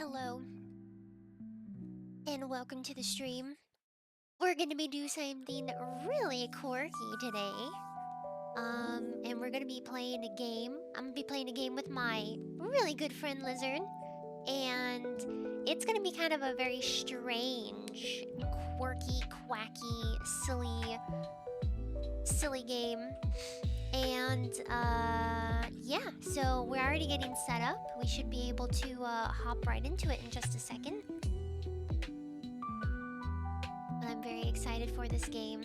Hello, and welcome to the stream. We're gonna be doing something really quirky today. And we're gonna be playing a game. I'm gonna be playing a game with my really good friend Lizard, and it's gonna be kind of a very strange, quirky, quacky, silly game. And yeah, so we're already getting set up. We should be able to hop right into it in just a second. But I'm very excited for this game.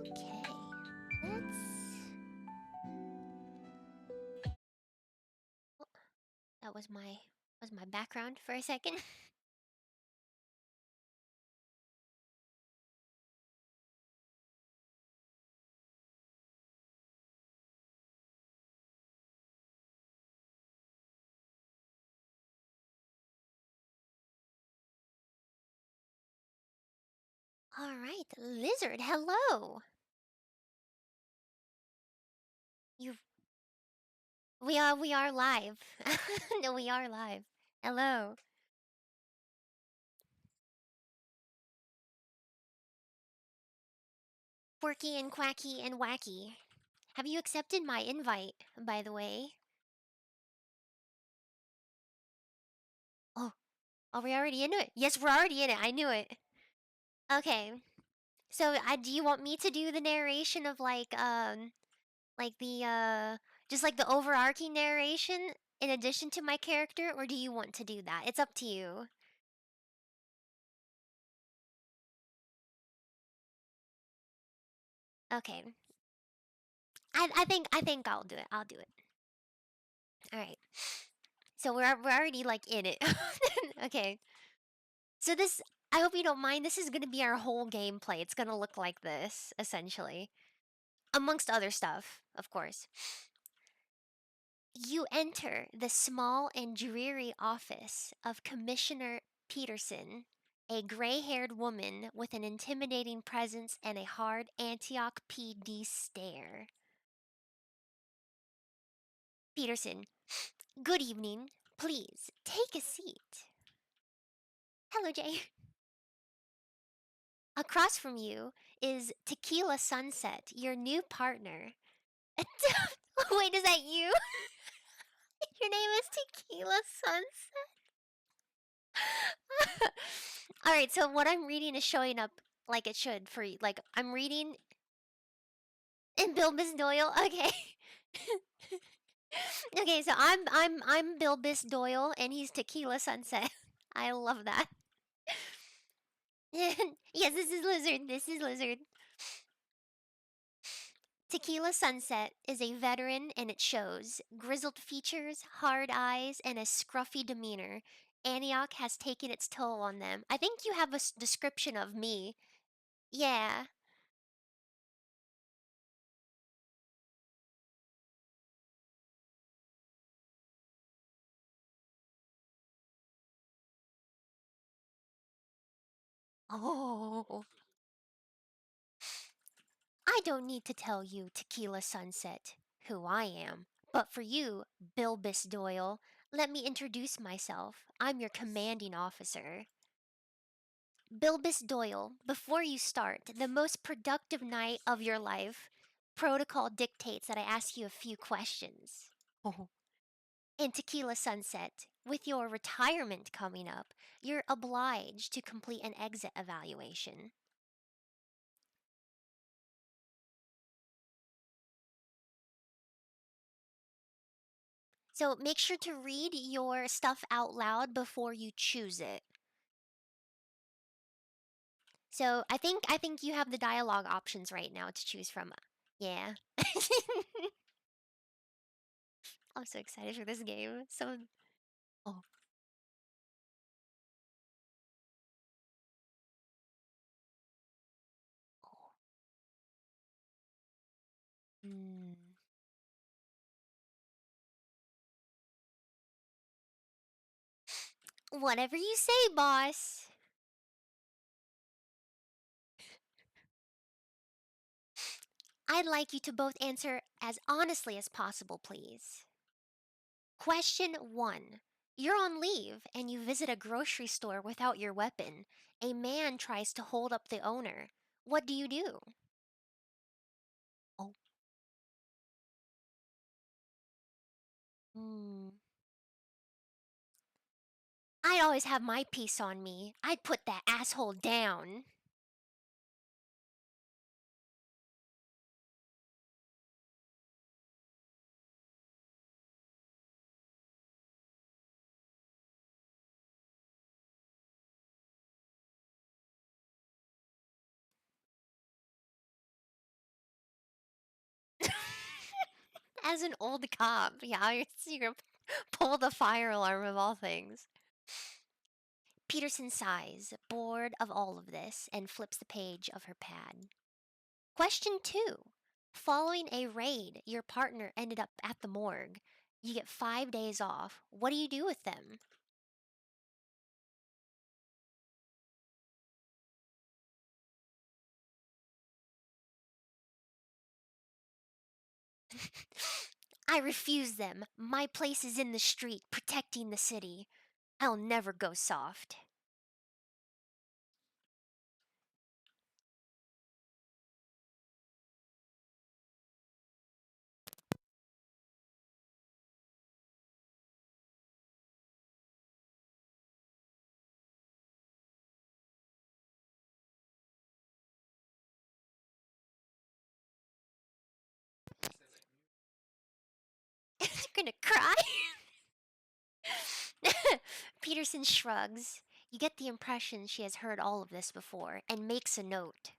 Okay, let's. Oh, that was my background for a second. All right, Lizard, hello. You we are live. No, we are live. Hello. Quirky and quacky and wacky. Have you accepted my invite, by the way? Oh, are we already into it? Yes, we're already in it. I knew it. Okay. So, do you want me to do the narration of like the just like the overarching narration in addition to my character, or do you want to do that? It's up to you. Okay. I think I'll do it. I'll do it. All right. So we're already like in it. Okay. So this, I hope you don't mind. This is going to be our whole gameplay. It's going to look like this essentially, amongst other stuff, of course. You enter the small and dreary office of Commissioner Peterson, a gray haired woman with an intimidating presence and a hard Antioch PD stare. Peterson, good evening. Please take a seat. Hello, Jay. Across from you is Tequila Sunset, your new partner. Wait, is that you? Your name is Tequila Sunset? Alright, so what I'm reading is showing up like it should for you. Like, I'm reading in Bilbis Doyle. Okay. Okay, so I'm Bilbis Doyle and he's Tequila Sunset. I love that. Yes, this is Lizard. This is Lizard. Tequila Sunset is a veteran and it shows. Grizzled features, hard eyes, and a scruffy demeanor. Antioch has taken its toll on them. I think you have a description of me. Yeah. Oh. I don't need to tell you, Tequila Sunset, who I am. But for you, Bilbis Doyle, let me introduce myself. I'm your commanding officer. Bilbis Doyle, before you start the most productive night of your life, protocol dictates that I ask you a few questions. Oh. In Tequila Sunset, with your retirement coming up, you're obliged to complete an exit evaluation. So make sure to read your stuff out loud before you choose it. So I think you have the dialogue options right now to choose from. Yeah. I'm so excited for this game. So oh. Mm. Whatever you say, boss. I'd like you to both answer as honestly as possible, please. Question 1. You're on leave and you visit a grocery store without your weapon. A man tries to hold up the owner. What do you do? Oh. Hmm. I'd always have my piece on me. I'd put that asshole down. As an old cop, yeah, you're gonna pull the fire alarm of all things. Peterson sighs, bored of all of this, and flips the page of her pad. Question 2. Following a raid, your partner ended up at the morgue. You get 5 days off. What do you do with them? I refuse them. My place is in the street, protecting the city. I'll never go soft. You're gonna cry? Peterson shrugs. You get the impression she has heard all of this before and makes a note.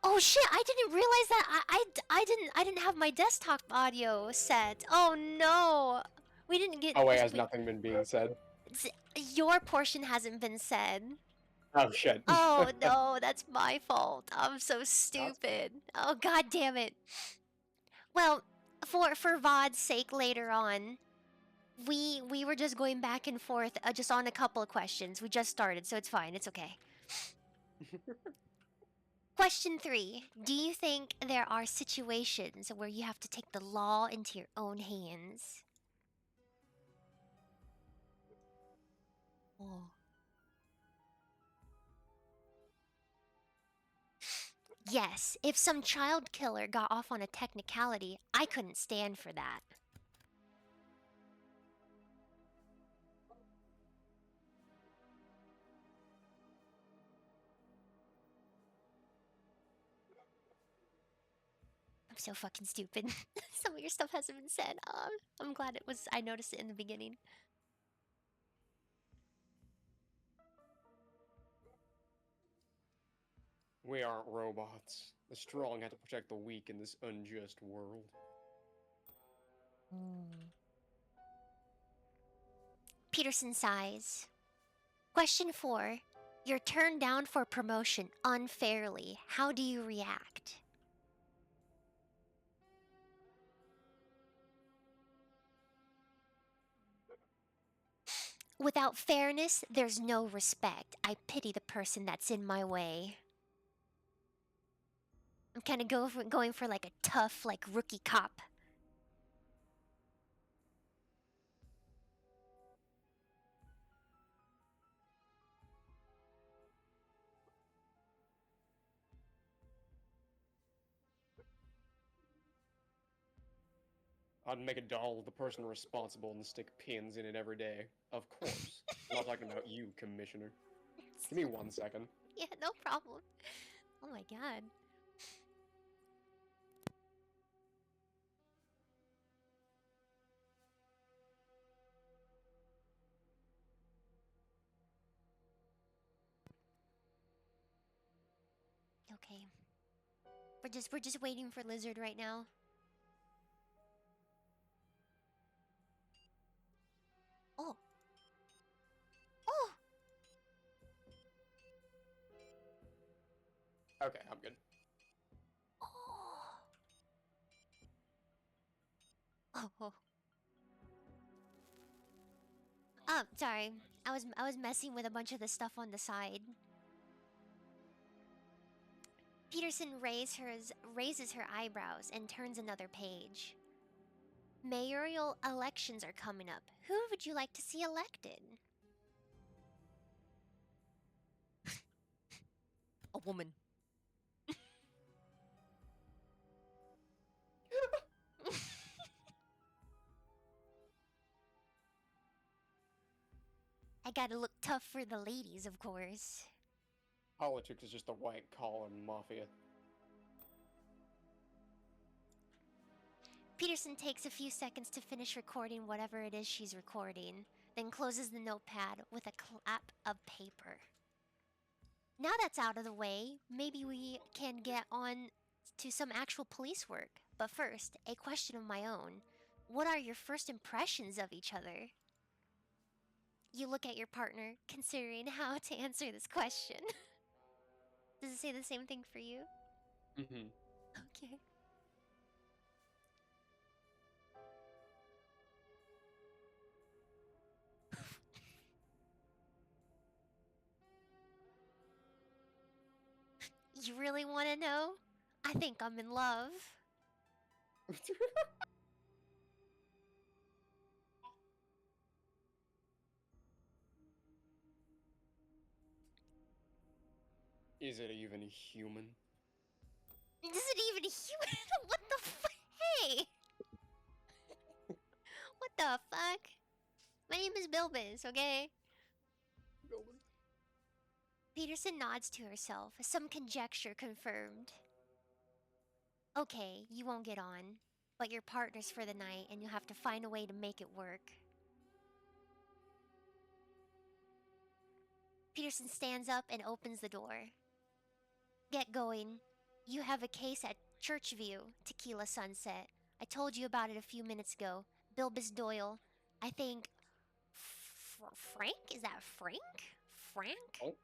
Oh shit, I didn't realize that I didn't have my desktop audio set. Oh no. We didn't get Oh wait, has nothing been being said? your portion hasn't been said. Oh shit. Oh no, that's my fault. I'm so stupid. Oh god damn it. Well, for VOD's sake later on, we were just going back and forth just on a couple of questions. We just started, so it's fine. It's okay. Question 3. Do you think there are situations where you have to take the law into your own hands? Oh. Yes, if some child killer got off on a technicality, I couldn't stand for that. I'm so fucking stupid. Some of your stuff hasn't been said. I'm glad I noticed it in the beginning. We aren't robots. The strong have to protect the weak in this unjust world. Peterson sighs. Question 4. You're turned down for promotion unfairly. How do you react? Without fairness, there's no respect. I pity the person that's in my way. I'm kind of going for like a tough, like rookie cop. I'd make a doll of the person responsible and stick pins in it every day. Of course. I'm not talking about you, Commissioner. Give me 1 second. Yeah, no problem. Oh my god. Okay. We're just waiting for Lizard right now. Oh. Oh. Okay, I'm good. Oh. Oh, oh, sorry. I was messing with a bunch of the stuff on the side. Peterson raises her eyebrows and turns another page. Mayoral elections are coming up. Who would you like to see elected? A woman. I gotta look tough for the ladies, of course. Politics is just the white collar mafia. Peterson takes a few seconds to finish recording whatever it is she's recording, then closes the notepad with a clap of paper. Now that's out of the way, maybe we can get on to some actual police work. But first, a question of my own. What are your first impressions of each other? You look at your partner, considering how to answer this question. Does it say the same thing for you? Mm-hmm. Okay. You really want to know? I think I'm in love. Is it even human? Is it even human? What the Hey! What the fuck? My name is Bilbis, okay? Peterson nods to herself, some conjecture confirmed. Okay, you won't get on, but you're partners for the night and you'll have to find a way to make it work. Peterson stands up and opens the door. Get going. You have a case at Churchview, Tequila Sunset. I told you about it a few minutes ago. Bilbis Doyle. I think... Frank? Is that Frank? Frank? Funk?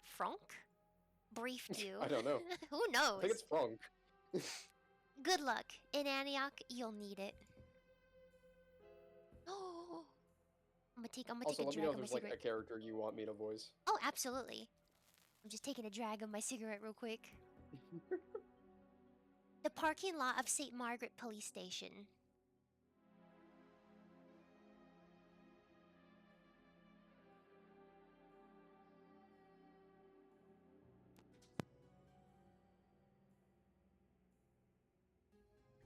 Frank? Briefed you. I don't know. Who I knows? think it's Frank. Good luck. In Antioch, you'll need it. Oh, I'm gonna take Also, a let me know drag if of my there's like cigarette. a character you want me to voice. Oh, absolutely. I'm just taking a drag of my cigarette real quick. The parking lot of St. Margaret Police Station.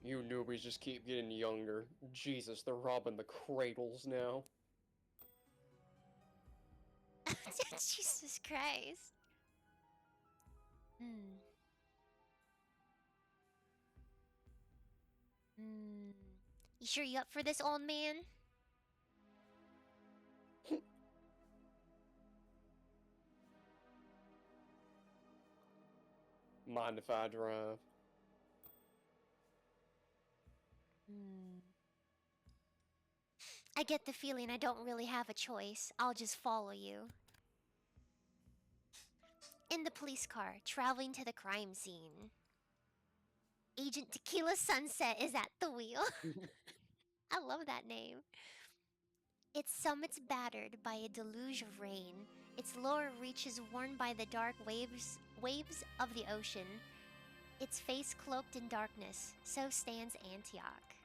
You newbies just keep getting younger. Jesus, they're robbing the cradles now. Jesus Christ. Hmm. Hmm. You sure you up for this, old man? Mind if I drive? Hmm. I get the feeling I don't really have a choice. I'll just follow you. In the police car, traveling to the crime scene. Agent Tequila Sunset is at the wheel. I love that name. Its summits battered by a deluge of rain, its lower reaches worn by the dark waves of the ocean, its face cloaked in darkness, so stands Antioch.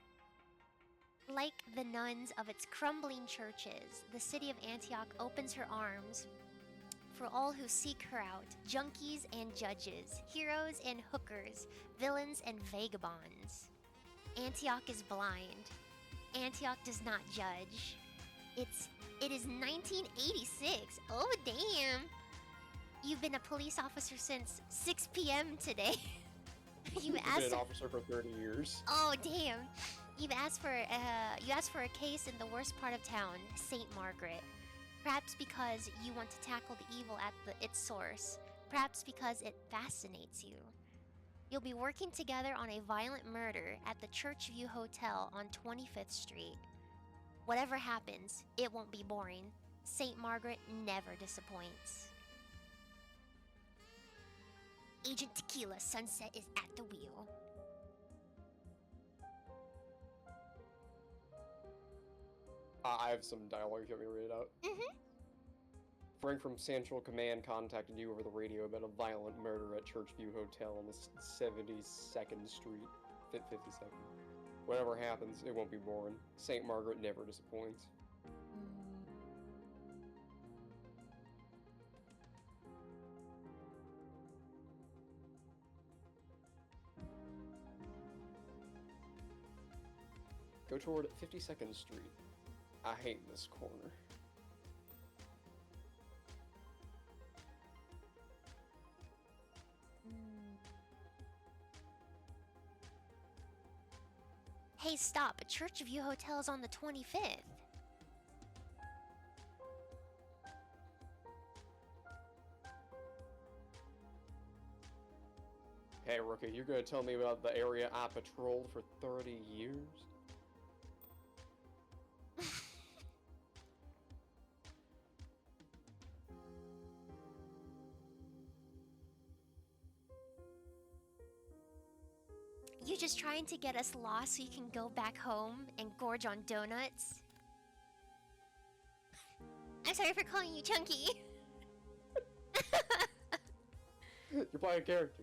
Like the nuns of its crumbling churches, the city of Antioch opens her arms for all who seek her out, junkies and judges, heroes and hookers, villains and vagabonds. Antioch is blind. Antioch does not judge. It is 1986. Oh damn. You've been a police officer since 6 p.m. today. You've I've been asked an officer for 30 years. Oh damn. You've asked for a case in the worst part of town, St. Margaret. Perhaps because you want to tackle the evil at its source. Perhaps because it fascinates you. You'll be working together on a violent murder at the Churchview Hotel on 25th Street. Whatever happens, it won't be boring. St. Margaret never disappoints. Agent Tequila Sunset is at the wheel. I have some dialogue. You want me to read it out? Mm-hmm. Frank from Central Command contacted you over the radio about a violent murder at Churchview Hotel on the 72nd Street, 52nd. Whatever happens, it won't be boring. St. Margaret never disappoints. Go toward 52nd Street. I hate this corner. Hey, stop. Church View Hotel is on the 25th. Hey, rookie, you're gonna tell me about the area I patrolled for 30 years? You just trying to get us lost so you can go back home and gorge on donuts? I'm sorry for calling you Chunky. You're playing a character.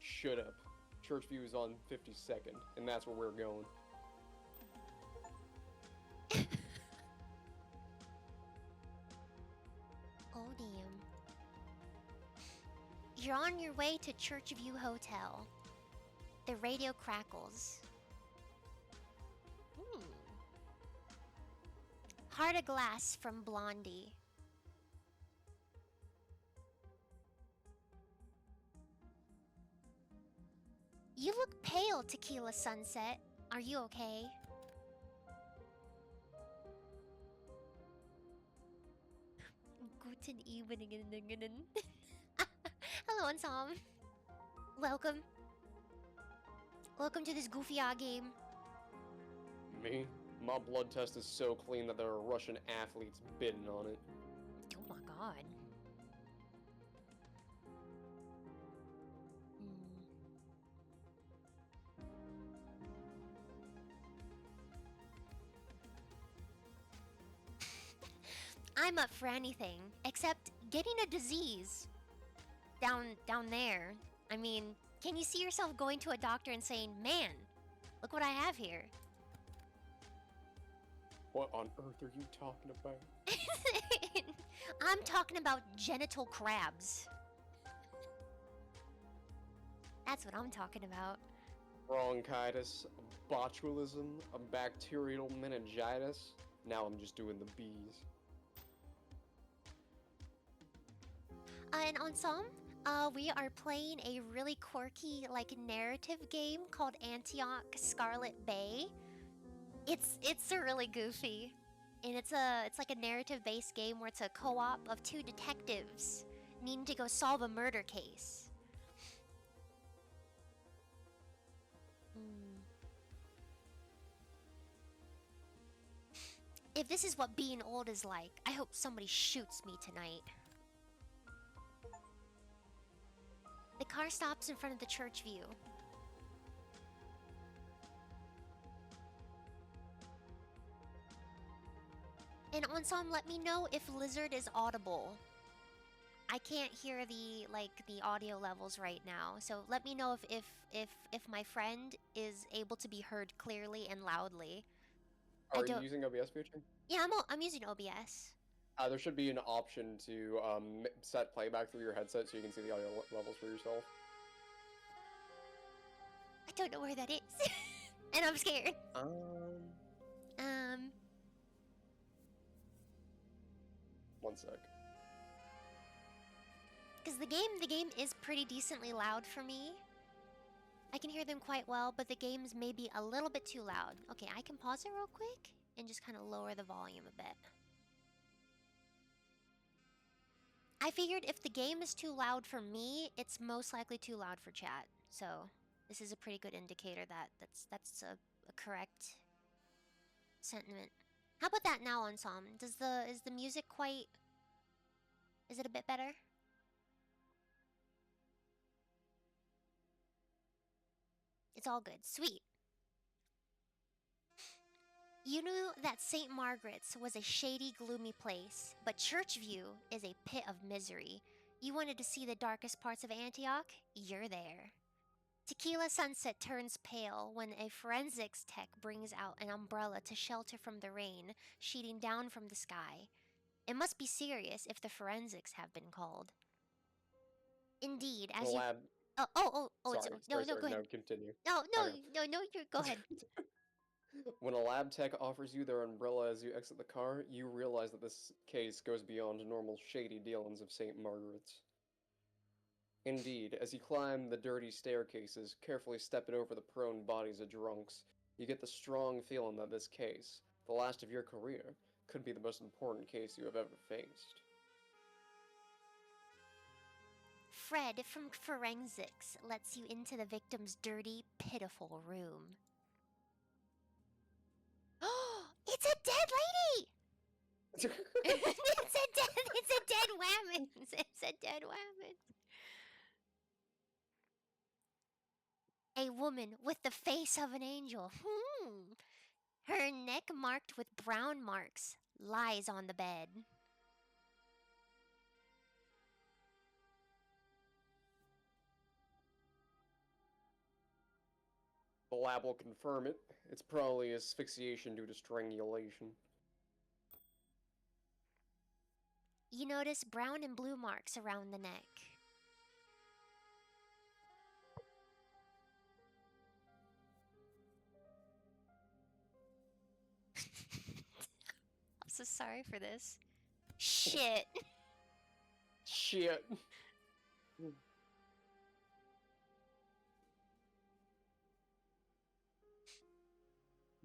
Shut up. Churchview is on 52nd, and that's where we're going. Oh, damn. You're on your way to Church View Hotel. The radio crackles. Heart of Glass from Blondie. You look pale, Tequila Sunset. Are you okay? Guten Evening. Hello, Ansam. Welcome. Welcome to this goofy game. Me? My blood test is so clean that there are Russian athletes bidding on it. Oh my god. I'm up for anything except getting a disease. Down there. I mean, can you see yourself going to a doctor and saying, "Man, look what I have here"? What on earth are you talking about? I'm talking about genital crabs. That's what I'm talking about. Bronchitis, botulism, a bacterial meningitis. Now I'm just doing the B's. And on some, we are playing a really quirky, like, narrative game called Antioch Scarlet Bay. It's really goofy, and it's like a narrative-based game where it's a co-op of two detectives needing to go solve a murder case. If this is what being old is like, I hope somebody shoots me tonight. The car stops in front of the church view. And Onsam, let me know if Lizard is audible. I can't hear the audio levels right now, so let me know if my friend is able to be heard clearly and loudly. Are you using OBS feature? Yeah, I'm using OBS. There should be an option to set playback through your headset so you can see the audio levels for yourself. I don't know where that is, and I'm scared. One sec. Because the game is pretty decently loud for me. I can hear them quite well, but the game's maybe a little bit too loud. Okay, I can pause it real quick and just kind of lower the volume a bit. I figured if the game is too loud for me, it's most likely too loud for chat. So this is a pretty good indicator that that's a correct sentiment. How about that now, Ensom? Is the music quite... Is it a bit better? It's all good. Sweet. You knew that St. Margaret's was a shady, gloomy place, but Churchview is a pit of misery. You wanted to see the darkest parts of Antioch? You're there. Tequila Sunset turns pale when a forensics tech brings out an umbrella to shelter from the rain sheeting down from the sky. It must be serious if the forensics have been called. Indeed, The as you. lab. It's. Sorry, No, sorry, no, sorry. go No, ahead. continue. No, Okay. no, no, no, you go ahead. When a lab tech offers you their umbrella as you exit the car, you realize that this case goes beyond normal shady dealings of St. Margaret's. Indeed, as you climb the dirty staircases, carefully stepping over the prone bodies of drunks, you get the strong feeling that this case, the last of your career, could be the most important case you have ever faced. Fred from Forensics lets you into the victim's dirty, pitiful room. Oh, it's a dead lady! It's a dead woman. It's a dead woman. A woman with the face of an angel. Her neck marked with brown marks lies on the bed. The lab will confirm it. It's probably asphyxiation due to strangulation. You notice brown and blue marks around the neck. I'm so sorry for this. Shit. Shit.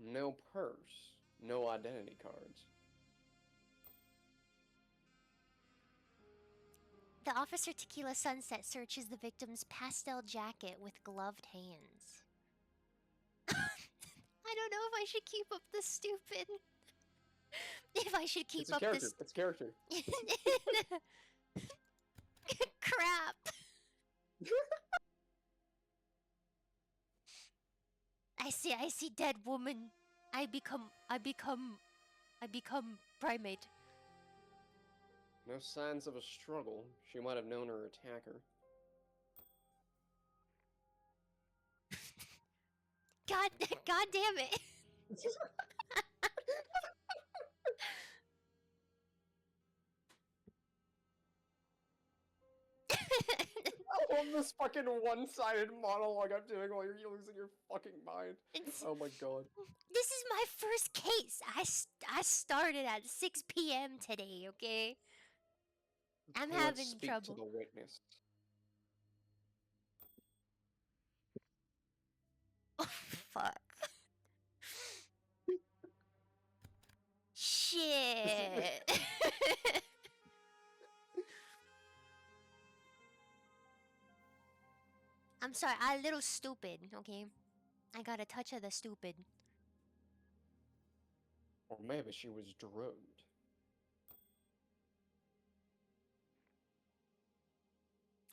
No purse. No identity cards. The Officer Tequila Sunset searches the victim's pastel jacket with gloved hands. I don't know if I should keep up the stupid. If I should keep It's a up character. this. It's a character. Crap. I see dead woman. I become primate. No signs of a struggle. She might have known her attacker. God damn it. I love this fucking one-sided monologue I'm doing while you're losing your fucking mind. Oh my god. This is my first case. I started at 6 p.m. today, okay? I'm Let's having speak to trouble. the witness. Oh, fuck. Shit. I'm sorry, I'm a little stupid, okay? I got a touch of the stupid. Or maybe she was drugged.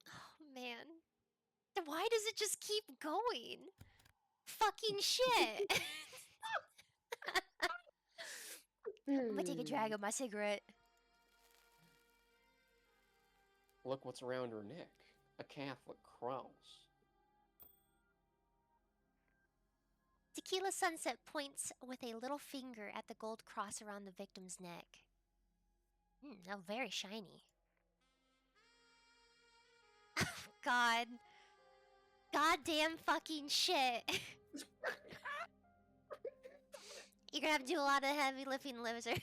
Oh, man. Why does it just keep going? Fucking shit. I'm gonna take a drag of my cigarette. Look what's around her neck. A Catholic cross. Tequila Sunset points with a little finger at the gold cross around the victim's neck. Oh, very shiny. God. Goddamn fucking shit. You're gonna have to do a lot of heavy lifting, Lizard.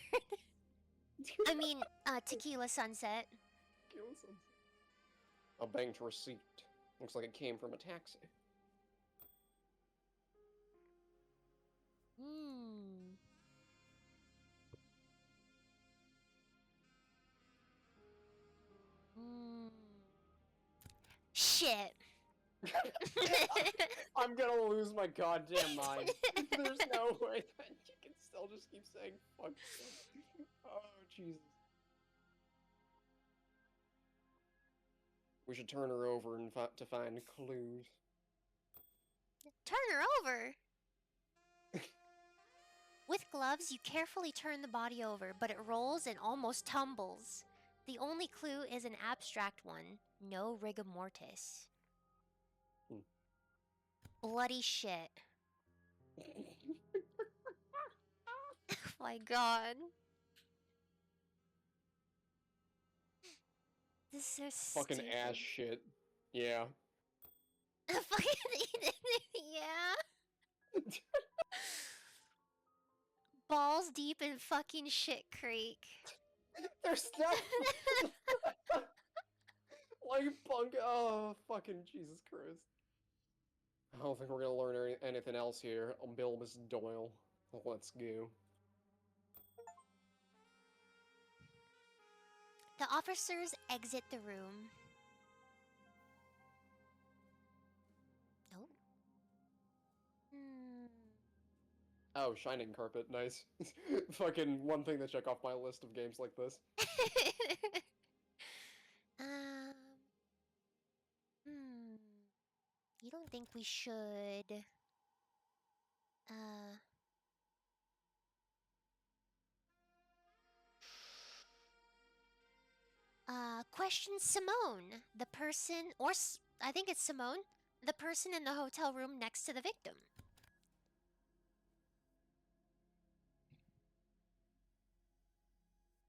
I mean, Tequila Sunset. A banked receipt. Looks like it came from a taxi. Hmm. Shit. I'm gonna lose my goddamn mind. There's no way that you can still just keep saying fuck shit. Oh, Jesus. We should turn her over and to find clues. Turn her over! With gloves, you carefully turn the body over, but it rolls and almost tumbles. The only clue is an abstract one. No rigor mortis. Hmm. Bloody shit. Oh my god. This is so Fucking stupid. ass shit. Yeah. Fucking yeah. Balls deep in fucking shit creek. There's not like punk. Oh, fucking Jesus Christ. I don't think we're gonna learn anything else here. Bilbus Doyle. Let's go. The officers exit the room. Oh. Oh, Shining Carpet. Nice. Fucking one thing to check off my list of games like this. um. Hmm. You don't think we should? Uh. Question Simone, the person, or I think it's Simone, the person in the hotel room next to the victim.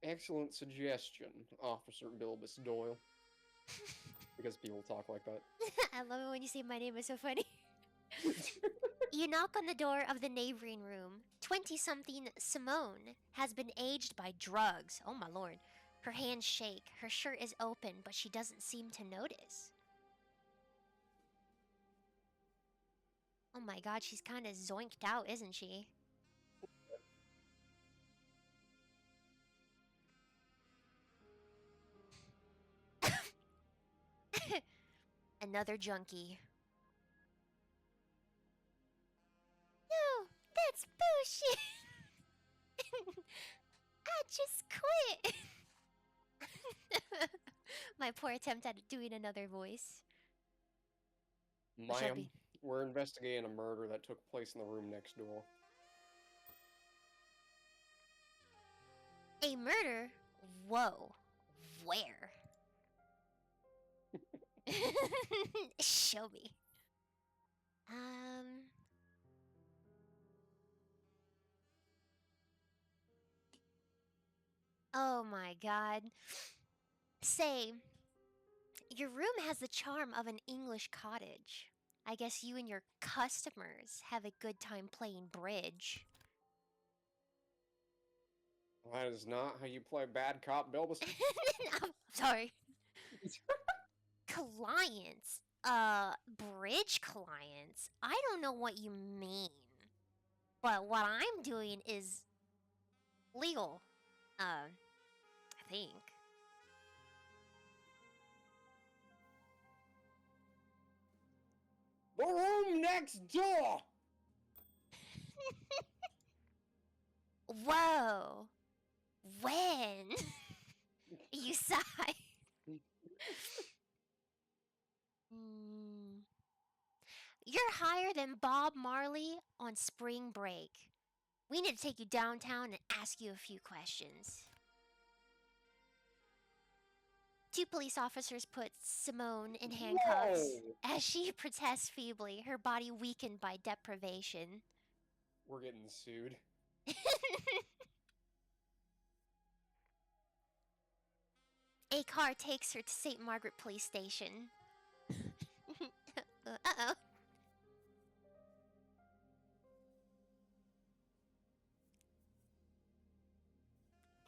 Excellent suggestion, Officer Bilbus Doyle. Because people talk like that. I love it when you say my name is so funny. You knock on the door of the neighboring room. 20-something Simone has been aged by drugs. Oh my lord. Her hands shake. Her shirt is open, but she doesn't seem to notice. Oh my god, she's kind of zoinked out, isn't she? Another junkie. No, that's bullshit. I just quit. My poor attempt at doing another voice. Ma'am, we're investigating a murder that took place in the room next door. A murder? Whoa. Where? Show me. Oh my god. Say, your room has the charm of an English cottage. I guess you and your customers have a good time playing bridge. That is not how you play bad cop, Bilbus. I'm sorry. Clients? Bridge clients? I don't know what you mean. But what I'm doing is legal. I think. The room next door! Whoa. When? You sigh. You're higher than Bob Marley on spring break. We need to take you downtown and ask you a few questions. Two police officers put Simone in handcuffs as she protests feebly, her body weakened by deprivation. We're getting sued. A car takes her to St. Margaret Police Station. Uh-oh.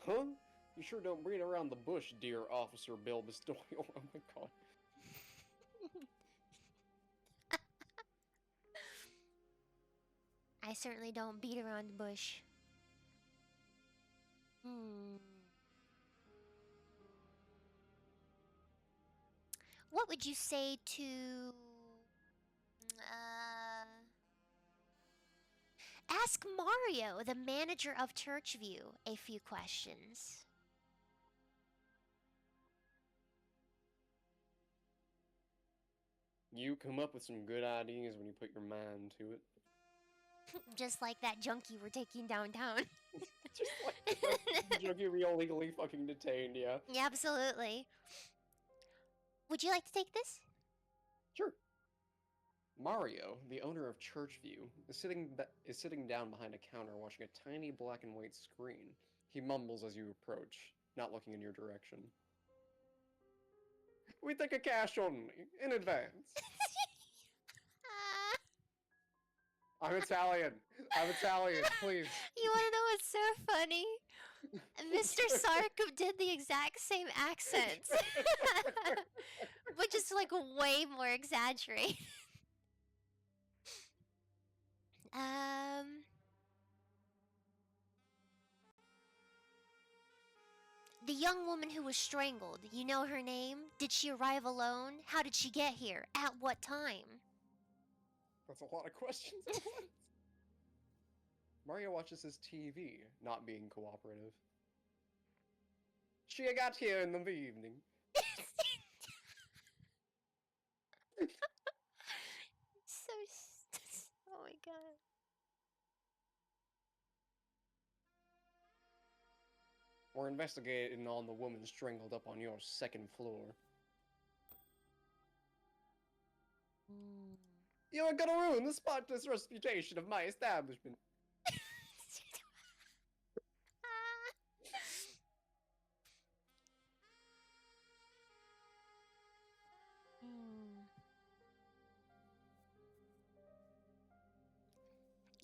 Huh? You sure don't beat around the bush, dear Officer Bilbus Doyle. Oh my god. I certainly don't beat around the bush. What would you say to... ask Mario, the manager of Churchview, a few questions. You come up with some good ideas when you put your mind to it. Just like that junkie we're taking downtown. Just like the junkie we illegally fucking detained, yeah. Yeah, absolutely. Would you like to take this? Sure. Mario, the owner of Churchview, is sitting down behind a counter watching a tiny black and white screen. He mumbles as you approach, not looking in your direction. We take a cash only, in advance. I'm Italian. I'm Italian, please. You wanna know what's so funny? Mr. Sark did the exact same accents, but just like way more exaggerated. The young woman who was strangled, you know her name? Did she arrive alone? How did she get here? At what time? That's a lot of questions at once. Mario watches his TV, not being cooperative. She got here in the evening. So, oh my god. We're investigating on the woman strangled up on your second floor. You're gonna ruin the spotless reputation of my establishment.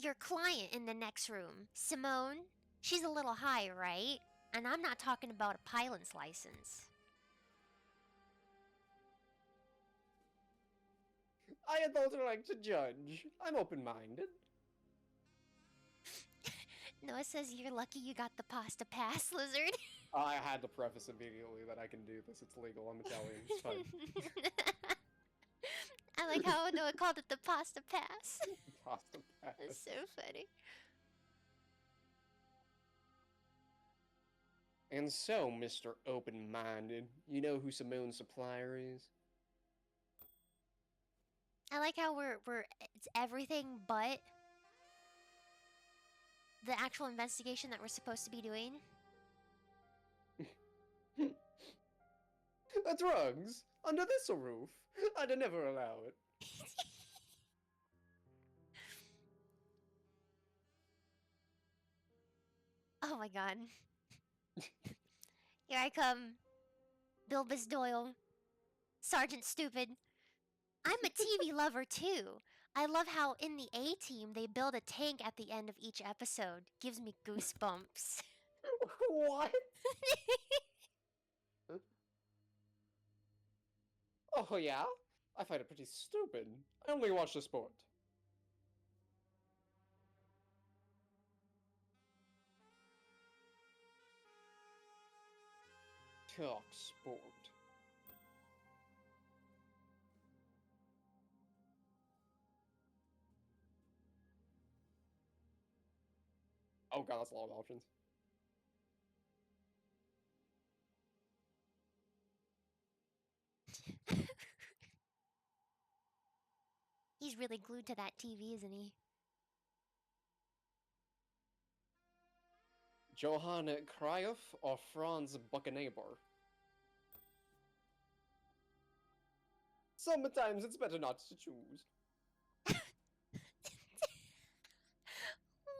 Your client in the next room, Simone, she's a little high, right? And I'm not talking about a pilot's license. I don't like to judge. I'm open-minded. Noah says you're lucky you got the pasta pass, lizard. I had to preface immediately that I can do this. It's legal. I'm Italian. It's fine. I like how Noah called it the pasta pass. Pasta pass. That's so funny. And so, Mr. Open-Minded, you know who Simone's supplier is? I like how it's everything but the actual investigation that we're supposed to be doing. Drugs? Under this roof? I'd never allow it. Oh my god. Here I come. Bilbus Doyle. Sergeant Stupid. I'm a TV lover too. I love how in the A-Team they build a tank at the end of each episode. Gives me goosebumps. What? Oh yeah? I find it pretty stupid. I only watch the sport. Talk sport. Oh god, that's a lot of options. He's really glued to that TV, isn't he? Johann Cruyff or Franz Beckenbauer? Sometimes it's better not to choose.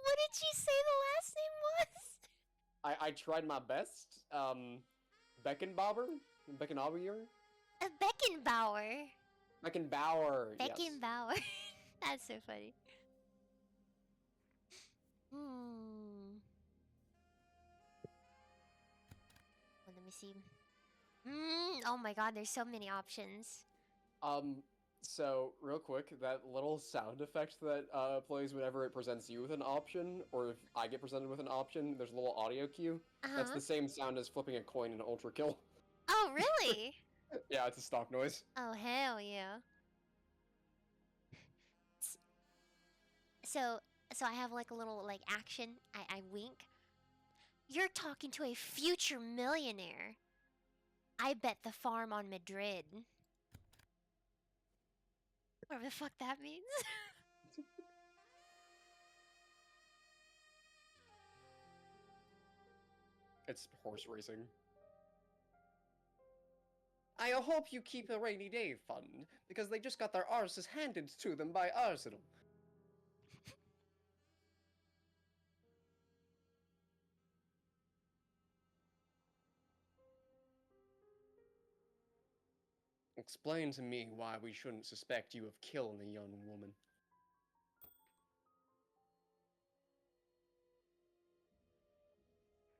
What did you say the last name was? I tried my best. Beckenbauer? Beckenbauer? Beckenbauer. Beckenbauer, yes. Beckenbauer. That's so funny. Well, let me see. Oh my god, there's so many options. So, real quick, that little sound effect that plays whenever it presents you with an option, or if I get presented with an option, there's a little audio cue. That's the same sound as flipping a coin in Ultra Kill. Oh, really? Yeah, it's a stock noise. Oh, hell yeah. So I have like a little like action. I wink. You're talking to a future millionaire. I bet the farm on Madrid. Whatever the fuck that means. It's horse racing. I hope you keep a rainy day fund, because they just got their arses handed to them by Arsenal. Explain to me why we shouldn't suspect you of killing a young woman.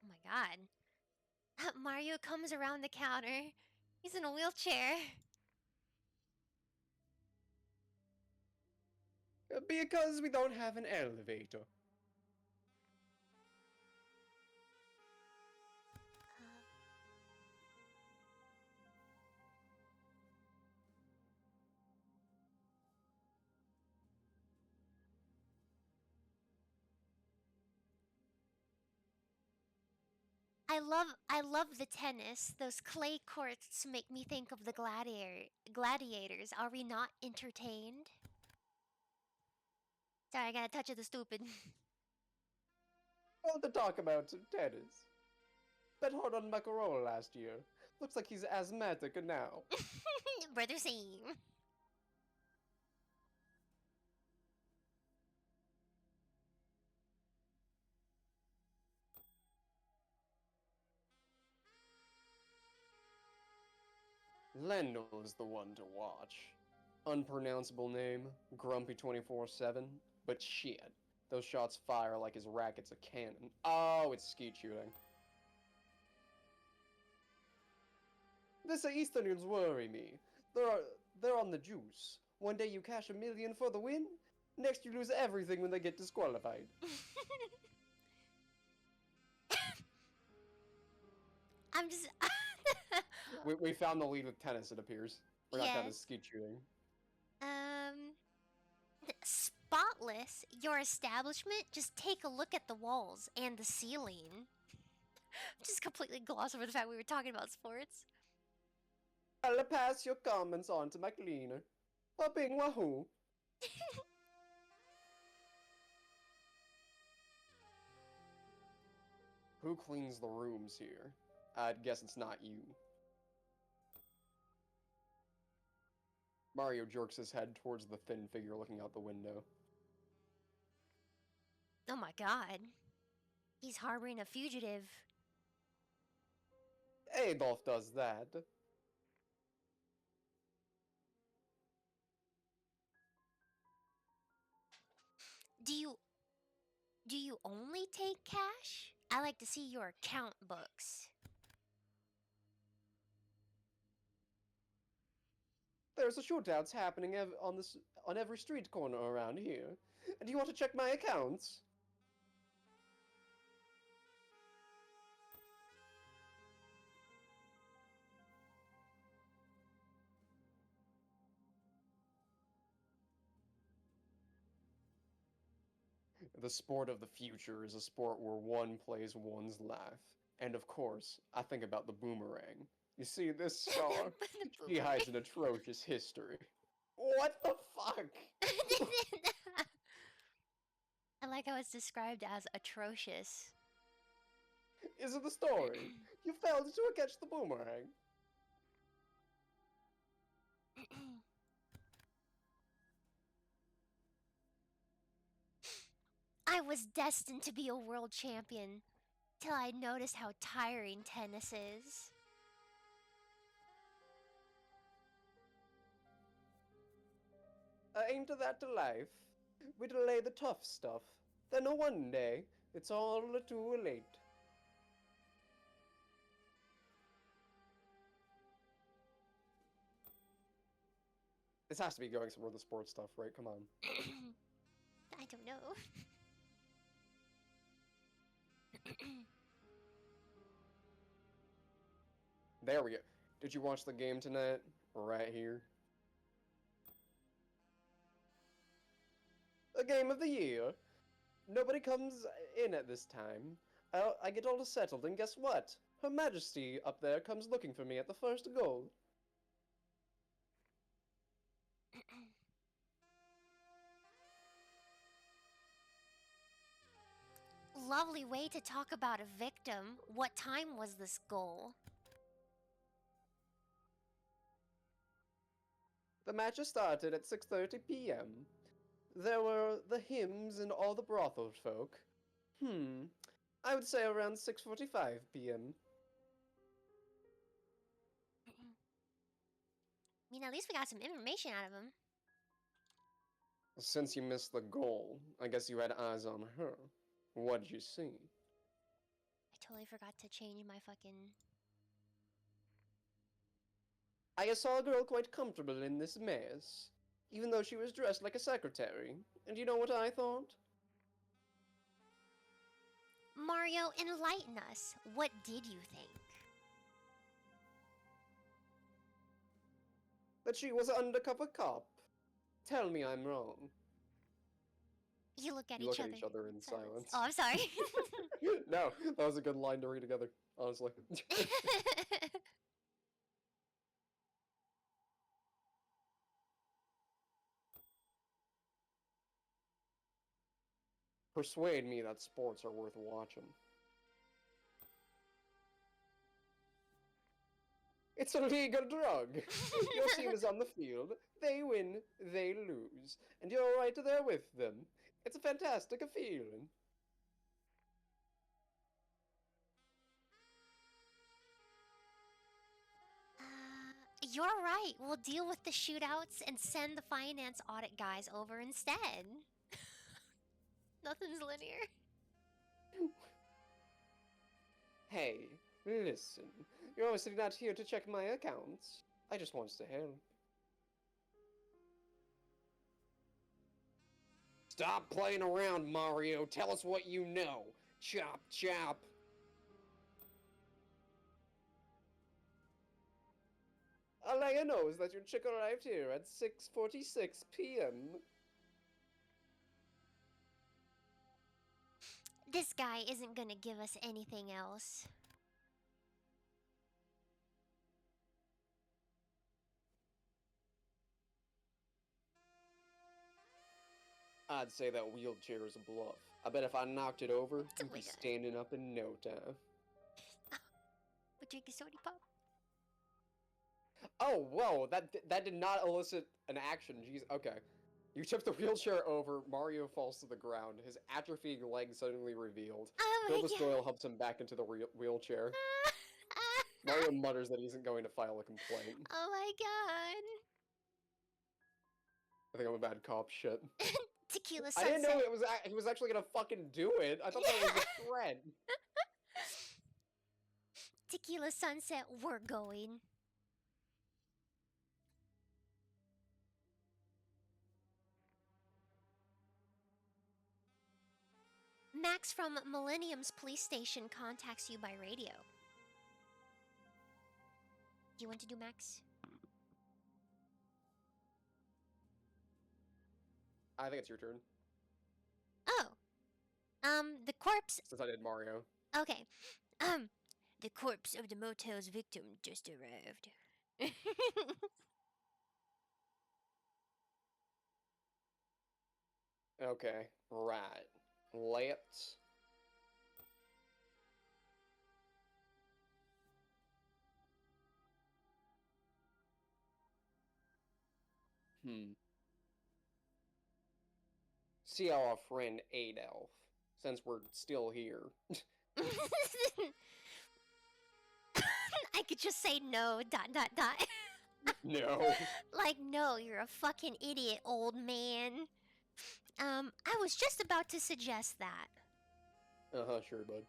Oh my god. Mario comes around the counter. He's in a wheelchair. Because we don't have an elevator. Uh, I love the tennis. Those clay courts make me think of the gladiators. Are we not entertained? Sorry, I got a touch of the stupid. Well, to talk about tennis. Bet hard on Macarola last year. Looks like he's asthmatic now. Brother Same. Lendl's the one to watch. Unpronounceable name, grumpy 24/7, but shit. Those shots fire like his racket's a cannon. Oh, it's skeet shooting. This Easterns worry me. They're on the juice. One day you cash $1 million for the win, next you lose everything when they get disqualified. I'm just. We found the lead with tennis, it appears. Or not tennis, Yes. skeet shooting. Um. Spotless. Your establishment. Just take a look at the walls and the ceiling. Just completely gloss over the fact we were talking about sports. I'll pass your comments on to my cleaner. A bing wahoo. Who cleans the rooms here? I'd guess it's not you. Mario jerks his head towards the thin figure looking out the window. Oh my god. He's harboring a fugitive. Adolf does that. Do you only take cash? I like to see your account books. There's a shootouts happening on every street corner around here. And you want to check my accounts? The sport of the future is a sport where one plays one's life. And of course, I think about the boomerang. You see, this star, The she boomerang. hides an atrocious history. What the fuck? I like how it's described as atrocious. Is it the story? You failed to catch the boomerang. I was destined to be a world champion till I noticed how tiring tennis is. Ain't that the life? We delay the tough stuff. Then one day, it's all too late. This has to be going somewhere with the sports stuff, right? Come on. I don't know. There we go. Did you watch the game tonight? Right here. A game of the year. Nobody comes in at this time. I get all settled, and guess what? Her Majesty up there comes looking for me at the first goal. lovely way to talk about a victim. What time was this goal? The match started at 6:30 p.m. There were the hymns and all the brothel folk. I would say around 6:45 p.m. I mean, at least we got some information out of him. Since you missed the goal, I guess you had eyes on her. What did you see? I totally forgot to change my fucking... I saw a girl quite comfortable in this mess, even though she was dressed like a secretary. And you know what I thought? Mario, enlighten us. What did you think? That she was an undercover cop. Tell me I'm wrong. You look at You each look at other. each other in silence. Oh, I'm sorry. No, that was a good line to read together, honestly. Persuade me that sports are worth watching. It's a legal drug. Your team is on the field. They win, they lose. And you're right there with them. It's a fantastic feeling. You're right. We'll deal with the shootouts and send the finance audit guys over instead. Nothing's linear. Hey, listen. You're obviously not here to check my accounts. I just want to help. Stop playing around, Mario. Tell us what you know. Chop, chop. Alea knows that your chick arrived here at 6:46 p.m. This guy isn't gonna give us anything else. I'd say that wheelchair is a bluff. I bet if I knocked it over, Oh you'd my be God. standing up in no time. But drink a soda pop. Oh, whoa, that did not elicit an action. Jeez, okay. You tip the wheelchair over, Mario falls to the ground, his atrophying leg suddenly revealed. Oh my Bilbus God. Doyle helps him back into the wheelchair. Mario mutters that he isn't going to file a complaint. Oh my God. I think I'm a bad cop, shit. Tequila I sunset. didn't know he was actually gonna fucking do it. I thought that was a threat. Tequila sunset, we're going. Max from Millennium's police station contacts you by radio. Do you want to do Max? I think it's your turn. Oh. The corpse... Since I did Mario. Okay. The corpse of the motel's victim just arrived. Okay, right. Let's... See our friend Adolf, since we're still here. I could just say no, ... No. Like, no, you're a fucking idiot, old man. I was just about to suggest that. Uh-huh, sure, bud.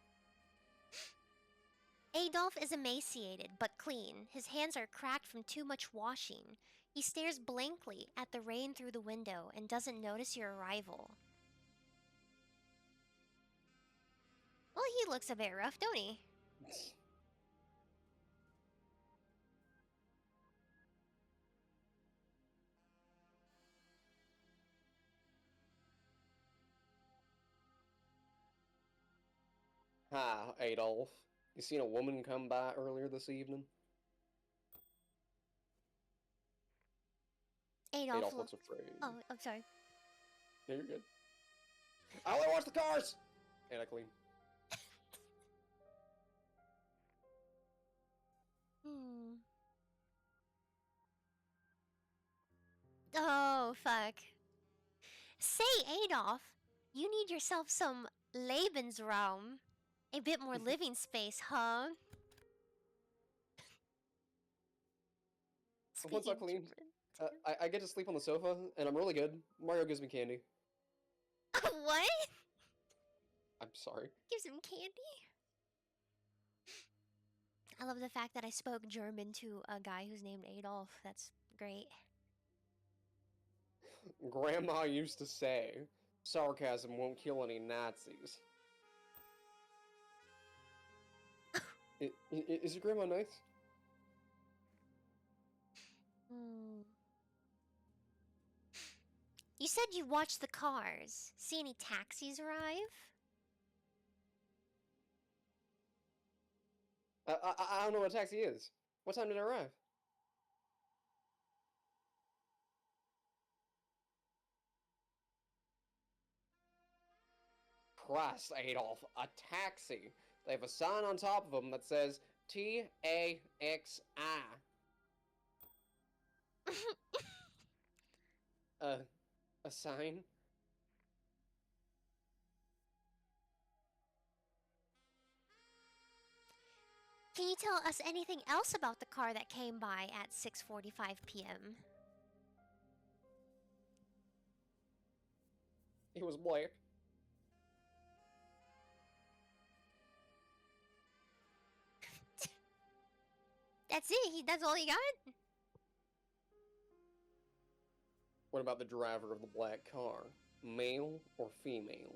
Adolf is emaciated, but clean. His hands are cracked from too much washing. He stares blankly at the rain through the window and doesn't notice your arrival. Well, he looks a bit rough, don't he? Hi, Adolf. You seen a woman come by earlier this evening? Adolf looks afraid. Oh, I'm sorry. Yeah, you're good. I only watch the cars! And I clean. Hmm. Oh, fuck. Say, Adolf, you need yourself some Lebensraum. A bit more living space, huh? Once I Speaking clean, German. I get to sleep on the sofa, and I'm really good. Mario gives me candy. What? I'm sorry. Gives him candy? I love the fact that I spoke German to a guy who's named Adolf. That's great. Grandma used to say, sarcasm won't kill any Nazis. Is your grandma nice? Hmm. You said you watched the cars. See any taxis arrive? I don't know what a taxi is. What time did it arrive? Christ, Adolf, a taxi. They have a sign on top of them that says TAXI. A, a sign? Can you tell us anything else about the car that came by at 6:45 p.m.? It was black. That's it. That's all he got? What about the driver of the black car? Male or female?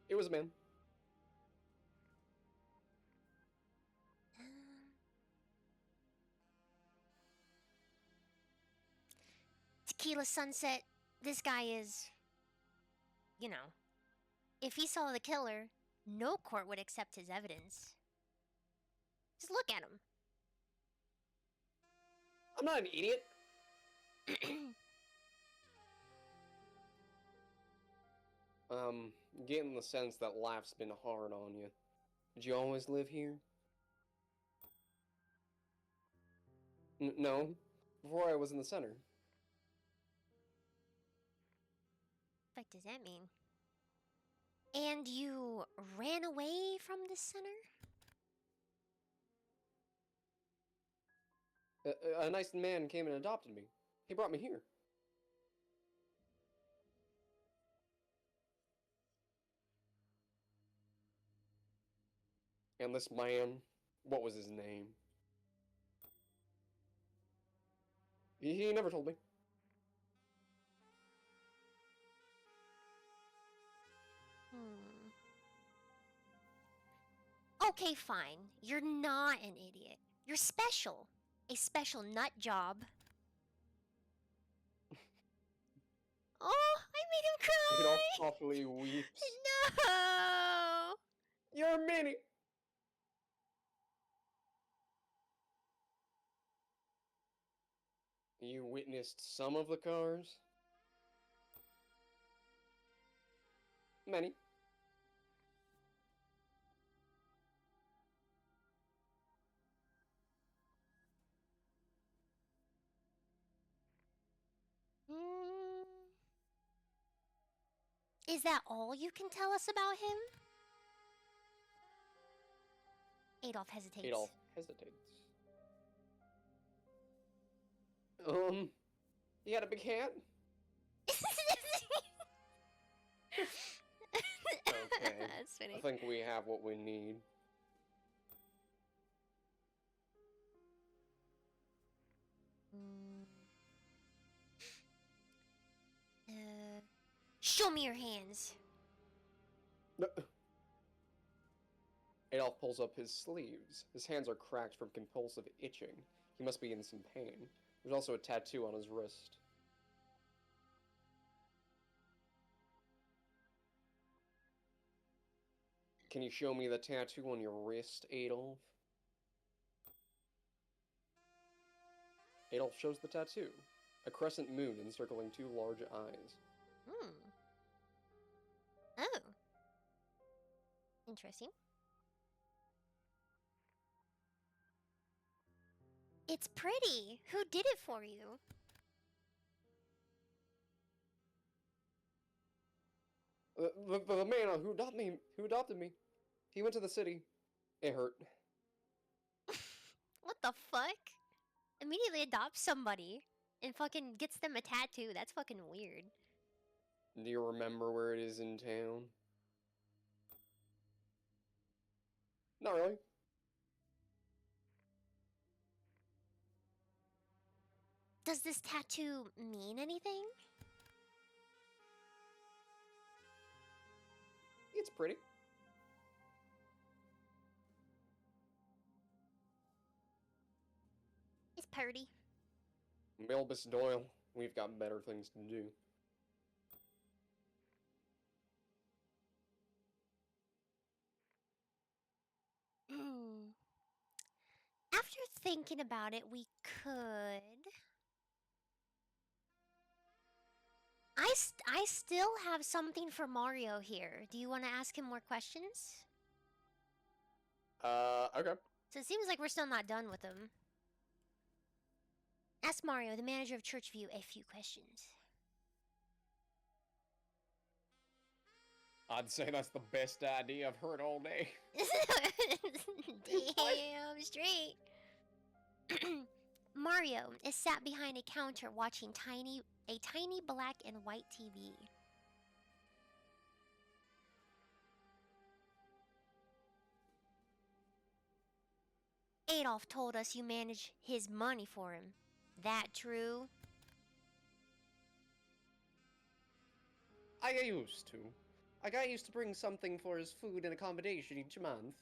It was a man. Tequila Sunset, this guy is, you know, if he saw the killer, no court would accept his evidence. Just look at him. I'm not an idiot. Getting the sense that life's been hard on you. Did you always live here? No. Before I was in the center. What does that mean? And you ran away from the center? A nice man came and adopted me. He brought me here. And this man, what was his name? He never told me. Hmm. Okay, fine. You're not an idiot. You're special. A special nut job. Oh, I made him Adolf cry! softly weeps. No! You're a mini! You witnessed some of the cars? Many. Mm. Is that all you can tell us about him? Adolf hesitates. Adolf hesitates. He had a big hat? Okay. That's funny. I think we have what we need. Mm. Show me your hands. Adolf pulls up his sleeves. His hands are cracked from compulsive itching. He must be in some pain. There's also a tattoo on his wrist. Can you show me the tattoo on your wrist, Adolf? Adolf shows the tattoo. A crescent moon encircling two large eyes. Hmm. Oh. Interesting. It's pretty. Who did it for you? The man who adopted me, he went to the city. It hurt. What the fuck? Immediately adopts somebody and fucking gets them a tattoo. That's fucking weird. Do you remember where it is in town? Not really. Does this tattoo mean anything? It's pretty. It's pretty. Bilbus Doyle, we've got better things to do. Hmm. After thinking about it, we could. I still have something for Mario here. Do you want to ask him more questions? Okay. So it seems like we're still not done with him. Ask Mario, the manager of Churchview, a few questions. I'd say that's the best idea I've heard all day. Damn straight. Mario is sat behind a counter watching a tiny black and white TV. Adolf told us you manage his money for him. That true? I used to. I got used to bring something for his food and accommodation each month.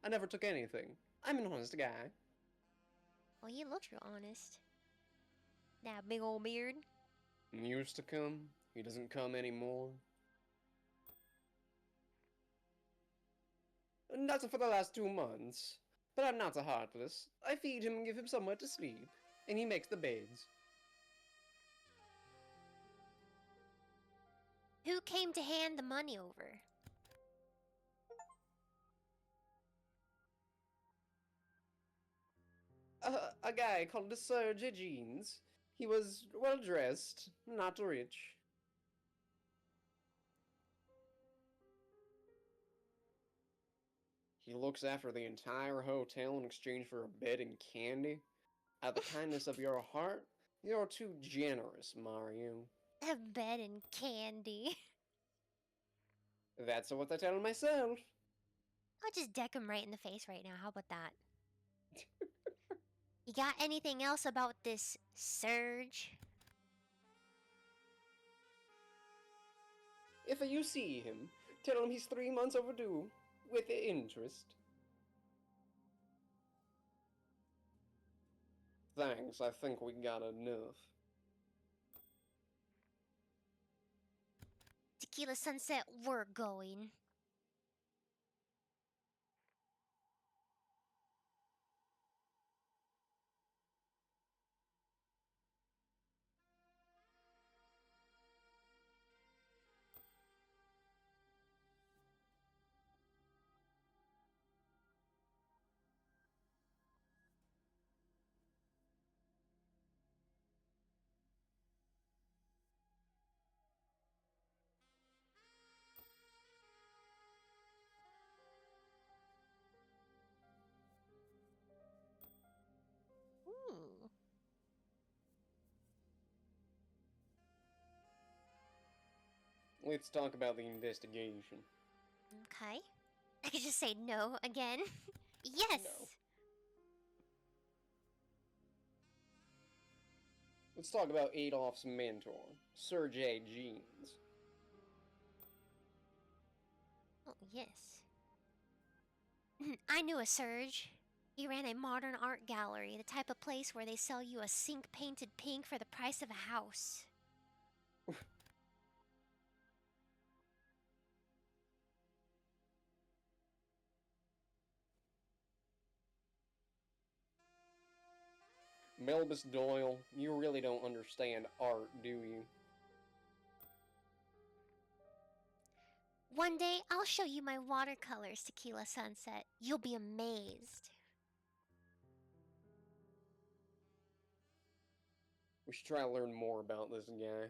I never took anything. I'm an honest guy. Well, you look real honest. That big old beard. He used to come. He doesn't come anymore. Not for the last 2 months. But I'm not a heartless. I feed him and give him somewhere to sleep. And he makes the beds. Who came to hand the money over? A guy called Sir J. Jeans. He was well dressed, not rich. He looks after the entire hotel in exchange for a bed and candy. Out of the kindness of your heart, you're too generous, Mario. A bed and candy. That's what I tell myself. I'll just deck him right in the face right now. How about that? You got anything else about this Surge? If you see him, tell him he's 3 months overdue, with interest. Thanks, I think we got enough. Tequila Sunset, we're going. Hmm. Let's talk about the investigation. Okay. I could just say no again. Yes! No. Let's talk about Adolf's mentor, Sir J. Jeans. Oh, yes. I knew a Surge. He ran a modern art gallery, the type of place where they sell you a sink painted pink for the price of a house. Melbus Doyle, you really don't understand art, do you? One day, I'll show you my watercolors, Tequila Sunset. You'll be amazed. We should try to learn more about this guy.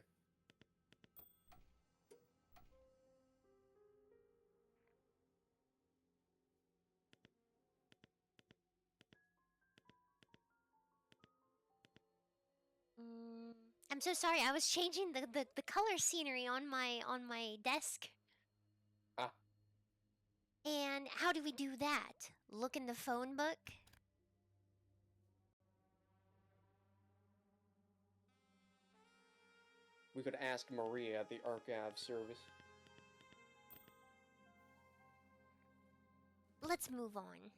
I'm so sorry. I was changing the color scenery on my desk. Ah. And how do we do that? Look in the phone book? We could ask Maria at the archive service. Let's move on.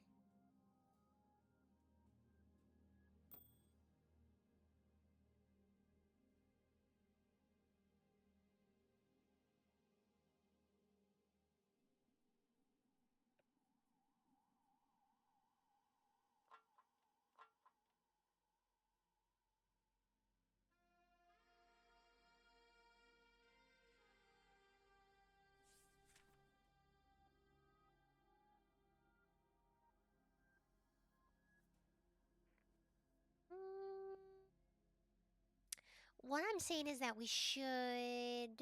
What I'm saying is that we should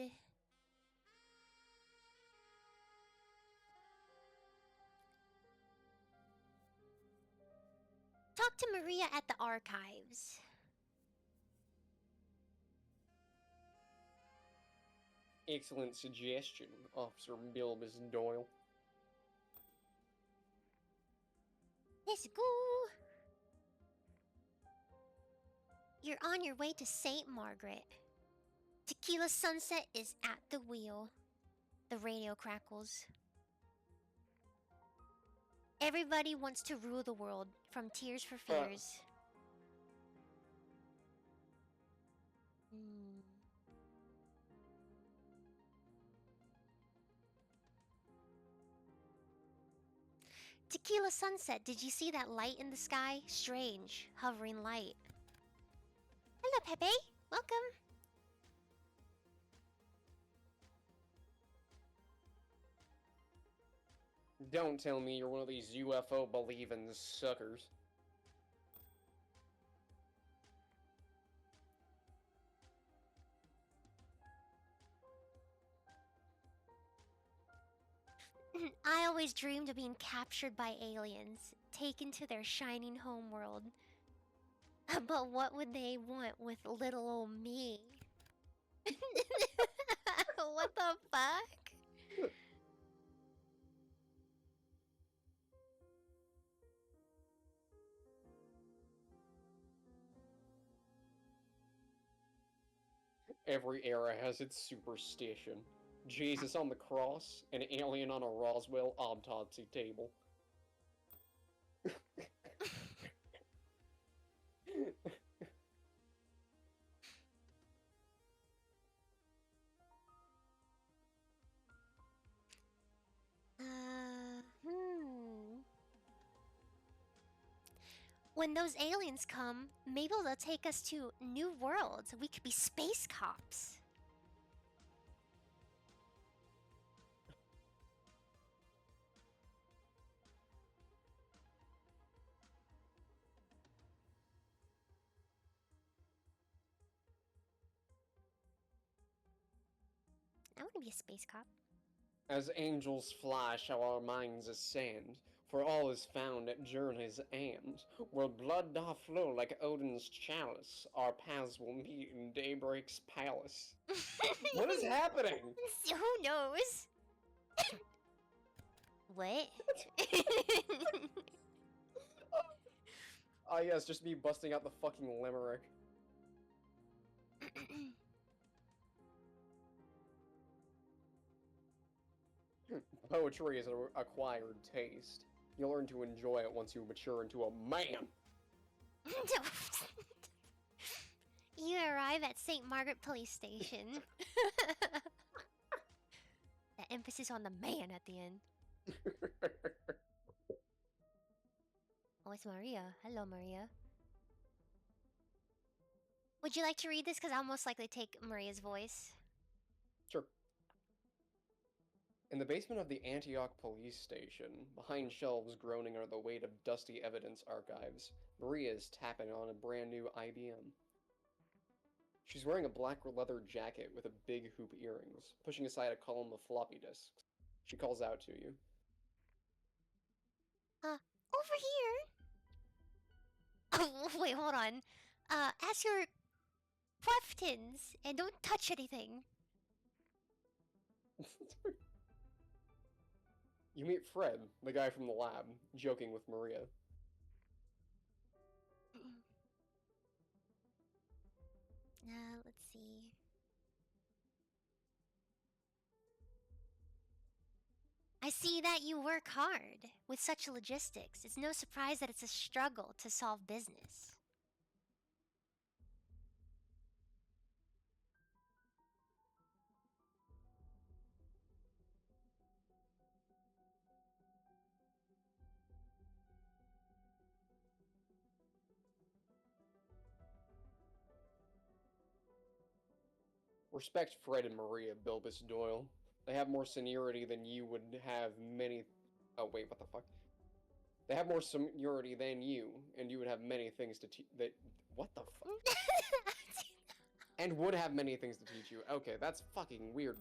talk to Maria at the archives. Excellent suggestion, Officer Bilbus Doyle. Let's go. You're on your way to St. Margaret. Tequila Sunset is at the wheel. The radio crackles. Everybody wants to rule the world, from Tears for Fears. Tequila Sunset, did you see that light in the sky? Strange, hovering light. Hello, Pepe. Welcome. Don't tell me you're one of these UFO believing suckers. I always dreamed of being captured by aliens, taken to their shining homeworld. But what would they want with little old me? What the fuck? Every era has its superstition. Jesus on the cross, an alien on a Roswell autopsy table. When those aliens come, maybe they'll take us to new worlds. We could be space cops. I want to be a space cop. As angels fly shall our minds ascend, for all is found at journey's end. Where blood doth flow like Odin's chalice, our paths will meet in daybreak's palace. What is happening? Who knows? What? Ah, yes, just me busting out the fucking limerick. Poetry is an acquired taste. You'll learn to enjoy it once you mature into a man. You arrive at St. Margaret Police Station. That emphasis on the man at the end. Oh, it's Maria. Hello, Maria. Would you like to read this? Because I'll most likely take Maria's voice. Sure. In the basement of the Antioch police station, behind shelves groaning under the weight of dusty evidence archives, Maria is tapping on a brand new IBM. She's wearing a black leather jacket with a big hoop earrings, pushing aside a column of floppy disks. She calls out to you. Over here. Oh, wait, hold on. Ask your questions and don't touch anything. You meet Fred, the guy from the lab, joking with Maria. Let's see. I see that you work hard with such logistics. It's no surprise that it's a struggle to solve business. Respect Fred and Maria, Bilbus Doyle. They have more seniority than you would have many. Oh, wait, what the fuck? They have more seniority than you, and you would have many things to teach. What the fuck? And would have many things to teach you. Okay, that's fucking weird.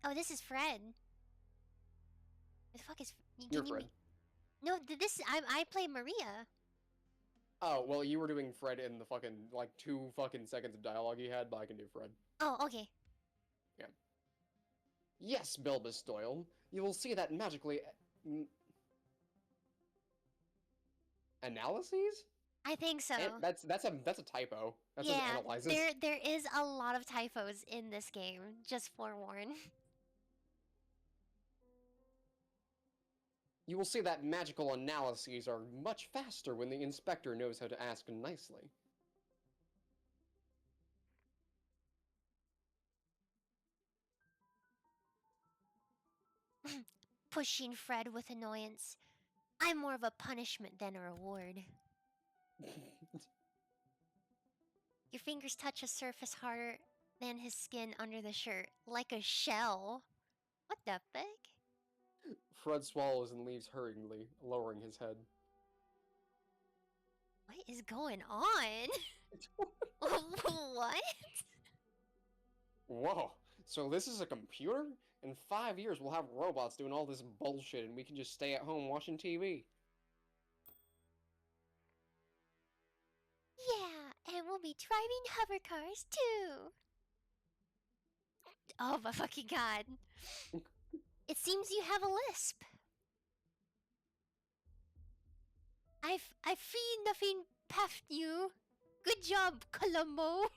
Oh, this is Fred. The fuck is? You're Can you? Fred. No, this I play Maria. Oh, well, you were doing Fred in the fucking, like, 2 fucking seconds of dialogue he had, but I can do Fred. Oh, okay. Yeah. Yes, Bilbus Doyle. You will see that magically. Analyses? I think so. That's a typo. That says Yeah, analyzes. there is a lot of typos in this game. Just forewarn. You will see that magical analyses are much faster when the inspector knows how to ask nicely. Pushing Fred with annoyance. I'm more of a punishment than a reward. Your fingers touch a surface harder than his skin under the shirt, like a shell. What the fuck? Fred swallows and leaves hurriedly, lowering his head. What is going on? What? Whoa, so this is a computer? In 5 years, we'll have robots doing all this bullshit and we can just stay at home watching TV. Yeah, and we'll be driving hover cars too. Oh my fucking god. It seems you have a lisp. I feel nothing past you. Good job, Columbo.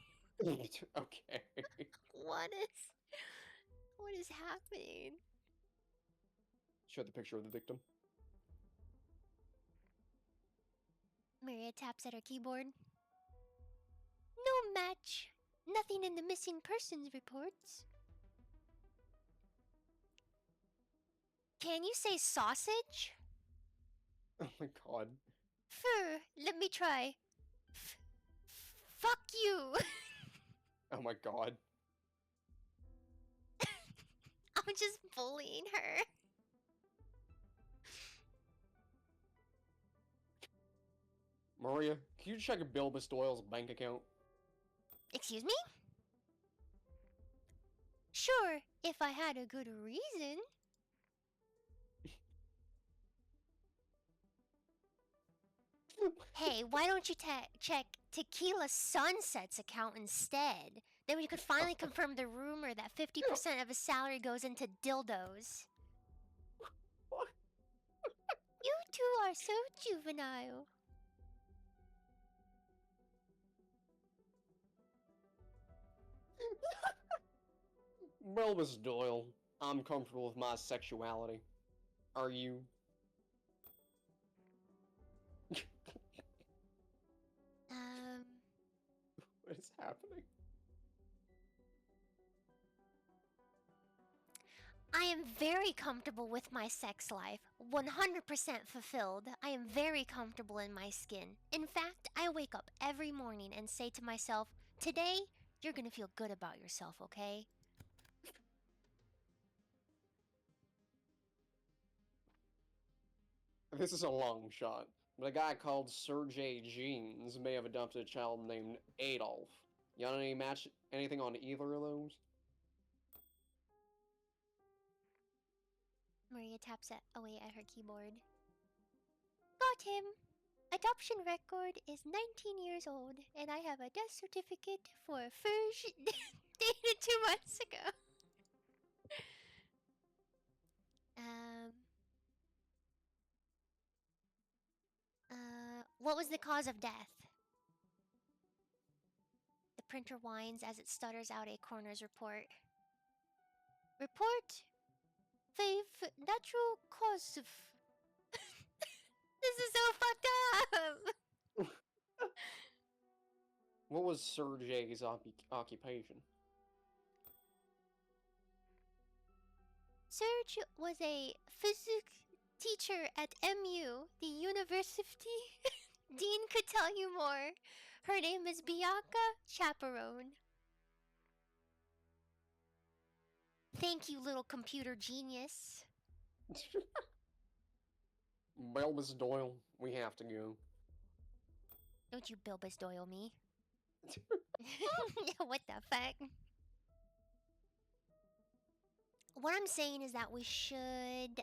Okay. What is happening? Show the picture of the victim. Maria taps at her keyboard. No match. Nothing in the missing persons reports. Can you say sausage? Oh my god. Fur, let me try. Fuck you. Oh my god. I'm just bullying her. Maria, can you check Bilbus Doyle's bank account? Excuse me? Sure, if I had a good reason. Hey, why don't you check Tequila Sunset's account instead? Then we could finally confirm the rumor that 50% of his salary goes into dildos. What? You two are so juvenile. Bilbus Doyle, I'm comfortable with my sexuality. Are you? What is happening? I am very comfortable with my sex life. 100% fulfilled. I am very comfortable in my skin. In fact, I wake up every morning and say to myself, today, you're gonna feel good about yourself, okay? This is a long shot. But a guy called Sergey Jeans may have adopted a child named Adolf. You got any match anything on either of those? Maria taps away at her keyboard. Got him! Adoption record is 19 years old, and I have a death certificate for a Furge dated 2 months ago. Um. What was the cause of death? The printer whines as it stutters out a coroner's report. Report? Faith, natural cause of. This is so fucked up! What was Sergey's occupation? Serge was a physics teacher at MU, the university. Dean could tell you more. Her name is Bianca Chaperone. Thank you, little computer genius. Belbus Doyle, we have to go. Don't you Bilbus Doyle me. What the fuck? What I'm saying is that we should,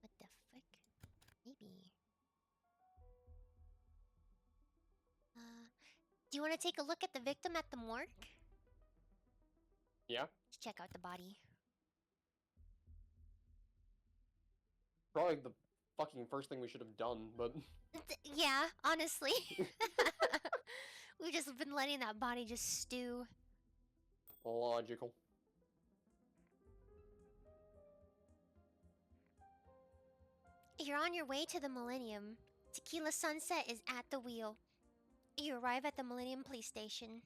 what the fuck? Maybe. Do you want to take a look at the victim at the morgue? Yeah? Let's check out the body. Probably the fucking first thing we should have done, but... Yeah, honestly. We've just been letting that body just stew. Logical. You're on your way to the Millennium. Tequila Sunset is at the wheel. You arrive at the Millennium Police Station.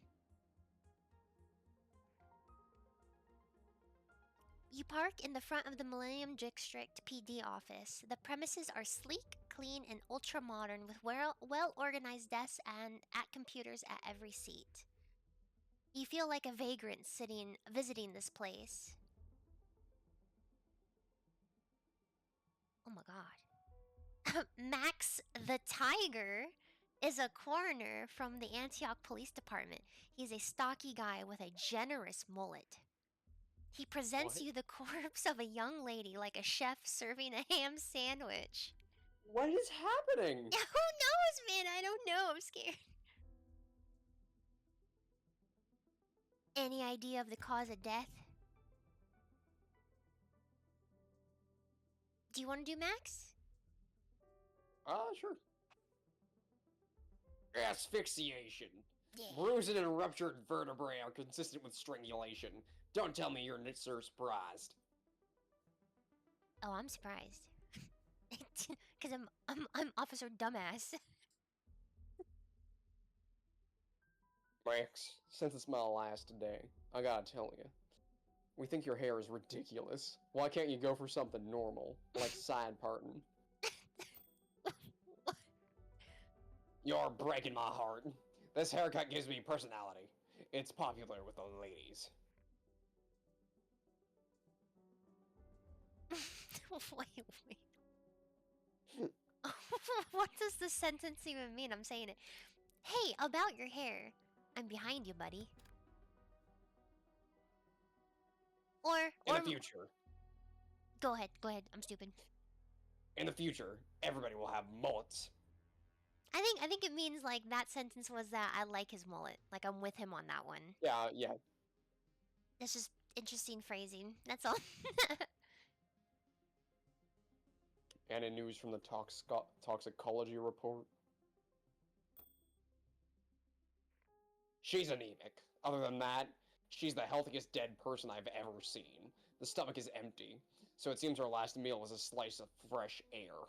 You park in the front of the Millennium District PD office. The premises are sleek, clean, and ultra-modern with well-organized desks and at computers at every seat. You feel like a vagrant visiting this place. Oh my god. Max the Tiger is a coroner from the Antioch Police Department. He's a stocky guy with a generous mullet. He presents you the corpse of a young lady like a chef serving a ham sandwich. What is happening? Who knows, man? I don't know. I'm scared. Any idea of the cause of death? Do you want to do Max? Sure. Asphyxiation. Yeah. Bruising and ruptured vertebrae are consistent with strangulation. Don't tell me you're so surprised. Oh, I'm surprised. Cause I'm Officer Dumbass. Max, since it's my last day, I gotta tell you. We think your hair is ridiculous. Why can't you go for something normal, like side parting? You're breaking my heart. This haircut gives me personality. It's popular with the ladies. Wait. What does the sentence even mean? I'm saying it. Hey, about your hair. I'm behind you, buddy. In the future. Go ahead. I'm stupid. In the future, everybody will have mullets. I think it means like that sentence was that I like his mullet. Like I'm with him on that one. Yeah. That's just interesting phrasing. That's all. And in news from the toxicology report. She's anemic. Other than that, she's the healthiest dead person I've ever seen. The stomach is empty, so it seems her last meal was a slice of fresh air.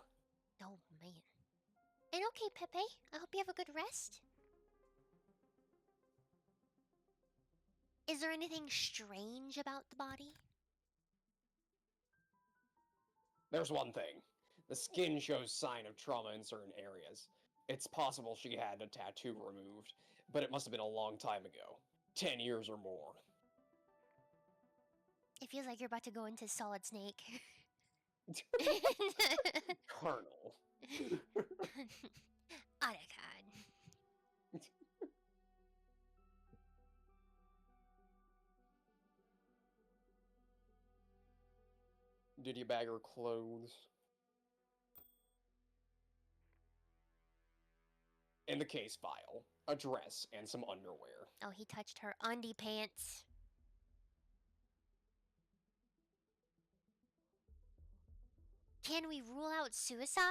Oh, man. And okay, Pepe, I hope you have a good rest. Is there anything strange about the body? There's one thing. The skin shows sign of trauma in certain areas. It's possible she had a tattoo removed, but it must have been a long time ago. 10 years or more. It feels like you're about to go into Solid Snake. Colonel. Otacon. Did you bag her clothes? In the case file, a dress and some underwear. Oh, he touched her undie pants. Can we rule out suicide?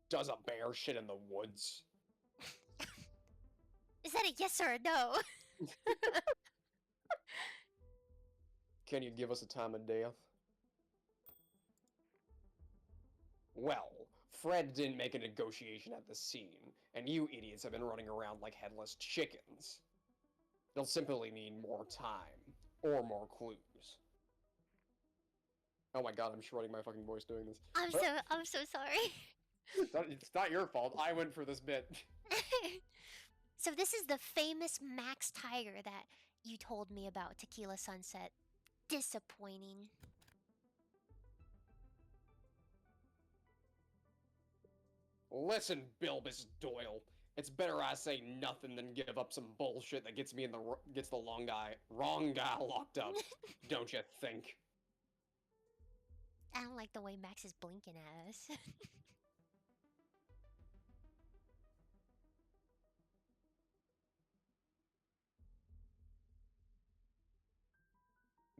Does a bear shit in the woods? Is that a yes or a no? Can you give us a time of death? Well, Fred didn't make a negotiation at the scene, and you idiots have been running around like headless chickens. They'll simply need more time, or more clues. Oh my god, I'm shredding my fucking voice doing this. I'm so sorry. It's not your fault, I went for this bit. So this is the famous Max Tiger that you told me about, Tequila Sunset. Disappointing. Listen, Bilbus Doyle. It's better I say nothing than give up some bullshit that gets me in gets the wrong guy locked up. Don't you think? I don't like the way Max is blinking at us.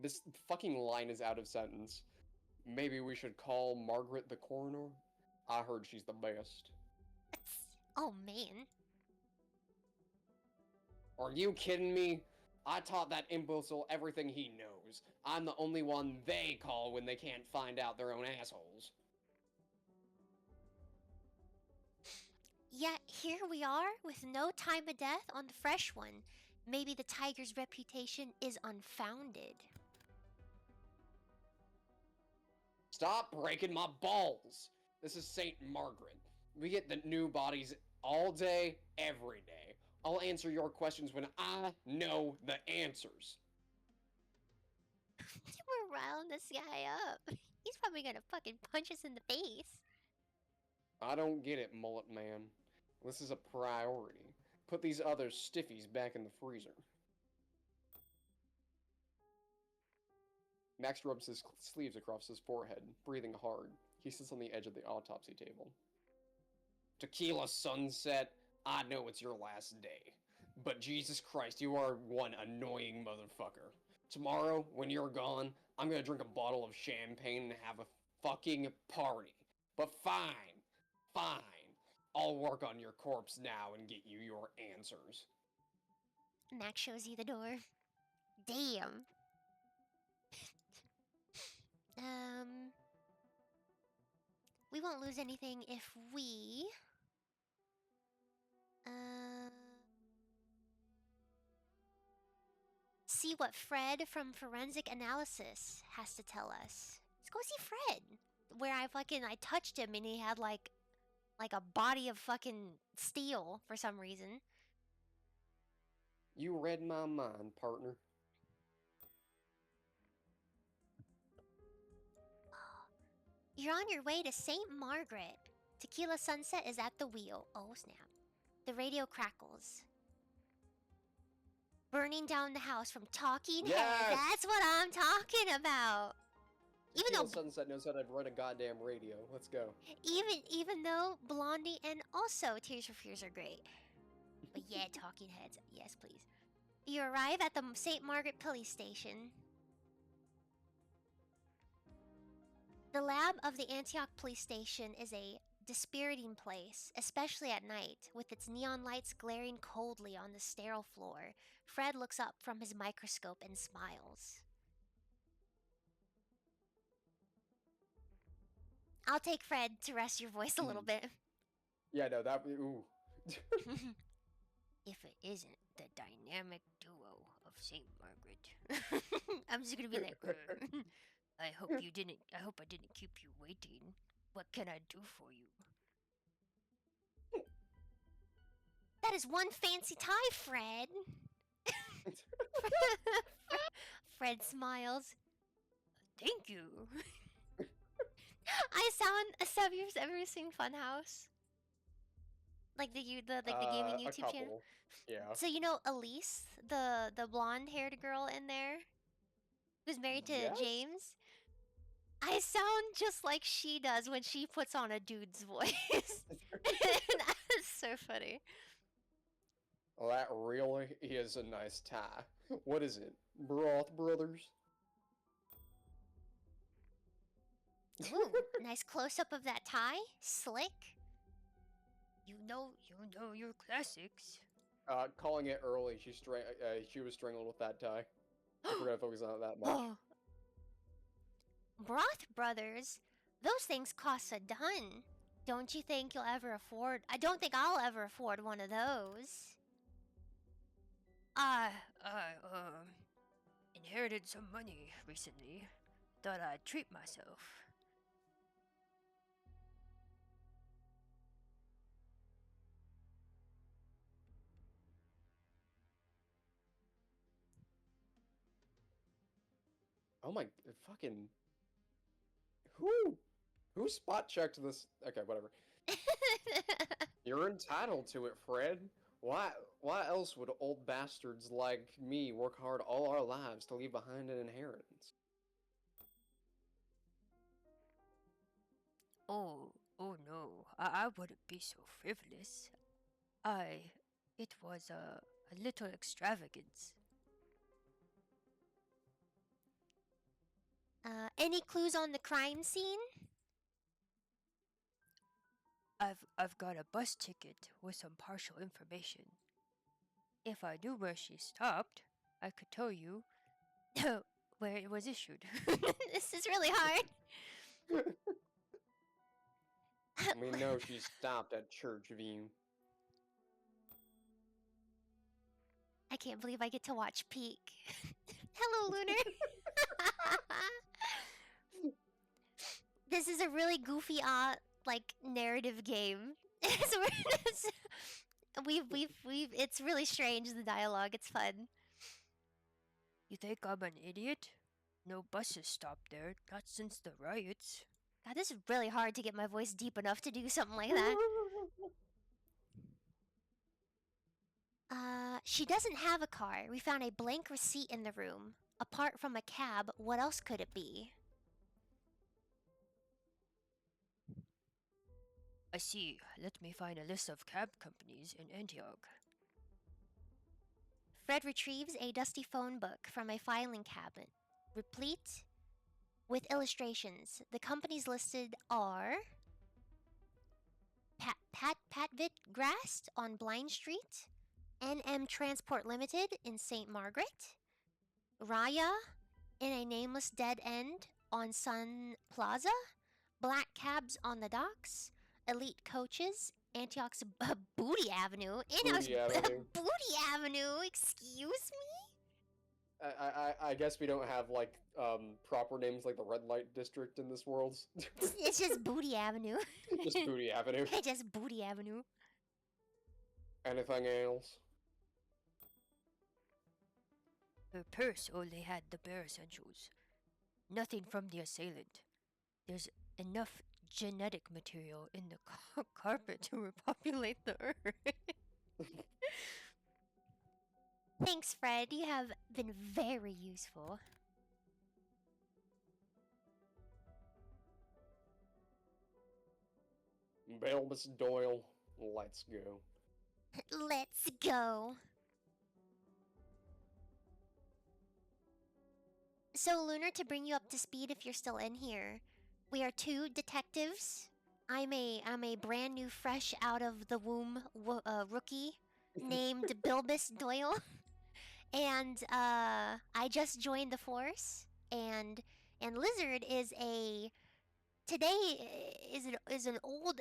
This fucking line is out of sentence. Maybe we should call Margaret the coroner? I heard she's the best. Oh man. Are you kidding me? I taught that imbecile everything he knows. I'm the only one they call when they can't find out their own assholes. Yet here we are with no time of death on the fresh one. Maybe the tiger's reputation is unfounded. Stop breaking my balls! This is St. Margaret. We get the new bodies all day, every day. I'll answer your questions when I know the answers. We're riling this guy up. He's probably gonna fucking punch us in the face. I don't get it, Mullet Man. This is a priority. Put these other stiffies back in the freezer. Max rubs his sleeves across his forehead, breathing hard. He sits on the edge of the autopsy table. Tequila Sunset, I know it's your last day. But Jesus Christ, you are one annoying motherfucker. Tomorrow, when you're gone, I'm gonna drink a bottle of champagne and have a fucking party. But fine, fine. I'll work on your corpse now and get you your answers. Max shows you the door. Damn. We won't lose anything if we... see what Fred from Forensic Analysis has to tell us. Let's go see Fred. Where I touched him and he had like a body of fucking steel for some reason. You read my mind, partner. You're on your way to St. Margaret. Tequila Sunset is at the wheel. Oh, snap. The radio crackles. Burning down the house from talking heads. That's what I'm talking about. Tequila Sunset knows how to run a goddamn radio. Let's go. Even though Blondie and also Tears for Fears are great. But yeah, talking heads. Yes, please. You arrive at the St. Margaret police station. The lab of the Antioch police station is a dispiriting place, especially at night, with its neon lights glaring coldly on the sterile floor. Fred looks up from his microscope and smiles. I'll take Fred to rest your voice a little bit. Yeah, no, ooh. If it isn't the dynamic duo of St. Margaret. I'm just gonna be like, I hope I didn't keep you waiting. What can I do for you? That is one fancy tie, Fred. Fred smiles. Thank you. I sound. Have you ever seen Funhouse? Like the gaming A YouTube channel. couple. Yeah. So you know Elise, the blonde haired girl in there, who's married to Yes? James. I sound just like she does when she puts on a dude's voice. That's so funny. Well, that really is a nice tie. What is it? Broth Brothers? Ooh, nice close up of that tie. Slick. You know your classics. Calling it early, she was strangled with that tie. If we're gonna focus on it that much. Oh, Broth Brothers. Those things cost a ton. Don't you think you'll ever afford? I don't think I'll ever afford one of those. I inherited some money recently. Thought I'd treat myself. Oh my fucking who spot checked this? Okay, whatever. You're entitled to it, Fred. Why else would old bastards like me work hard all our lives to leave behind an inheritance? Oh no, I wouldn't be so frivolous. It was a little extravagance. Any clues on the crime scene? I've got a bus ticket with some partial information. If I knew where she stopped, I could tell you where it was issued. This is really hard. We know she stopped at Church View. I can't believe I get to watch Peak. Hello, Lunar. This is a really goofy, like narrative game. It's really strange, the dialogue. It's fun. You think I'm an idiot? No buses stopped there, not since the riots. God, this is really hard to get my voice deep enough to do something like that. She doesn't have a car. We found a blank receipt in the room. Apart from a cab, what else could it be? I see. Let me find a list of cab companies in Antioch. Fred retrieves a dusty phone book from a filing cabinet, replete with illustrations. The companies listed are Patvit Grast on Blind Street, NM Transport Limited in St. Margaret, Raya in a nameless dead end on Sun Plaza, Black Cabs on the Docks, Elite Coaches, Antioch's Booty Avenue. Antioch's Booty Avenue. Booty Avenue, excuse me? I guess we don't have like proper names like the red light district in this world. It's just Booty Avenue. Just Booty Avenue. Just Booty Avenue. Anything else? Her purse only had the bare essentials. Nothing from the assailant. There's enough genetic material in the carpet to repopulate the earth. Thanks, Fred. You have been very useful. Balbus Doyle, let's go. Let's go. So, Lunar, to bring you up to speed if you're still in here, we are two detectives. I'm a brand new, fresh out of the womb rookie named Bilbus Doyle, and I just joined the force. And Lizard is an old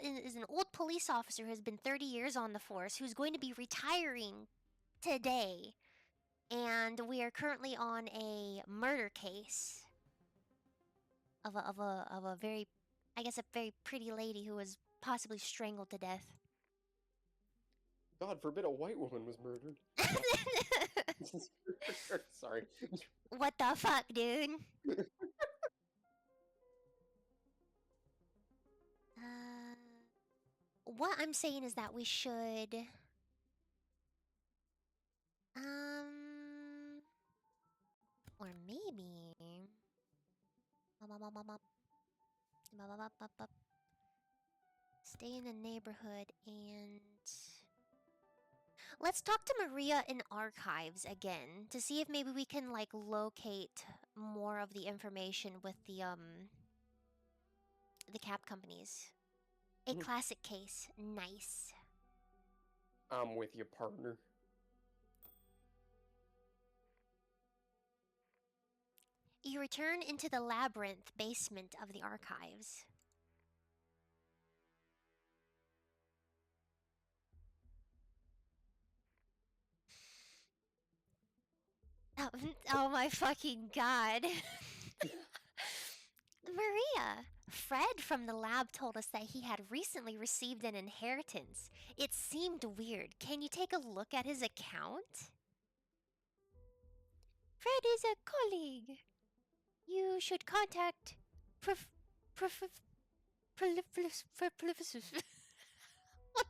police officer who has been 30 years on the force, who's going to be retiring today. And we are currently on a murder case of a very, I guess, a very pretty lady who was possibly strangled to death. God forbid a white woman was murdered. Sorry. What the fuck, dude? What I'm saying is that we should, or maybe, stay in the neighborhood and let's talk to Maria in archives again to see if maybe we can like locate more of the information with the cab companies. A classic case. Nice. I'm with you, partner. You return into the labyrinth basement of the archives. Oh, oh my fucking god. Maria, Fred from the lab told us that he had recently received an inheritance. It seemed weird. Can you take a look at his account? Fred is a colleague. You should contact What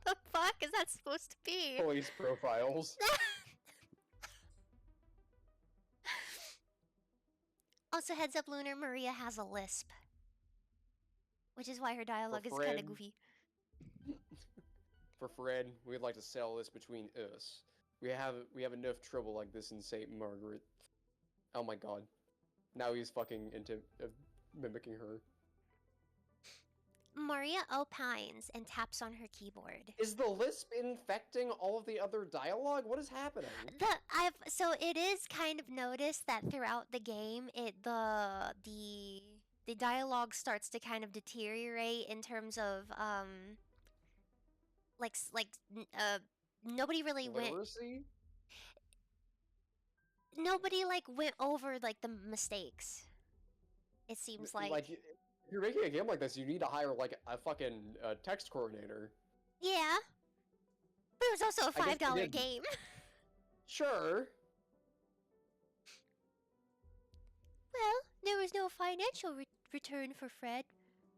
the fuck is that supposed to be? Police profiles. Also, heads up, Lunar, Maria has a lisp. Which is why her dialogue is kind of goofy. For Fred, we'd like to settle this between us. We have enough trouble like this in St. Margaret. Oh my god. Now he's fucking into mimicking her. Maria opines and taps on her keyboard. Is the lisp infecting all of the other dialogue? What is happening? So it is kind of noticed that throughout the game, the dialogue starts to kind of deteriorate in terms of nobody really Literacy? nobody went over like the mistakes. It seems like if you're making a game like this, you need to hire like a fucking text coordinator. yeah, but it was also a $5 game. Sure. Well, there was no financial return for Fred,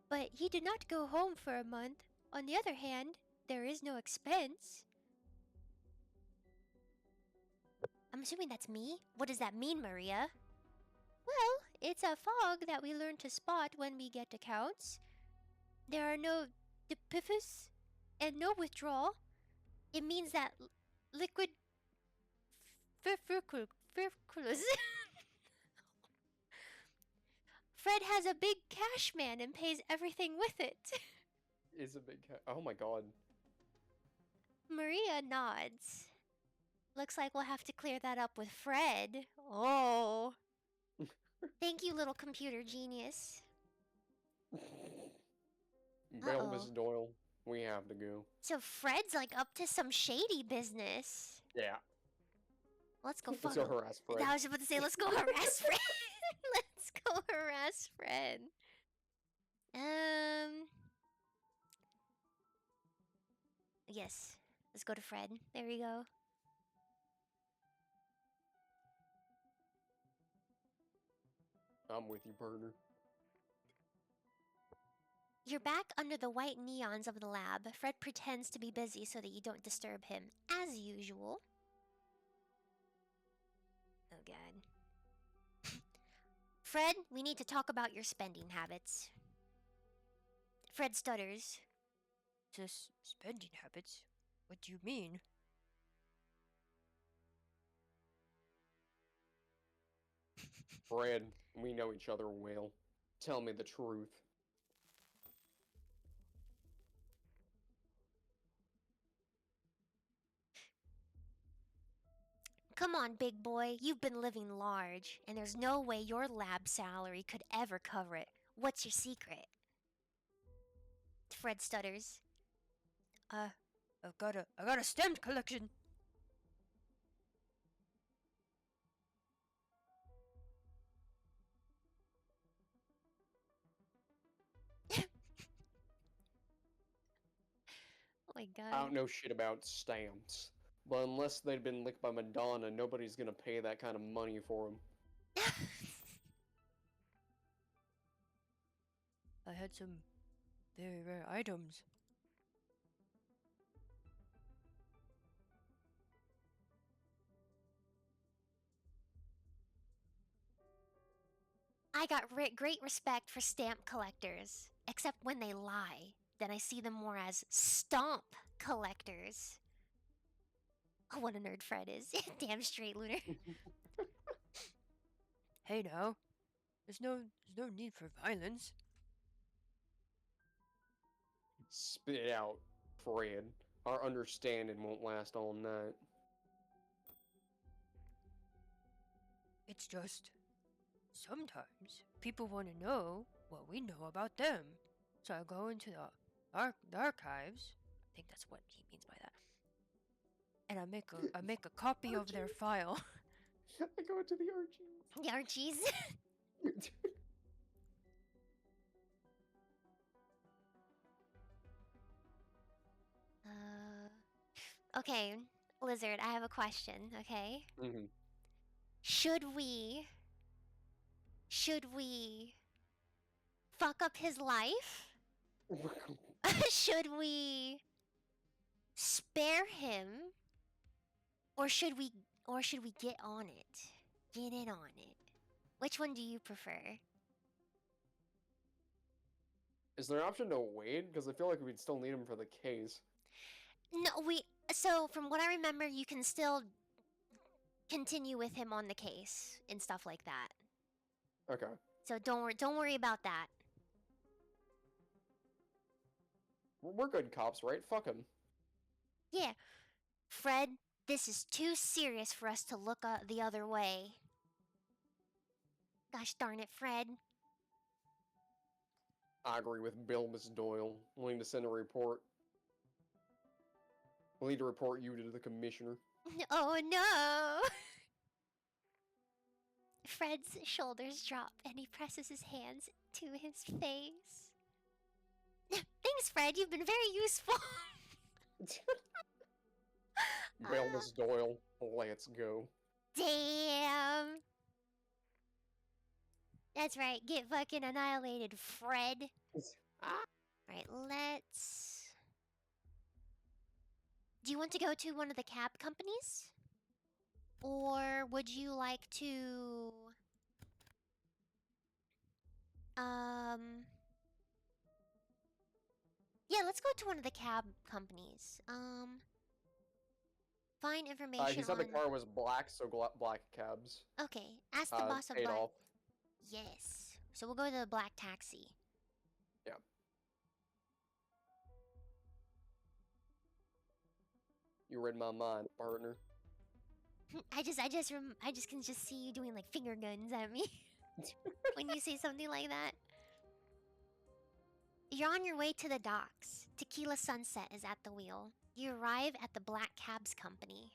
but he did not go home for a month. On the other hand, there is no expense. I'm assuming that's me. What does that mean, Maria? Well, it's a fog that we learn to spot when we get accounts. There are no depiffus and no withdrawal. It means that liquid frivolous. Fred has a big cash man and pays everything with it. Is a big oh my god. Maria nods. Looks like we'll have to clear that up with Fred. Oh. Thank you, little computer genius. Well, Miss Doyle, we have to go. So Fred's like up to some shady business. Yeah. Let's go Let's go harass Fred. I was about to say, let's go harass Fred. Let's go harass Fred. Yes. Let's go to Fred. There we go. I'm with you, partner. You're back under the white neons of the lab. Fred pretends to be busy so that you don't disturb him, as usual. Oh god. Fred, we need to talk about your spending habits. Fred stutters. Just spending habits? What do you mean? Fred, we know each other well. Tell me the truth. Come on, big boy. You've been living large, and there's no way your lab salary could ever cover it. What's your secret? Fred stutters. I got a stamp collection. my I god. don't know shit about stamps. But unless they'd been licked by Madonna, nobody's gonna pay that kind of money for them. I had some very rare items. I got great respect for stamp collectors, except when they lie. Then I see them more as stomp collectors. Oh, what a nerd Fred is. Damn straight, Lunar. Hey now, there's no need for violence. Spit it out, Fred. Our understanding won't last all night. It's just sometimes people want to know what we know about them. So I go into the archives. I think that's what he means by that. And I make a copy of their file. I go into the Archies. The Archies. Okay, Lizard, I have a question, okay? Mm-hmm. Should we fuck up his life? Should we spare him? Or should we get on it? Get in on it. Which one do you prefer? Is there an option to wait? Because I feel like we'd still need him for the case. No, so from what I remember, you can still continue with him on the case and stuff like that. Okay. So don't worry about that. We're good cops, right? Fuck him. Yeah. Fred, this is too serious for us to look the other way. Gosh darn it, Fred. I agree with Bill, Miss Doyle. We'll need to send a report. We'll need to report you to the commissioner. Oh no! Fred's shoulders drop and he presses his hands to his face. Thanks, Fred. You've been very useful. Bill, Miss Doyle, let's go. Damn. That's right. Get fucking annihilated, Fred. Alright, let's... Do you want to go to one of the cab companies? Or would you like to... Yeah, let's go to one of the cab companies. Find information He said on... the car was black, so black cabs. Okay, ask the boss of paid black... off. Yes. So we'll go to the black taxi. Yeah. You read my mind, partner. I just can just see you doing like finger guns at me when you say something like that. You're on your way to the docks. Tequila Sunset is at the wheel. You arrive at the Black Cabs Company.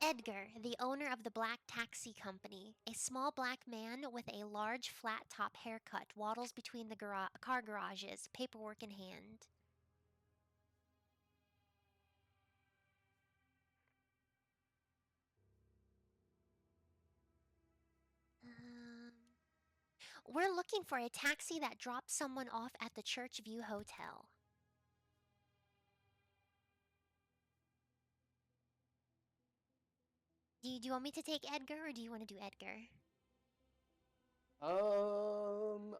Edgar, the owner of the Black Taxi Company, a small black man with a large flat top haircut, waddles between the car garages, paperwork in hand. We're looking for a taxi that drops someone off at the Churchview Hotel. Do you want me to take Edgar, or do you want to do Edgar?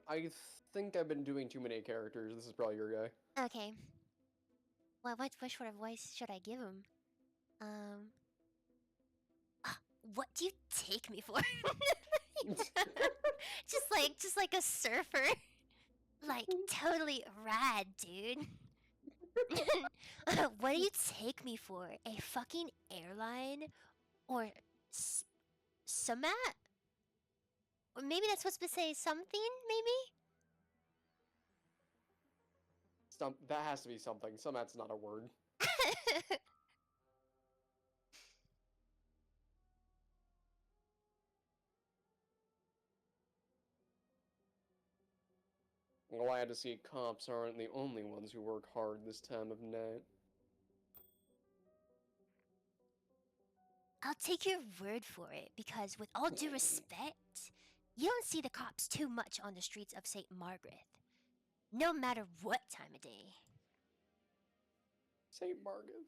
I think I've been doing too many characters. This is probably your guy. Okay. Well, what sort of voice should I give him? What do you take me for? just like a surfer. Like, totally rad, dude. What do you take me for? A fucking airline? Or Sumat? Or maybe that's supposed to say something, maybe? That has to be something. That's not a word. Well, glad to see cops aren't the only ones who work hard this time of night. I'll take your word for it, because with all due respect, you don't see the cops too much on the streets of St. Margaret. No matter what time of day. St. Margaret.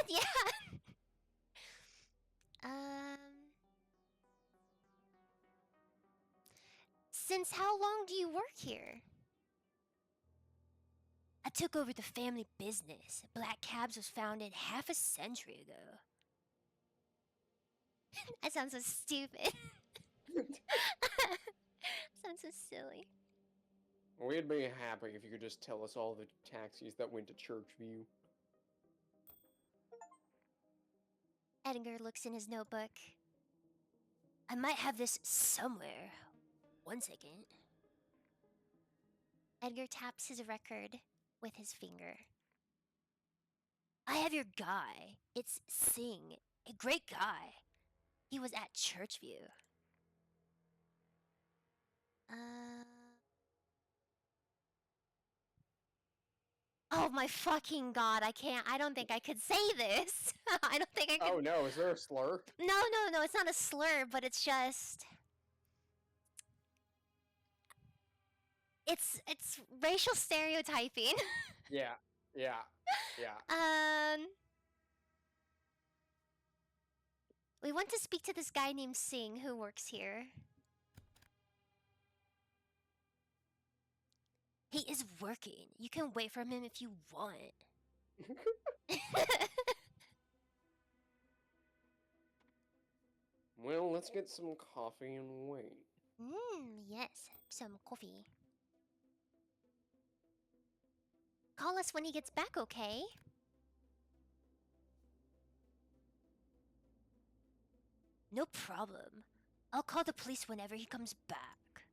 Yeah. Since how long do you work here? I took over the family business. Black Cabs was founded half a century ago. That sounds so stupid. Sounds so silly. We'd be happy if you could just tell us all the taxis that went to Churchview. Edgar looks in his notebook. I might have this somewhere. 1 second. Edgar taps his record with his finger. I have your guy. It's Singh, a great guy. He was at Churchview. Oh my fucking god, I don't think I could say this. I don't think I could. Oh no, is there a slur? No, it's not a slur, but it's just... It's racial stereotyping. Yeah. We want to speak to this guy named Singh who works here. He is working. You can wait for him if you want. Well, let's get some coffee and wait. Yes, some coffee. Call us when he gets back, okay? No problem. I'll call the police whenever he comes back.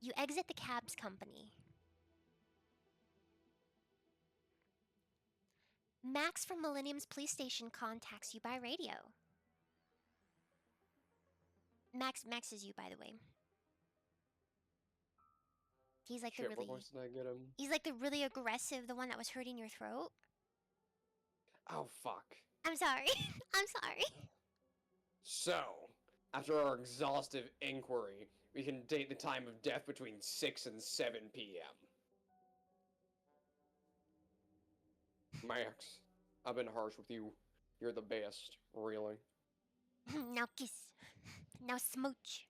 You exit the cab's company. Max from Millennium's police station contacts you by radio. Max is you, by the way. He's like Shit, the what really... voice did I get him? He's like the really aggressive, the one that was hurting your throat. Oh, fuck. I'm sorry. I'm sorry. So, after our exhaustive inquiry, we can date the time of death between 6 and 7 p.m. Max, I've been harsh with you. You're the best, really. Now kiss. Now smooch.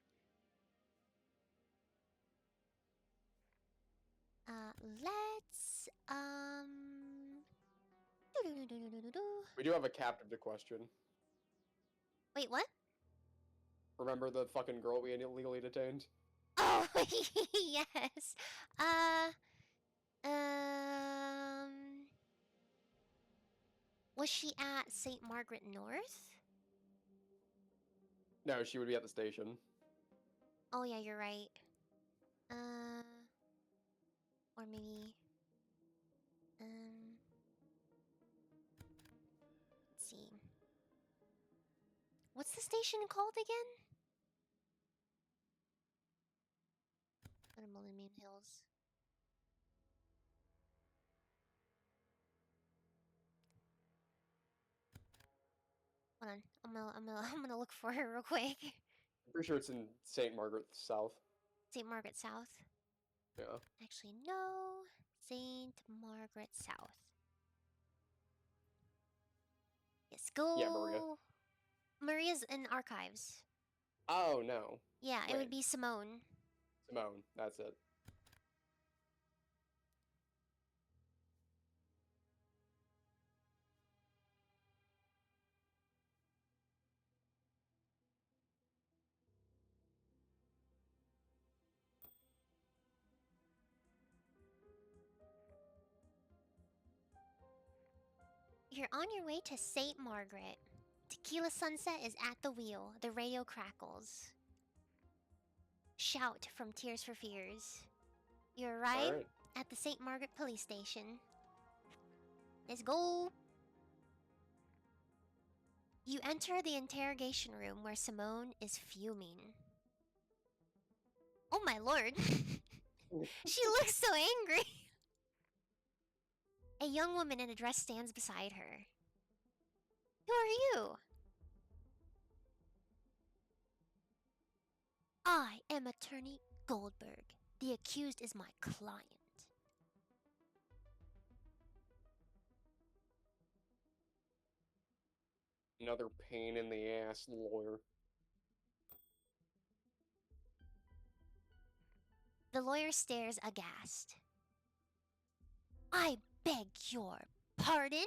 Let's, We do have a captive to question. Wait, what? Remember the fucking girl we illegally detained? Oh, yes. Um... Was she at St. Margaret North? No, she would be at the station. Oh, yeah, you're right. Or maybe... Let's see. What's the station called again? Go to Millennium Hills. Hold on, I'm gonna look for her real quick. I'm pretty sure it's in St. Margaret South. St. Margaret South. Yeah. Actually, no. St. Margaret South. Yes, go. Yeah, Maria. Maria's in archives. Oh, no. Yeah, it Wait. would be Simone. Simone, that's it. You're on your way to St. Margaret. Tequila Sunset is at the wheel. The radio crackles. Shout from Tears for Fears. You arrive Alright. at the St. Margaret police station. Let's go! You enter the interrogation room where Simone is fuming. Oh my lord! She looks so angry. A young woman in a dress stands beside her. Who are you? I am Attorney Goldberg. The accused is my client. Another pain in the ass lawyer. The lawyer stares aghast. I beg your pardon?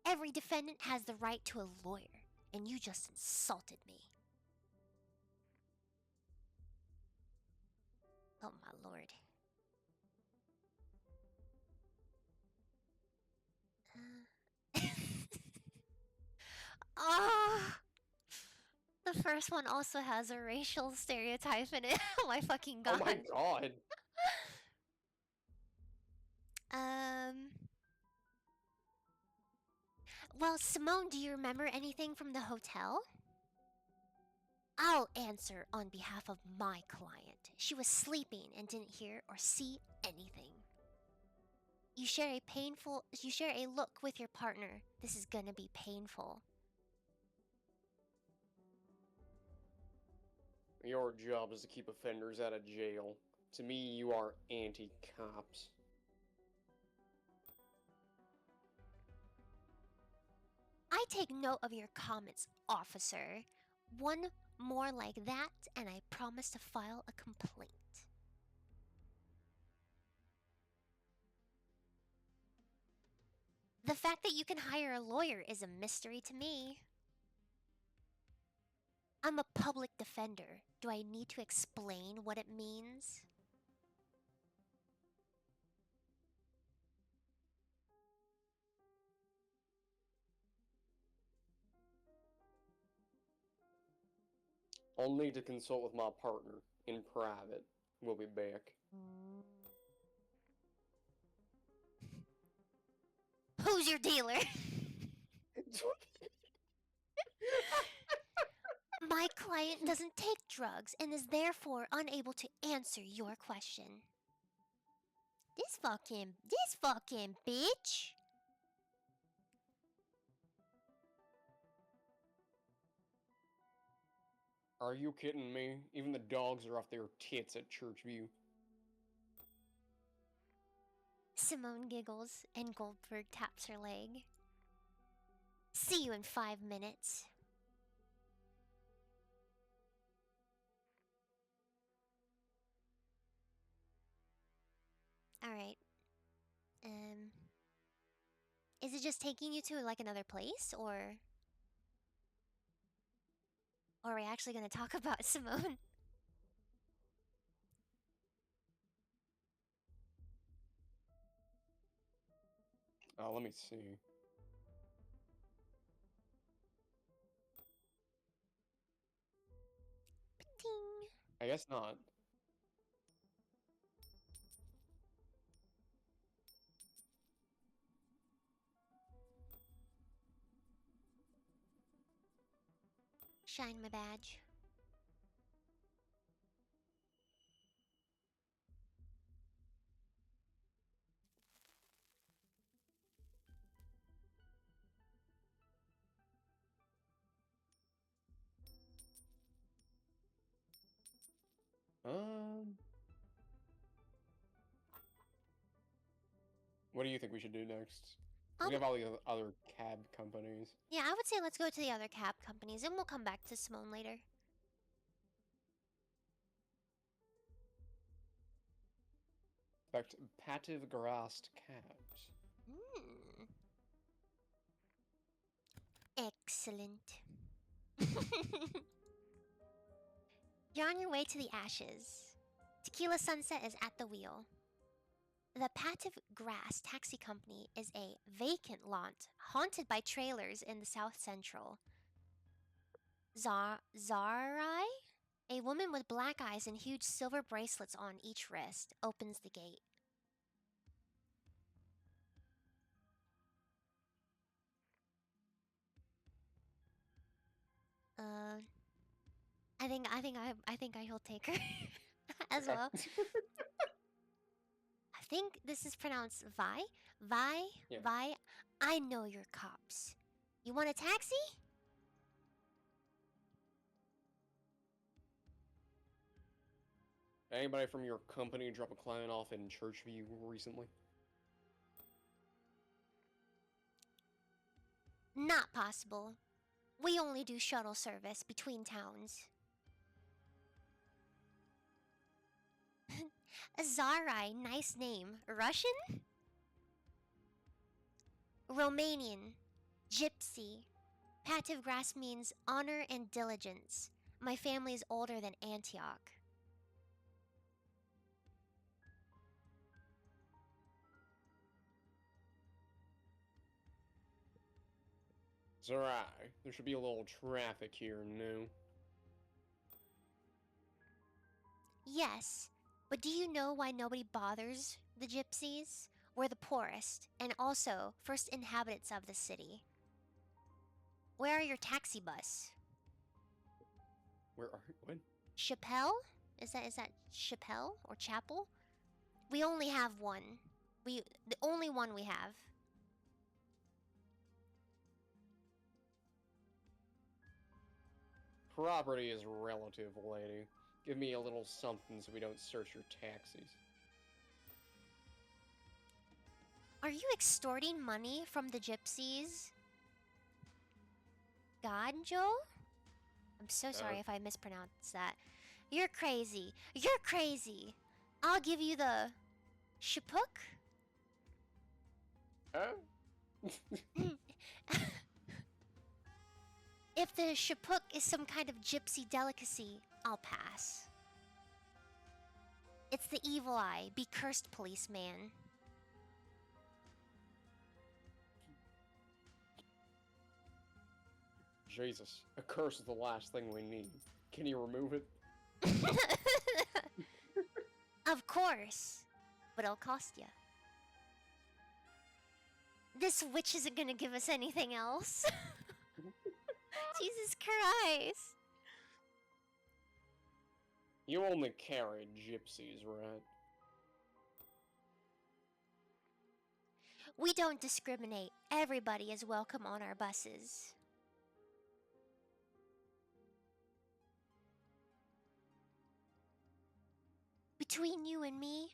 Every defendant has the right to a lawyer, and you just insulted me. Oh my lord. Ah, the first one also has a racial stereotype in it. Oh my fucking god. Oh my god. Well, Simone, do you remember anything from the hotel? I'll answer on behalf of my client. She was sleeping and didn't hear or see anything. You share a look with your partner. This is gonna be painful. Your job is to keep offenders out of jail. To me, you are anti-cops. I take note of your comments, officer. One more like that, and I promise to file a complaint. The fact that you can hire a lawyer is a mystery to me. I'm a public defender. Do I need to explain what it means? I'll need to consult with my partner in private. We'll be back. Who's your dealer? My client doesn't take drugs and is therefore unable to answer your question. This fucking bitch. Are you kidding me? Even the dogs are off their tits at Churchview. Simone giggles and Goldberg taps her leg. See you in 5 minutes. Alright. Is it just taking you to like another place or are we actually gonna talk about Simone? Let me see. Ting. I guess not. Shine my badge. What do you think we should do next? Um, We have all the other cab companies. Yeah, I would say let's go to the other cab companies and we'll come back to Simone later. Expect passive grassed cabs. Excellent. You're on your way to the Ashes. Tequila Sunset is at the wheel. The Pative Grass Taxi Company is a vacant lot haunted by trailers in the South Central. Zarai? A woman with black eyes and huge silver bracelets on each wrist opens the gate. I think I'll take her as well. think this is pronounced Vi. Vi, Yeah. Vi. I know your cops. You want a taxi? Anybody from your company drop a client off in Churchview recently? Not possible. We only do shuttle service between towns. Azarai, nice name. Russian? Romanian. Gypsy. Pativ grass means honor and diligence. My family is older than Antioch. It's alright. There should be a little traffic here, no? Yes, but do you know why nobody bothers the gypsies? We're the poorest, and also first inhabitants of the city. Where are your taxi bus? Where are what? Chappelle? Is that Chappelle or Chapel? We only have one. The only one we have. Property is relative, lady. Give me a little something so we don't search your taxis. Are you extorting money from the gypsies? God, Joe? I'm so sorry if I mispronounced that. You're crazy. You're crazy. I'll give you the shipuk. If the shipuk is some kind of gypsy delicacy, I'll pass. It's the evil eye. Be cursed, policeman. Jesus, a curse is the last thing we need. Can you remove it? Of course. But it'll cost you. This witch isn't gonna give us anything else. Jesus Christ. You only carry gypsies, right? We don't discriminate. Everybody is welcome on our buses. Between you and me,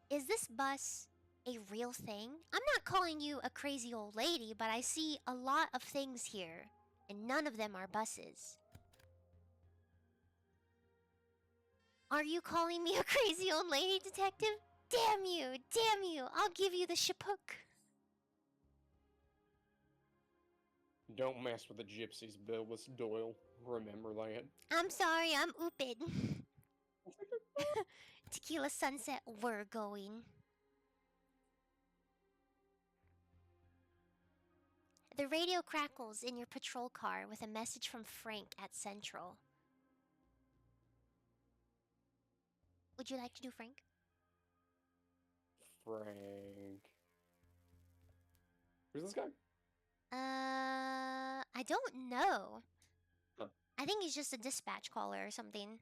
is this bus a real thing? I'm not calling you a crazy old lady, but I see a lot of things here, and none of them are buses. Are you calling me a crazy old lady, detective? Damn you! Damn you! I'll give you the shipuk. Don't mess with the gypsies, Bilbus Doyle. Remember that. I'm sorry, I'm oopid. Tequila Sunset, we're going. The radio crackles in your patrol car with a message from Frank at Central. Would you like to do Frank? Frank. Who's this guy? I don't know. Huh. I think he's just a dispatch caller or something.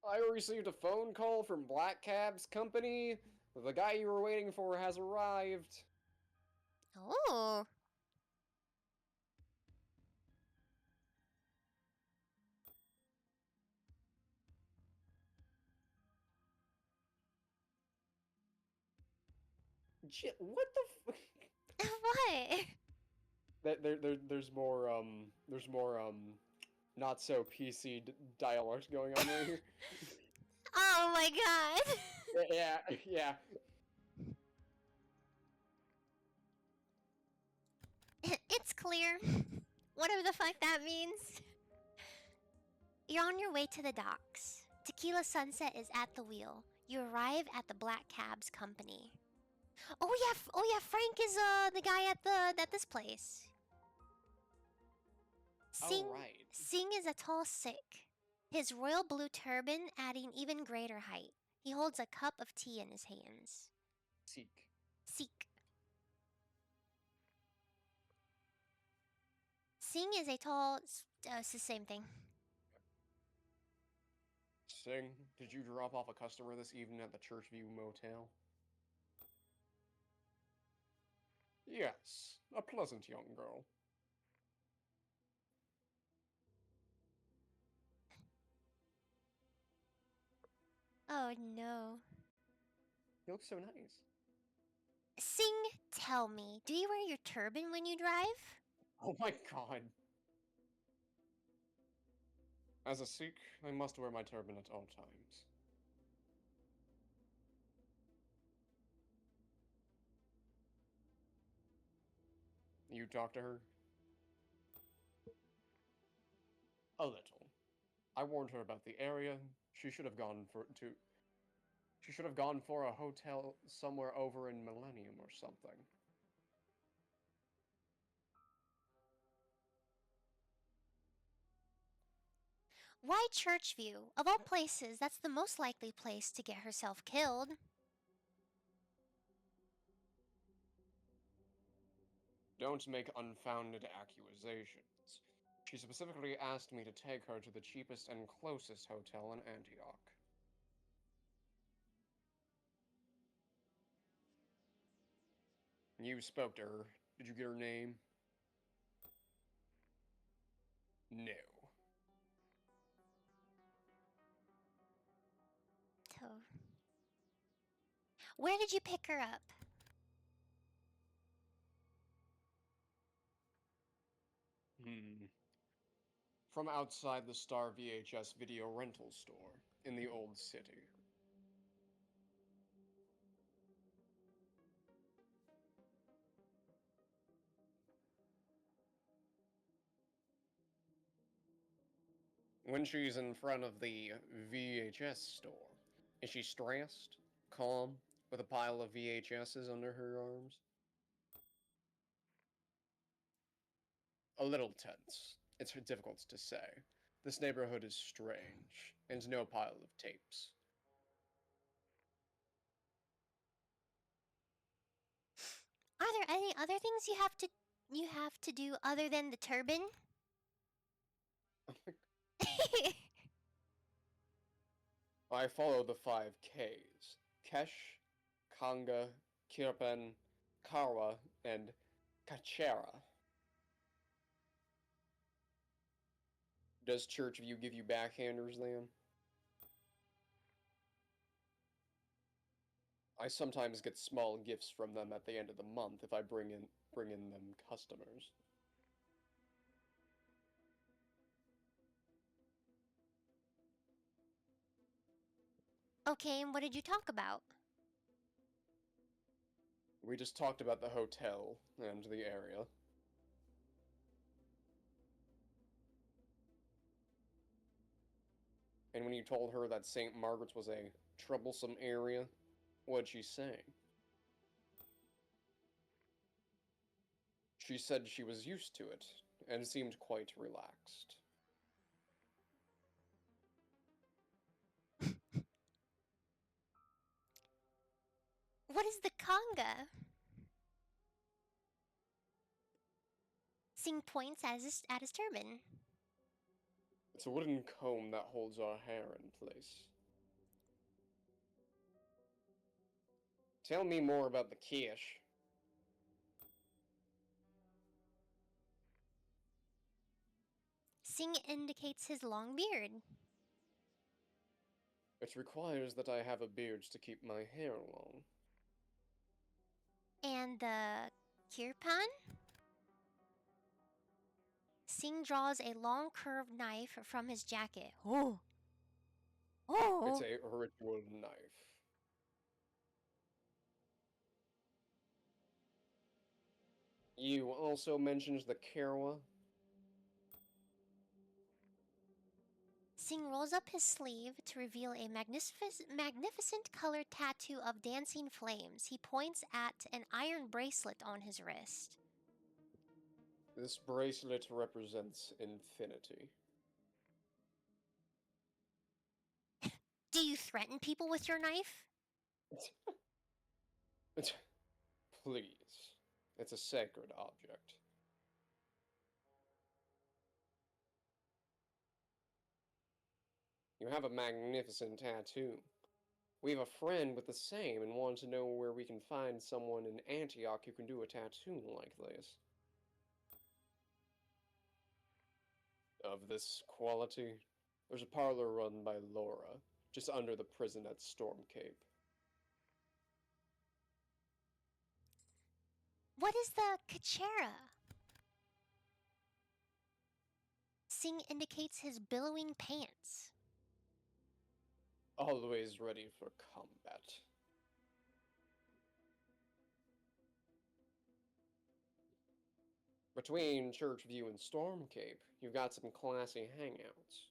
I received a phone call from Black Cab's company. The guy you were waiting for has arrived. Oh. What the What? there's more not so PC dialect going on right here. Oh my god. Yeah. It's clear. Whatever the fuck that means. You're on your way to the docks. Tequila Sunset is at the wheel. You arrive at the Black Cab's company. Oh yeah, Frank is the guy at this place. Right. Singh is a tall Sikh. His royal blue turban adding even greater height. He holds a cup of tea in his hands. Sikh. Singh is a tall. It's the same thing. Singh, did you drop off a customer this evening at the Churchview Motel? Yes, a pleasant young girl. Oh no. You look so nice. Sing, tell me, do you wear your turban when you drive? Oh my god. As a Sikh, I must wear my turban at all times. You talk to her? A little. I warned her about the area. She should have gone for to. She should have gone for a hotel somewhere over in Millennium or something. Why Churchview? Of all places, that's the most likely place to get herself killed. Don't make unfounded accusations. She specifically asked me to take her to the cheapest and closest hotel in Antioch. You spoke to her. Did you get her name? No. So, where did you pick her up? From outside the Star VHS video rental store in the old city. When she's in front of the VHS store, is she stressed, calm, with a pile of VHSs under her arms? A little tense. It's difficult to say. This neighborhood is strange, and no pile of tapes. Are there any other things you have to do other than the turban? I follow the 5 Ks. Kesh, Kanga, Kirpan, Karwa, and Kachera. Does Churchview give you backhanders then? I sometimes get small gifts from them at the end of the month if I bring in them customers. Okay, and what did you talk about? We just talked about the hotel and the area. And when you told her that St. Margaret's was a troublesome area, what'd she say? She said she was used to it and seemed quite relaxed. What is the conga? Sing points at his turban. It's a wooden comb that holds our hair in place. Tell me more about the quiche. Sing indicates his long beard. It requires that I have a beard to keep my hair long. And the kirpan? Sing draws a long curved knife from his jacket. Oh! It's Oh! a ritual knife. You also mentioned the Kerwa. Sing rolls up his sleeve to reveal a magnificent colored tattoo of dancing flames. He points at an iron bracelet on his wrist. This bracelet represents infinity. Do you threaten people with your knife? Please. It's a sacred object. You have a magnificent tattoo. We have a friend with the same and wanted to know where we can find someone in Antioch who can do a tattoo like this. Of this quality? There's a parlor run by Laura, just under the prison at Storm Cape. What is the Kachera? Sing indicates his billowing pants. Always ready for combat. Between Churchview and Storm Cape, you've got some classy hangouts.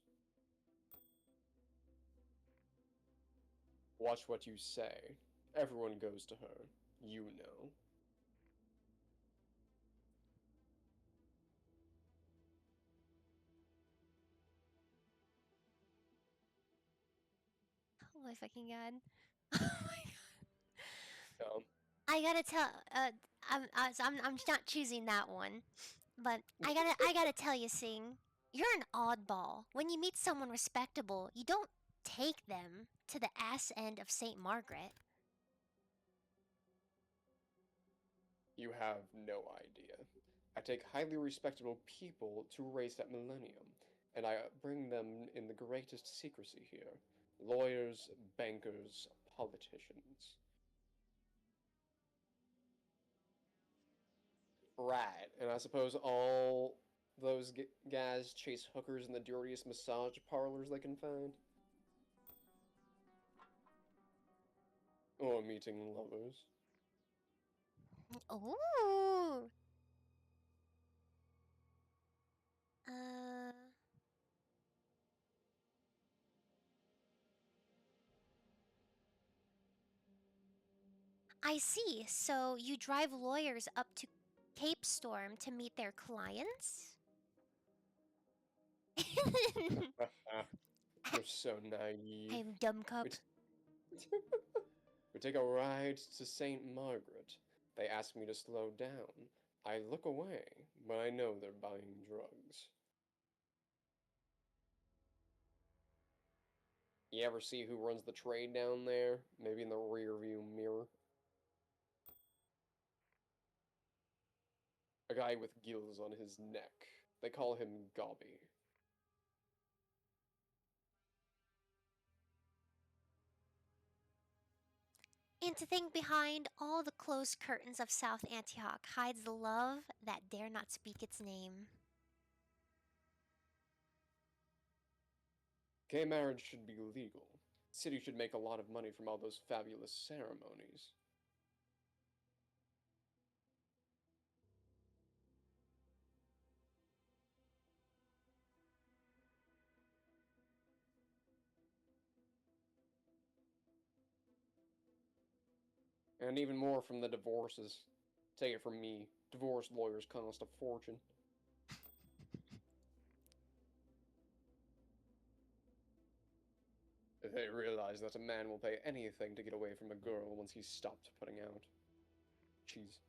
Watch what you say. Everyone goes to her. You know. Oh my fucking god. Oh my god. Um, I gotta tell, I'm not choosing that one, but I gotta tell you, Sing, you're an oddball. When you meet someone respectable, you don't take them to the ass end of St. Margaret. you have no idea. I take highly respectable people to race at Millennium, and I bring them in the greatest secrecy here. Lawyers, bankers, politicians. Right, and I suppose all those guys chase hookers in the dirtiest massage parlors they can find? Or meeting lovers. Ooh. Uh. I see. So you drive lawyers up to Cape Storm to meet their clients? You're so naive. I'm dumb cup. We take a ride to St. Margaret. They ask me to slow down. I look away, but I know they're buying drugs. You ever see who runs the trade down there? Maybe in the rear view mirror? A guy with gills on his neck. They call him Gobby. And to think behind all the closed curtains of South Antioch hides the love that dare not speak its name. Gay marriage should be legal. City should make a lot of money from all those fabulous ceremonies. And even more from the divorces. Take it from me, divorce lawyers cost a fortune. They realize that a man will pay anything to get away from a girl once he's stopped putting out. Cheese.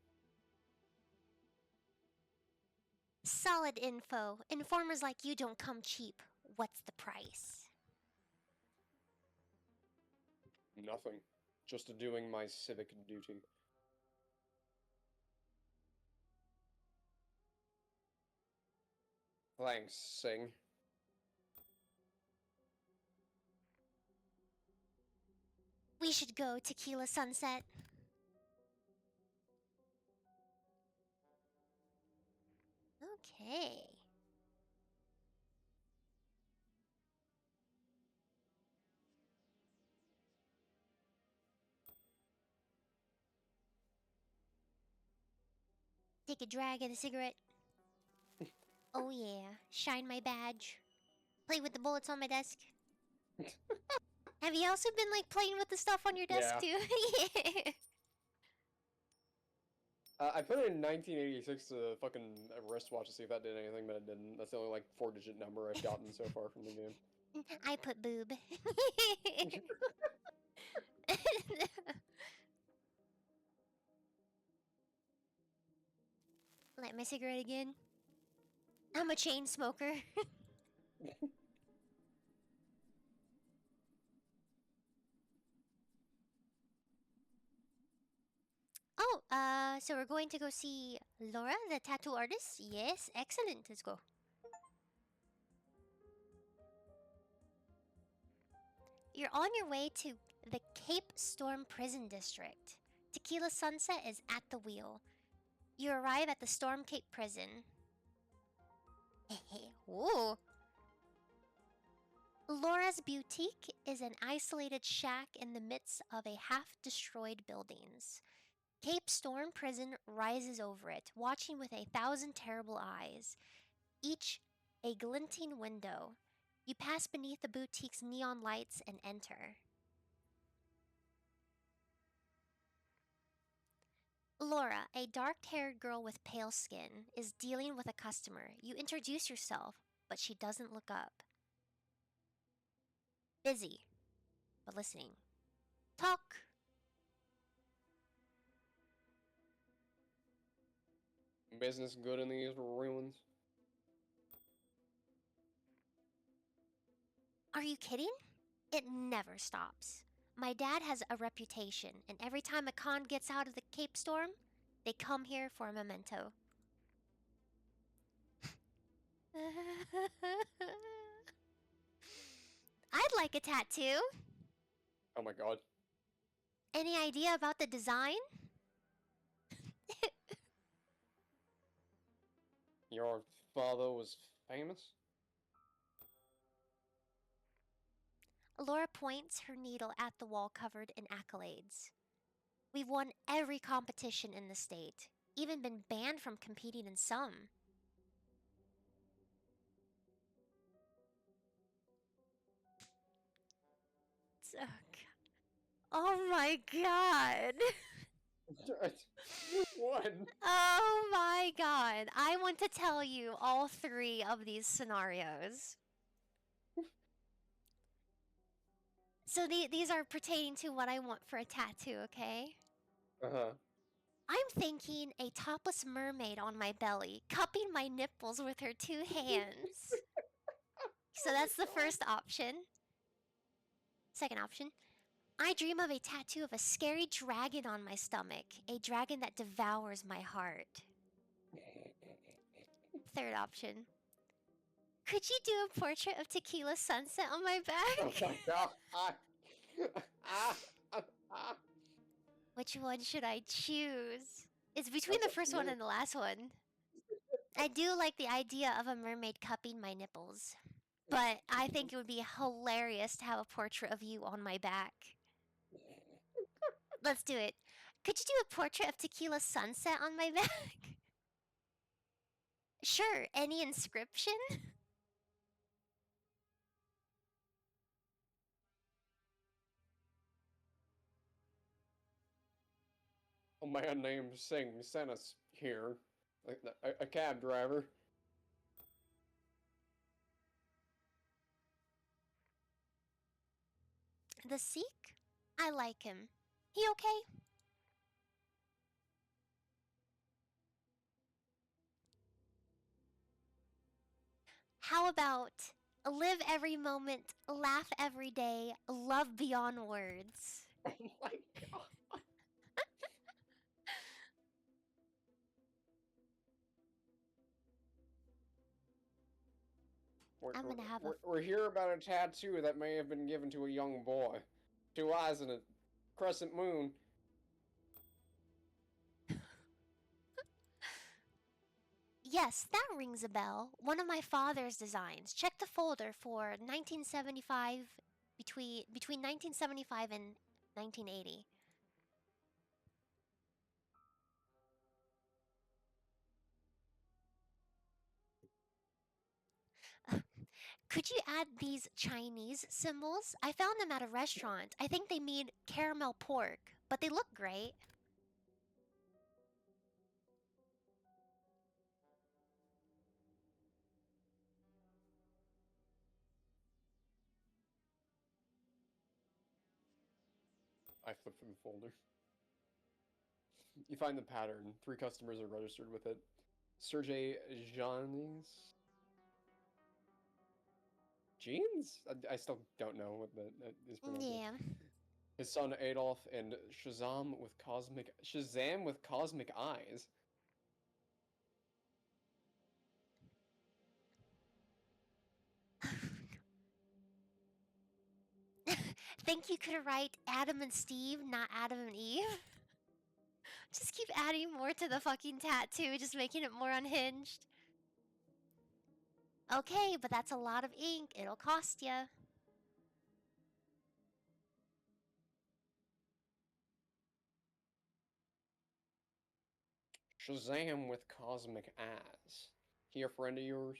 Solid info. Informers like you don't come cheap. What's the price? Nothing. Just doing my civic duty. Thanks, Sing. We should go Tequila Sunset. Okay. Take a drag of the cigarette. Oh yeah, shine my badge. Play with the bullets on my desk. Have you also been like playing with the stuff on your desk Yeah. too? Yeah. I put it in 1986 to fucking wristwatch to see if that did anything, but it didn't. That's the only like 4-digit number I've gotten so far from the game. I put boob. Light my cigarette again. I'm a chain smoker. So we're going to go see Laura, the tattoo artist? Yes, excellent. Let's go. You're on your way to the Cape Storm Prison District. Tequila Sunset is at the wheel. You arrive at the Storm Cape Prison. Ooh. Laura's Boutique is an isolated shack in the midst of a half-destroyed buildings. Cape Storm Prison rises over it, watching with 1,000 terrible eyes, each a glinting window. You pass beneath the boutique's neon lights and enter. Laura, a dark-haired girl with pale skin, is dealing with a customer. You introduce yourself, but she doesn't look up. Busy, but listening. Talk. Business good in these ruins? Are you kidding? It never stops. My dad has a reputation, and every time a con gets out of the Cape Storm, they come here for a memento. I'd like a tattoo. Oh my god. Any idea about the design? Your father was famous? Laura points her needle at the wall covered in accolades. We've won every competition in the state, even been banned from competing in some. Oh my god. What? Oh my god. I want to tell you all three of these scenarios. So these are pertaining to what I want for a tattoo, okay? Uh-huh. I'm thinking a topless mermaid on my belly, cupping my nipples with her two hands. So that's the first option. Second option, I dream of a tattoo of a scary dragon on my stomach, a dragon that devours my heart. Third option, could you do a portrait of Tequila Sunset on my Oh back? my god. Ah. Which one should I choose? It's between That's the up to first one you. and the last one. I do like the idea of a mermaid cupping my nipples, but I think it would be hilarious to have a portrait of you on my back. Let's do it. Could you do a portrait of Tequila Sunset on my back? Sure, any inscription? A man named Singh sent us here. A cab driver. The Sikh? I like him. He okay? How about live every moment, laugh every day, love beyond words? Oh my god. I'm gonna have a. We're here about a tattoo that may have been given to a young boy. Two eyes and a crescent moon. Yes, that rings a bell. One of my father's designs. Check the folder for 1975, between 1975 and 1980. Could you add these Chinese symbols? I found them at a restaurant. I think they mean caramel pork, but they look great. I flip through the folder. You find the pattern. 3 customers are registered with it. Sergey Jeans? Jeans? I still don't know what that is pronounced. Yeah. His son Adolf and Shazam with cosmic eyes. Think you could write Adam and Steve, not Adam and Eve? Just keep adding more to the fucking tattoo, just making it more unhinged. Okay, but that's a lot of ink. It'll cost ya. Shazam with cosmic eyes. He a friend of yours?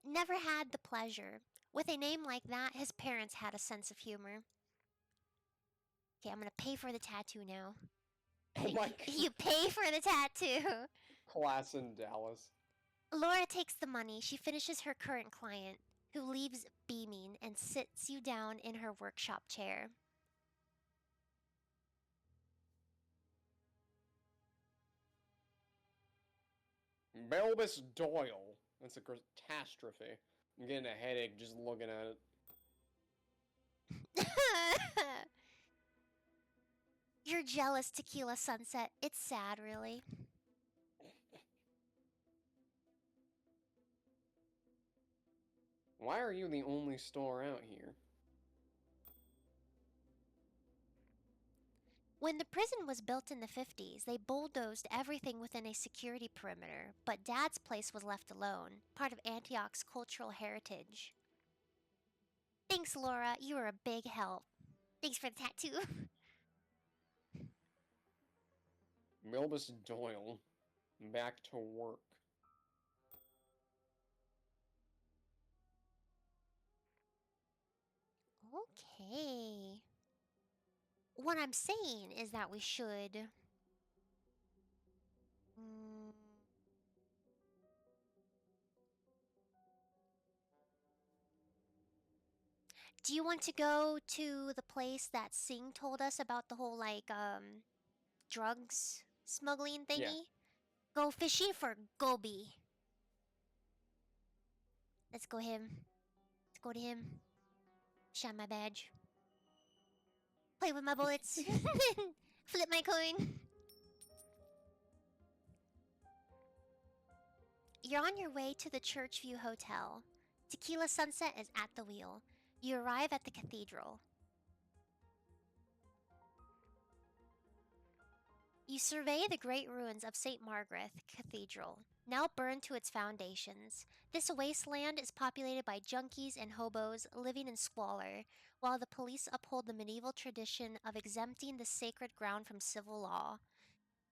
Never had the pleasure. With a name like that, his parents had a sense of humor. Okay, I'm gonna pay for the tattoo now. Oh my god. You pay for the tattoo! Class in Dallas. Laura takes the money. She finishes her current client, who leaves beaming and sits you down in her workshop chair. Belbus Doyle. That's a catastrophe. I'm getting a headache just looking at it. You're jealous, Tequila Sunset. It's sad, really. Why are you the only store out here? When the prison was built in the 50s, they bulldozed everything within a security perimeter, but Dad's place was left alone, part of Antioch's cultural heritage. Thanks, Laura. You were a big help. Thanks for the tattoo. Belbus Doyle. Back to work. Okay. What I'm saying is that we should. Do you want to go to the place that Singh told us about the whole, like, drugs smuggling thingy? Yeah. Go fishing for Gobi. Let's go him. Let's go to him. Shine my badge. Play with my bullets. Flip my coin. You're on your way to the Churchview Hotel. Tequila Sunset is at the wheel. You arrive at the cathedral. You survey the great ruins of St. Margaret Cathedral, now burned to its foundations. This wasteland is populated by junkies and hobos living in squalor, while the police uphold the medieval tradition of exempting the sacred ground from civil law.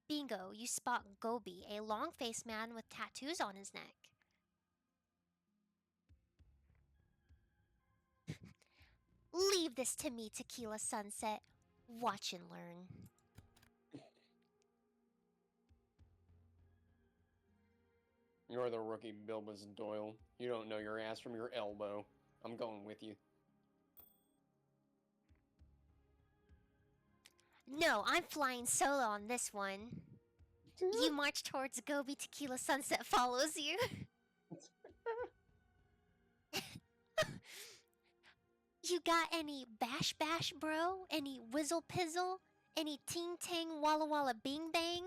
Bingo, you spot Gobi, a long-faced man with tattoos on his neck. Leave this to me, Tequila Sunset. Watch and learn. You're the rookie Bilbus Doyle. You don't know your ass from your elbow. I'm going with you. No, I'm flying solo on this one. You march towards Gobi, Tequila Sunset follows you. You got any bash bash, bro? Any whizzle pizzle? Any ting tang walla walla bing bang?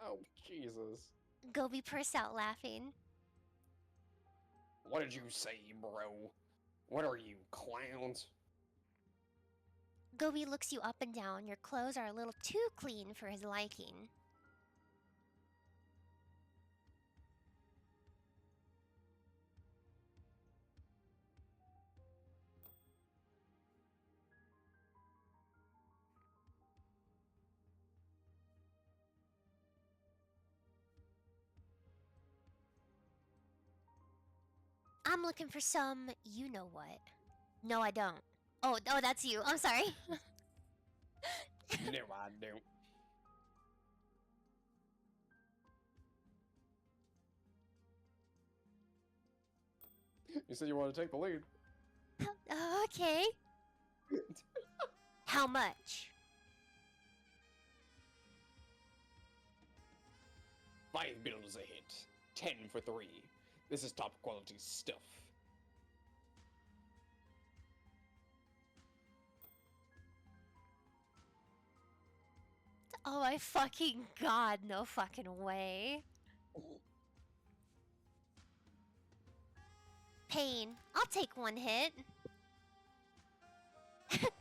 Oh, Jesus. Gobi bursts out laughing. What did you say, bro? What are you, clowns? Gobi looks you up and down. Your clothes are a little too clean for his liking. I'm looking for some you know what. No, I don't. Oh, that's you. I'm sorry. No, I don't. You said you want to take the lead. Okay. How much? 5 bills a hit. 10 for 3. This is top quality stuff. Oh my fucking god, no fucking way. Pain, I'll take one hit.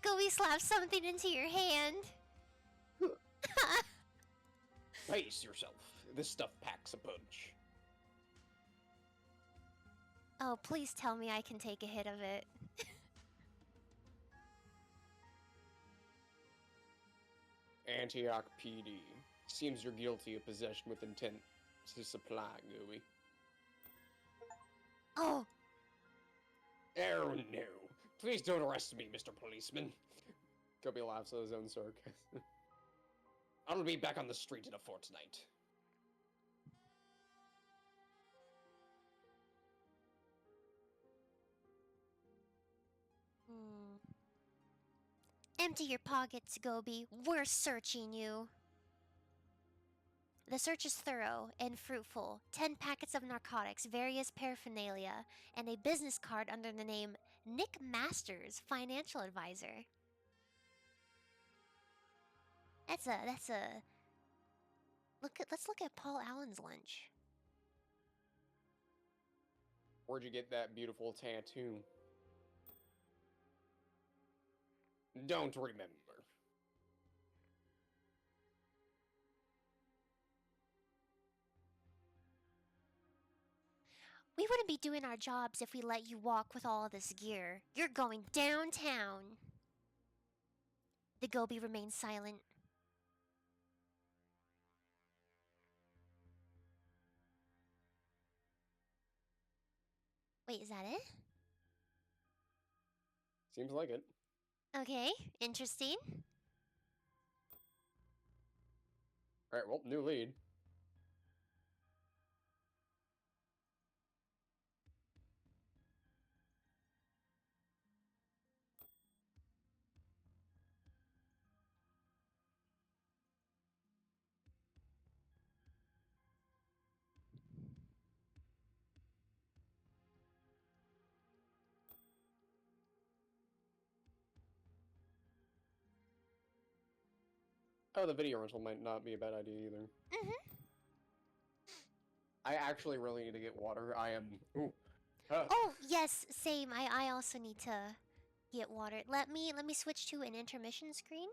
Gooey slaps something into your hand. Pace yourself. This stuff packs a punch. Oh, please tell me I can take a hit of it. Antioch PD. Seems you're guilty of possession with intent to supply, Gooey. Oh, Oh no. Please don't arrest me, Mr. Policeman. Kobe laughs at his own sarcasm. I'll be back on the street in a fortnight. Empty your pockets, Gobi. We're searching you. The search is thorough and fruitful. 10 packets of narcotics, various paraphernalia, and a business card under the name Nick Masters, financial advisor. That's a let's look at Paul Allen's lunch. Where'd you get that beautiful tattoo? Don't remember. We wouldn't be doing our jobs if we let you walk with all this gear. You're going downtown. The Gobi remained silent. Wait, is that it? Seems like it. Okay, interesting. Alright, well, new lead. Oh, the video rental might not be a bad idea either. I actually really need to get water. I am... Ooh. Oh, yes, same. I also need to get water. Let me switch to an intermission screen.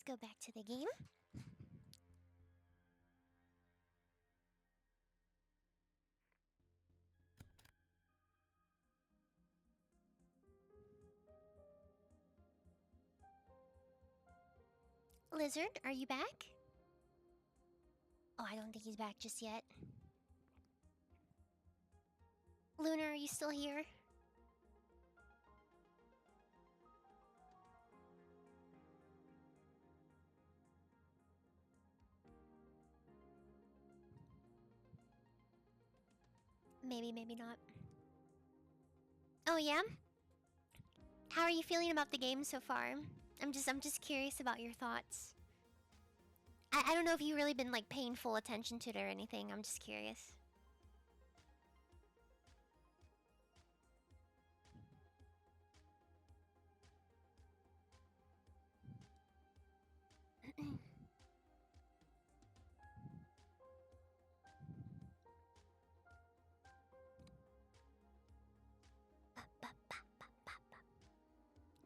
Let's go back to the game. Lizard, are you back? Oh, I don't think he's back just yet. Luna, are you still here? Maybe, maybe not. Oh yeah? How are you feeling about the game so far? I'm just curious about your thoughts. I don't know if you've really been like paying full attention to it or anything. I'm just curious.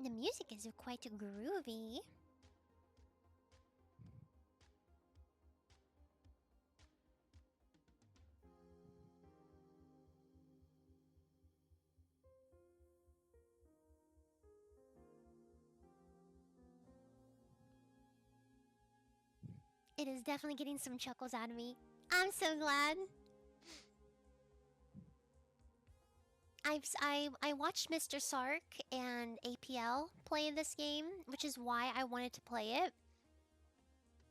The music is quite groovy. It is definitely getting some chuckles out of me. I'm so glad. I watched Mr. Sark and APL play this game, which is why I wanted to play it.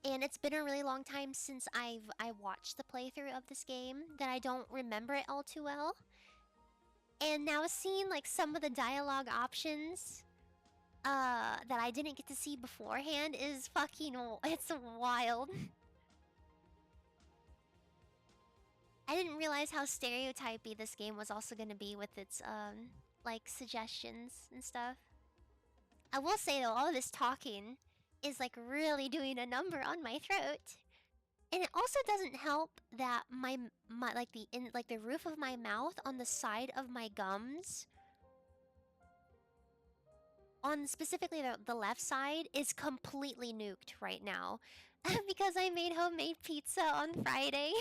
And it's been a really long time since I watched the playthrough of this game that I don't remember it all too well. And now seeing like some of the dialogue options that I didn't get to see beforehand is fucking it's wild. I didn't realize how stereotypy this game was also going to be with its like suggestions and stuff. I will say though, all of this talking is like really doing a number on my throat. And it also doesn't help that my like the roof of my mouth on the side of my gums on specifically the left side is completely nuked right now because I made homemade pizza on Friday.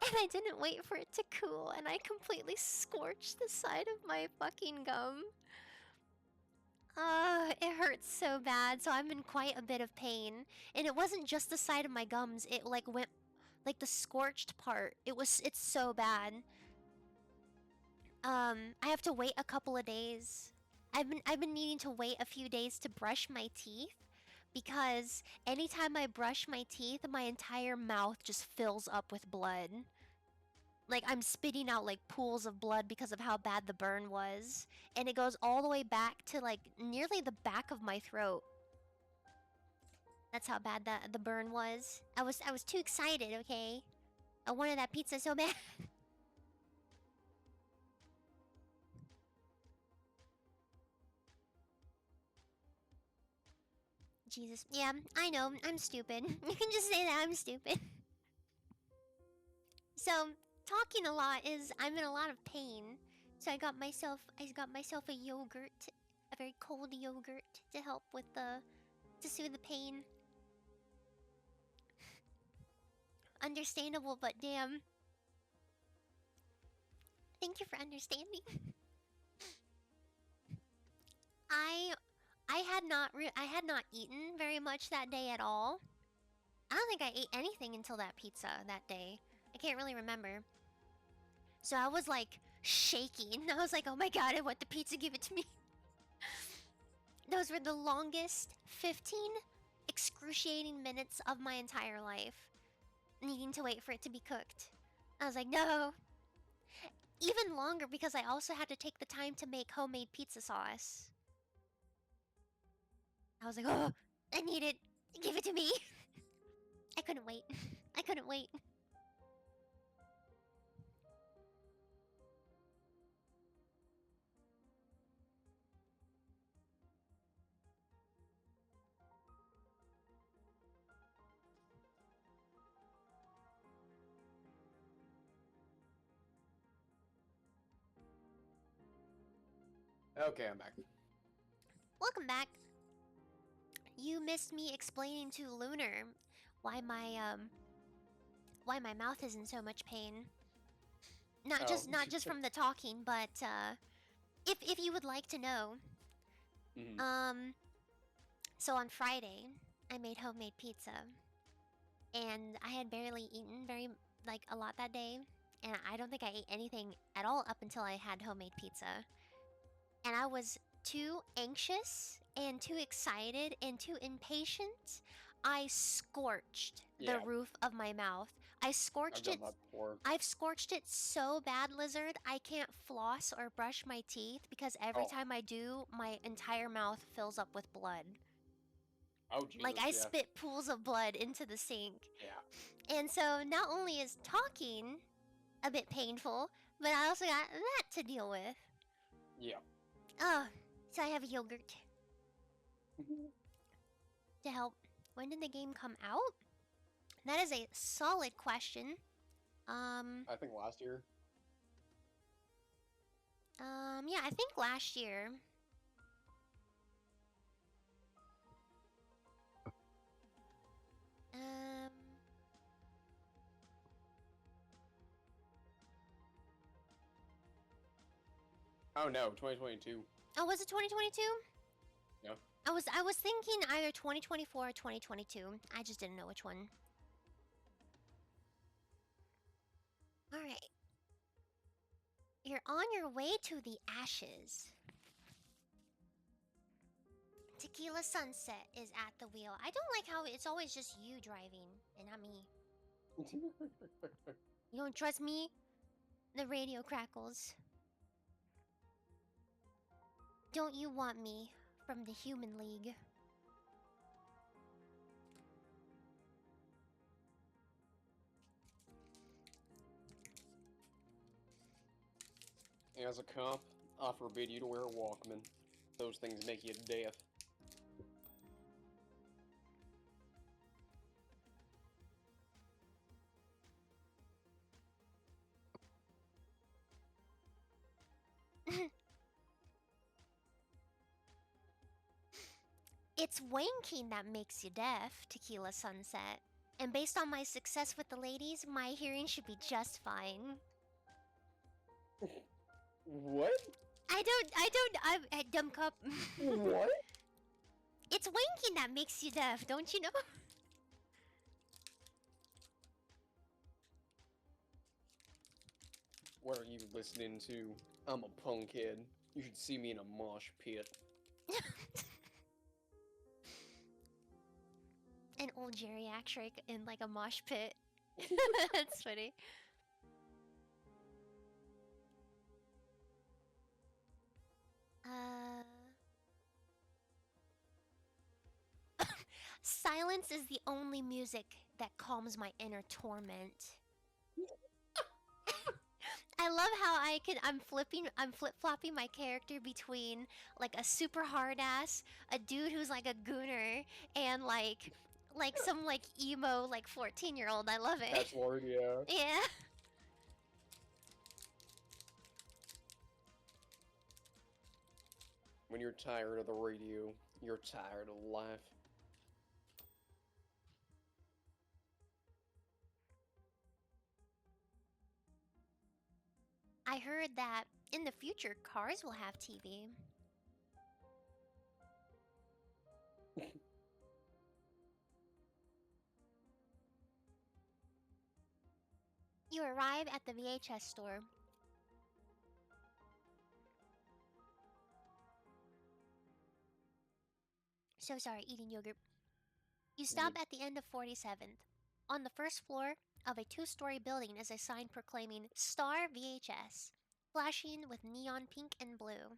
and I didn't wait for it to cool and I completely scorched the side of my fucking gum. It hurts so bad, so I'm in quite a bit of pain. And it wasn't just the side of my gums, it like went like the scorched part. It's so bad. I have to wait a couple of days. I've been needing to wait a few days to brush my teeth because anytime I brush my teeth, my entire mouth just fills up with blood. Like I'm spitting out like pools of blood because of how bad the burn was, and it goes all the way back to like nearly the back of my throat. That's how bad the burn was. I was too excited, okay? I wanted that pizza so bad. Jesus. Yeah, I know. I'm stupid. You can just say that I'm stupid. So, talking a lot is I'm in a lot of pain. So I got myself a yogurt, a very cold yogurt to help with to soothe the pain. Understandable, but damn. Thank you for understanding. I I had not eaten very much that day at all. I don't think I ate anything until that pizza that day. I can't really remember. So I was like shaking. I was like, "Oh my god, I want the pizza, give it to me." Those were the longest 15 excruciating minutes of my entire life, needing to wait for it to be cooked. I was like, "No." Even longer because I also had to take the time to make homemade pizza sauce. I was like, "Oh, I need it. Give it to me." I couldn't wait. I couldn't wait. Okay, I'm back. Welcome back. you missed me explaining to Lunar why my mouth is in so much pain. Not Oh. just from the talking, but if you would like to know. Mhm. So on Friday, I made homemade pizza. And I had barely eaten a lot that day, and I don't think I ate anything at all up until I had homemade pizza. And I was too anxious and too excited and too impatient. I scorched the Yeah, roof of my mouth. I I've scorched done it. that before. I've scorched it so bad, Lizard, I can't floss or brush my teeth because every Oh. time I do, my entire mouth fills up with blood. Oh, Jesus, Like, I yeah. spit pools of blood into the sink. Yeah. And so, not only is talking a bit painful, but I also got that to deal with. Yeah. Oh, so I have yogurt to help. When did the game come out? That is a solid question. I think last year. Yeah, I think last year. Um, Oh no, 2022. oh, was it 2022? Yeah. I was thinking either 2024 or 2022. I just didn't know which one. All right. You're on your way to the ashes. Tequila Sunset is at the wheel. I don't like how it's always just you driving and not me. You don't trust me? The radio crackles. Don't you want me from the Human League? As a cop, I forbid you to wear a Walkman. Those things make you deaf. It's wanking that makes you deaf, Tequila Sunset. And based on my success with the ladies, my hearing should be just fine. What? I'm a dumb cup. What? It's wanking that makes you deaf, don't you know? What are you listening to? I'm a punk kid. You should see me in a mosh pit. An old geriatric in like a mosh pit. That's funny. Silence is the only music that calms my inner torment. I love how I'm flip-flopping my character between like a super hard ass, a dude who's like a gooner, and like some like emo like 14-year-old. I love it. That's Lord, yeah. Yeah. When you're tired of the radio, you're tired of life. I heard that in the future cars will have TV. You arrive at the VHS store. So sorry, eating yogurt. You stop at the end of 47th. On the first floor of a two-story building is a sign proclaiming Star VHS, flashing with neon pink and blue.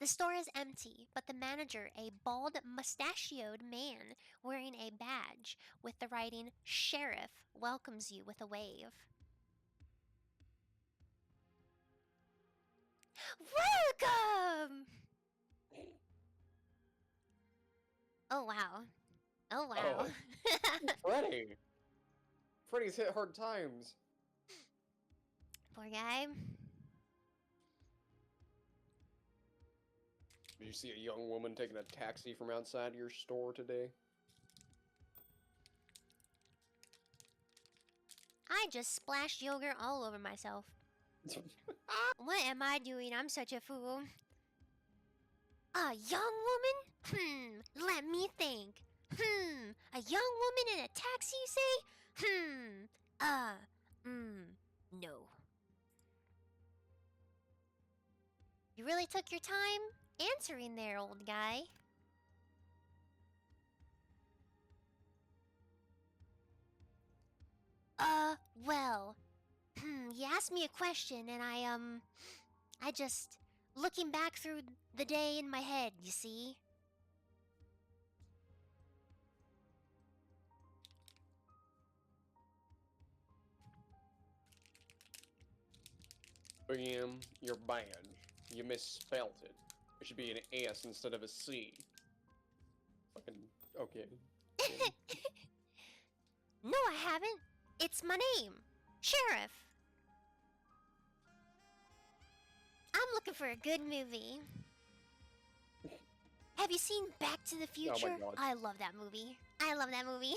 The store is empty, but the manager, a bald, mustachioed man wearing a badge with the writing Sheriff, welcomes you with a wave. Welcome! Oh wow. Oh wow. Freddy! Freddy's hit hard times. Poor guy. Did you see a young woman taking a taxi from outside your store today? I just splashed yogurt all over myself. What am I doing? I'm such a fool. A young woman? Let me think. A young woman in a taxi, you say? No. You really took your time answering there, old guy. Well, you asked me a question and I just, looking back through the day in my head, you see? Bam, your badge. You misspelt it. It should be an S instead of a C. Fucking, okay. No, I haven't. It's my name. Sheriff. I'm looking for a good movie. Have you seen Back to the Future? God. I love that movie. I love that movie.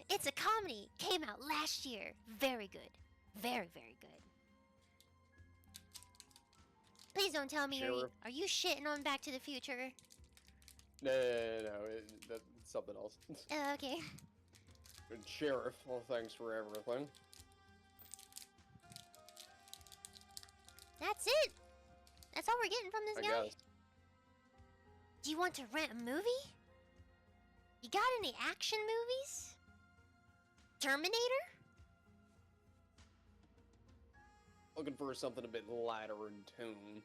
It's a comedy. Came out last year. Very good. Very, very good. Please don't tell me Sheriff. are you shitting on Back to the Future? No, that's something else. Okay. And Sheriff, well, thanks for everything. That's it. That's all we're getting from this I guy. guess. Do you want to rent a movie? You got any action movies? Terminator? Looking for something a bit lighter in tone.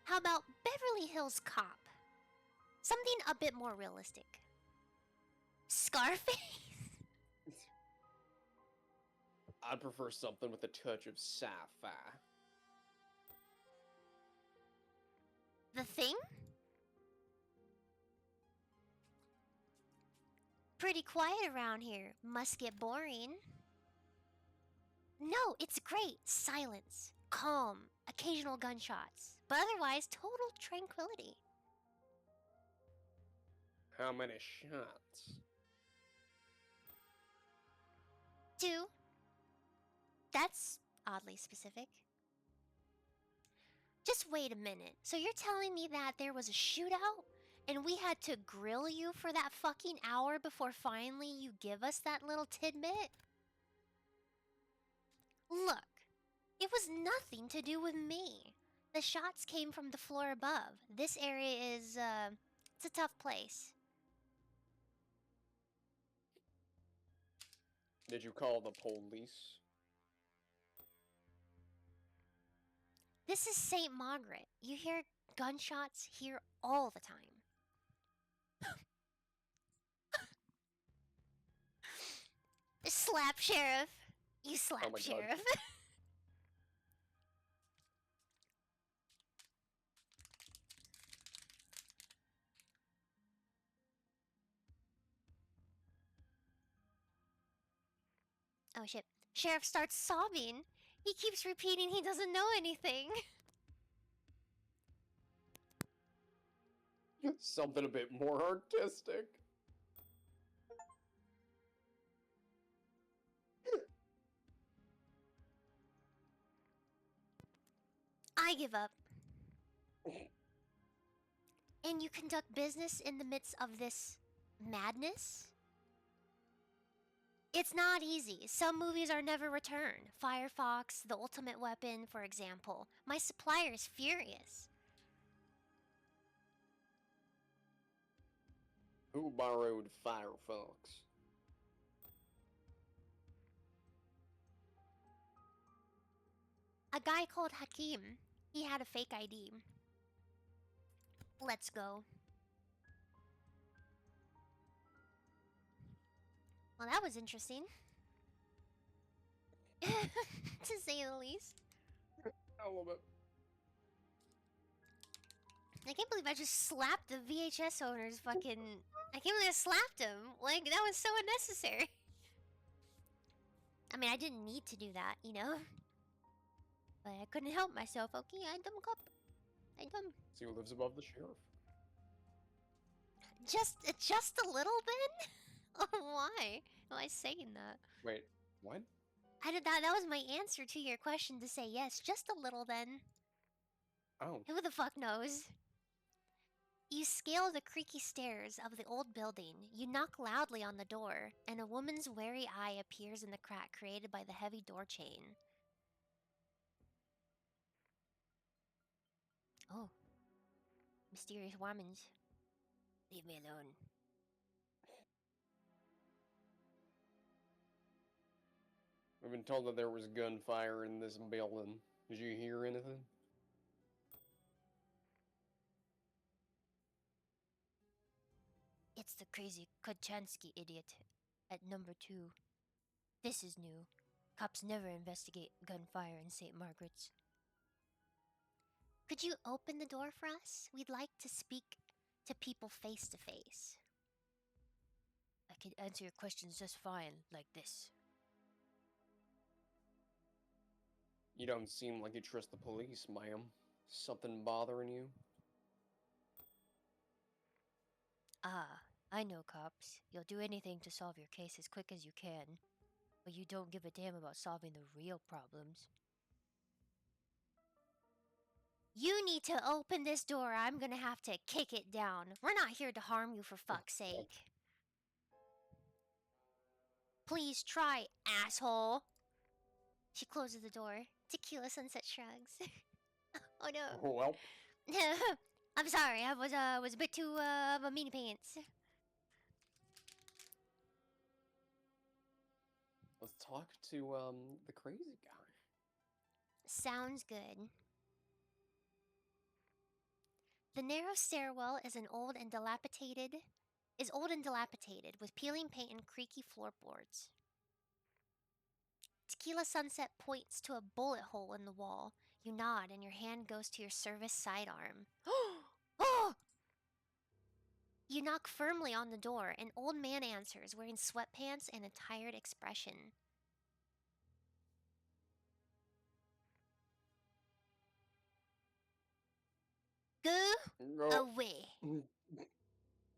How about Beverly Hills Cop? Something a bit more realistic. Scarface? I'd prefer something with a touch of sci-fi. The Thing? Pretty quiet around here. Must get boring. No, it's great. Silence. Calm. Occasional gunshots. But otherwise, total tranquility. How many shots? 2. That's oddly specific. Just wait a minute. So you're telling me that there was a shootout and we had to grill you for that fucking hour before finally you give us that little tidbit? Look, it was nothing to do with me. The shots came from the floor above. This area is, it's a tough place. Did you call the police? This is St. Margaret. You hear gunshots here all the time. Slap sheriff. You slap Oh my God. sheriff. Oh shit. Sheriff starts sobbing. He keeps repeating he doesn't know anything. Something a bit more artistic. I give up. And you conduct business in the midst of this madness? It's not easy. Some movies are never returned. Firefox, The Ultimate Weapon, for example. My supplier is furious. Who borrowed Firefox? A guy called Hakim. He had a fake ID. Let's go. Well, that was interesting. To say the least. A little bit. I can't believe I just slapped the VHS owner's fucking... I can't believe I slapped him. Like, that was so unnecessary. I mean, I didn't need to do that, you know? But I couldn't help myself, okay? I dumb cop. I dumb. See who lives above the sheriff. Just a little bit? Oh, why am I saying that? Wait, what? I did that. That was my answer to your question to say yes, just a little then. Oh. Who the fuck knows? You scale the creaky stairs of the old building. You knock loudly on the door, and a woman's wary eye appears in the crack created by the heavy door chain. Oh. Mysterious womans. Leave me alone. I've been told that there was gunfire in this building. Did you hear anything? It's the crazy Kochansky idiot at number 2. This is new. Cops never investigate gunfire in St. Margaret's. Could you open the door for us? We'd like to speak to people face to face. I can answer your questions just fine, like this. You don't seem like you trust the police, ma'am. Something bothering you? Ah, I know cops. You'll do anything to solve your case as quick as you can, but you don't give a damn about solving the real problems. You need to open this door. I'm gonna have to kick it down. We're not here to harm you, for fuck's sake. Please try, asshole. She closes the door. Tequila Sunset shrugs. Oh no. Well, I'm sorry. I was a bit too of a meanie pants. let's talk to the crazy guy. Sounds good. The narrow stairwell is old and dilapidated, with peeling paint and creaky floorboards. Tequila Sunset points to a bullet hole in the wall. You nod and your hand goes to your service sidearm. Oh! You knock firmly on the door. An old man answers, wearing sweatpants and a tired expression. Go Oh. away.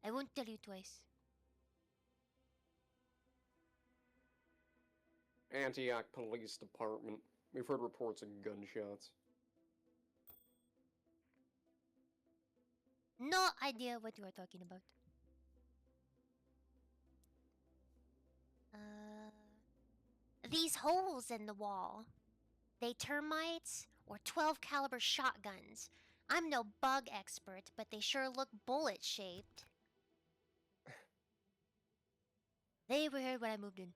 I won't tell you twice. Antioch Police Department. We've heard reports of gunshots. No idea what you are talking about. These holes in the wall. They termites or 12 caliber shotguns. I'm no bug expert, but they sure look bullet shaped. They were here when I moved in.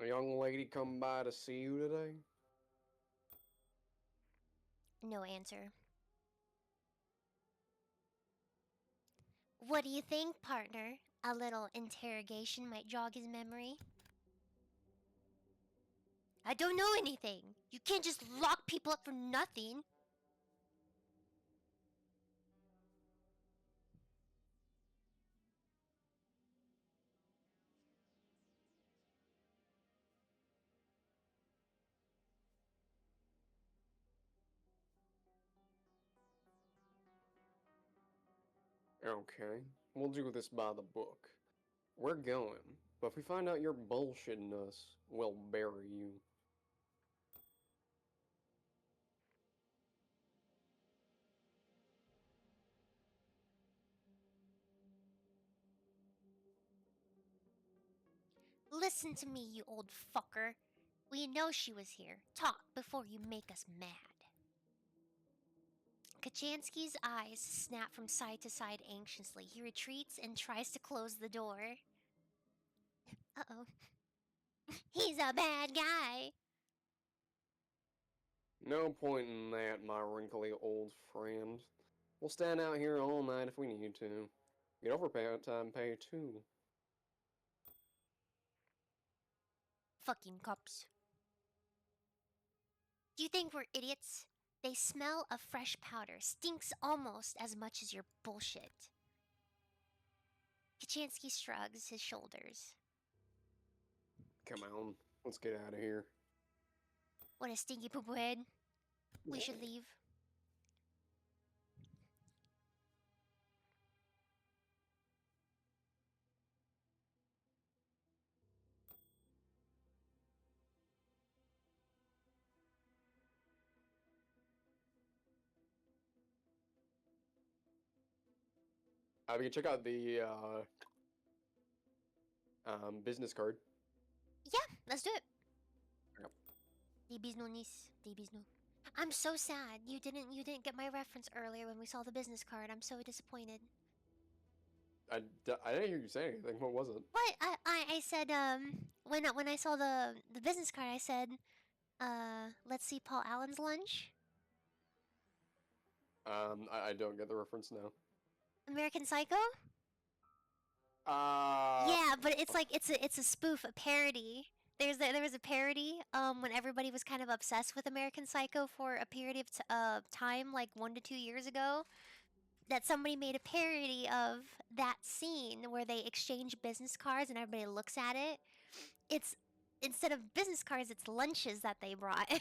A young lady come by to see you today? No answer. What do you think, partner? A little interrogation might jog his memory. I don't know anything. You can't just lock people up for nothing. Okay, we'll do this by the book. We're going, but if we find out you're bullshitting us, we'll bury you. Listen to me, you old fucker. We know she was here. Talk before you make us mad. Kachansky's eyes snap from side to side anxiously. He retreats and tries to close the door. Uh-oh. He's a bad guy. No point in that, my wrinkly old friend. We'll stand out here all night if we need to. Get overtime pay too. Fucking cops. Do you think we're idiots? They smell of fresh powder. Stinks almost as much as your bullshit. Kachansky shrugs his shoulders. Come on, let's get out of here. What a stinky poo head. We should leave. We can check out the business card. Yeah, let's do it. Yep. Des bisounours. Des bisous. I'm so sad you didn't get my reference earlier when we saw the business card. I'm so disappointed. I didn't hear you say anything. What was it? What? I said when I saw the business card I said let's see Paul Allen's lunch. I don't get the reference now. American Psycho? Uh, Yeah, but it's like it's a spoof, a parody. There was a parody when everybody was kind of obsessed with American Psycho for a period of time like 1 to 2 years ago, that somebody made a parody of that scene where they exchange business cards and everybody looks at it. It's instead of business cards, it's lunches that they brought.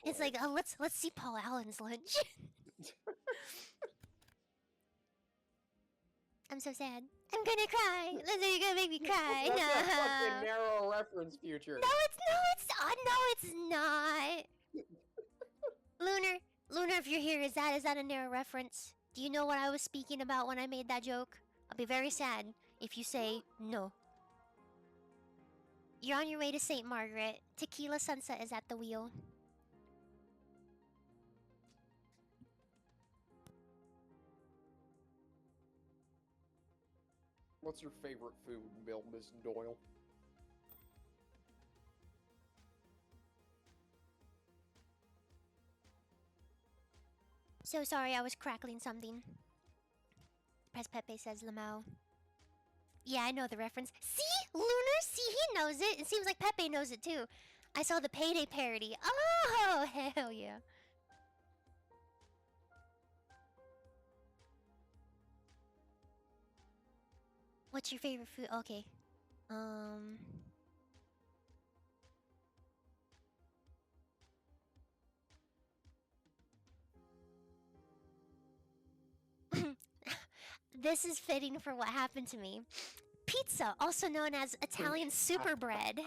It's Right. like, oh, let's see Paul Allen's lunch. I'm so sad. I'm gonna cry. You're gonna make me cry. That's a No. fucking narrow reference, Future. No, it's not. Lunar, if you're here, is that a narrow reference? Do you know what I was speaking about when I made that joke? I'll be very sad if you say no. You're on your way to St. Margaret. Tequila Sunset is at the wheel. What's your favorite food, Bill, Miss Doyle? So sorry, I was crackling something. Press Pepe says Lamau. Yeah, I know the reference. See? Lunar? See, he knows it. It seems like Pepe knows it too. I saw the Payday parody. Oh, hell yeah. What's your favorite food? Okay. This is fitting for what happened to me. Pizza, also known as Italian super bread.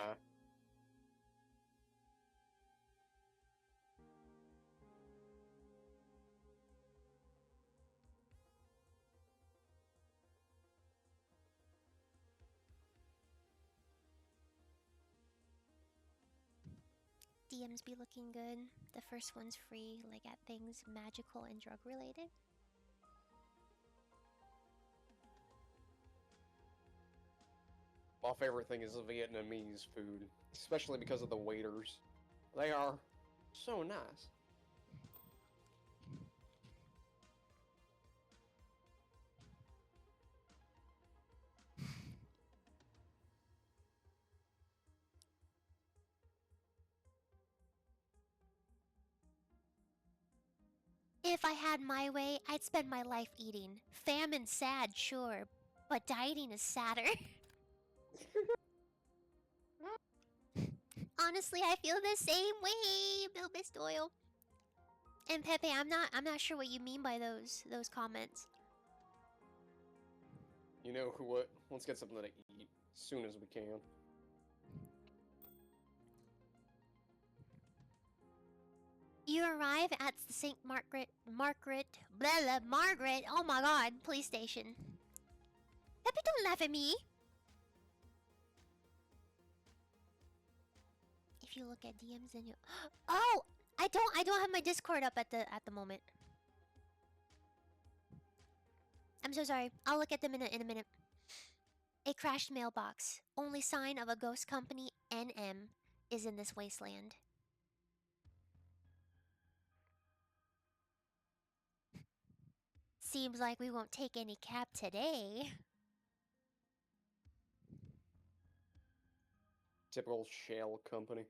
DMs be looking good. The first one's free, like at things magical and drug related. My favorite thing is the Vietnamese food, especially because of the waiters. They are so nice. If I had my way, I'd spend my life eating. Famine sad, sure, but dieting is sadder. Honestly, I feel the same way, Bilbis Doyle. And Pepe, I'm not sure what you mean by those comments. You know what? Let's get something to eat as soon as we can. You arrive at the St. Margaret, oh my god, police station. Pepe, don't laugh at me. If you look at DMs, then you... Oh! I don't have my Discord up at the moment. I'm so sorry. I'll look at them in a minute. A crashed mailbox. Only sign of a ghost company, NM, is in this wasteland. Seems like we won't take any cab today. Typical shell company.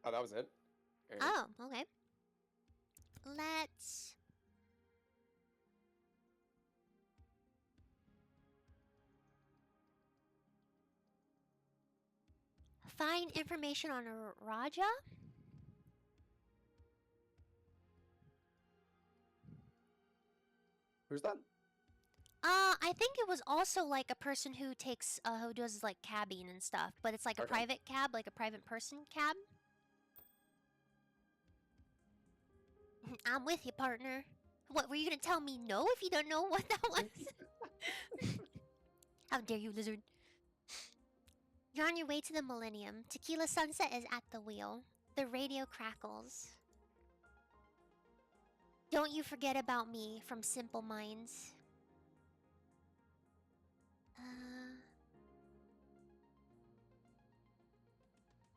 Oh, that was it? Alright. Oh, okay. Let's... find information on Raja? Who's that? I think it was also like a person who takes, who does like cabbing and stuff, but it's like a Okay. private cab, like a private person cab. I'm with you, partner. What, were you gonna tell me no if you don't know what that was? How dare you, lizard. You're on your way to the Millennium. Tequila Sunset is at the wheel. The radio crackles. Don't you forget about me from Simple Minds.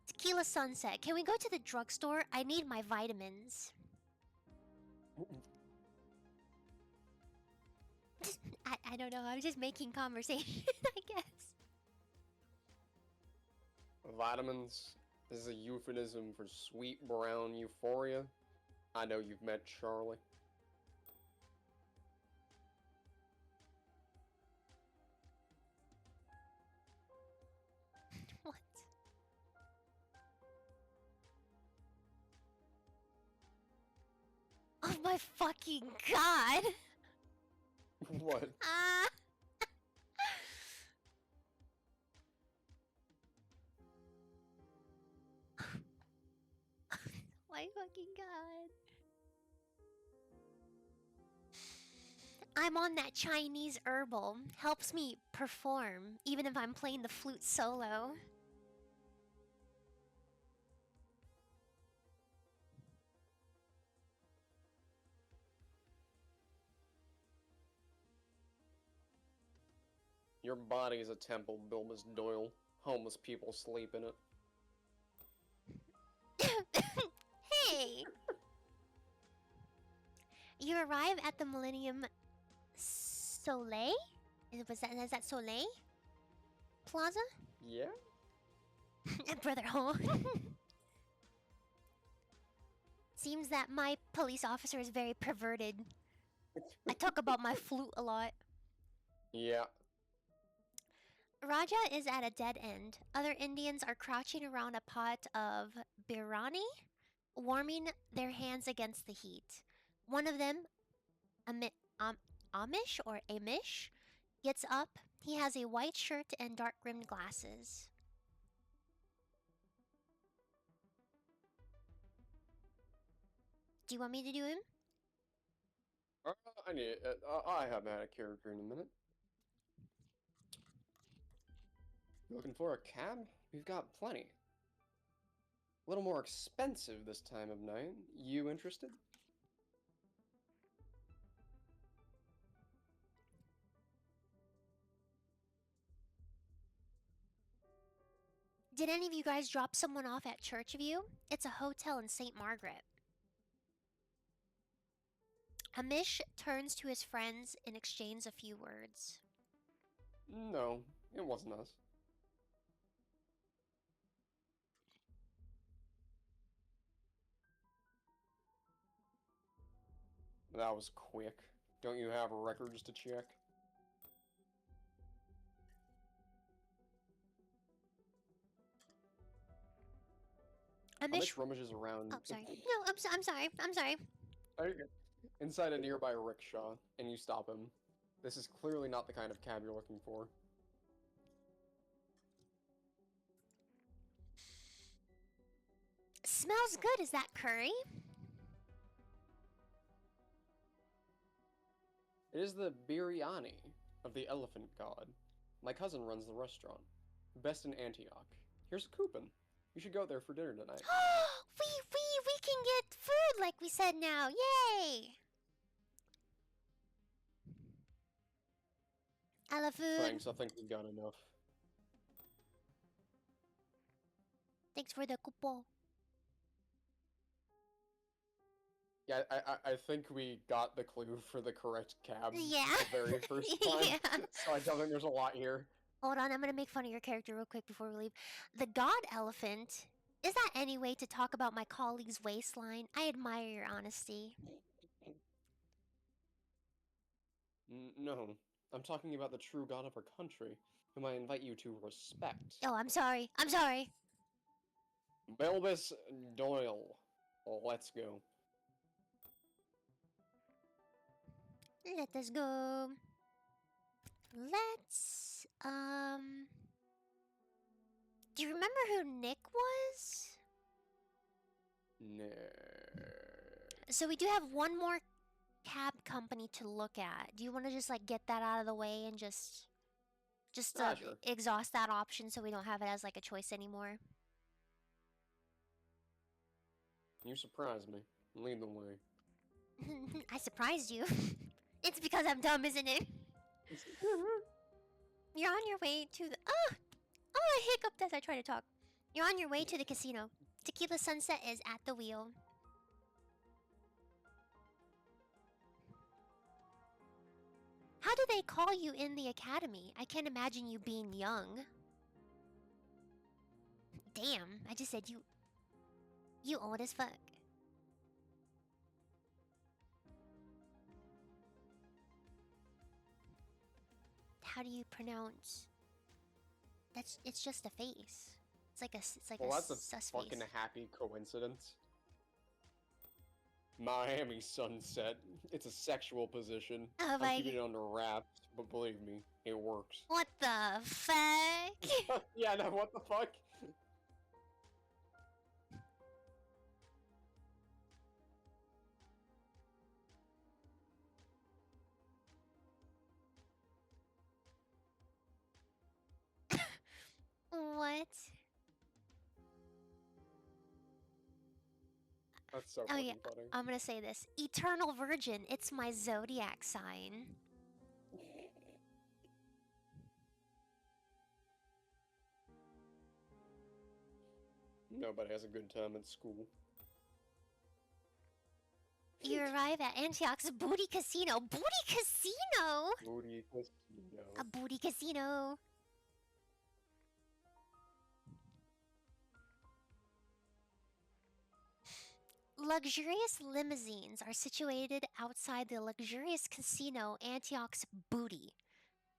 Tequila Sunset. Can we go to the drugstore? I need my vitamins. I don't know. I'm just making conversation, I guess. Vitamins is a euphemism for sweet brown euphoria. I know you've met Charlie. What? Oh my fucking god! What? Ah! My fucking god. I'm on that Chinese herbal. Helps me perform, even if I'm playing the flute solo. Your body is a temple, Bilbus Doyle. Homeless people sleep in it. Hey! You arrive at the Millennium Soleil? Is that Soleil? Plaza? Yeah? Brother, huh? Seems that my police officer is very perverted. I talk about my flute a lot. Yeah. Raja is at a dead end. Other Indians are crouching around a pot of biryani, warming their hands against the heat. One of them, Amish or Amish, gets up. He has a white shirt and dark-rimmed glasses. Do you want me to do him? I haven't had a character in a minute. You looking for a cab? We've got plenty. A little more expensive this time of night. You interested? Did any of you guys drop someone off at Churchview? It's a hotel in St. Margaret. Amish turns to his friends and exchanges a few words. No, it wasn't us. That was quick. Don't you have records to check? Amish rummages around. Oh, sorry. No, I'm sorry. I'm sorry. Okay. Inside a nearby rickshaw, and you stop him. This is clearly not the kind of cab you're looking for. Smells good. Is that curry? It is the biryani of the elephant god. My cousin runs the restaurant. Best in Antioch. Here's a coupon. You should go there for dinner tonight. we can get food like we said now. Yay! I love food. Thanks, I think we got enough. Thanks for the coupon. Yeah, I think we got the clue for the correct cab Yeah. the very first time. Yeah. So I don't think there's a lot here. Hold on, I'm gonna make fun of your character real quick before we leave. The god elephant Is that any way to talk about my colleague's waistline? I admire your honesty. No, I'm talking about the true god of our country, whom I invite you to respect. Oh, I'm sorry. I'm sorry. Belvis Doyle. Let's go. Let us go. Let's, do you remember who Nick was? No. So we do have one more cab company to look at. Do you want to just like get that out of the way and just Sure. exhaust that option so we don't have it as like a choice anymore? You surprised me. Lead the way. I surprised you. It's because I'm dumb, isn't it? You're on your way to the I hiccuped as I try to talk. You're on your way to the casino. Tequila Sunset is at the wheel. How do they call you in the academy? I can't imagine you being young. Damn, I just said you. You old as fuck. How do you pronounce? It's just a face. It's like Well, a that's a sus fucking face. happy coincidence. Miami Sunset. It's a sexual position. Oh I'm my. keeping it under wraps, but believe me, it works. What the fuck? Yeah, no, what the fuck? What? That's so Oh fucking yeah, funny. I'm gonna say this. Eternal Virgin, it's my zodiac sign. Nobody has a good time at school. You arrive at Antioch's Booty Casino. Booty Casino? Booty casino. A booty casino. Luxurious limousines are situated outside the luxurious casino Antioch's Booty.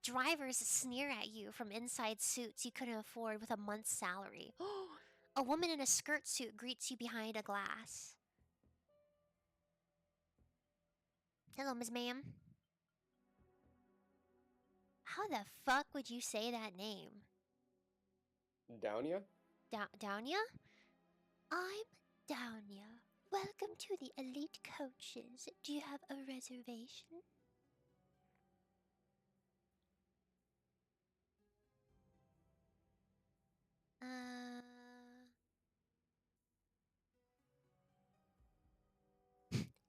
Drivers sneer at you from inside suits you couldn't afford with a month's salary. A woman in a skirt suit greets you behind a glass. Hello, Miss Ma'am. How the fuck would you say that name? Downya? Downya? I'm Downya. Welcome to the elite coaches. Do you have a reservation?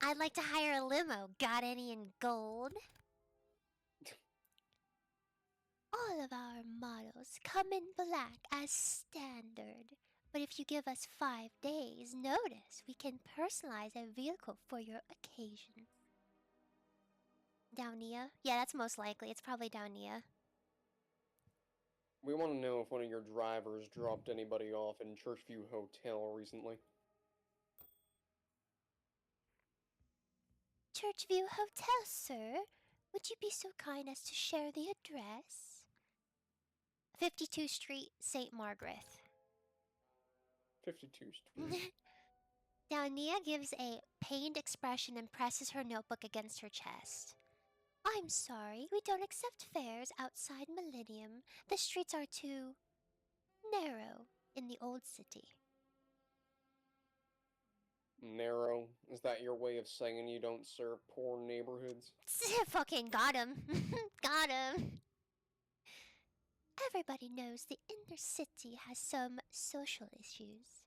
I'd like to hire a limo. Got any in gold? All of our models come in black as standard. But if you give us 5 days notice, we can personalize a vehicle for your occasion. Downia? Yeah, that's most likely. It's probably Downia. We want to know if one of your drivers dropped anybody off in Churchview Hotel recently. Churchview Hotel, sir. Would you be so kind as to share the address? 52 Street, St. Margaret. 52 Street. Downia gives a pained expression and presses her notebook against her chest. I'm sorry, we don't accept fares outside Millennium. The streets are too narrow in the old city. Narrow? Is that your way of saying you don't serve poor neighborhoods? Fucking got him. Got him. Everybody knows the inner city has some social issues.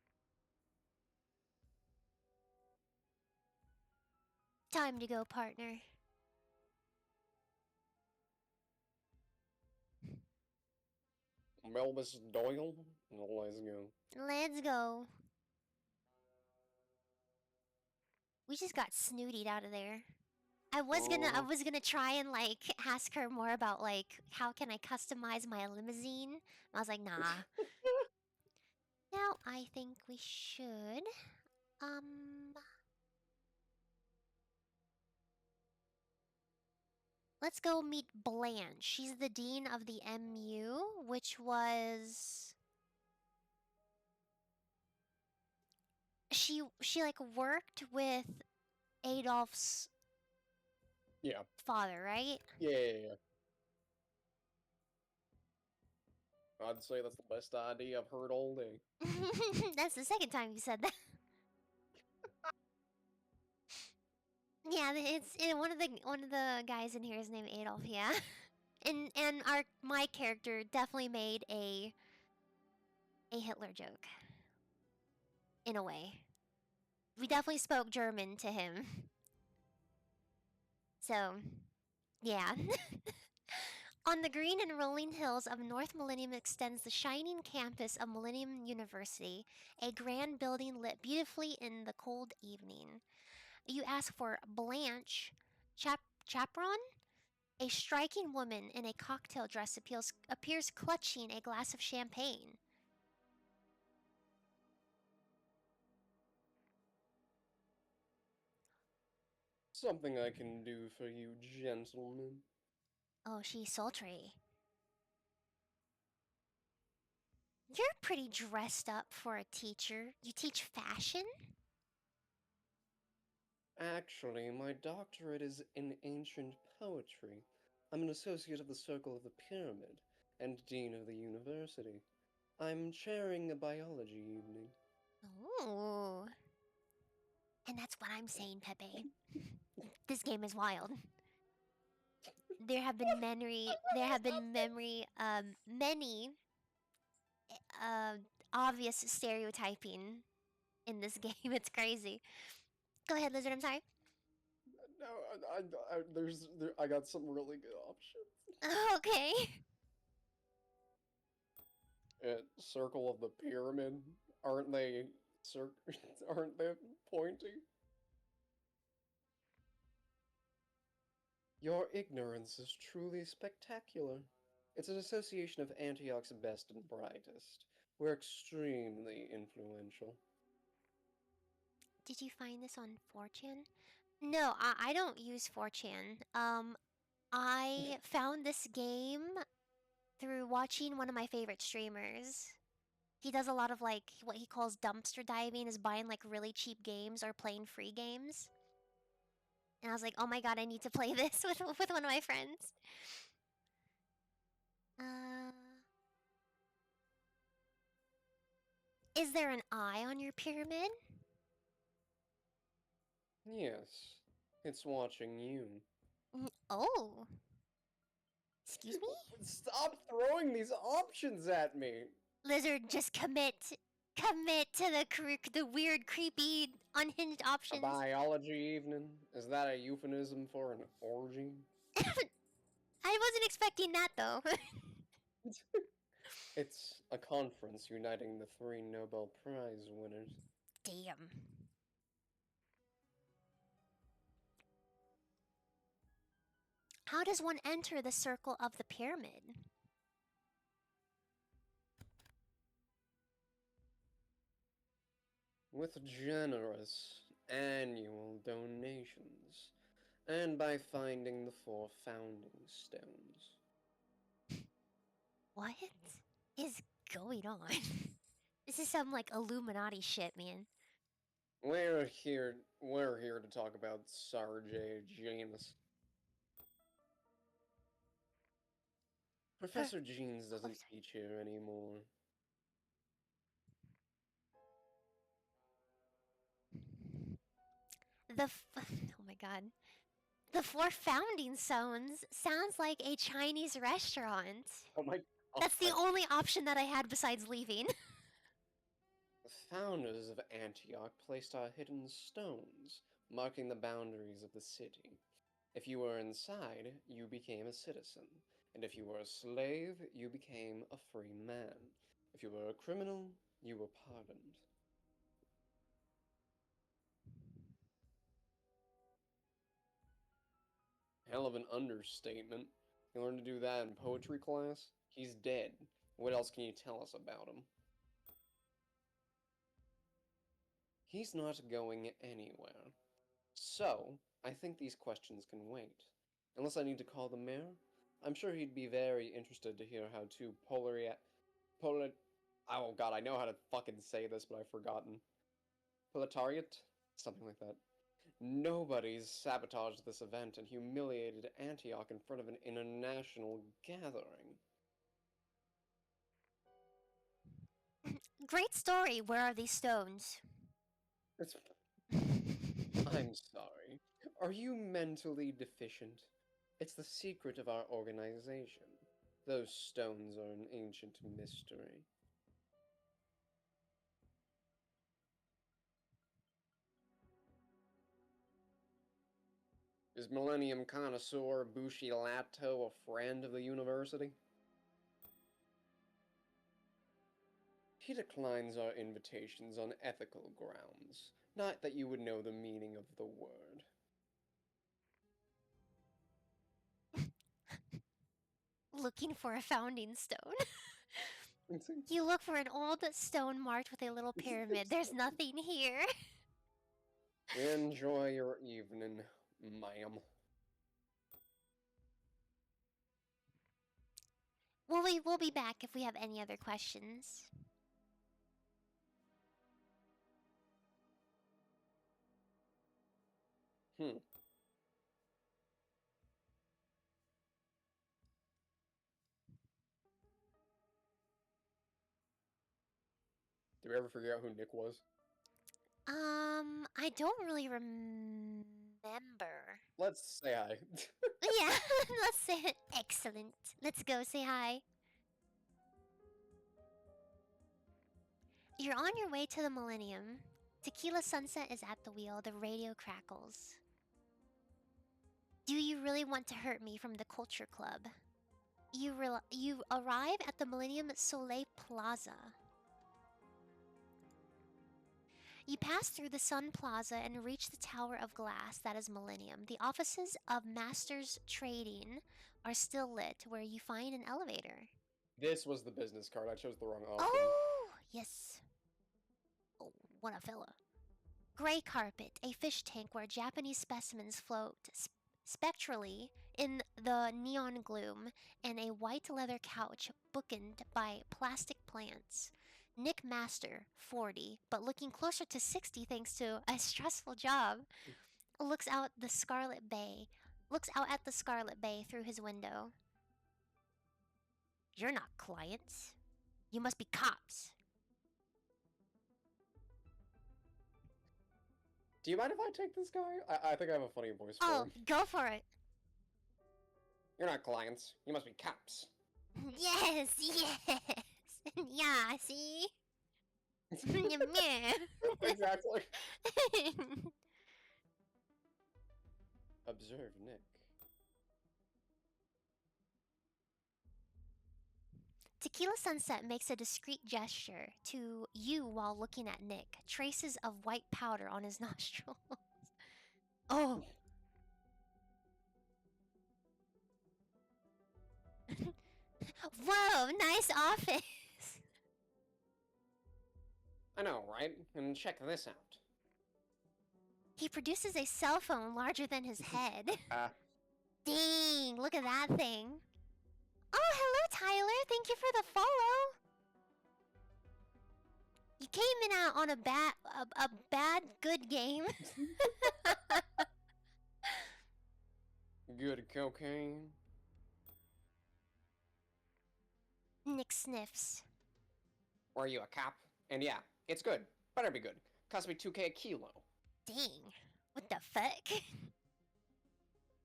Time to go, partner. Melvis Doyle? Let's go. Let's go. We just got snootied out of there. I was gonna try and like ask her more about like how can I customize my limousine. I was like, nah. Now, I think we should. Um, let's go meet Blanche. She's the dean of the MU, which was she like worked with Adolf's Yeah. father, right? Yeah. I'd say that's the best idea I've heard all day. That's the second time you said that. Yeah, one of the guys in here is named Adolf. Yeah, and my character definitely made a Hitler joke in a way. We definitely spoke German to him. So, yeah. On the green and rolling hills of North Millennium extends the shining campus of Millennium University, a grand building lit beautifully in the cold evening. You ask for Blanche Chaperon? A striking woman in a cocktail dress appears clutching a glass of champagne. Something I can do for you, gentlemen. Oh, she's sultry. You're pretty dressed up for a teacher. You teach fashion? Actually, my doctorate is in ancient poetry. I'm an associate of the Circle of the Pyramid and dean of the university. I'm chairing a biology evening. Ooh. And that's what I'm saying, Pepe. This game is wild. Many uh, obvious stereotyping in this game. It's crazy. Go ahead, Lizard. I'm sorry. No, I got some really good options. Okay. Circle of the Pyramid, aren't they? Aren't they pointy? Your ignorance is truly spectacular. It's an association of Antioch's best and brightest. We're extremely influential. Did you find this on 4chan? No, I don't use 4chan. I found this game through watching one of my favorite streamers. He does a lot of like what he calls dumpster diving, is buying like really cheap games or playing free games. And I was like, oh my god, I need to play this with one of my friends. Uh, is there an eye on your pyramid? Yes, it's watching you. Oh, excuse me? Stop throwing these options at me! Lizard, just commit to the weird, creepy, unhinged A options. biology evening? Is that a euphemism for an orgy? I wasn't expecting that though. It's a conference uniting the 3 Nobel Prize winners. Damn. How does one enter the circle of the pyramid? With generous annual donations, and by finding the 4 founding stones. What is going on? This is some like Illuminati shit, man. We're here to talk about Sarge Janus. Professor Jeans doesn't teach here anymore. Oh my god. The 4 founding stones sounds like a Chinese restaurant. Oh my god. That's the only option that I had besides leaving. The founders of Antioch placed our hidden stones, marking the boundaries of the city. If you were inside, you became a citizen, and if you were a slave, you became a free man. If you were a criminal, you were pardoned. Hell of an understatement. You learned to do that in poetry class? He's dead. What else can you tell us about him? He's not going anywhere. So, I think these questions can wait. Unless I need to call the mayor? I'm sure he'd be very interested to hear how two oh god, I know how to fucking say this, but I've forgotten. Proletariat? Something like that. Nobody's sabotaged this event and humiliated Antioch in front of an international gathering. Great story. Where are these stones? It's... I'm sorry. Are you mentally deficient? It's the secret of our organization. Those stones are an ancient mystery. Is Millennium Connoisseur Bushi Lato a friend of the university? He declines our invitations on ethical grounds, not that you would know the meaning of the word. Looking for a founding stone. You look for an old stone marked with a little pyramid. There's nothing here. Enjoy your evening, ma'am. Well, we'll be back if we have any other questions. Hmm. Did we ever figure out who Nick was? I don't really remember. Let's say hi. Yeah, let's say excellent. Let's go say hi. You're on your way to the Millennium. Tequila Sunset is at the wheel. The radio crackles. Do you really want to hurt me from the Culture Club? You arrive at the Millennium Soleil Plaza. You pass through the Sun Plaza and reach the Tower of Glass that is Millennium. The offices of Masters Trading are still lit, where you find an elevator. This was the business card. I chose the wrong option. Oh, yes. Oh, what a fella. Gray carpet, a fish tank where Japanese specimens float spectrally in the neon gloom, and a white leather couch bookended by plastic plants. Nick Master, 40, but looking closer to 60 thanks to a stressful job, looks out at the Scarlet Bay through his window. You're not clients. You must be cops. Do you mind if I take this guy? I think I have a funny voice for Oh, him. go for it. You're not clients. You must be cops. Yes, yes. Yeah, see? Yeah. Exactly. Observe Nick. Tequila Sunset makes a discreet gesture to you while looking at Nick. Traces of white powder on his nostrils. Oh. Whoa, nice office. I know, right? And check this out. He produces a cell phone larger than his head. Dang, look at that thing. Oh, hello, Tyler. Thank you for the follow. You came in out on a bad good game. Good cocaine. Nick sniffs. Were you a cop? And yeah, it's good. Better be good. Cost me 2K a kilo. Dang, what the fuck?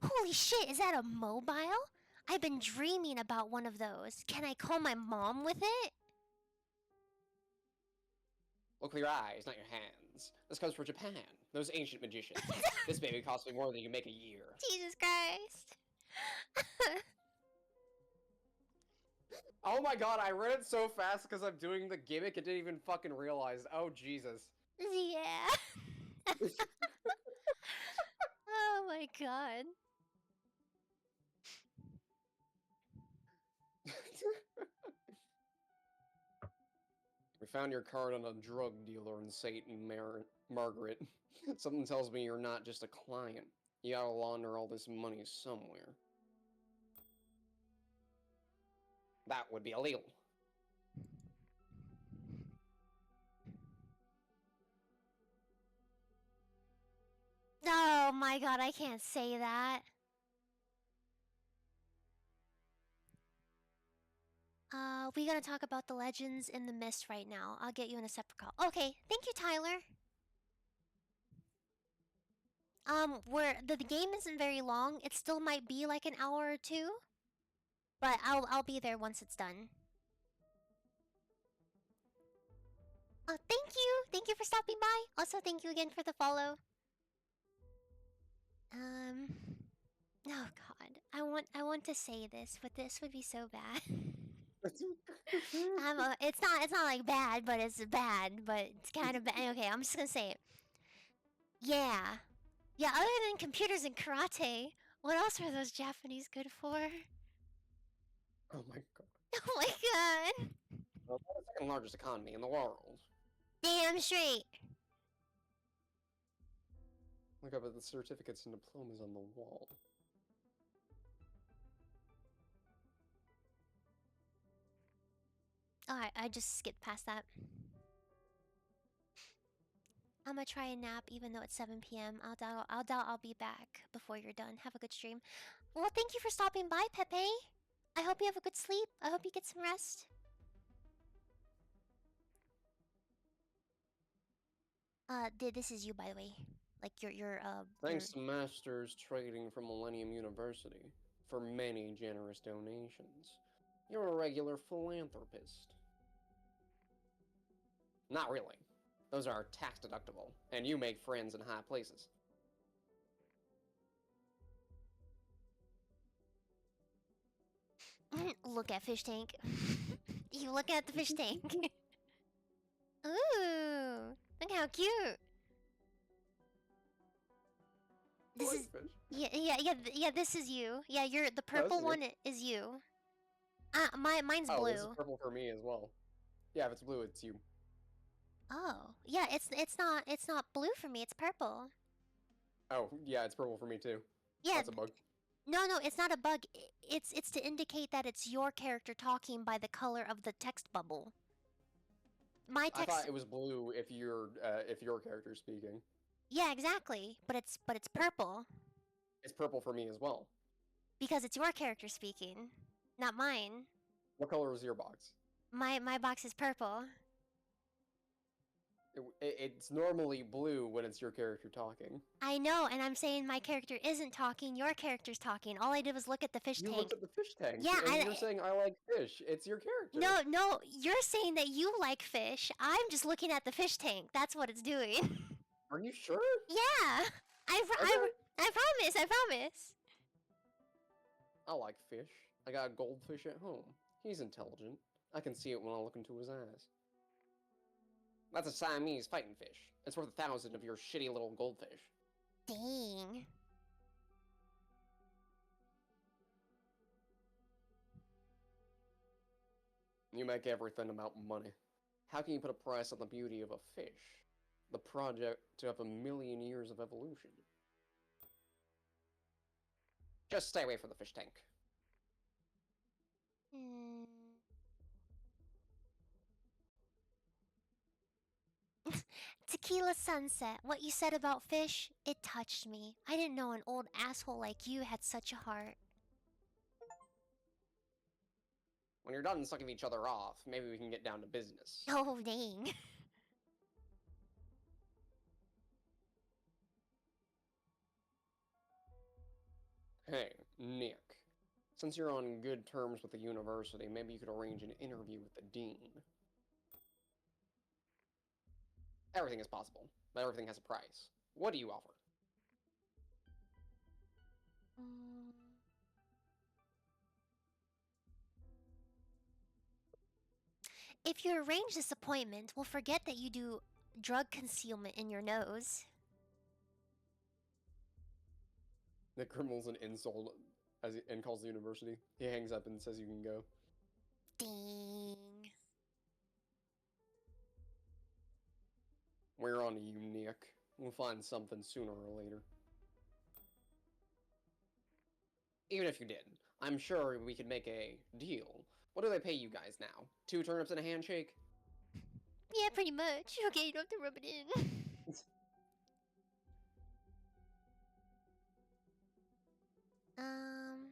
Holy shit, is that a mobile? I've been dreaming about one of those. Can I call my mom with it? Look with your eyes, not your hands. This comes from Japan. Those ancient magicians. This baby costs me more than you make a year. Jesus Christ. Oh my god, I read it so fast because I'm doing the gimmick and didn't even fucking realize. Oh, Jesus. Yeah. Oh my god. We found your card on a drug dealer in St. Margaret. Something tells me you're not just a client. You gotta launder all this money somewhere. That would be illegal. Oh my god, I can't say that. We gotta talk about the legends in the mist right now. I'll get you in a separate call. Okay, thank you, Tyler. Where the game isn't very long. It still might be like an hour or two, but I'll be there once it's done. Thank you for stopping by. Also, thank you again for the follow. Oh god, I want to say this, but this would be so bad. It's not like bad, but it's bad, but it's kind of bad. Okay, I'm just gonna say it. Yeah, yeah. Other than computers and karate, what else are those Japanese good for? Oh my god. Oh my god. Well, we're the second largest economy in the world. Damn straight. Look up at the certificates and diplomas on the wall. Alright, I just skipped past that. I'm gonna try a nap even though it's 7 p.m. I'll doubt I'll be back before you're done. Have a good stream. Well, thank you for stopping by, Pepe. I hope you have a good sleep. I hope you get some rest. This is you, by the way. Like Thanks to Masters trading from Millennium University for many generous donations. You're a regular philanthropist. Not really. Those are tax deductible, and you make friends in high places. Look at fish tank. You look at the fish tank. Ooh, look how cute. This is fish. yeah. This is you. Yeah, you're the purple one is you. Mine's blue. Oh, this is purple for me as well. Yeah, if it's blue, it's you. Oh, yeah. It's not blue for me. It's purple. Oh, yeah, it's purple for me too. Yeah. That's a bug. No, it's not a bug. It's to indicate that it's your character talking by the color of the text bubble. My text. I thought it was blue if your character's speaking. Yeah, exactly. But it's purple. It's purple for me as well. Because it's your character speaking, not mine. What color is your box? My box is purple. It's normally blue when it's your character talking. I know, and I'm saying my character isn't talking, your character's talking. All I did was look at the fish tank. You looked at the fish tank. Yeah, and you're saying I like fish. It's your character. No, you're saying that you like fish. I'm just looking at the fish tank. That's what it's doing. Are you sure? Yeah. I promise. I like fish. I got a goldfish at home. He's intelligent. I can see it when I look into his eyes. That's a Siamese fighting fish. It's worth 1,000 of your shitty little goldfish. Dang. You make everything about money. How can you put a price on the beauty of a fish? The project of 1,000,000 years of evolution. Just stay away from the fish tank. Tequila Sunset, what you said about fish, it touched me. I didn't know an old asshole like you had such a heart. When you're done sucking each other off, maybe we can get down to business. Oh, dang. Hey, Nick. Since you're on good terms with the university, maybe you could arrange an interview with the dean. Everything is possible, but everything has a price. What do you offer? If you arrange this appointment, we'll forget that you do drug concealment in your nose. Nick criminals an insult and calls the university. He hangs up and says you can go. Dang. We're on to you, Nick. We'll find something sooner or later. Even if you didn't, I'm sure we could make a deal. What do they pay you guys now? 2 turnips and a handshake? Yeah, pretty much. Okay, you don't have to rub it in. um...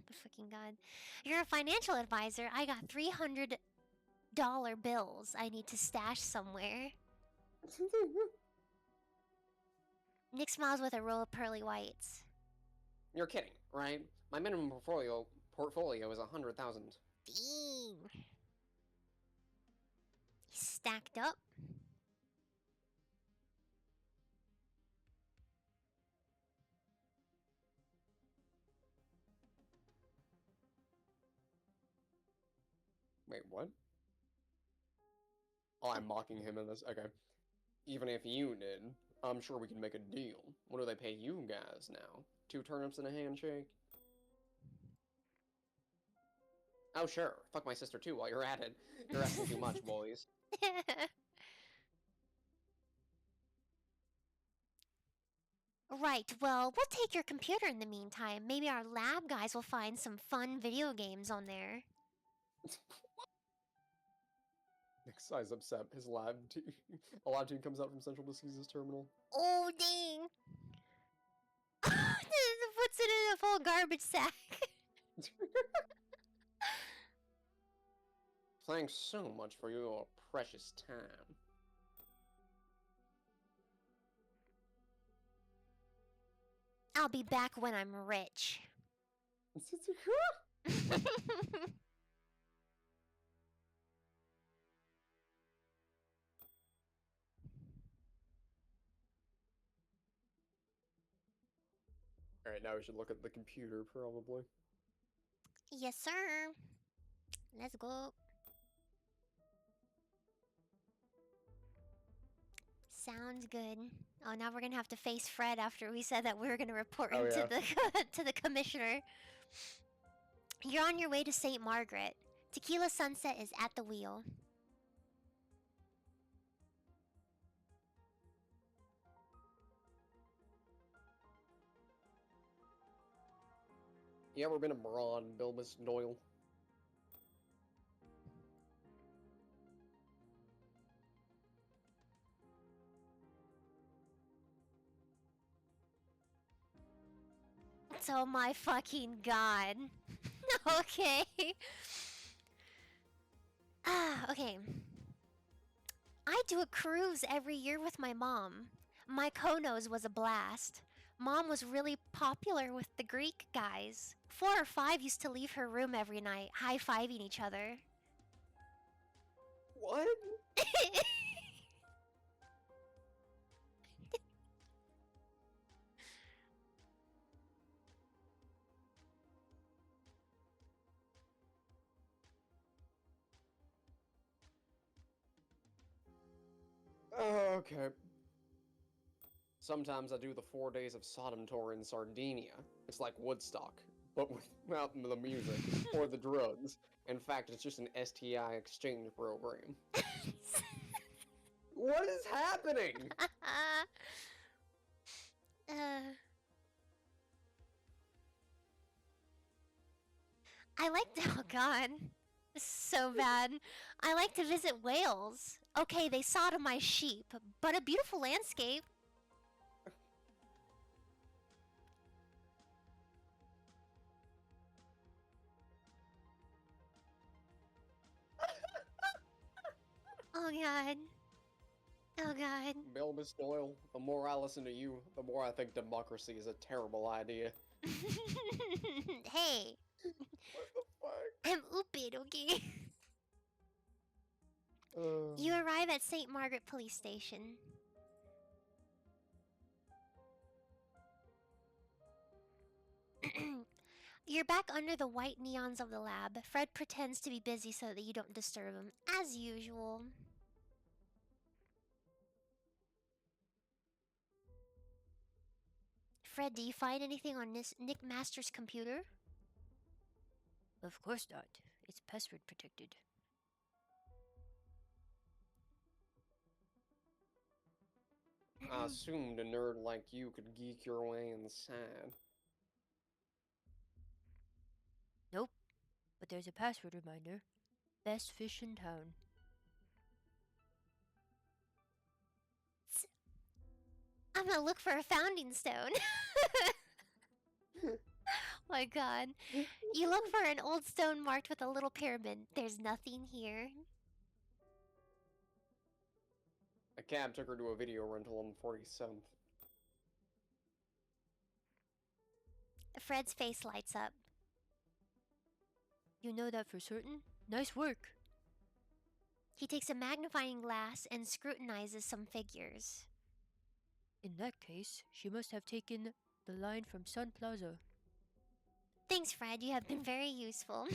the fucking god. You're a financial advisor. I got $300 bills I need to stash somewhere. Nick smiles with a row of pearly whites. You're kidding, right? My minimum portfolio is 100,000. Dang. He's stacked up. Wait, what? Oh, I'm mocking him in this. Okay. Even if you did, I'm sure we can make a deal. What do they pay you guys now? 2 turnips and a handshake? Oh, sure. Fuck my sister too while you're at it. You're asking too much, boys. Right, well, we'll take your computer in the meantime. Maybe our lab guys will find some fun video games on there. Nick's eyes upset. His lab team, a lab team comes out from Central to seize his terminal. Oh, dang. Puts it in a full garbage sack. Thanks so much for your precious time. I'll be back when I'm rich. Alright, now we should look at the computer, probably. Yes, sir. Let's go. Sounds good. Oh, now we're gonna have to face Fred after we said that we were gonna report him to the to the commissioner. You're on your way to St. Margaret. Tequila Sunset is at the wheel. You ever been abroad, Bilbus Doyle? Oh my fucking god. Okay. Okay. I do a cruise every year with my mom. My Konos was a blast. Mom was really popular with the Greek guys. 4 or 5 used to leave her room every night, high-fiving each other. What? Okay. Sometimes I do the 4 days of Sodom tour in Sardinia. It's like Woodstock, but without the music or the drugs. In fact, it's just an STI exchange program. What is happening? I like to, oh god, this is so bad. I like to visit Wales. Okay, they sodomized sheep, but a beautiful landscape. Oh god. Oh god. Bilbus Doyle, the more I listen to you, the more I think democracy is a terrible idea. Hey, What the fuck? I'm oopid, okay? You arrive at St. Margaret Police Station. You're back under the white neons of the lab. Fred pretends to be busy so that you don't disturb him, as usual. Fred, do you find anything on this Nick Master's computer? Of course not. It's password protected. I assumed a nerd like you could geek your way inside. Nope. But there's a password reminder. Best fish in town. I'm gonna look for a founding stone. My god. You look for an old stone marked with a little pyramid. There's nothing here. A cab took her to a video rental on the 47th. Fred's face lights up. You know that for certain? Nice work. He takes a magnifying glass and scrutinizes some figures. In that case, she must have taken the line from Sun Plaza. Thanks, Fred. You have been very useful.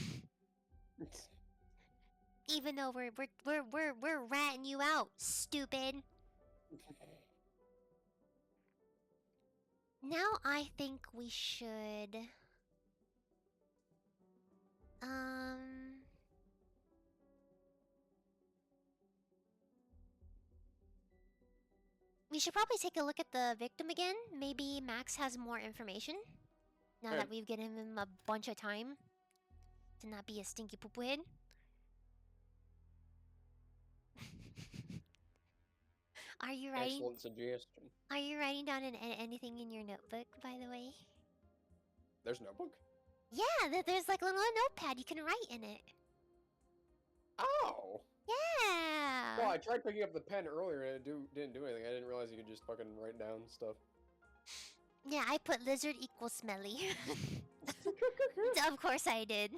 Even though we're ratting you out, stupid. Now I think we should we should probably take a look at the victim again. Maybe Max has more information. Now that we've given him a bunch of time to not be a stinky poo-poo head. Are you writing? Excellent suggestion. Are you writing down anything in your notebook, by the way? There's a notebook? Yeah, there's like a little notepad you can write in it. Oh! Yeah. Well, I tried picking up the pen earlier and it didn't do anything. I didn't realize you could just fucking write down stuff. Yeah, I put lizard equals smelly. Of course I did.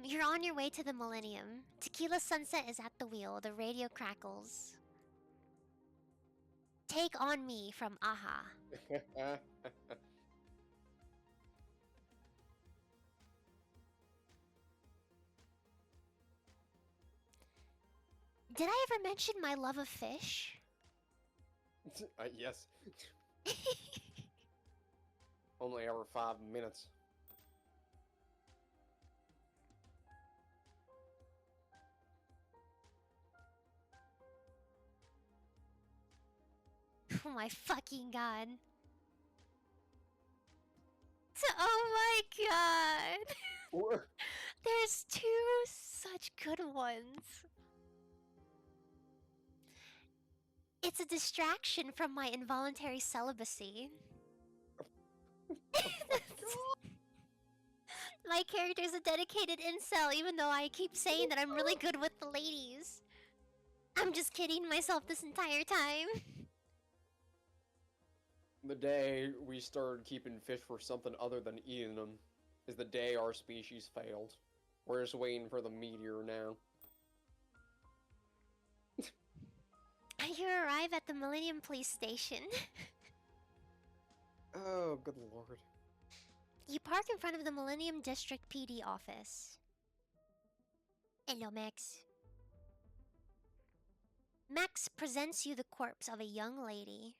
You're on your way to the Millennium. Tequila Sunset is at the wheel. The radio crackles. Take on me from Aha. Did I ever mention my love of fish? Yes. Only every 5 minutes. Oh my fucking god. Oh my god. There's two such good ones. It's a distraction from my involuntary celibacy. My character's a dedicated incel, even though I keep saying that I'm really good with the ladies. I'm just kidding myself this entire time. The day we started keeping fish for something other than eating them is the day our species failed. We're just waiting for the meteor now. You arrive at the Millennium Police Station. Oh, good lord. You park in front of the Millennium District PD office. Hello, Max. Max presents you the corpse of a young lady.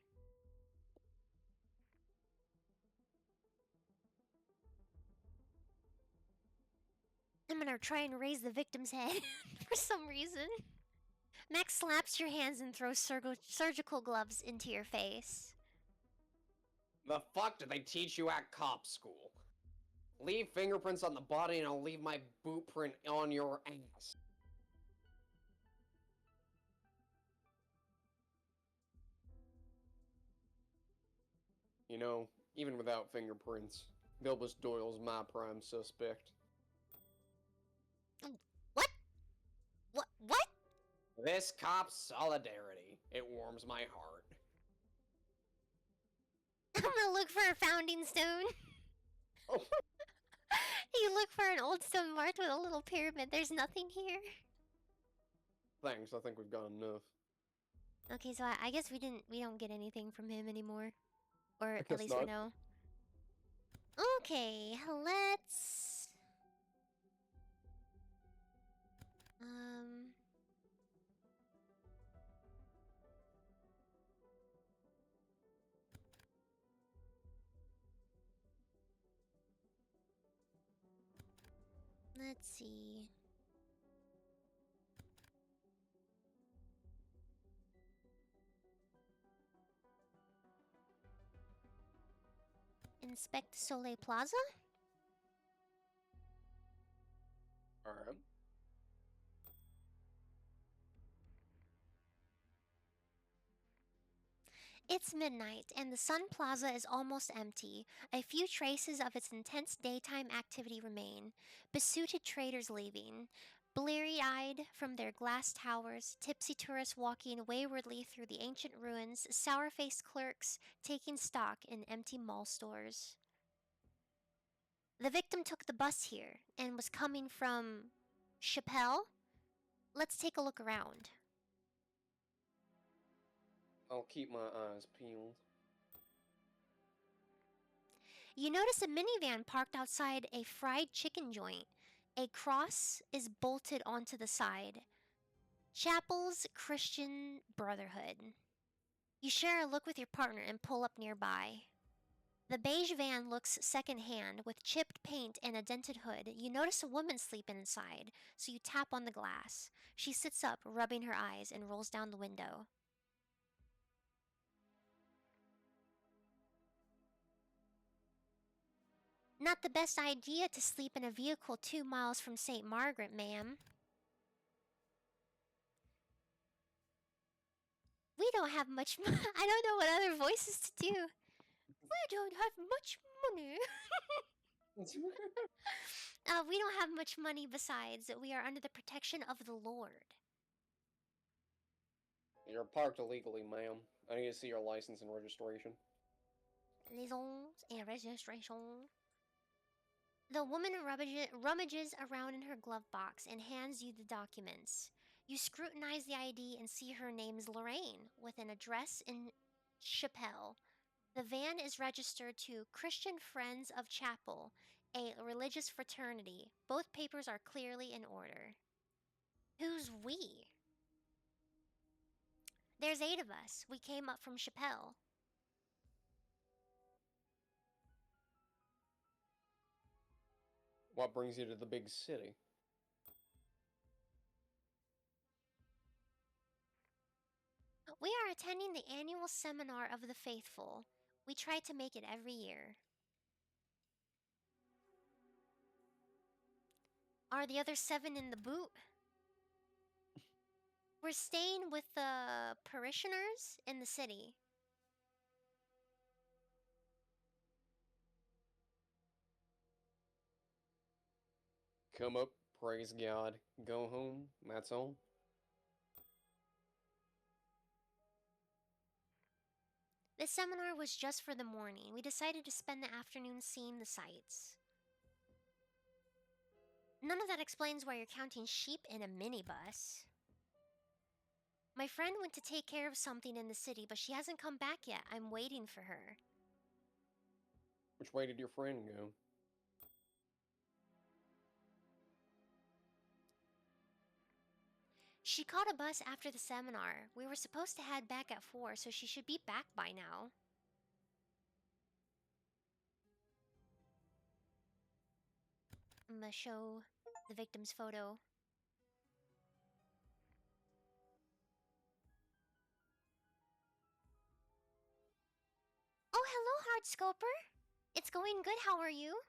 I'm gonna try and raise the victim's head for some reason. Max slaps your hands and throws surgical gloves into your face. The fuck did they teach you at cop school? Leave fingerprints on the body and I'll leave my boot print on your ass. You know, even without fingerprints, Bilbus Doyle's my prime suspect. What? What? This cop's solidarity. It warms my heart. I'm gonna look for a founding stone. Oh. You look for an old stone marked with a little pyramid. There's nothing here. Thanks, I think we've got enough. Okay, so I guess we don't get anything from him anymore. Or at guess least we not. know. Okay, let's... Let's see. Inspect Soleil Plaza? Alright. It's midnight, and the Sun Plaza is almost empty. A few traces of its intense daytime activity remain. Besooted traders leaving, bleary eyed from their glass towers, tipsy tourists walking waywardly through the ancient ruins, sour faced clerks taking stock in empty mall stores. The victim took the bus here and was coming from Chappelle. Let's take a look around. I'll keep my eyes peeled. You notice a minivan parked outside a fried chicken joint. A cross is bolted onto the side. Chapel's Christian Brotherhood. You share a look with your partner and pull up nearby. The beige van looks secondhand with chipped paint and a dented hood. You notice a woman sleeping inside, so you tap on the glass. She sits up, rubbing her eyes, and rolls down the window. Not the best idea to sleep in a vehicle 2 miles from St. Margaret, ma'am. We don't have much I don't know what other voices to do. We don't have much money. We don't have much money besides. We are under the protection of the Lord. You're parked illegally, ma'am. I need to see your license and registration. License and registration. The woman rummages around in her glove box and hands you the documents. You scrutinize the ID and see her name is Lorraine, with an address in Chappelle. The van is registered to Christian Friends of Chapel, a religious fraternity. Both papers are clearly in order. Who's we? There's 8 of us. We came up from Chappelle. What brings you to the big city? We are attending the annual seminar of the faithful. We try to make it every year. Are the other 7 in the boot? We're staying with the parishioners in the city. Come up, praise God, go home, that's all. The seminar was just for the morning. We decided to spend the afternoon seeing the sights. None of that explains why you're counting sheep in a minibus. My friend went to take care of something in the city, but she hasn't come back yet. I'm waiting for her. Which way did your friend go? She caught a bus after the seminar. We were supposed to head back at 4, so she should be back by now. I'm gonna show the victim's photo. Oh, hello, Hardscoper. It's going good. How are you?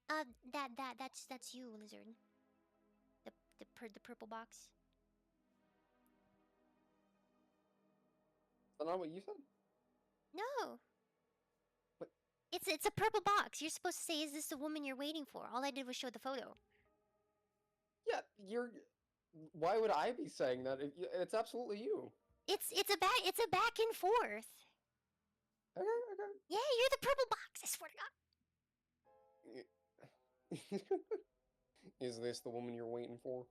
That's you, Lizard. The purple box. Is that not what you said? No. What? It's a purple box. You're supposed to say, "Is this the woman you're waiting for?" All I did was show the photo. Yeah, you're... Why would I be saying that? It's absolutely you. It's a back and forth. Okay, Yeah, you're the purple box. I swear to God. okay. Is this the woman you're waiting for?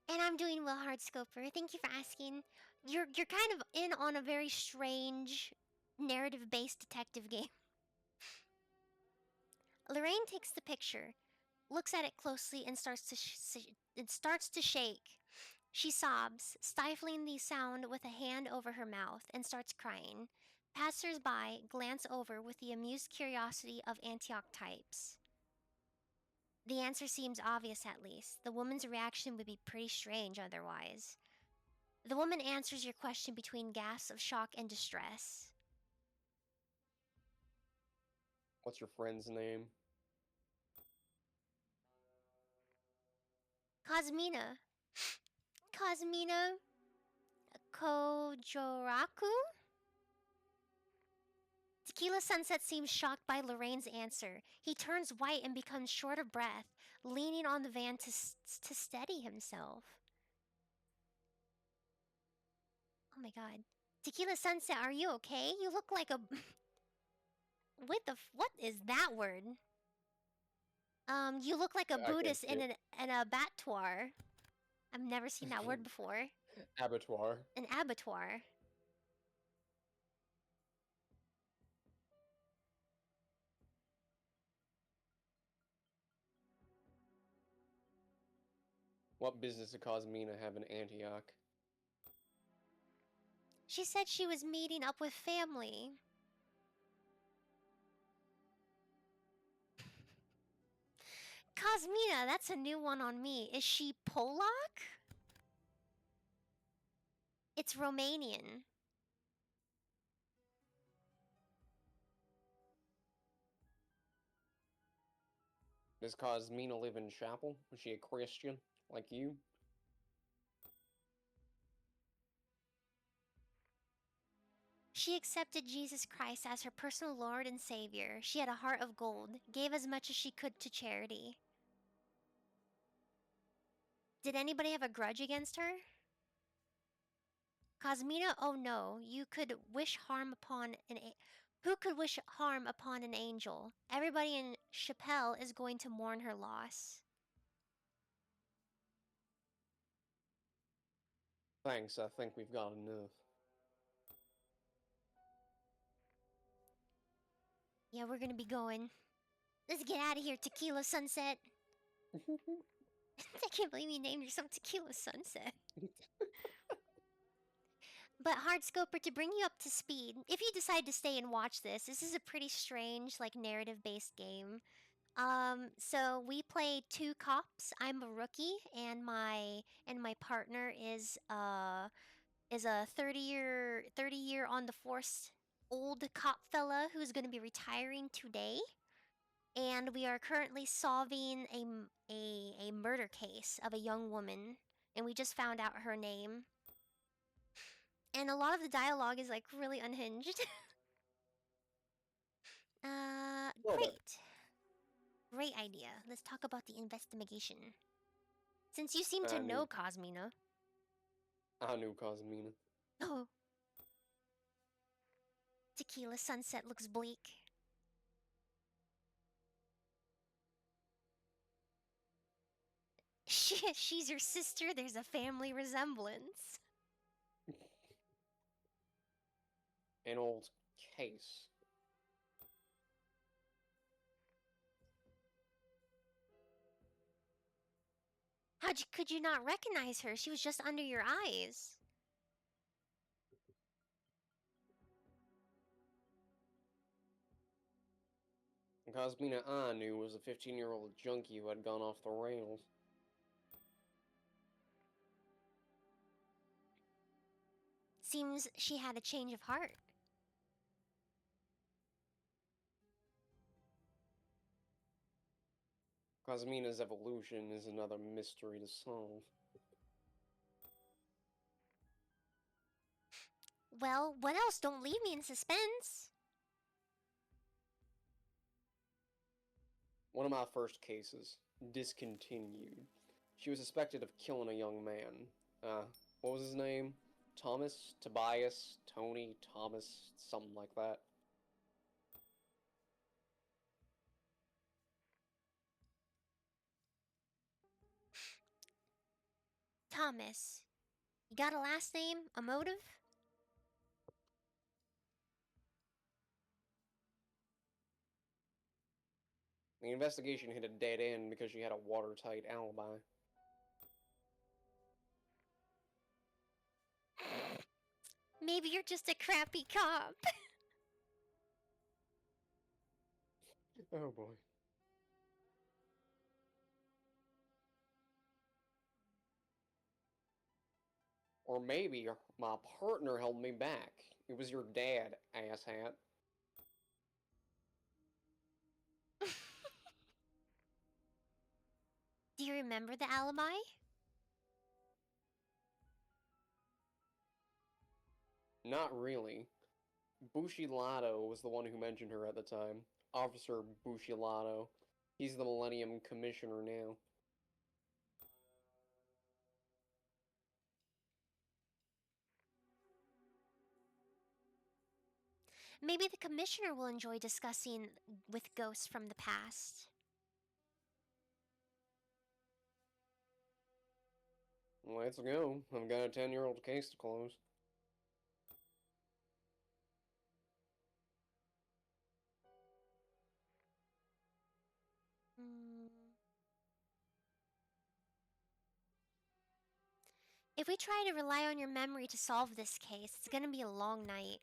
And I'm doing well, Hardscoper. Thank you for asking. You're kind of in on a very strange narrative-based detective game. Lorraine takes the picture, looks at it closely, and starts to shake. She sobs, stifling the sound with a hand over her mouth, and starts crying. Passers-by glance over with the amused curiosity of Antioch types. The answer seems obvious at least. The woman's reaction would be pretty strange otherwise. The woman answers your question between gasps of shock and distress. What's your friend's name? Cosmina. Cosmina Kojoraku? Tequila Sunset seems shocked by Lorraine's answer. He turns white and becomes short of breath, leaning on the van to steady himself. Oh my god. Tequila Sunset, are you okay? You look like a... what is that word? You look like a I can't Buddhist see in it. an abattoir. I've never seen that word before. Abattoir. An abattoir. What business did Cosmina have in Antioch? She said she was meeting up with family. Cosmina, that's a new one on me. Is she Polak? It's Romanian. Does Cosmina live in Chapel? Was she a Christian, like you? She accepted Jesus Christ as her personal Lord and Savior. She had a heart of gold, gave as much as she could to charity. Did anybody have a grudge against her? Cosmina, oh no, you could wish harm upon who could wish harm upon an angel? Everybody in Chappelle is going to mourn her loss. Thanks, I think we've got enough. Yeah, we're gonna be going. Let's get out of here, Tequila Sunset. I can't believe you named yourself Tequila Sunset. But Hardscoper, to bring you up to speed, if you decide to stay and watch this is a pretty strange, like, narrative-based game. So we play two cops. I'm a rookie, and my partner is a 30-year on the force old cop fella who's going to be retiring today. And we are currently solving a murder case of a young woman, and we just found out her name. And a lot of the dialogue is like really unhinged. Great. Great idea. Let's talk about the investigation. Since you seem to know Cosmina. I knew Cosmina. Oh. Tequila Sunset looks bleak. She's your sister. There's a family resemblance. An old case. Could you not recognize her? She was just under your eyes. Cosmina I knew was a 15-year-old junkie who had gone off the rails. Seems she had a change of heart. Cosmina's evolution is another mystery to solve. Well, what else? Don't leave me in suspense. One of my first cases, discontinued. She was suspected of killing a young man. What was his name? Thomas? Tobias? Tony? Thomas? Something like that. Thomas. You got a last name? A motive? The investigation hit a dead end because she had a watertight alibi. Maybe you're just a crappy cop. Oh boy. Or maybe my partner held me back. It was your dad, asshat. Do you remember the alibi? Not really. Bushilato was the one who mentioned her at the time. Officer Bushilato. He's the Millennium Commissioner now. Maybe the commissioner will enjoy discussing with ghosts from the past. Let's go. I've got a 10-year-old case to close. Hmm. If we try to rely on your memory to solve this case, it's gonna be a long night.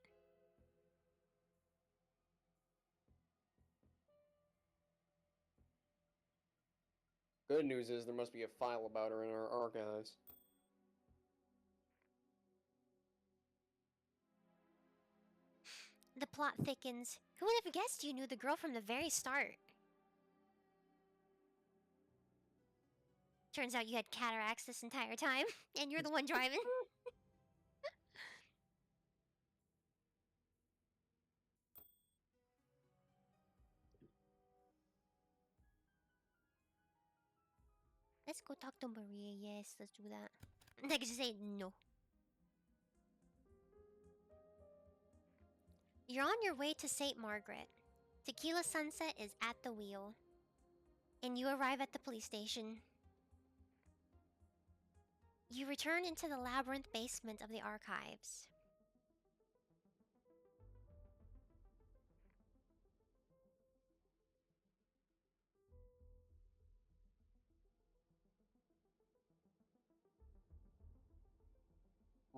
Good news is there must be a file about her in our archives. The plot thickens. Who would have guessed you knew the girl from the very start? Turns out you had cataracts this entire time, and you're the one driving. Let's go talk to Maria. Yes, let's do that. I could just say no. You're on your way to St. Margaret. Tequila Sunset is at the wheel. And you arrive at the police station. You return into the labyrinth basement of the archives.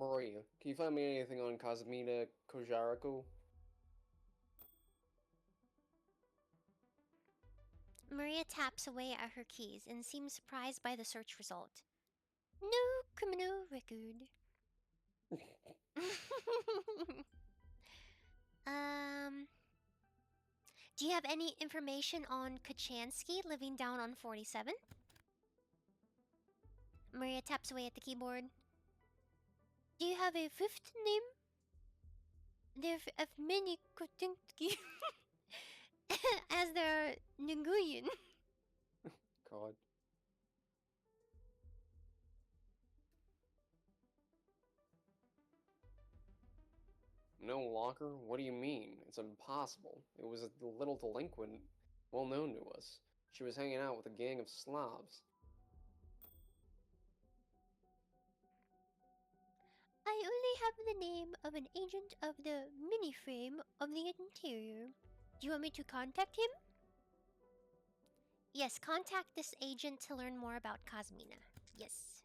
Maria, can you find me anything on Kazmina Kojariko? Maria taps away at her keys and seems surprised by the search result. No criminal record. um, do you have any information on Kachansky living down on 47? Maria taps away at the keyboard. Do you have a fifth name? There are many Kachansky as there are Nguyen. God. No locker? What do you mean? It's impossible. It was a little delinquent, well known to us. She was hanging out with a gang of Slavs. I only have the name of an agent of the mini-frame of the interior. Do you want me to contact him? Yes, contact this agent to learn more about Kazmina. Yes.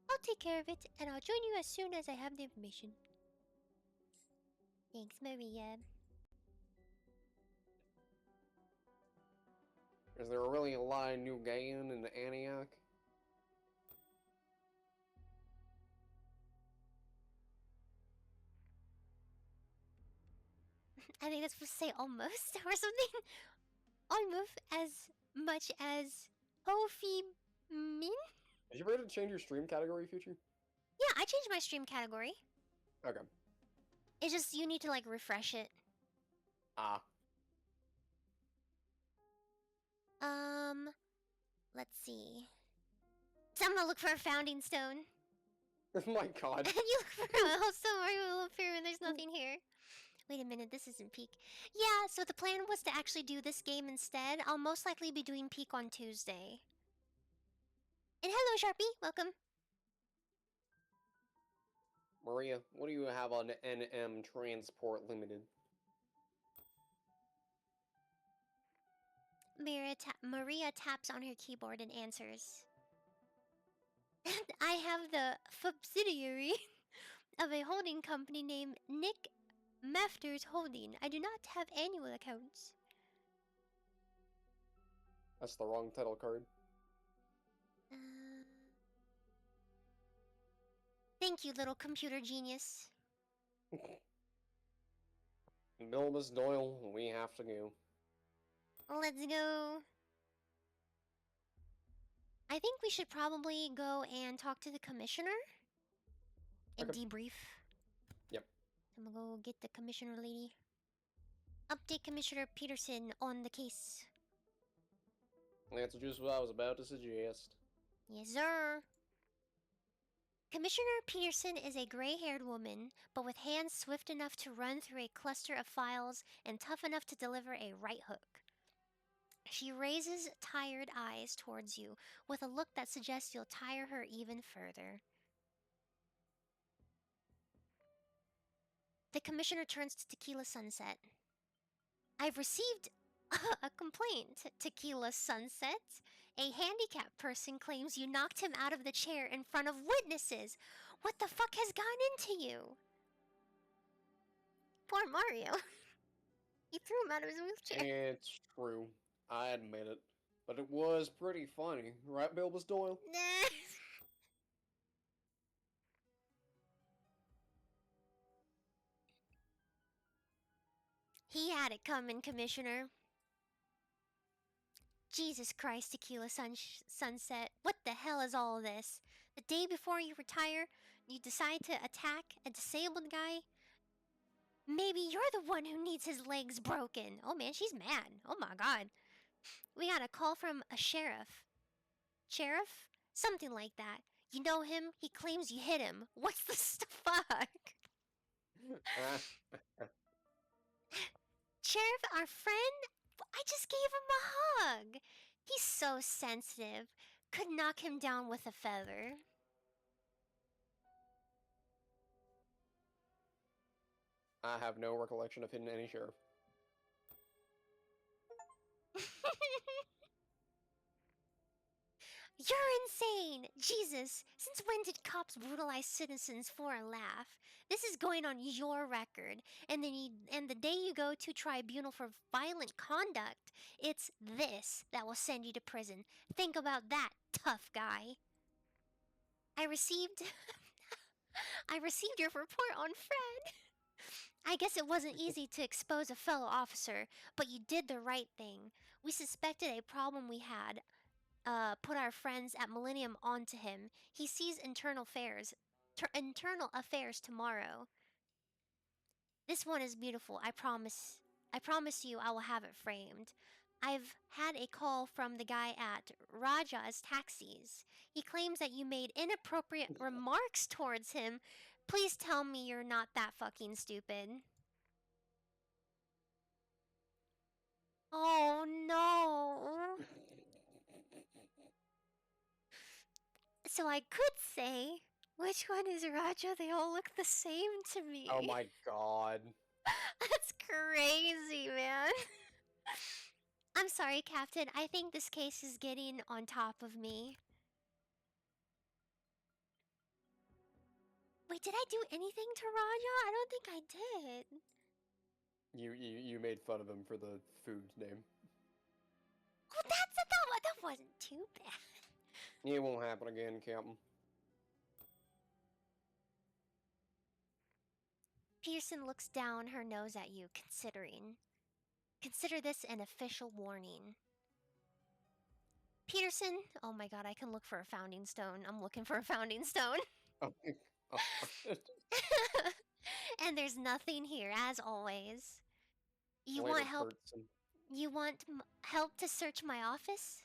I'll take care of it, and I'll join you as soon as I have the information. Thanks, Maria. Is there really a lot of New Gaian in Antioch? I think that's supposed to say almost or something. Almost as much as Hofi Min? Did you ready to change your stream category, Future? Yeah, I changed my stream category. Okay. It's just you need to like refresh it. Ah. Let's see. So I'm gonna look for a founding stone. Oh my god. And you look for a house somewhere, you look here and there's nothing here. Wait a minute, this isn't Peak. Yeah, so the plan was to actually do this game instead. I'll most likely be doing Peak on Tuesday. And hello, Sharpie. Welcome. Maria, what do you have on NM Transport Limited? Maria taps on her keyboard and answers. I have the subsidiary of a holding company named Nick Mafters Holding. I do not have annual accounts. That's the wrong title card. Uh, Thank you, little computer genius. Bilbus Doyle, we have to go. Let's go. I think we should probably go and talk to the commissioner and Okay. debrief. Yep. I'm gonna go get the commissioner lady. Update Commissioner Peterson on the case. That's just what I was about to suggest. Yes, sir. Commissioner Peterson is a gray-haired woman, but with hands swift enough to run through a cluster of files and tough enough to deliver a right hook. She raises tired eyes towards you with a look that suggests you'll tire her even further. The commissioner turns to Tequila Sunset. I've received a complaint, Tequila Sunset. A handicapped person claims you knocked him out of the chair in front of witnesses. What the fuck has gone into you? Poor Mario. He threw him out of his wheelchair. It's true. I admit it. But it was pretty funny, right, Bilbus Doyle? Nah. He had it coming, Commissioner. Jesus Christ, Tequila Sunset. What the hell is all this? The day before you retire, you decide to attack a disabled guy? Maybe you're the one who needs his legs broken. Oh man, she's mad. Oh my god. We got a call from a sheriff. Sheriff? Something like that. You know him? He claims you hit him. What's the fuck? Sheriff, our friend? I just gave him a hug. He's so sensitive. Could knock him down with a feather. I have no recollection of hitting any sheriff. You're insane! Jesus, since when did cops brutalize citizens for a laugh? This is going on your record, and the day you go to tribunal for violent conduct, it's this that will send you to prison. Think about that, tough guy. I received I received your report on Fred. I guess it wasn't easy to expose a fellow officer, but you did the right thing. We suspected a problem we had, put our friends at Millennium onto him. He sees internal affairs tomorrow. This one is beautiful. I promise. I promise you, I will have it framed. I've had a call from the guy at Raja's Taxis. He claims that you made inappropriate remarks towards him. Please tell me you're not that fucking stupid. Oh no. So I could say, which one is Raja? They all look the same to me. Oh my god. That's crazy, man. I'm sorry, Captain. I think this case is getting on top of me. Wait, did I do anything to Raja? I don't think I did. You made fun of him for the food name. Oh, that wasn't too bad. It won't happen again, Captain. Peterson looks down her nose at you, considering. Consider this an official warning. Peterson, oh my god, I can look for a founding stone. I'm looking for a founding stone. Oh my god. And there's nothing here, as always. You Later, want help? Kurtzen. You want help to search my office?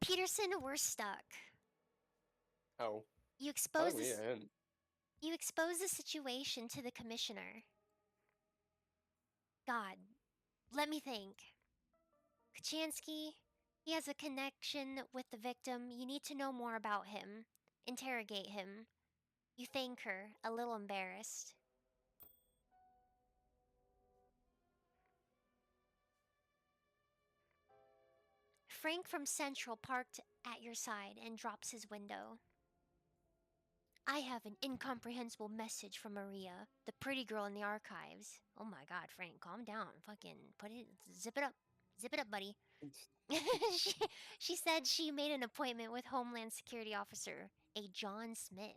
Peterson, we're stuck. Oh. You How expose do we this. end? You expose the situation to the commissioner. God, let me think. Kachansky, he has a connection with the victim. You need to know more about him. Interrogate him. You thank her, a little embarrassed. Frank from Central parked at your side and drops his window. I have an incomprehensible message from Maria, the pretty girl in the archives. Oh my god, Frank, calm down. Fucking zip it up. Zip it up, buddy. she, she said she made an appointment with Homeland Security Officer, a John Smith.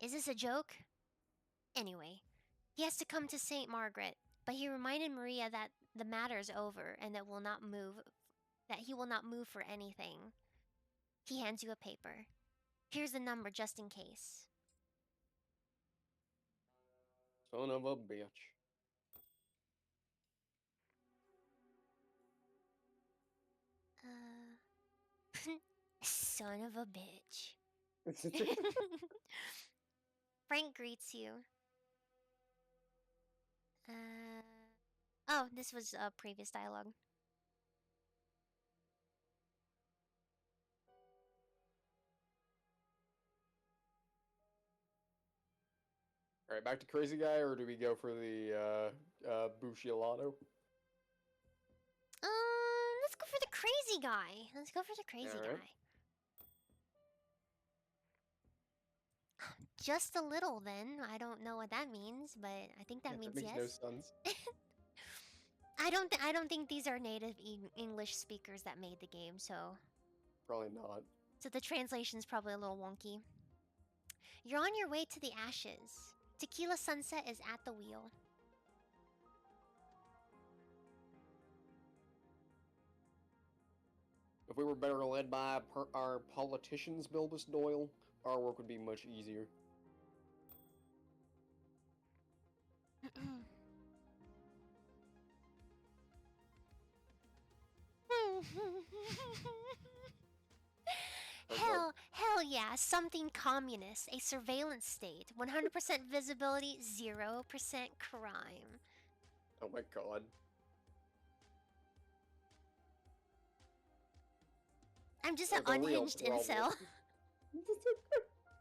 Is this a joke? Anyway, he has to come to St. Margaret, but he reminded Maria that the matter's over and that he will not move for anything. He hands you a paper. Here's the number just in case. Son of a bitch. Son of a bitch. Frank greets you. Oh, this was a previous dialogue. Alright, back to Crazy Guy, or do we go for the Bushilato? Let's go for the crazy guy. Let's go for the crazy Alright. guy. Just a little, then. I don't know what that means, but I think that means makes yes. no sense. I don't think these are native English speakers that made the game, so Probably not. so the translation's probably a little wonky. You're on your way to the ashes. Tequila Sunset is at the wheel. If we were better led by our politicians, Bilbus Doyle, our work would be much easier. Hell yeah, something communist, a surveillance state, 100% visibility, 0% crime. Oh my god. I'm just Like, an unhinged incel.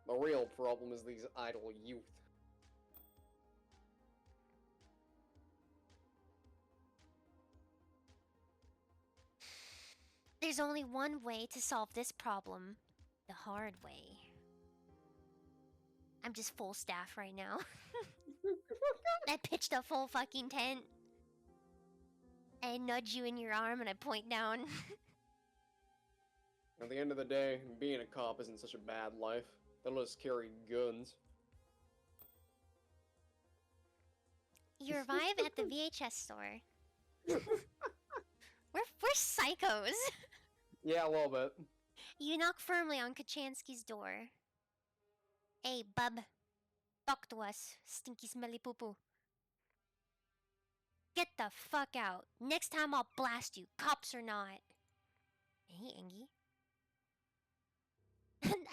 The real problem is these idle youth. There's only one way to solve this problem. The hard way. I'm just full staff right now. I pitched a full fucking tent. I nudge you in your arm and I point down. At the end of the day, being a cop isn't such a bad life. They'll just carry guns. You arrive at the VHS store. We're psychos. Yeah, a little bit. You knock firmly on Kachansky's door. Hey, bub. Talk to us, stinky smelly poo-poo. Get the fuck out. Next time I'll blast you, cops or not. Hey, Angie.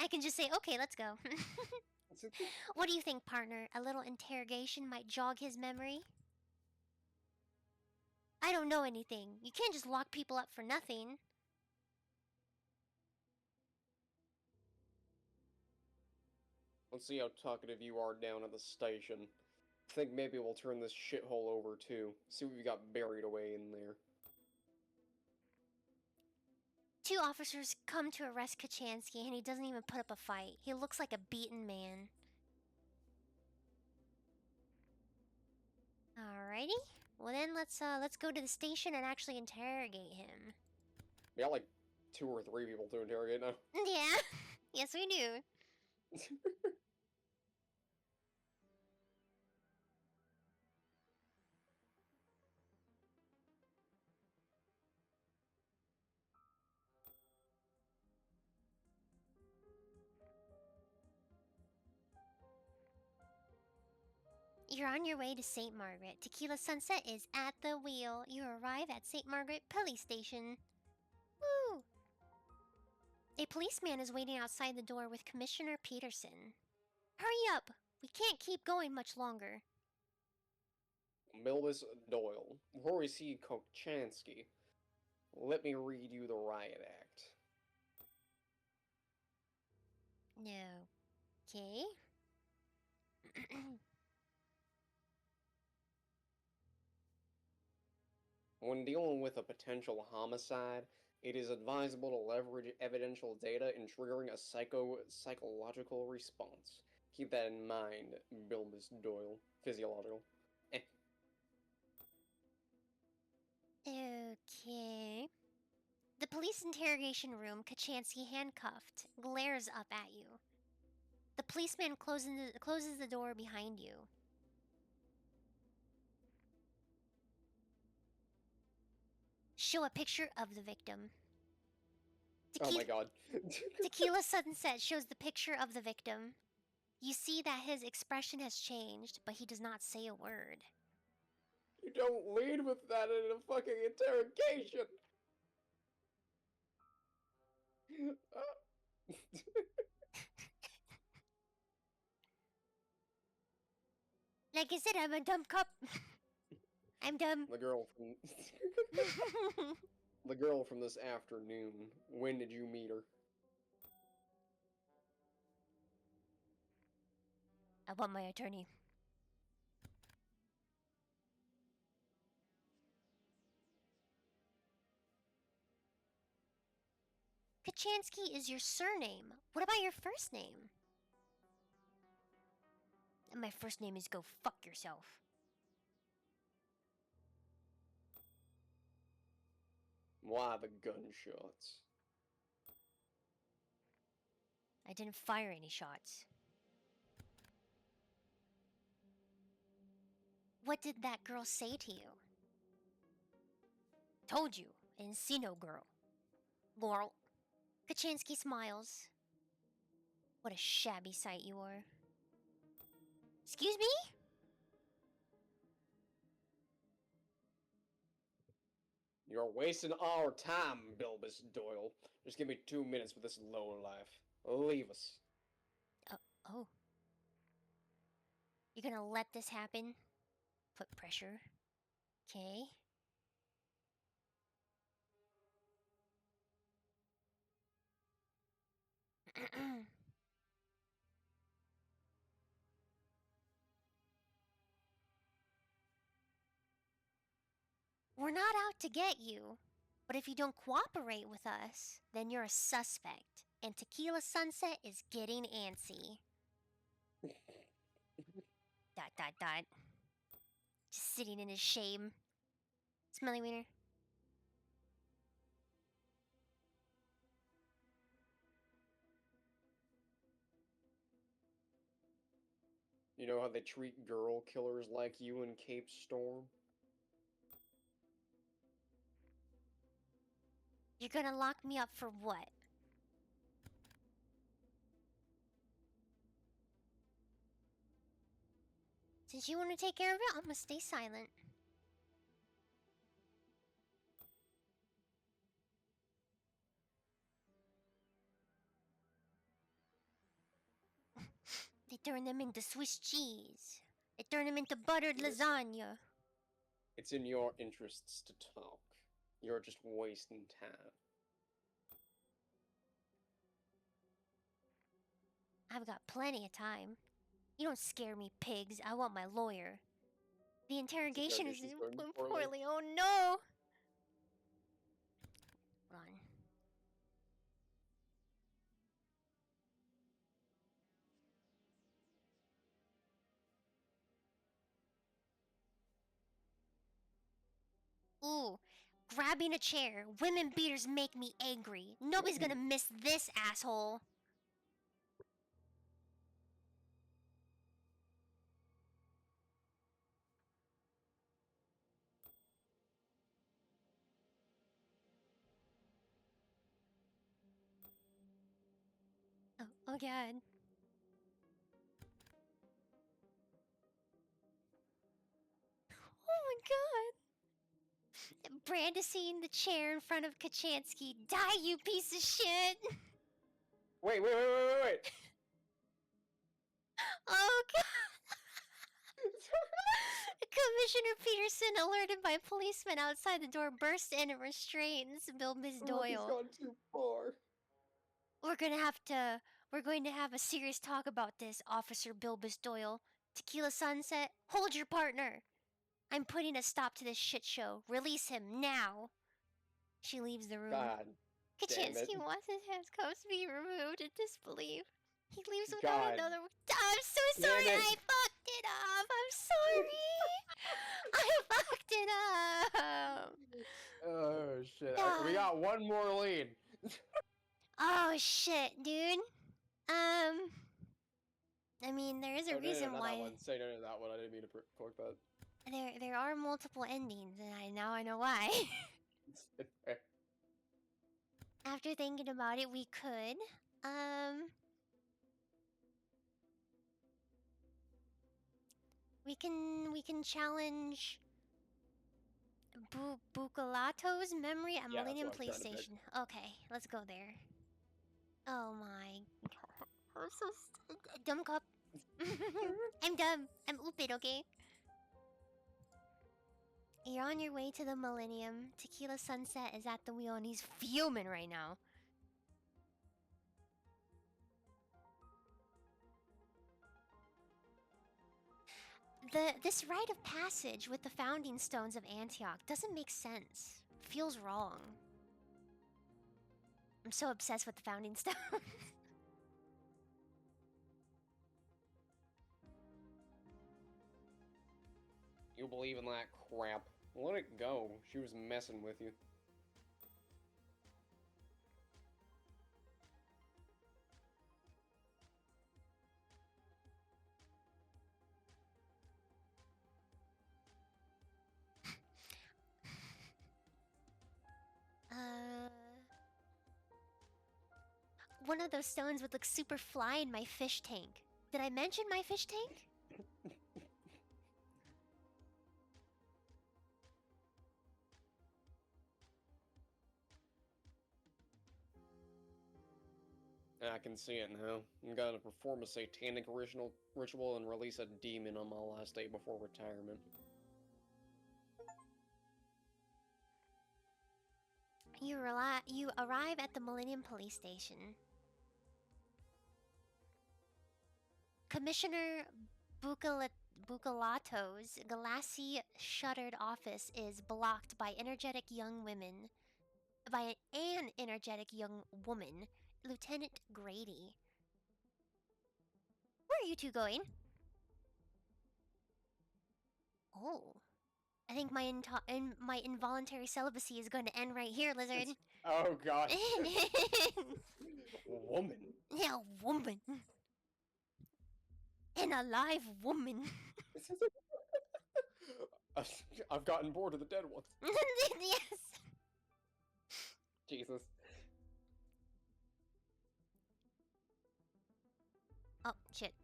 I can just say, okay, let's go. What do you think, partner? A little interrogation might jog his memory? I don't know anything. You can't just lock people up for nothing. Let's see how talkative you are down at the station. Think maybe we'll turn this shithole over too. See what we got buried away in there. Two officers come to arrest Kachansky and he doesn't even put up a fight. He looks like a beaten man. Alrighty. Well then, let's go to the station and actually interrogate him. We got like 2 or 3 people to interrogate now. Yeah. Yes, we do. You're on your way to St. Margaret. Tequila Sunset is at the wheel. You arrive at St. Margaret Police Station. Woo! A policeman is waiting outside the door with Commissioner Peterson. Hurry up! We can't keep going much longer. Milvis Doyle. Before we see Kokchansky, let me read you the riot act. No. Okay. When dealing with a potential homicide, it is advisable to leverage evidential data in triggering a psychological response. Keep that in mind, Bilbus Doyle. Physiological. police interrogation room, Kachansky handcuffed, glares up at you. The policeman closes the door behind you. Show a picture of the victim. Oh my god. Tequila Sunset shows the picture of the victim. You see that his expression has changed, but he does not say a word. You don't lead with that in a fucking interrogation! Like I said, I'm a dumb cop. I'm dumb. The girl from... the girl from this afternoon. When did you meet her? I want my attorney. Kachansky is your surname. What about your first name? And my first name is Go Fuck Yourself. Why the gunshots? I didn't fire any shots. What did that girl say to you? Told you, Encino girl. Laurel. Kachansky smiles. What a shabby sight you are. Excuse me? You're wasting our time, Bilbus Doyle. Just give me 2 minutes with this lowlife. Leave us. Oh, You're gonna let this happen? put pressure. Okay. We're not out to get you, but if you don't cooperate with us, then you're a suspect, and Tequila Sunset is getting antsy. Dot, dot, dot. Just sitting in his shame. Smelly wiener. You know how they treat girl killers like you in Cape Storm? You're gonna lock me up for what? Since you want to take care of it, I'm gonna stay silent. They turn them into Swiss cheese. They turn them into buttered lasagna. It's in your interests to talk. You're just wasting time. I've got plenty of time. You don't scare me, pigs. I want my lawyer. The interrogation is interrogation's going going poorly. poorly. Oh no! Run. Ooh, grabbing a chair. Women beaters make me angry. Nobody's gonna miss this asshole. Oh god. Oh my god. Brandishing the chair in front of Kachansky. Die, you piece of shit! Wait. Oh god! Commissioner Peterson, alerted by policemen outside the door, burst in and restrains Bilbus He's Doyle. gone too far. We're going to have a serious talk about this, Officer Bilbus Doyle. Tequila Sunset, hold your partner. I'm putting a stop to this shit show. Release him now. She leaves the room. God damn it. Kachansky wants his handcuffs to be removed in disbelief. He leaves without God. another. I'm so Damn sorry. it. I fucked it up. I'm sorry. I fucked it up. Oh shit. We got one more lead. Oh shit, dude. I mean, there is a reason not why that one. Say no to that one. I didn't mean to click that. there are multiple endings, and now I know why. After thinking about it, we could we can challenge Bukalato's memory at Yeah, that's Millennium what I was Police trying to pick. Station. Okay, let's go there. Oh my. I'm so dumb cup. I'm dumb. I'm oopid, okay? You're on your way to the Millennium. Tequila Sunset is at the wheel and he's fuming right now. This rite of passage with the founding stones of Antioch doesn't make sense. Feels wrong. I'm so obsessed with the founding stones. You believe in that crap. Let it go. She was messing with you. One of those stones would look super fly in my fish tank. Did I mention my fish tank? I can see it now. I'm gonna perform a satanic ritual and release a demon on my last day before retirement. You arrive at the Millennium Police Station. Commissioner Bukalato's glassy shuttered office is blocked by an energetic young woman, Lieutenant Grady. Where are you two going? Oh, I think my involuntary celibacy is going to end right here, Lizard. Oh god. Woman. Yeah, woman. An alive woman. I've gotten bored of the dead ones. Yes. Jesus. Oh, shit.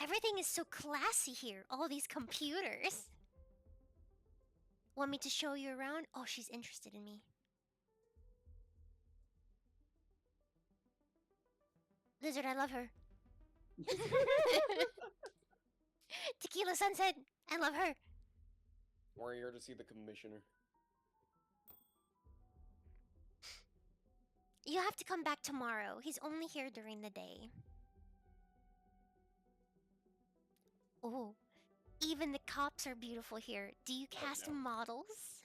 Everything is so classy here. All these computers. Want me to show you around? Oh, she's interested in me. Lizard, I love her. Tequila Sunset, I love her. We're here to see the commissioner. You have to come back tomorrow. He's only here during the day. Oh, even the cops are beautiful here. Do you cast no. models?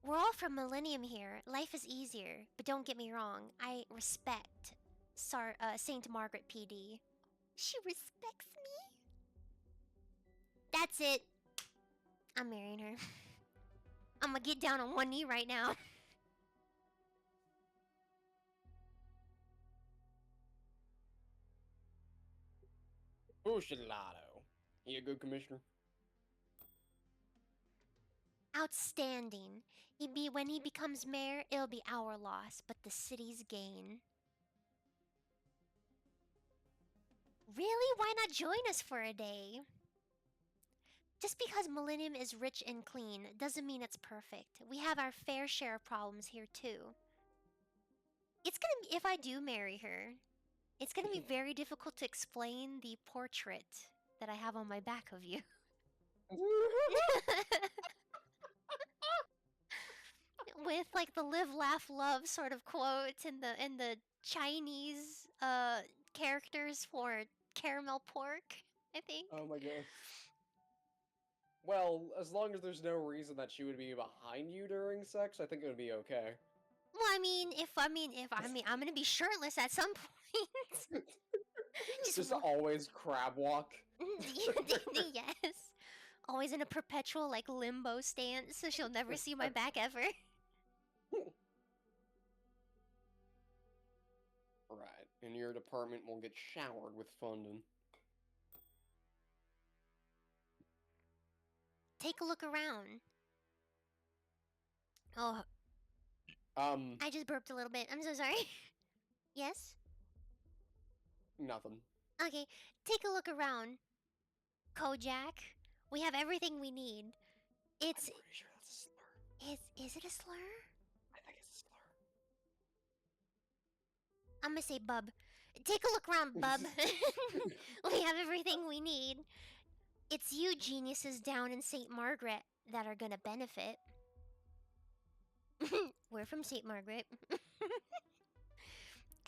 We're all from Millennium here. Life is easier, but don't get me wrong. I respect Saint Margaret PD. She respects me? That's it. I'm marrying her. I'm gonna get down on one knee right now. Bushalato. He a good commissioner? Outstanding. When he becomes mayor, it'll be our loss, but the city's gain. Really? Why not join us for a day? Just because Millennium is rich and clean doesn't mean it's perfect. We have our fair share of problems here too. It's gonna be, if I do marry her, it's gonna be very difficult to explain the portrait that I have on my back of you. With like the live laugh love sort of quote and the Chinese characters for caramel pork, I think. Oh my god. Well, as long as there's no reason that she would be behind you during sex, I think it would be okay. Well, I'm gonna be shirtless at some point. Just always crab walk. Yes. Always in a perpetual, like, limbo stance, so she'll never see my back ever. Right, and your department will get showered with funding. Take a look around. Oh, Um, I just burped a little bit. I'm so sorry. Yes? nothing. Okay, take a look around. Kojak, we have everything we need. It's... I'm pretty sure that's a slur. Is it a slur? I think it's a slur. I'm gonna say bub. Take a look around, bub. We have everything we need. It's you geniuses down in St. Margaret that are gonna benefit. We're from St. Margaret.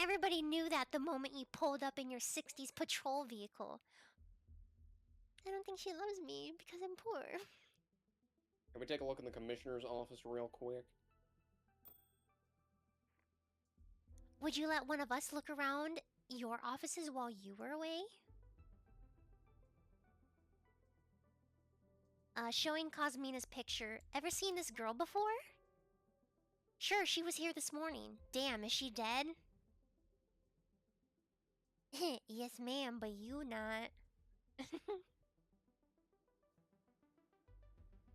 Everybody knew that the moment you pulled up in your 60s patrol vehicle. I don't think she loves me because I'm poor. Can we take a look in the commissioner's office real quick? Would you let one of us look around your offices while you were away? Showing Cosmina's picture. Ever seen this girl before? Sure, she was here this morning. Damn, is she dead? Yes, ma'am, but you not.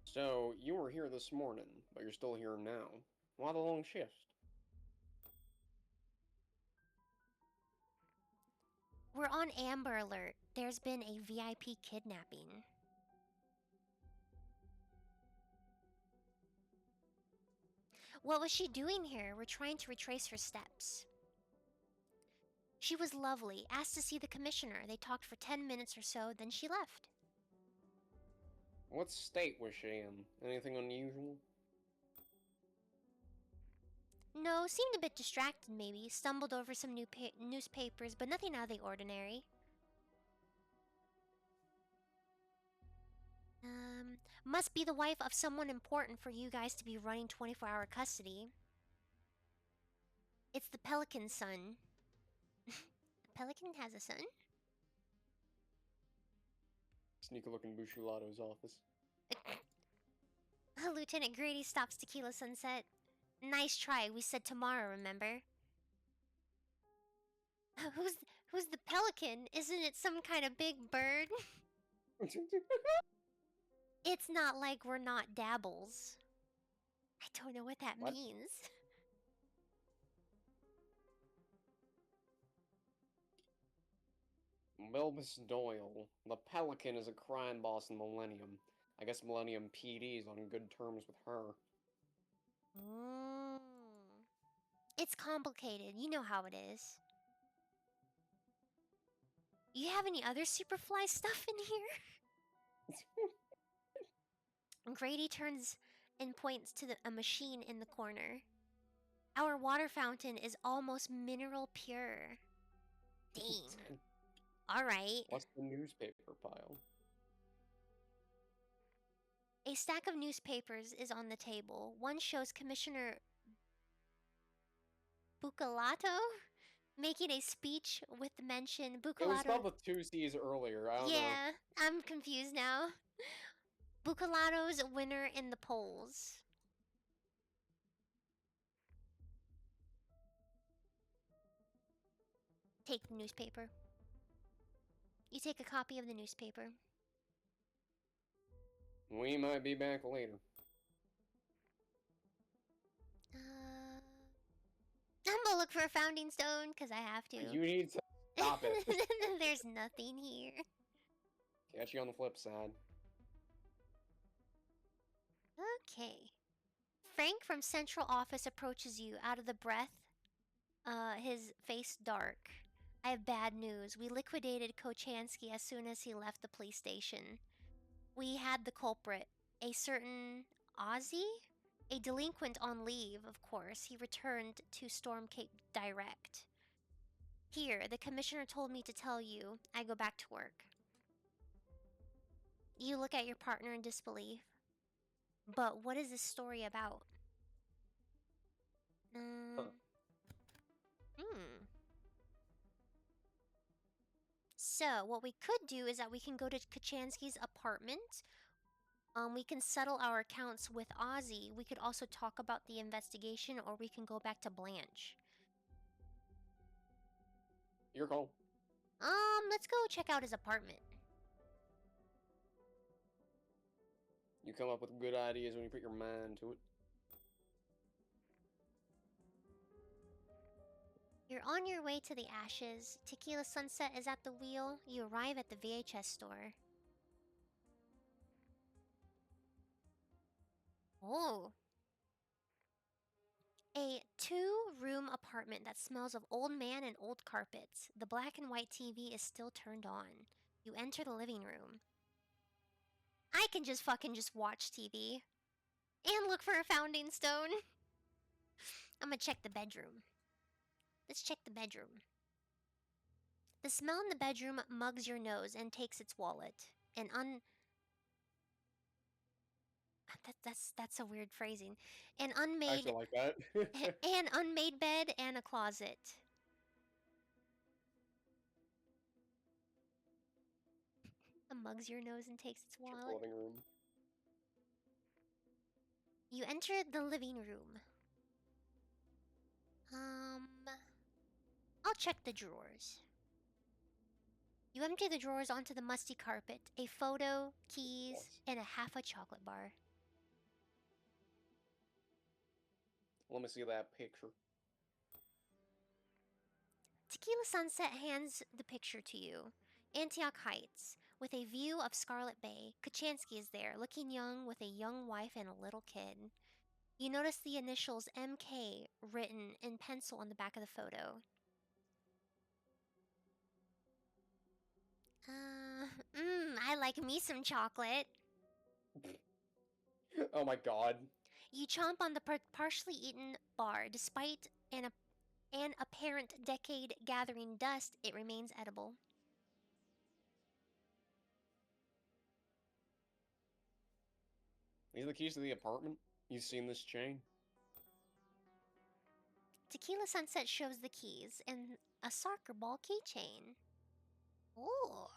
So, you were here this morning, but you're still here now. Why the long shift? We're on Amber Alert. There's been a VIP kidnapping. What was she doing here? We're trying to retrace her steps. She was lovely, asked to see the commissioner. They talked for 10 minutes or so, then she left. What state was she in? Anything unusual? No, seemed a bit distracted maybe. Stumbled over some new newspapers, but nothing out of the ordinary. Must be the wife of someone important for you guys to be running 24-hour custody. It's the Pelican's son. The Pelican has a son? Sneak a look in Bushulato's office. Lieutenant Grady stops Tequila Sunset. Nice try, we said tomorrow, remember? Who's the Pelican? Isn't it some kind of big bird? It's not like we're not dabbles. I don't know what that What? means. Bilbus Doyle. The Pelican is a crime boss in Millennium. I guess Millennium PD's on good terms with her. Mm. It's complicated. You know how it is. You have any other Superfly stuff in here? Grady turns and points to a machine in the corner. Our water fountain is almost mineral pure. Dang. Alright. What's the newspaper pile? A stack of newspapers is on the table. One shows Commissioner Bucalato making a speech with the mention It was Bucalato. spelled with two C's earlier. I don't know. Yeah, I'm confused now. Bucalato's a winner in the polls. Take the newspaper. You take a copy of the newspaper. We might be back later. I'm gonna look for a founding stone, because I have to. You need to stop it. There's nothing here. Catch you on the flip side. Okay. Frank from Central Office approaches you out of the breath, his face dark. I have bad news. We liquidated Kochansky as soon as he left the police station. We had the culprit, a certain Ozzy? A delinquent on leave, of course. He returned to Storm Cape direct. Here, the commissioner told me to tell you. I go back to work. You look at your partner in disbelief. But what is this story about? So, what we could do is that we can go to Kachansky's apartment. We can settle our accounts with Ozzy. We could also talk about the investigation, or we can go back to Blanche. Your call. Let's go check out his apartment. You come up with good ideas when you put your mind to it. You're on your way to the Ashes. Tequila Sunset is at the wheel. You arrive at the VHS store. Oh. A 2-room apartment that smells of old man and old carpets. The black and white TV is still turned on. You enter the living room. I can just watch TV. And look for a founding stone. I'm gonna check the bedroom. Let's check the bedroom. The smell in the bedroom mugs your nose and takes its wallet. That's a weird phrasing. An I unmade actually like that. an unmade bed and a closet. It mugs your nose and takes its Check the wallet. living room. You enter the living room. I'll check the drawers. You empty the drawers onto the musty carpet, a photo, keys, Yes. and a half a chocolate bar. Let me see that picture. Tequila Sunset hands the picture to you. Antioch Heights, with a view of Scarlet Bay. Kachansky is there, looking young with a young wife and a little kid. You notice the initials MK written in pencil on the back of the photo. I like me some chocolate. Oh my god. You chomp on the partially eaten bar. Despite an apparent decade gathering dust, it remains edible. These are the keys to the apartment? You seen this chain? Tequila Sunset shows the keys and a soccer ball keychain. Ooh.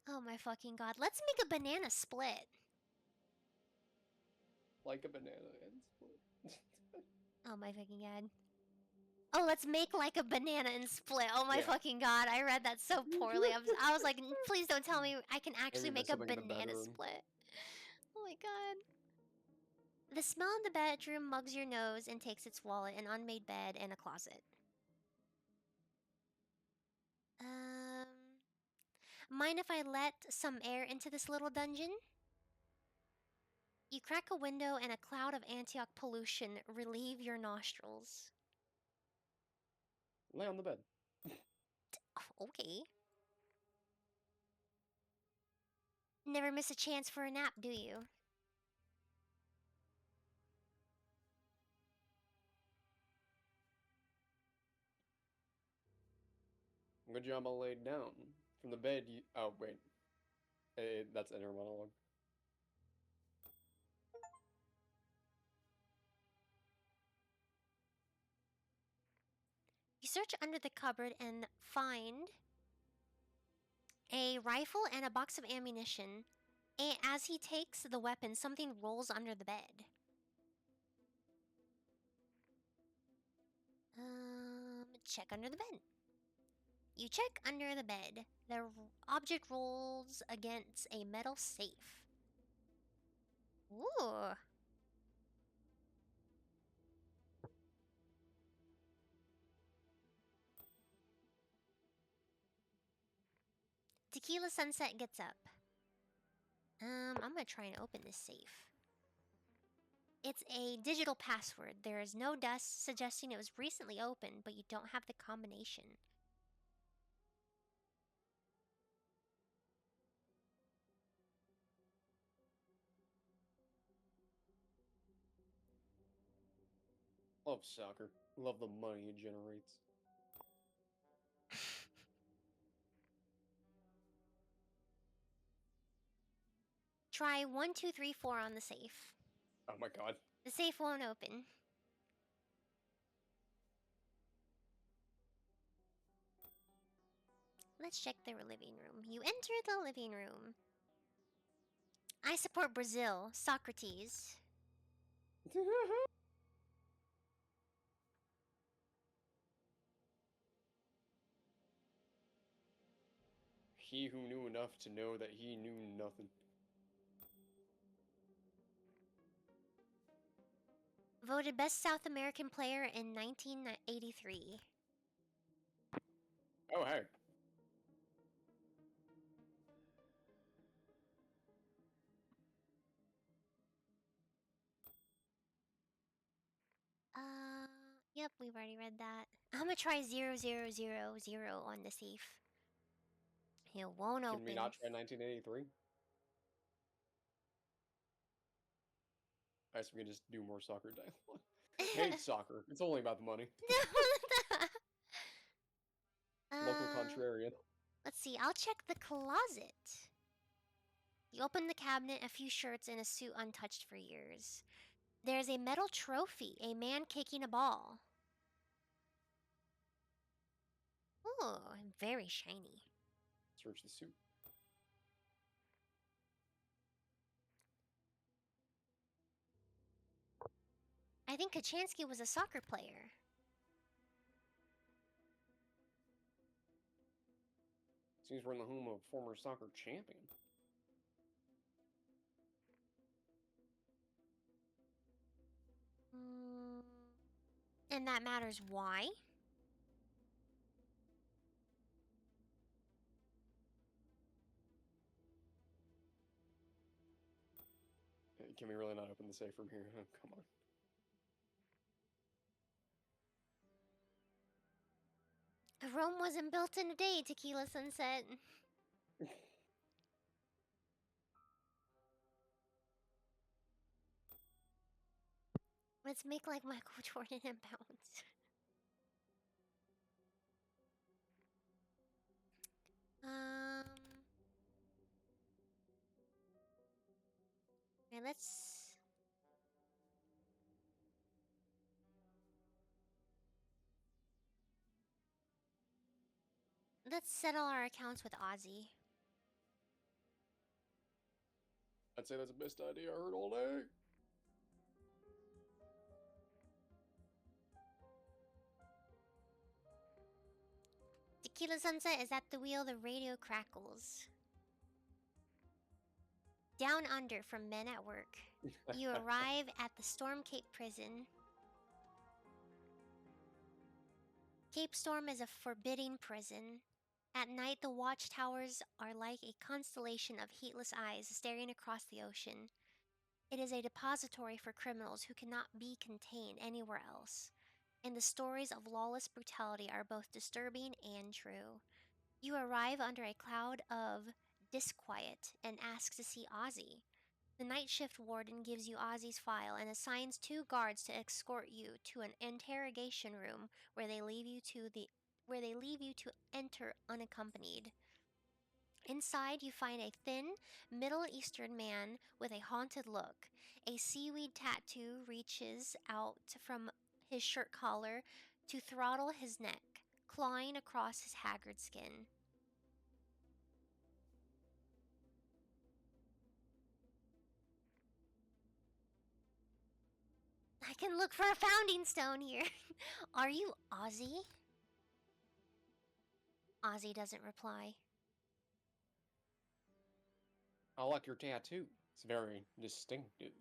Oh my fucking god. Let's make a banana split. Like a banana and split. Oh my fucking god. Oh, let's make like a banana and split. Oh my Yeah. fucking god. I read that so poorly. I was like, please don't tell me I can actually Maybe make there's a something in the banana bedroom. split. Oh my god. The smell in the bedroom mugs your nose and takes its wallet, an unmade bed, and a closet. Mind if I let some air into this little dungeon? You crack a window and a cloud of Antioch pollution relieve your nostrils. Lay on the bed. Oh, okay. Never miss a chance for a nap, do you? Good job I laid down. From the bed you... Oh, wait. That's inner monologue. You search under the cupboard and find a rifle and a box of ammunition. And as he takes the weapon, something rolls under the bed. Check under the bed. You check under the bed. The object rolls against a metal safe. Ooh. Tequila Sunset gets up. I'm gonna try and open this safe. It's a digital password. There is no dust, suggesting it was recently opened, but you don't have the combination. Love soccer. Love the money it generates. Try 1, 2, 3, 4 on the safe. Oh my god. The safe won't open. Let's check their living room. You enter the living room. I support Brazil. Socrates. He who knew enough to know that he knew nothing. Voted Best South American Player in 1983. Oh, hey. Yep, we've already read that. I'm gonna try 0000 on the safe. It won't Can we open. not try 1983? I guess we can just do more soccer dialogue. Hate soccer. It's only about the money. Local contrarian. Let's see, I'll check the closet. You open the cabinet, a few shirts and a suit untouched for years. There's a metal trophy, a man kicking a ball. Oh, very shiny. Search the suit. I think Kachansky was a soccer player. Seems we're in the home of a former soccer champion. And that matters why? Can we really not open the safe from here? Oh, come on. Rome wasn't built in a day, Tequila Sunset. Let's make like Michael Jordan and bounce. Okay, let's settle our accounts with Ozzy. I'd say that's the best idea I heard all day. Tequila Sunset is at the wheel, the radio crackles. Down under from men at work. You arrive at the Storm Cape prison. Cape Storm is a forbidding prison. At night, the watchtowers are like a constellation of heatless eyes staring across the ocean. It is a depository for criminals who cannot be contained anywhere else. And the stories of lawless brutality are both disturbing and true. You arrive under a cloud of disquiet and ask to see Ozzy. The night shift warden gives you Ozzy's file and assigns 2 guards to escort you to an interrogation room where they leave you to enter unaccompanied. Inside, you find a thin, Middle Eastern man with a haunted look. A seaweed tattoo reaches out from his shirt collar to throttle his neck, clawing across his haggard skin. I can look for a founding stone here. Are you Ozzy? Ozzy doesn't reply. I like your tattoo. It's very distinctive.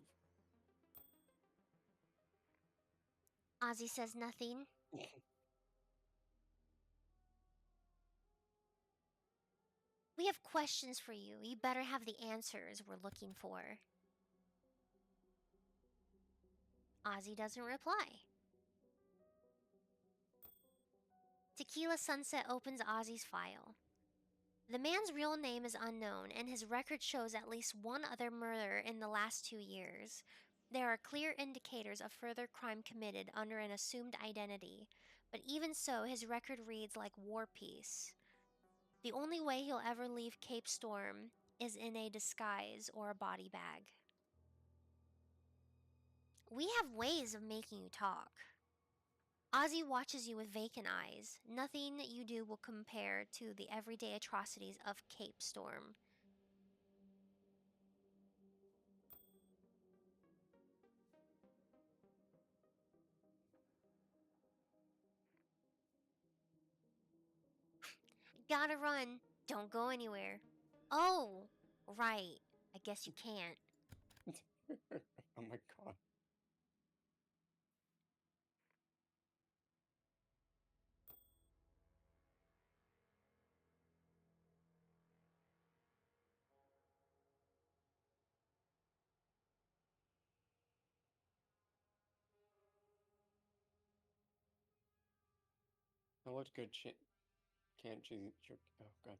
Ozzy says nothing. We have questions for you. You better have the answers we're looking for. Ozzy doesn't reply. Tequila Sunset opens Ozzy's file. The man's real name is unknown, and his record shows at least one other murder in the last 2 years. There are clear indicators of further crime committed under an assumed identity, but even so, his record reads like war peace. The only way he'll ever leave Cape Storm is in a disguise or a body bag. We have ways of making you talk. Ozzy watches you with vacant eyes. Nothing you do will compare to the everyday atrocities of Cape Storm. Gotta run. Don't go anywhere. Oh, right. I guess you can't. Oh my god. I looked good. Can't choose. Oh god.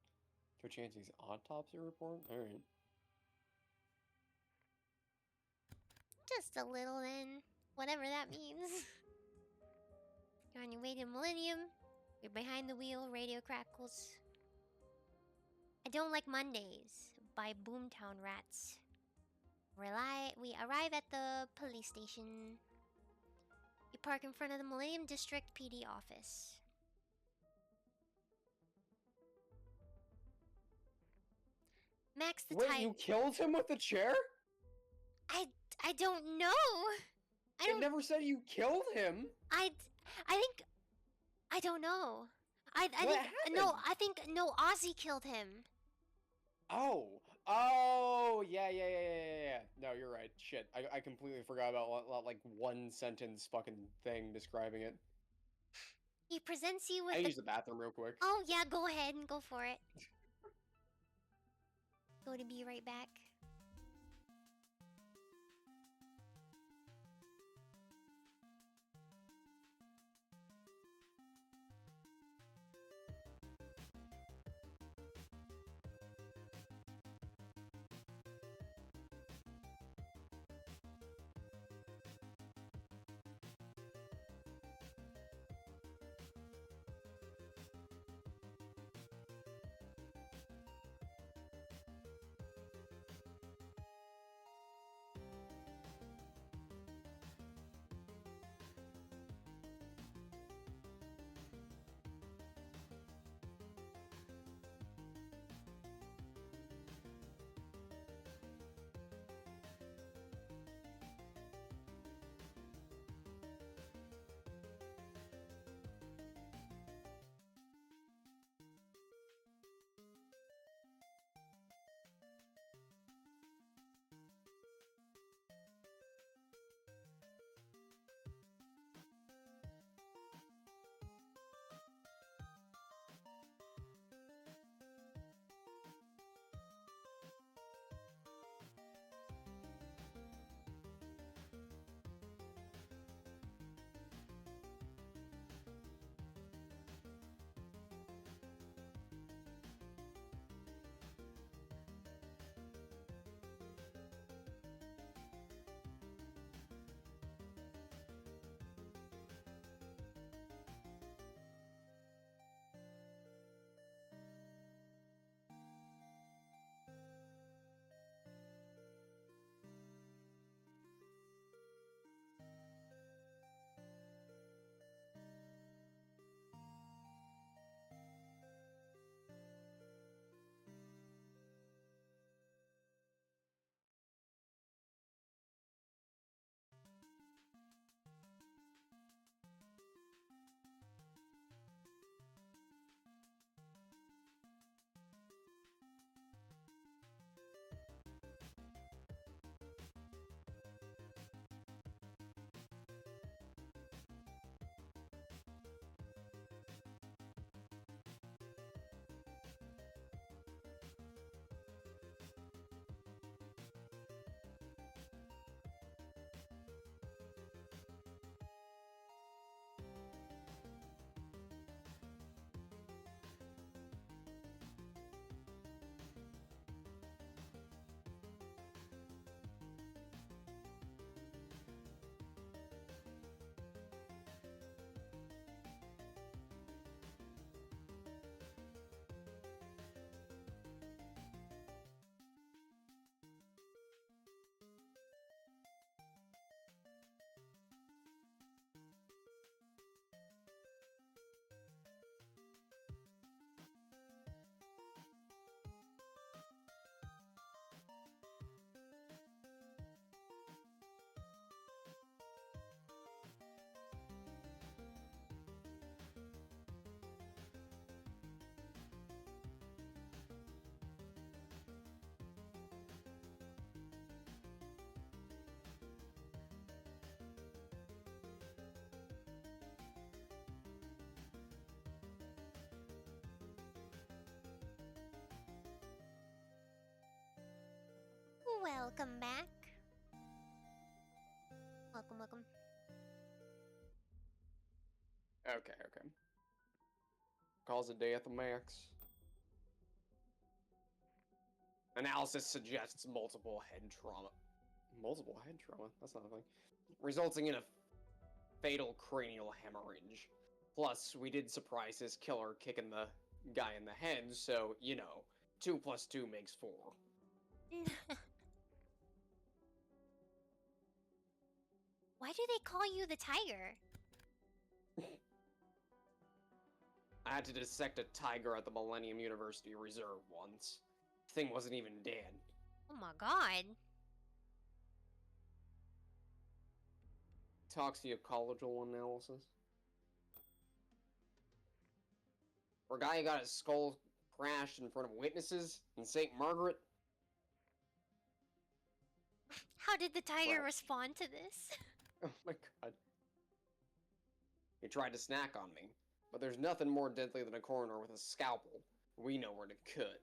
Joe Chansey's autopsy report. All right. Just a little then. Whatever that means. You're on your way to Millennium. You're behind the wheel, radio crackles. I don't like Mondays by Boomtown Rats. We arrive at the police station. You park in front of the Millennium District PD office. Max the Wait, type. you killed him with the chair? I don't know. I It don't. never said you killed him. I think. I don't know. I What think no. happened? I think no. Ozzy killed him. Oh. Oh, yeah. No, you're right. Shit, I completely forgot about like one sentence fucking thing describing it. He presents you with I the. use the bathroom real quick. Oh yeah, go ahead and go for it. Go to be right back. Welcome back. Welcome. Okay. Cause of death, Max. Analysis suggests multiple head trauma. Multiple head trauma? That's not a thing. Resulting in a fatal cranial hemorrhage. Plus, we did surprise his killer kicking the guy in the head, so, 2 plus 2 makes 4. Why do they call you the tiger? I had to dissect a tiger at the Millennium University Reserve once. Thing wasn't even dead. Oh my god. Toxicological analysis. For a guy who got his skull crashed in front of witnesses in St. Margaret. How did the tiger Crap. respond to this? Oh my god. He tried to snack on me, but there's nothing more deadly than a coroner with a scalpel. We know where to cut.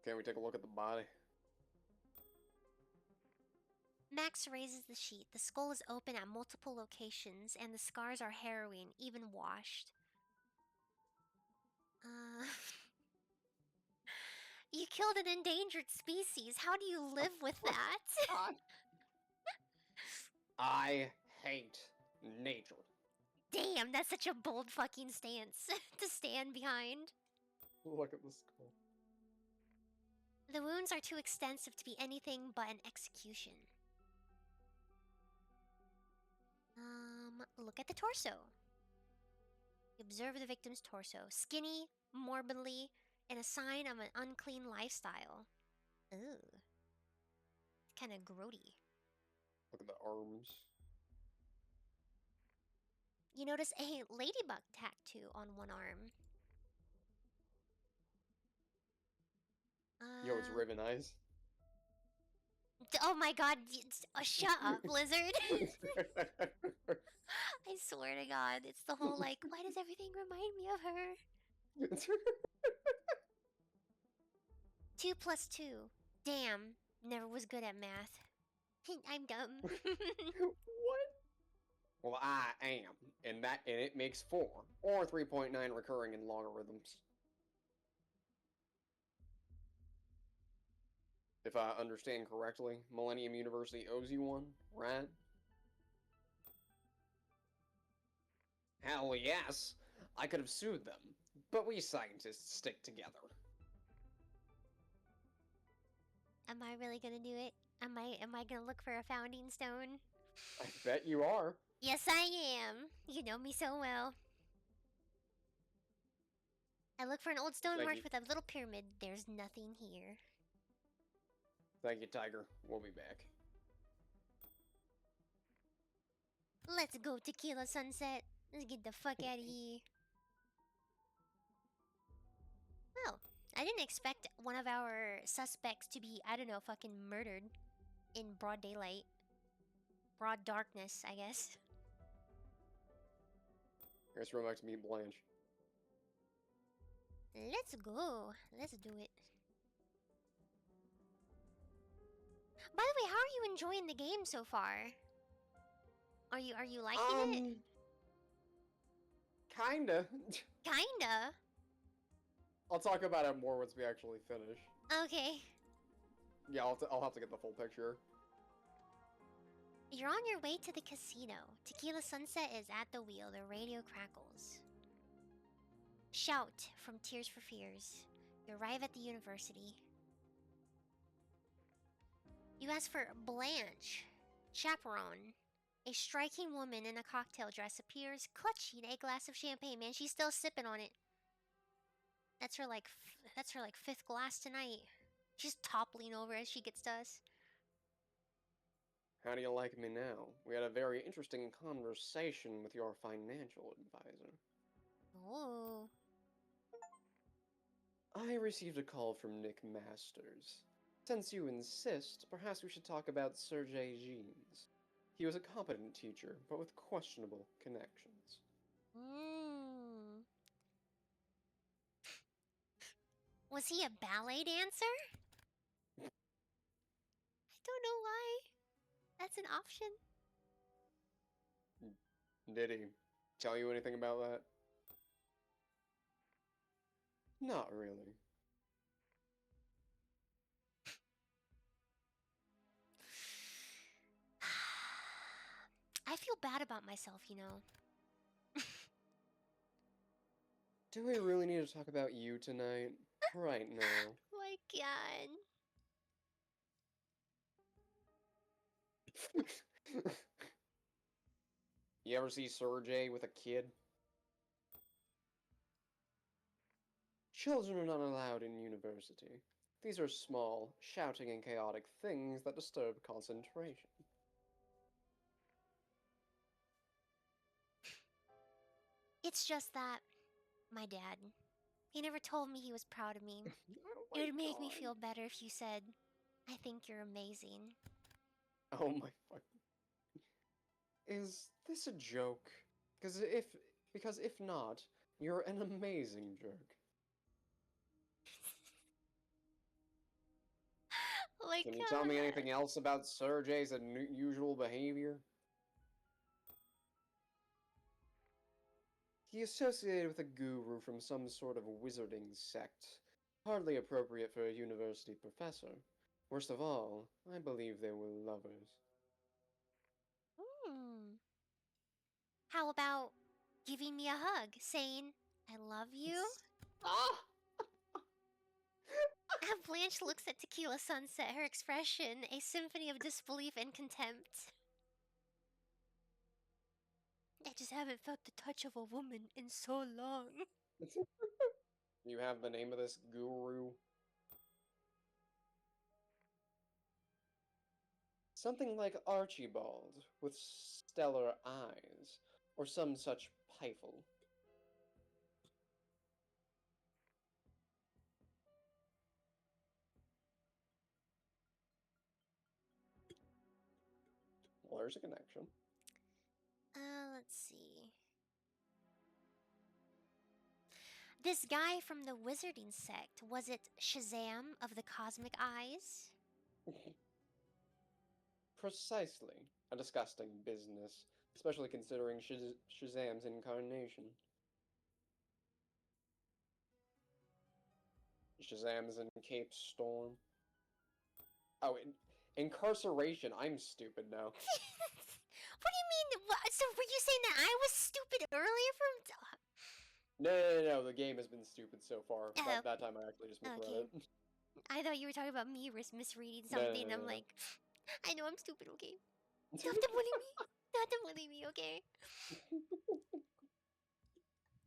Can we take a look at the body? Max raises the sheet. The skull is open at multiple locations, and the scars are harrowing, even washed. You killed an endangered species. How do you live with that? I hate nature. Damn, that's such a bold fucking stance to stand behind. Look at the skull. The wounds are too extensive to be anything but an execution. Look at the torso. Observe the victim's torso. Skinny, morbidly, and a sign of an unclean lifestyle. Ooh. It's kind of grody. Look at the arms. You notice a ladybug tattoo on one arm. Yo, it's ribbon eyes. Oh my god, shut up, Blizzard. I swear to god, it's the whole like, why does everything remind me of her? 2 plus 2. Damn, never was good at math. I'm dumb. What? Well, I am, and it makes 4, or 3.9 recurring in logarithms. If I understand correctly, Millennium University owes you one, right? Hell yes! I could have sued them, but we scientists stick together. Am I really gonna do it? Am I gonna look for a founding stone? I bet you are. Yes, I am. You know me so well. I look for an old stone Thank marked you. with a little pyramid. There's nothing here. Thank you, Tiger. We'll be back. Let's go, Tequila Sunset. Let's get the fuck out of here. Well, I didn't expect one of our suspects to be, I don't know, fucking murdered in broad daylight. Broad darkness, I guess. Let's run back to meet Blanche. Let's go. Let's do it. By the way, how are you enjoying the game so far? Are you liking it? Kinda. Kinda. I'll talk about it more once we actually finish. Okay. Yeah, I'll have to get the full picture. You're on your way to the casino. Tequila Sunset is at the wheel. The radio crackles. Shout from Tears for Fears. You arrive at the university. You ask for Blanche, chaperone. A striking woman in a cocktail dress appears, clutching a glass of champagne. Man, she's still sipping on it. That's her like 5th glass tonight. She's toppling over as she gets to us. How do you like me now? We had a very interesting conversation with your financial advisor. Oh. I received a call from Nick Masters. Since you insist, perhaps we should talk about Sergei Jeans. He was a competent teacher, but with questionable connections. Was he a ballet dancer? I don't know why. That's an option. Did he tell you anything about that? Not really. I feel bad about myself, you know. Do we really need to talk about you tonight? Right now. My god. You ever see Sergey with a kid? Children are not allowed in university. These are small, shouting and chaotic things that disturb concentration. It's just that my dad, he never told me he was proud of me. Oh It my would make me god. feel better if you said, I think you're amazing. Oh my fuck. Is this a joke? Because if not, you're an amazing jerk. Oh my Can you tell me god. anything else about Sergey's unusual behavior? He associated with a guru from some sort of wizarding sect. Hardly appropriate for a university professor. Worst of all, I believe they were lovers. Hmm. How about giving me a hug, saying, I love you? Ah! Blanche looks at Tequila Sunset, her expression a symphony of disbelief and contempt. I just haven't felt the touch of a woman in so long. You have the name of this guru? Something like Archibald, with stellar eyes, or some such piffle. Well, there's a connection. Let's see. This guy from the wizarding sect, was it Shazam of the Cosmic Eyes? Precisely. A disgusting business, especially considering Shazam's incarnation. Shazam's in Cape Storm. Oh, incarceration. I'm stupid now. What do you mean? So were you saying that I was stupid earlier from... No. The game has been stupid so far. Oh, That time I actually just misread okay. it. I thought you were talking about me misreading No, no, something. no, I'm no. like, I know I'm stupid, okay? Don't have to bully me. Don't have to bully me, okay?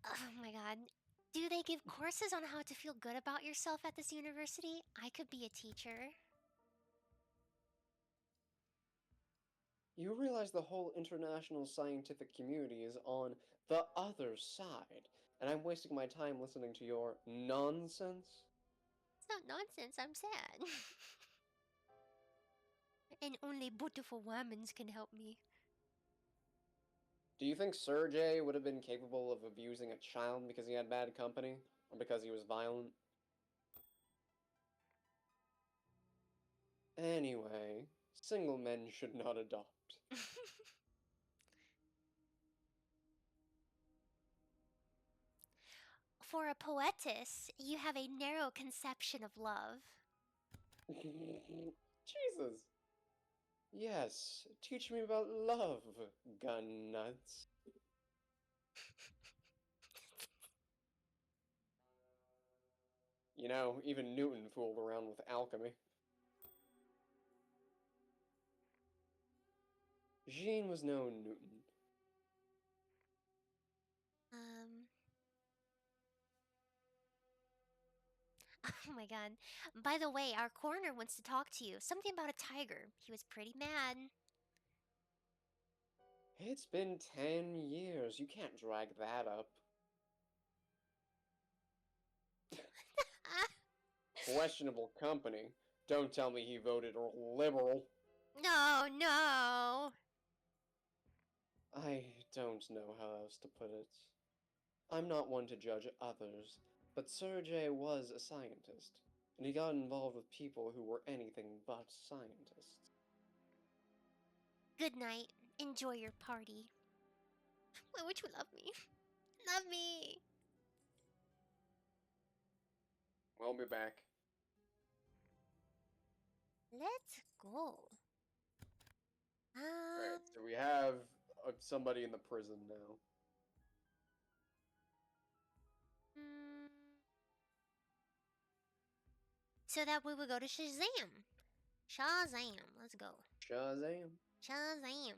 Oh my god. Do they give courses on how to feel good about yourself at this university? I could be a teacher. You realize the whole international scientific community is on the other side, and I'm wasting my time listening to your nonsense? It's not nonsense, I'm sad. And only beautiful women can help me. Do you think Sergey would have been capable of abusing a child because he had bad company? Or because he was violent? Anyway, single men should not adopt. For a poetess, you have a narrow conception of love. Jesus. Yes, teach me about love, gun nuts. You know, even Newton fooled around with alchemy. Jean was no Newton. Um. Oh my god. By the way, our coroner wants to talk to you. Something about a tiger. He was pretty mad. It's been 10 years. You can't drag that up. Ah, Questionable company. Don't tell me he voted liberal. no. I don't know how else to put it. I'm not one to judge others, But Sergey was a scientist, and he got involved with people who were anything but scientists. Good night. Enjoy your party. Why would you love me? Love me! I'll be back. Let's go. Alright, so we have somebody in the prison now. Mm, so that we would go to Shazam. Shazam. Let's go. Shazam. Shazam.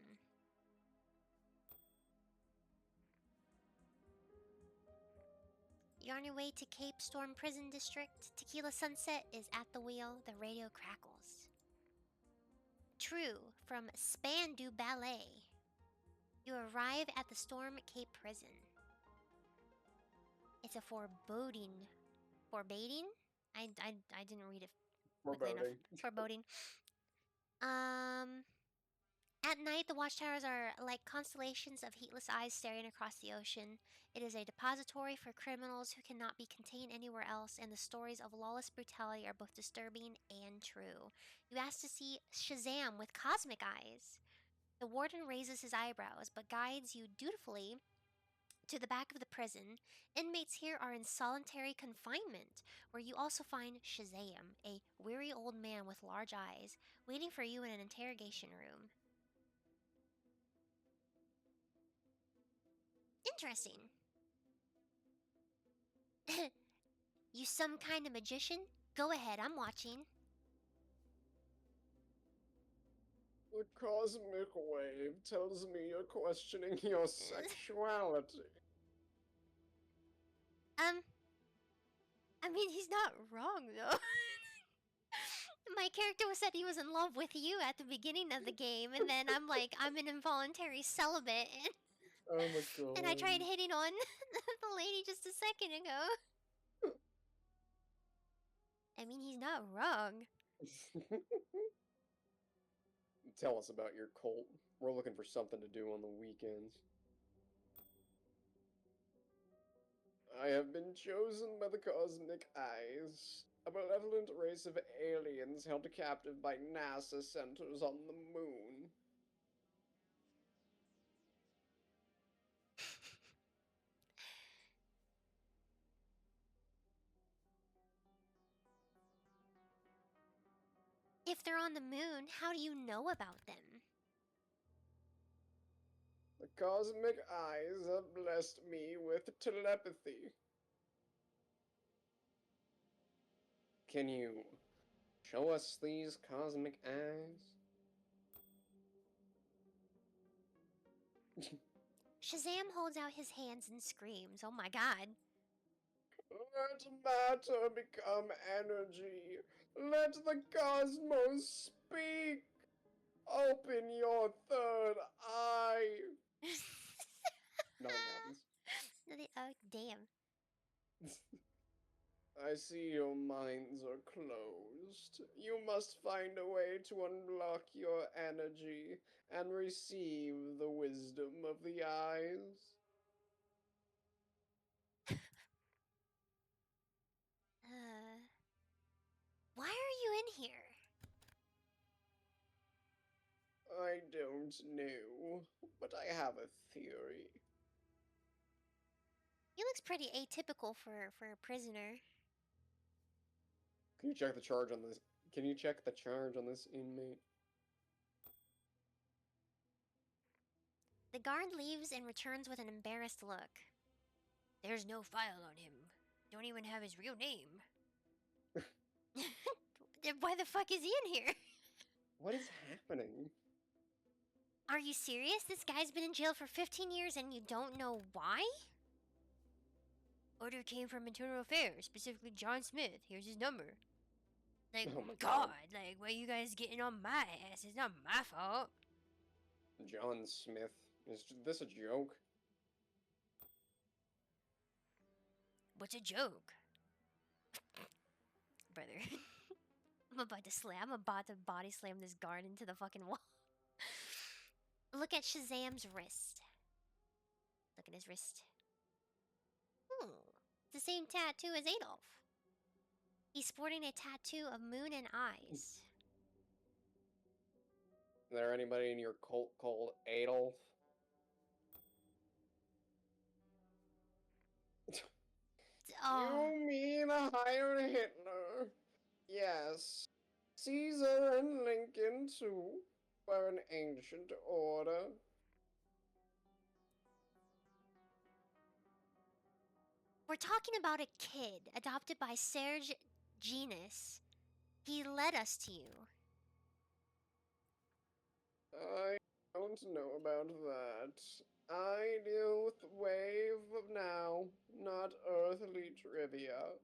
You're on your way to Cape Storm Prison District. Tequila Sunset is at the wheel. The radio crackles. True, from Spandu Ballet. You arrive at the Storm Cape Prison. It's a foreboding. Forbidding? I didn't read it quickly enough. Foreboding. At night, the watchtowers are like constellations of heatless eyes staring across the ocean. It is a depository for criminals who cannot be contained anywhere else, and the stories of lawless brutality are both disturbing and true. You ask to see Shazam with cosmic eyes. The warden raises his eyebrows, but guides you dutifully to the back of the prison. Inmates here are in solitary confinement, where you also find Shazam, a weary old man with large eyes, waiting for you in an interrogation room. Interesting. You some kind of magician? Go ahead, I'm watching. The cosmic wave tells me you're questioning your sexuality. I mean, he's not wrong, though. My character said he was in love with you at the beginning of the game, and then I'm like, I'm an involuntary celibate, and, Oh my god. and I tried hitting on the lady just a second ago. I mean, he's not wrong. Tell us about your cult. We're looking for something to do on the weekends. I have been chosen by the Cosmic Eyes, a malevolent race of aliens held captive by NASA centers on the moon. If they're on the moon, how do you know about them? The Cosmic Eyes have blessed me with telepathy. Can you show us these Cosmic Eyes? Shazam holds out his hands and screams, oh my god. Let matter become energy. Let the cosmos speak. Open your third eye. Nothing happens. Oh, damn. I see your minds are closed. You must find a way to unlock your energy and receive the wisdom of the eyes. Why are you in here? I don't know, but I have a theory. He looks pretty atypical for a prisoner. Can you check the charge on this? Can you check the charge on this inmate? The guard leaves and returns with an embarrassed look. There's no file on him. Don't even have his real name. Why the fuck is he in here? What is happening? Are you serious? This guy's been in jail for 15 years and you don't know why? Order came from Internal Affairs, specifically John Smith. Here's his number. Like, Oh my God, God. like, why you guys getting on my ass? It's not my fault. John Smith. Is this a joke? What's a joke? Brother. I'm about to body slam this guard into the fucking wall. Look at Shazam's wrist. Look at his wrist. It's the same tattoo as Adolf. He's sporting a tattoo of moon and eyes. Is there anybody in your cult called Adolf? Oh, You mean Heil Hitler? Yes. Caesar and Lincoln, too, were an ancient order. we're talking about a kid adopted by Serge Genus. He led us to you. I don't know about that. I deal with the wave of now, not earthly trivia.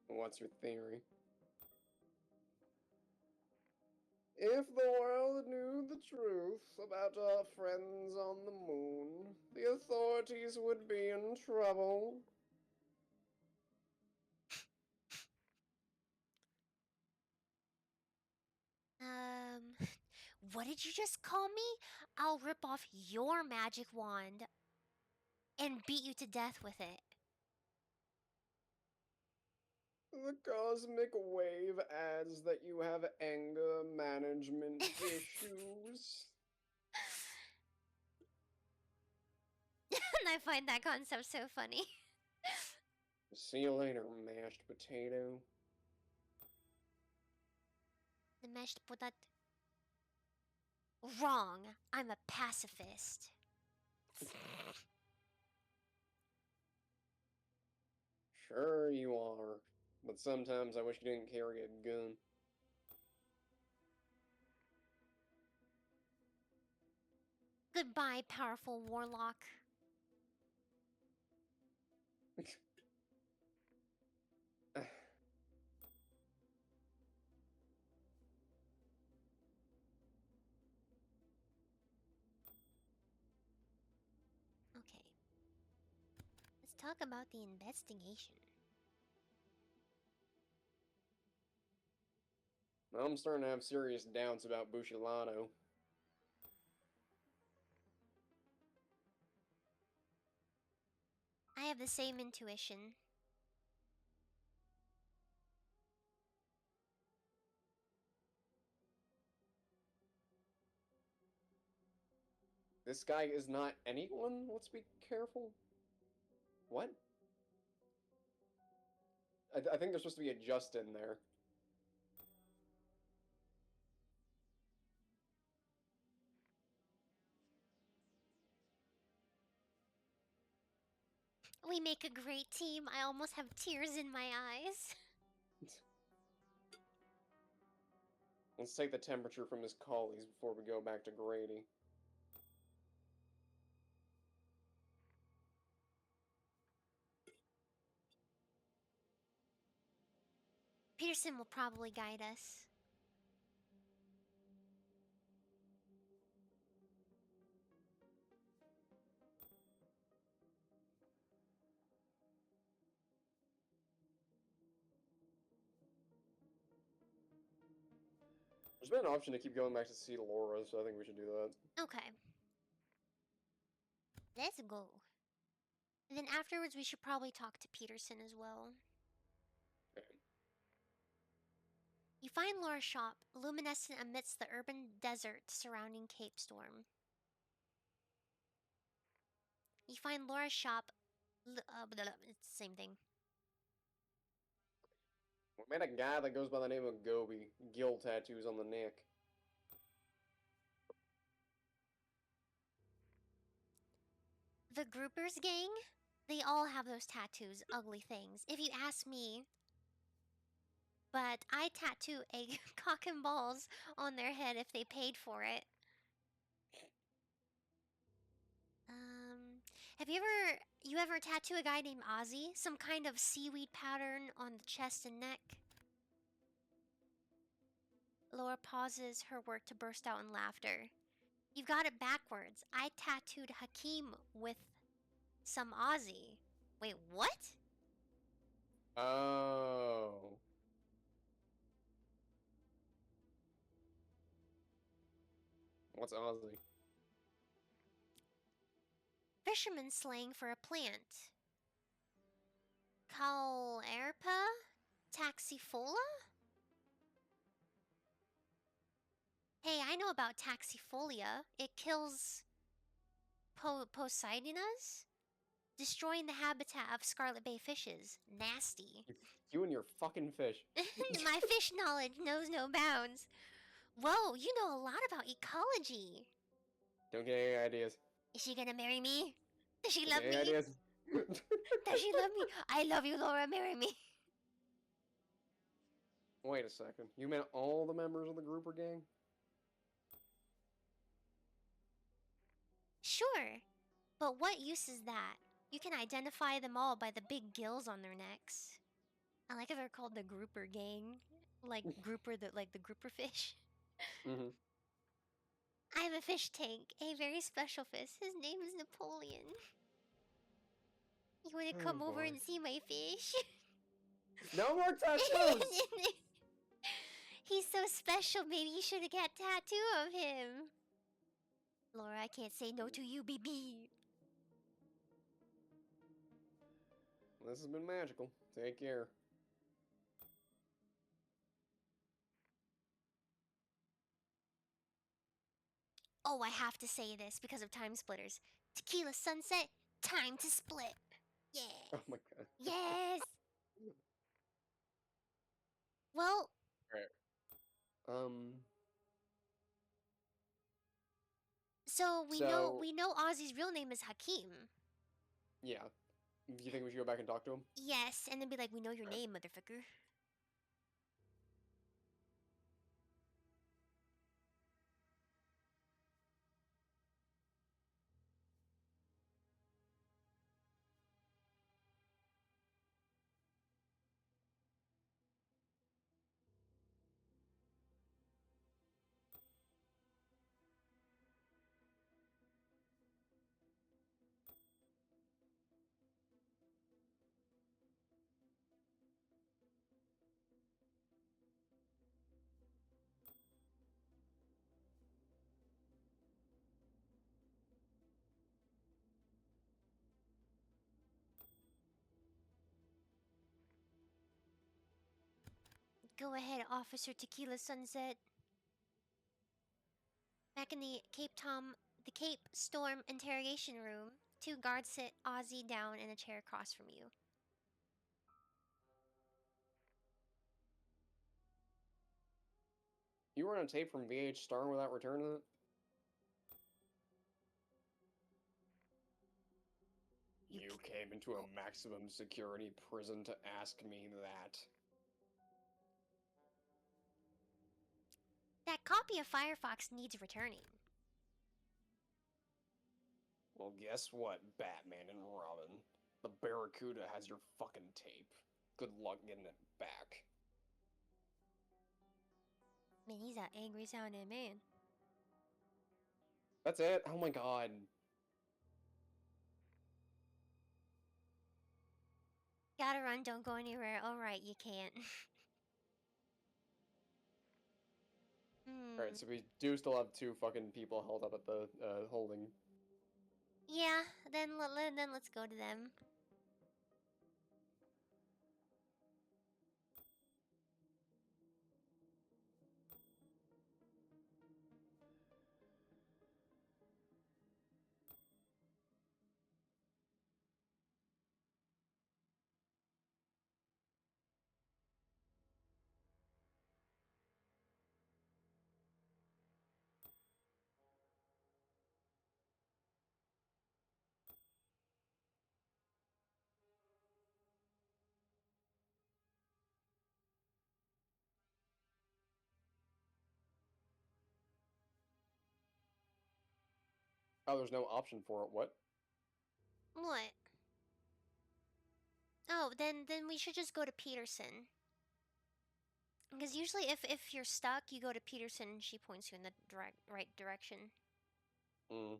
What's your theory? If the world knew the truth about our friends on the moon, the authorities would be in trouble. What did you just call me? I'll rip off your magic wand and beat you to death with it. The cosmic wave adds that you have anger management issues. And I find that concept so funny. See you later, mashed potato. The mashed potato. Wrong. I'm a pacifist. Sure you are, but sometimes I wish you didn't carry a gun. Goodbye, powerful warlock. Okay. Let's talk about the investigation. I'm starting to have serious doubts about Bushilato. I have the same intuition. This guy is not anyone? Let's be careful. What? I think there's supposed to be a Justin there. We make a great team. I almost have tears in my eyes. Let's take the temperature from his collies before we go back to Grady. Peterson will probably guide us. There's been an option to keep going back to see Laura, so I think we should do that. Okay. Let's go. And then afterwards, we should probably talk to Peterson as well. Okay. You find Laura's shop, luminescent amidst the urban desert surrounding Cape Storm. You find Laura's shop. It's the same thing. We met a guy that goes by the name of Gobi. Gill tattoos on the neck. The Groupers gang, they all have those tattoos, ugly things. If you ask me, but I tattoo a cock and balls on their head if they paid for it. Have you ever tattoo a guy named Ozzy? Some kind of seaweed pattern on the chest and neck? Laura pauses her work to burst out in laughter. You've got it backwards. I tattooed Hakeem with some Ozzy. Wait, what? Oh. What's Ozzy? fisherman slang for a plant. Calerpa? Taxifolia? Hey, I know about Taxifolia. It kills Poseidonus, destroying the habitat of Scarlet Bay fishes. Nasty. You and your fucking fish. My fish knowledge knows no bounds. Whoa, you know a lot about ecology. Don't get any ideas. Is she gonna marry me? Does she Don't love get any me? ideas. Does she love me? I love you, Laura. Marry me. Wait a second. You meant all the members of the grouper gang? Sure, but what use is that? You can identify them all by the big gills on their necks. I like how they're called the grouper gang. Like grouper, the grouper fish. Mm-hmm. I have a fish tank, a very special fish. His name is Napoleon. You wanna come over boy. and see my fish? No more tattoos! He's so special, maybe you should have got a tattoo of him. Laura, I can't say no to you, baby. This has been magical. Take care. Oh, I have to say this because of time splitters. Tequila sunset, time to split. Yeah. Oh my god. Yes. Well, Um. so we So- know Ozzy's real name is Hakeem. Yeah. You think we should go back and talk to him? Yes, and then be like, we know your name, motherfucker. Go ahead, Officer Tequila Sunset. Back in the Cape Storm interrogation room, 2 guards sit Ozzy down in a chair across from you. You were on tape from VH Star without returning it? You came into a maximum security prison to ask me that. That copy of Firefox needs returning. Well, guess what, Batman and Robin? The Barracuda has your fucking tape. Good luck getting it back. Man, he's an angry sounding man. That's it? Oh my god. Gotta run, don't go anywhere. Alright, you can't. Alright, so we do still have 2 fucking people held up at the holding. Yeah, then let's go to them. Oh, there's no option for it. What? What? Oh, then we should just go to Peterson. Because usually if you're stuck, you go to Peterson and she points you in the right direction. Mm.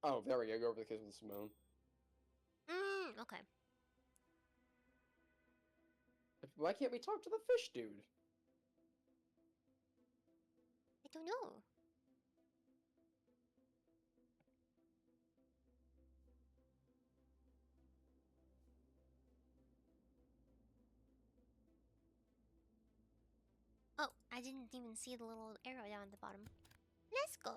Oh, there we go. Go over the kiss with Simone. Okay. Why can't we talk to the fish dude? I don't know. I didn't even see the little arrow down at the bottom. Let's go.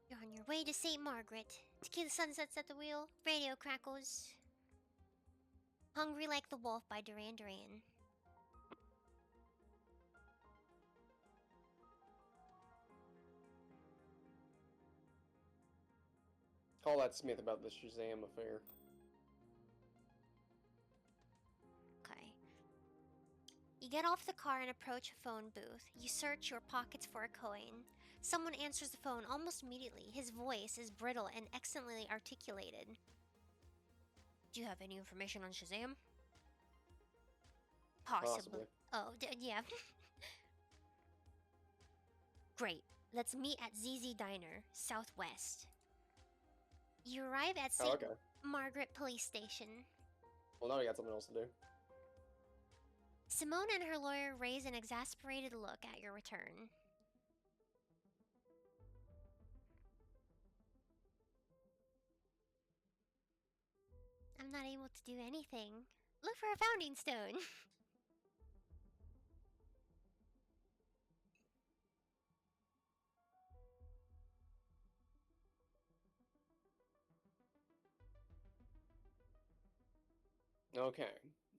You're on your way to St. Margaret. Tequila sunsets at the wheel. Radio crackles. Hungry Like the Wolf by Duran Duran. Call that Smith about the Shazam affair. Okay. You get off the car and approach a phone booth. You search your pockets for a coin. Someone answers the phone almost immediately. His voice is brittle and excellently articulated. Do you have any information on Shazam? Possibly. Oh, yeah. Great. Let's meet at ZZ Diner, Southwest. You arrive at St. Okay. Margaret Police Station. Well, now we got something else to do. Simone and her lawyer raise an exasperated look at your return. I'm not able to do anything. Look for a founding stone. Okay.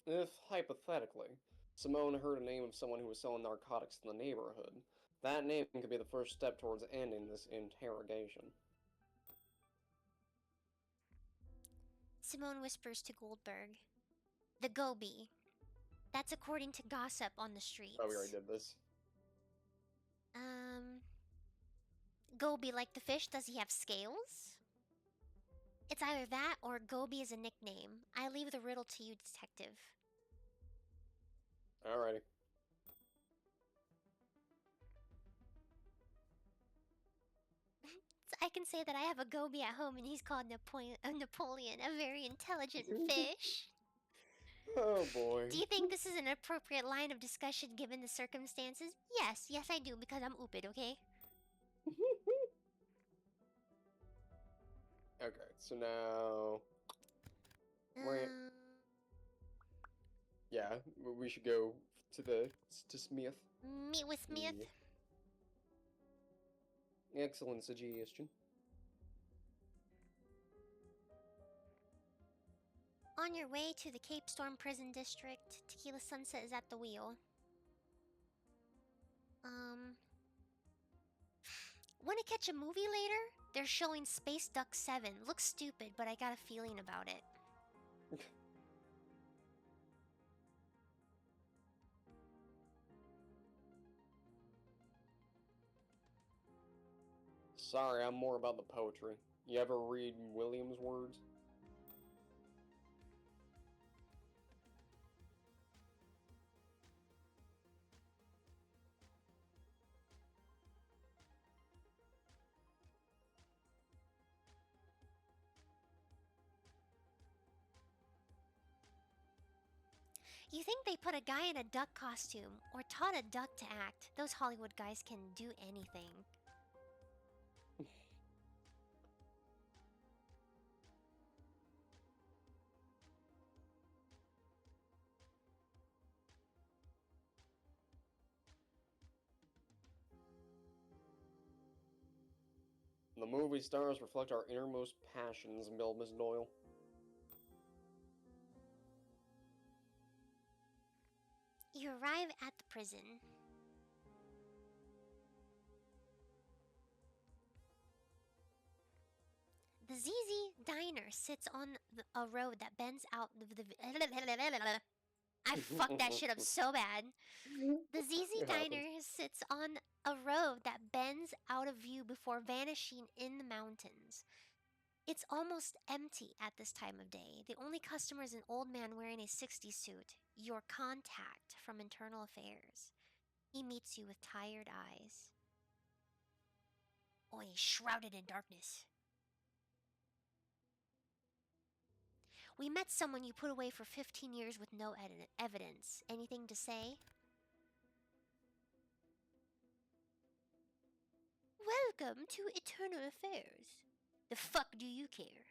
If, hypothetically, Simone heard a name of someone who was selling narcotics in the neighborhood, that name could be the first step towards ending this interrogation. Simone whispers to Goldberg. The Goby. That's according to gossip on the streets. Oh, we already did this. Goby like the fish, does he have scales? It's either that or Goby is a nickname. I leave the riddle to you, detective. Alrighty. I can say that I have a Goby at home and he's called Napoleon, a very intelligent fish. Oh boy. Do you think this is an appropriate line of discussion given the circumstances? Yes, I do, because I'm oopid, okay? Okay, so now... Yeah, we should go to Smith. Meet with Smith. Yeah. Excellent suggestion. On your way to the Cape Storm Prison District, Tequila Sunset is at the wheel. Want to catch a movie later? They're showing Space Duck 7. Looks stupid, but I got a feeling about it. Sorry, I'm more about the poetry. You ever read William's words? You think they put a guy in a duck costume or taught a duck to act? Those Hollywood guys can do anything. The movie stars reflect our innermost passions, Miss Doyle. You arrive at the prison. The ZZ Diner sits on a road that bends out of the... I fucked that shit up so bad. The ZZ It Diner happens. sits on a road that bends out of view before vanishing in the mountains. It's almost empty at this time of day. The only customer is an old man wearing a 60s suit, your contact from Internal Affairs. He meets you with tired eyes. Oi, shrouded in darkness. We met someone you put away for 15 years with no evidence. Anything to say? Welcome to Eternal Affairs. The fuck do you care?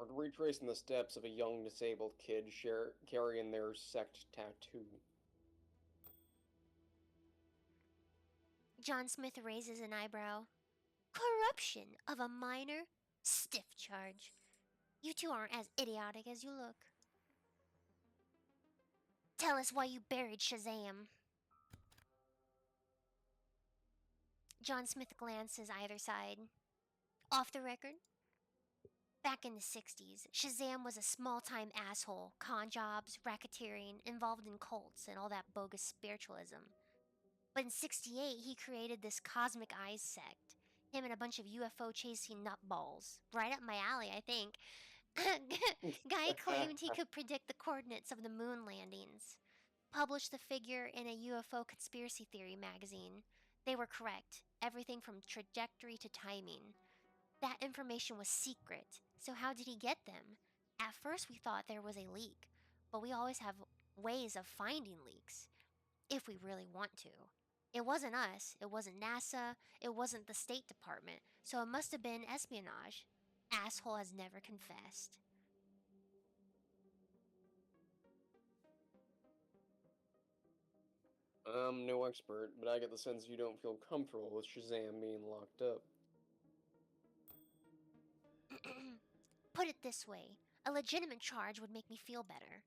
Expert, retracing the steps of a young disabled kid carrying their sect tattoo. John Smith raises an eyebrow. Corruption of a minor? Stiff charge. You two aren't as idiotic as you look. Tell us why you buried Shazam. John Smith glances either side. Off the record? Back in the 60s, Shazam was a small time asshole, con jobs, racketeering, involved in cults, and all that bogus spiritualism. But in 68, he created this Cosmic Eyes sect. Him and a bunch of UFO chasing nutballs. Right up my alley, I think. Guy claimed he could predict the coordinates of the moon landings. Published the figure in a UFO conspiracy theory magazine. They were correct. Everything from trajectory to timing. That information was secret. So how did he get them? At first we thought there was a leak, but we always have ways of finding leaks if we really want to. It wasn't us, it wasn't NASA, it wasn't the State Department, so it must have been espionage. Asshole has never confessed. I'm no expert, but I get the sense you don't feel comfortable with Shazam being locked up. Put it this way, a legitimate charge would make me feel better.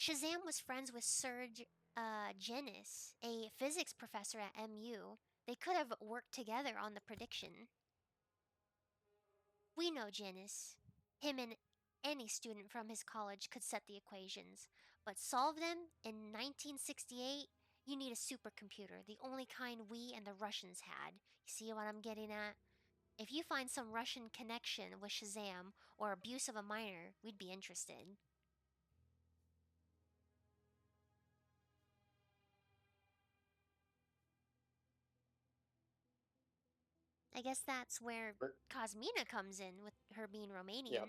Shazam was friends with Serge Genis, a physics professor at MU. They could have worked together on the prediction. We know Genis. Him and any student from his college could set the equations, but solve them in 1968, you need a supercomputer, the only kind we and the Russians had. You see what I'm getting at? If you find some Russian connection with Shazam or abuse of a minor, we'd be interested. I guess that's where Cosmina comes in with her being Romanian. Yep.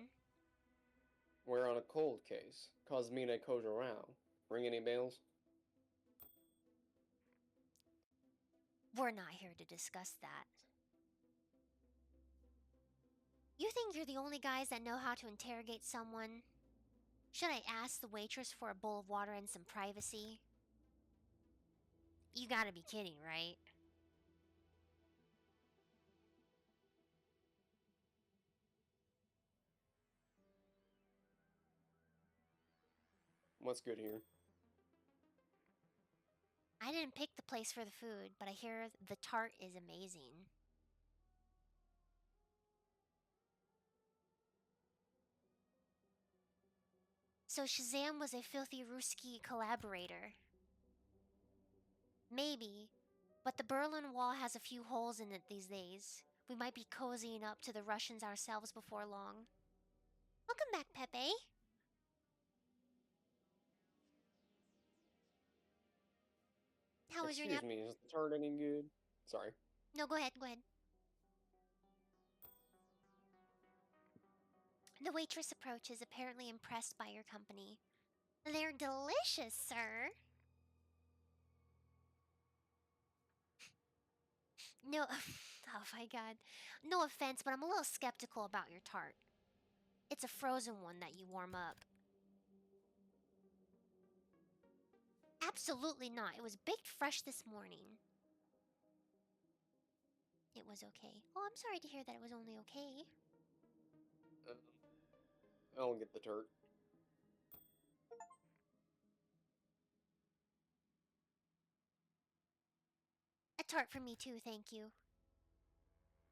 We're on a cold case. Cosmina Kojarau. Ring any bells? We're not here to discuss that. You think you're the only guys that know how to interrogate someone? Should I ask the waitress for a bowl of water and some privacy? You gotta be kidding, right? What's good here? I didn't pick the place for the food, but I hear the tart is amazing. So Shazam was a filthy Ruski collaborator. Maybe, but the Berlin Wall has a few holes in it these days. We might be cozying up to the Russians ourselves before long. Welcome back, Pepe. How was your nap? Excuse me, is the tart any good? Sorry. No, go ahead, go ahead. The waitress approaches, apparently impressed by your company. They're delicious, sir. No, oh my god. No offense, but I'm a little skeptical about your tart. It's a frozen one that you warm up. Absolutely not. It was baked fresh this morning. It was okay. Oh, I'm sorry to hear that it was only okay. I'll get the tart. A tart for me too, thank you.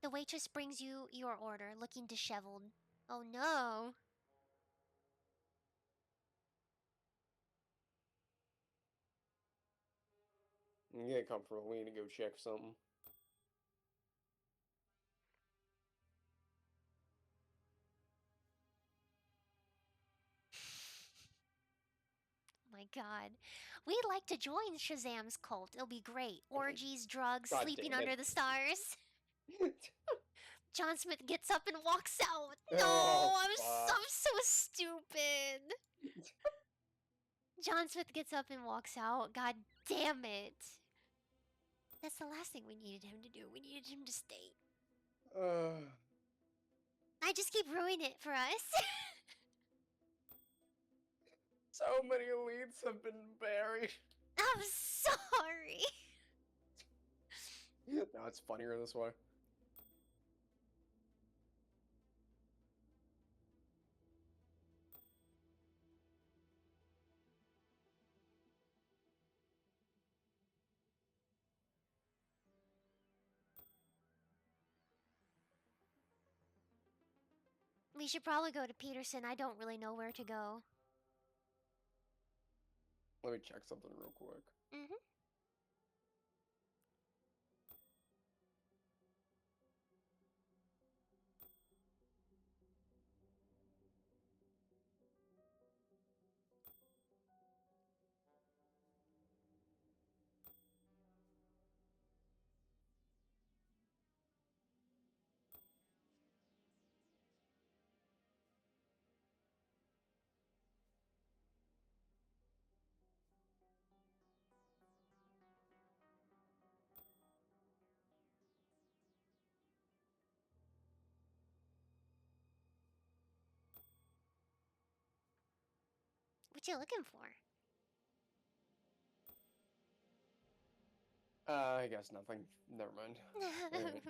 The waitress brings you your order, looking disheveled. Oh no. Get comfortable. We need to go check something. My god. We'd like to join Shazam's cult. It'll be great. Orgies, drugs, God sleeping damn it. under the stars. John Smith gets up and walks out. No, Oh, I'm so stupid. John Smith gets up and walks out. God damn it. That's the last thing we needed him to do. We needed him to stay. Uh, I just keep ruining it for us. so many elites have been buried. I'm sorry. No, it's funnier this way. We should probably go to Peterson. I don't really know where to go. Let me check something real quick. Mm-hmm. What you looking for? I guess nothing. Never mind. Alright.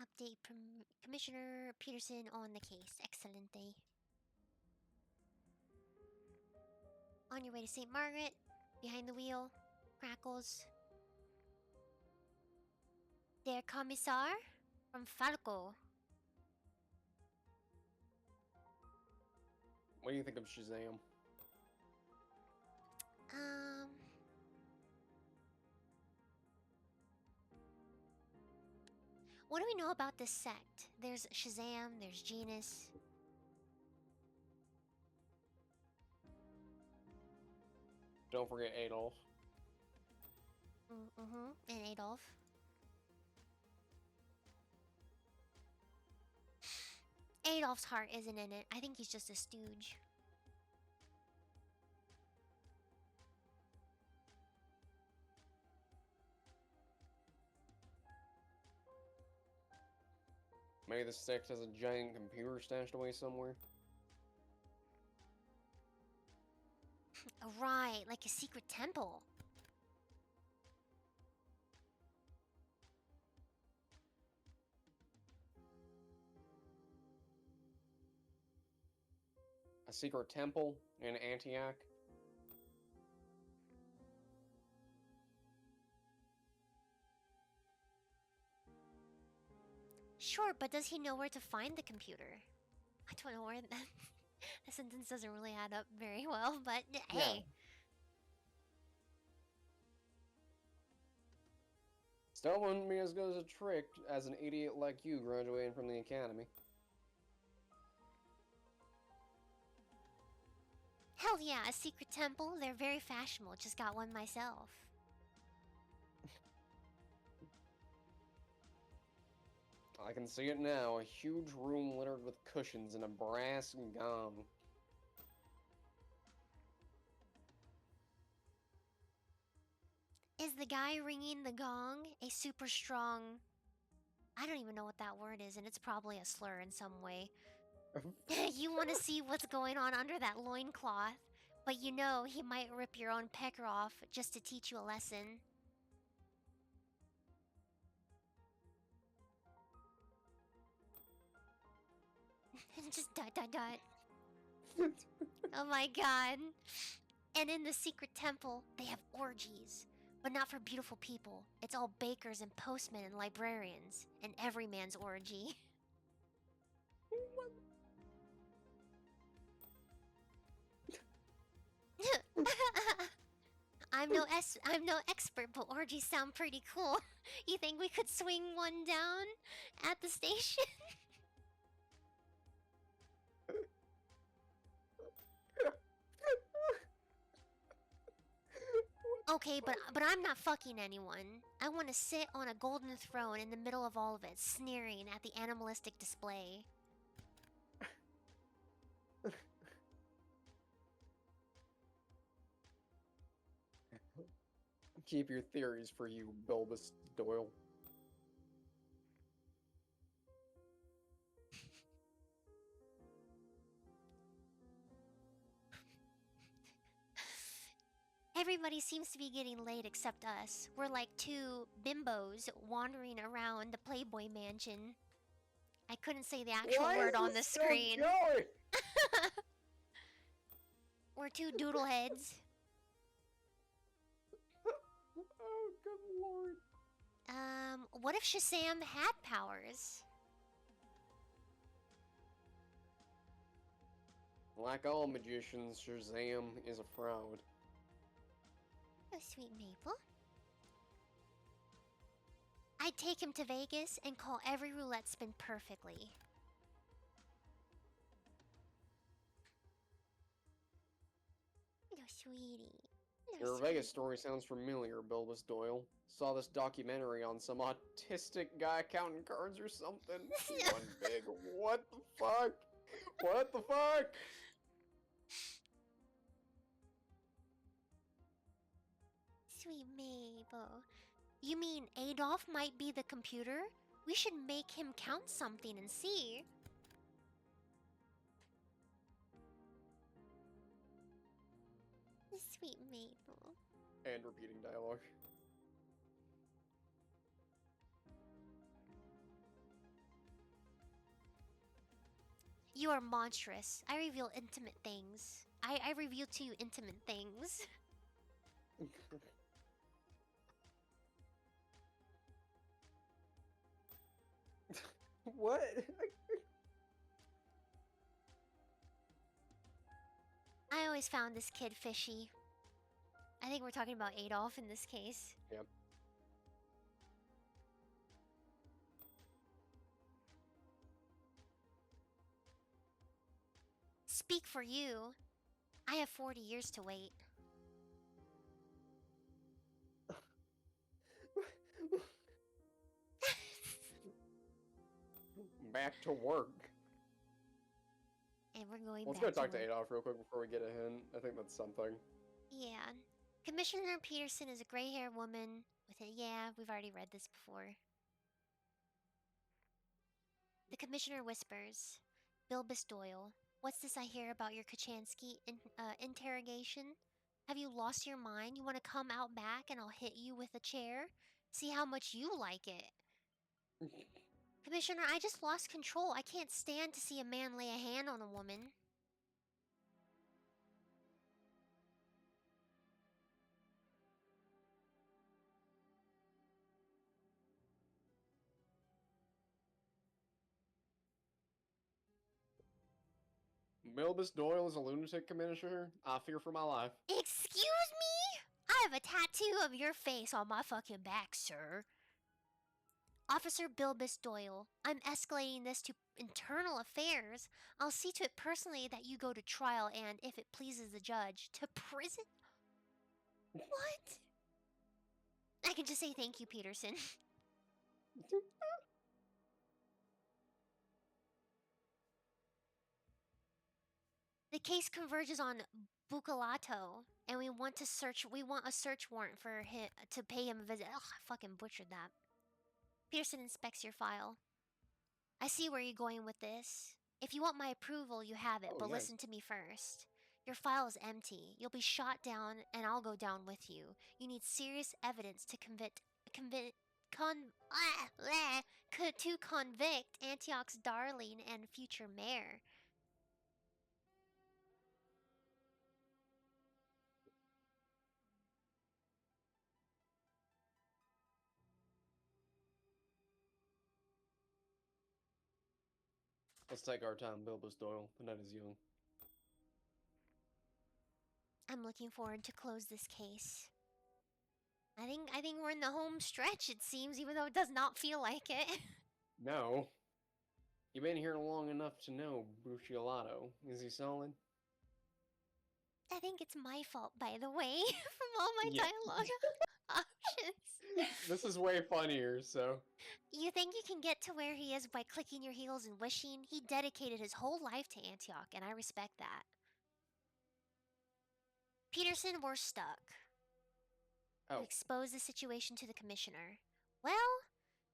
Update Commissioner Peterson on the case. Excellent day. On your way to St. Margaret. Behind the wheel. Crackles. Der Kommissar from Falco. What do you think of Shazam? What do we know about this sect? There's Shazam, there's Genus. Don't forget Adolf. Mm-hmm. And Adolf. Adolf's heart isn't in it. I think he's just a stooge. Maybe the sect has a giant computer stashed away somewhere. Right, like a secret temple. A secret temple in Antioch. Sure, but does he know where to find the computer? I don't know where that... The sentence doesn't really add up very well, but hey. Still wouldn't be as good as a trick as an idiot like you graduating from the academy. Hell yeah, a secret temple. They're very fashionable. Just got one myself. I can see it now, a huge room littered with cushions and a brass gong. Is the guy ringing the gong a super strong... I don't even know what that word is, and it's probably a slur in some way. You want to see what's going on under that loincloth, but you know he might rip your own pecker off just to teach you a lesson. Just dot dot dot. Oh my god. And in the secret temple, they have orgies. But not for beautiful people. It's all bakers and postmen and librarians. And every man's orgy. I'm no expert, but orgies sound pretty cool. You think we could swing one down at the station? Okay, but I'm not fucking anyone. I want to sit on a golden throne in the middle of all of it, sneering at the animalistic display. Keep your theories for you, Bulbous Doyle. Everybody seems to be getting laid except us. We're like two bimbos wandering around the Playboy mansion. I couldn't say the actual Why word is on the this still screen. going? We're two doodle heads. Oh, good lord. What if Shazam had powers? Like all magicians, Shazam is a fraud. Oh, sweet Maple. I'd take him to Vegas and call every roulette spin perfectly. No, sweetie. No, Your sweetie. Vegas story sounds familiar, Bulbous Doyle. Saw this documentary on some autistic guy counting cards or something. One big what the fuck? What the fuck? Sweet Mabel. You mean Adolf might be the computer? We should make him count something and see. Sweet Mabel. And repeating dialogue. You are monstrous. I reveal intimate things. I reveal to you intimate things. What? I always found this kid fishy. I think we're talking about Adolf in this case. Yep. Speak for you. I have 40 years to wait. Back to work. And we're going Let's back go talk to work. Adolf real quick before we get a hint. I think that's something. Yeah. Commissioner Peterson is a gray-haired woman with a... Yeah, we've already read this before. The commissioner whispers, Bilbus Doyle, what's this I hear about your Kachansky interrogation? Have you lost your mind? You want to come out back and I'll hit you with a chair? See how much you like it. Commissioner, I just lost control. I can't stand to see a man lay a hand on a woman. Bilbus Doyle is a lunatic, Commissioner. I fear for my life. Excuse me? I have a tattoo of your face on my fucking back, sir. Officer Bilbus Doyle, I'm escalating this to internal affairs. I'll see to it personally that you go to trial and, if it pleases the judge, to prison? What? I can just say thank you, Peterson. The case converges on Bucalato, and we want a search warrant for him to pay him a visit. Ugh, I fucking butchered that. Peterson inspects your file. I see where you're going with this. If you want my approval, you have it, Oh, but nice. listen to me first. Your file is empty. You'll be shot down, and I'll go down with you. You need serious evidence to convict Antioch's darling and future mayor. Let's take our time, Bilbus Doyle. The night is young. I'm looking forward to close this case. I think we're in the home stretch, it seems, even though it does not feel like it. No. You've been here long enough to know Bruciolato. Is he solid? I think it's my fault, by the way, from all my Yeah. dialogue options. This is way funnier, so. You think you can get to where he is by clicking your heels and wishing? He dedicated his whole life to Antioch, and I respect that. Peterson, we're stuck. You Oh. expose the situation to the commissioner. Well,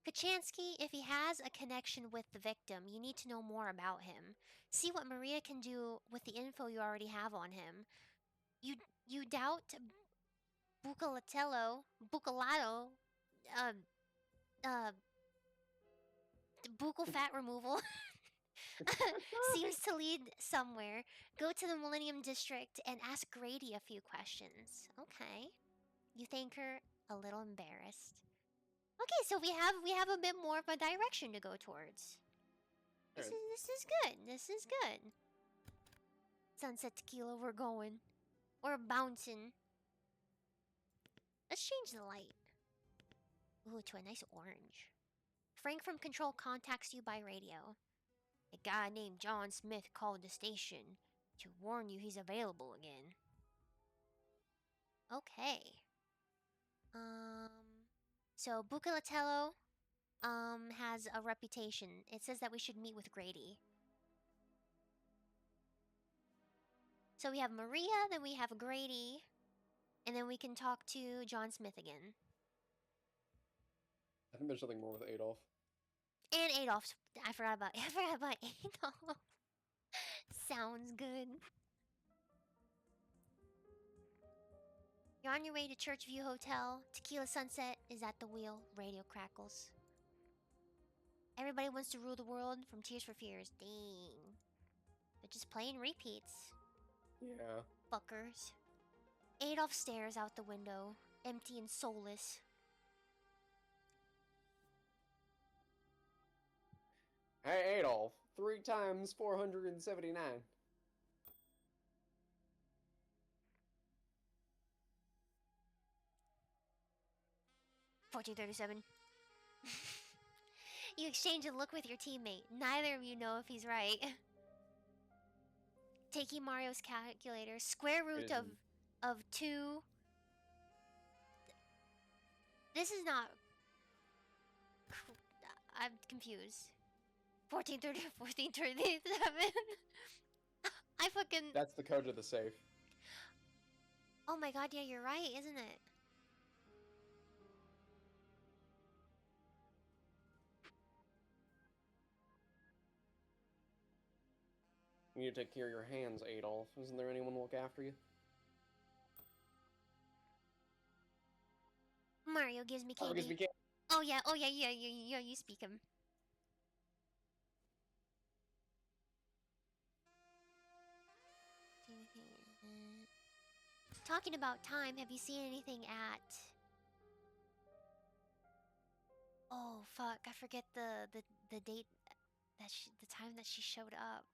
Kachansky, if he has a connection with the victim, you need to know more about him. See what Maria can do with the info you already have on him. You doubt Bucalato, uh, uh, buccal fat removal seems to lead somewhere. Go to the Millennium District and ask Grady a few questions. Okay. You think her a little embarrassed. Okay, so we have a bit more of a direction to go towards. This is good. This is good. Sunset Tequila, we're going. We're bouncing. Let's change the light. Ooh, to a nice orange. Frank from Control contacts you by radio. A guy named John Smith called the station to warn you he's available again. Okay. So Bucalatello, has a reputation. It says that we should meet with Grady. So we have Maria, then we have Grady, and then we can talk to John Smith again. I think there's something more with Adolf. And Adolf. I forgot about Adolf. Sounds good. You're on your way to Churchview Hotel. Tequila Sunset is at the wheel. Radio crackles. Everybody wants to rule the world from Tears for Fears. Dang. They're just playing repeats. Yeah. Fuckers. Adolf stares out the window, empty and soulless. Hey, Adolf. 3 times 479. $14.37. You exchange a look with your teammate. Neither of you know if he's right. Taking Mario's calculator. Square root of 2. This is not... I'm confused. 1430, 1437. I fucking... That's the code to the safe. Oh my god, yeah, you're right, isn't it? You need to take care of your hands, Adolf. Isn't there anyone to look after you? Mario gives me candy. Because we can't. Oh yeah, you speak him. Talking about time, have you seen anything at... Oh fuck, I forget the date that the time that she showed up.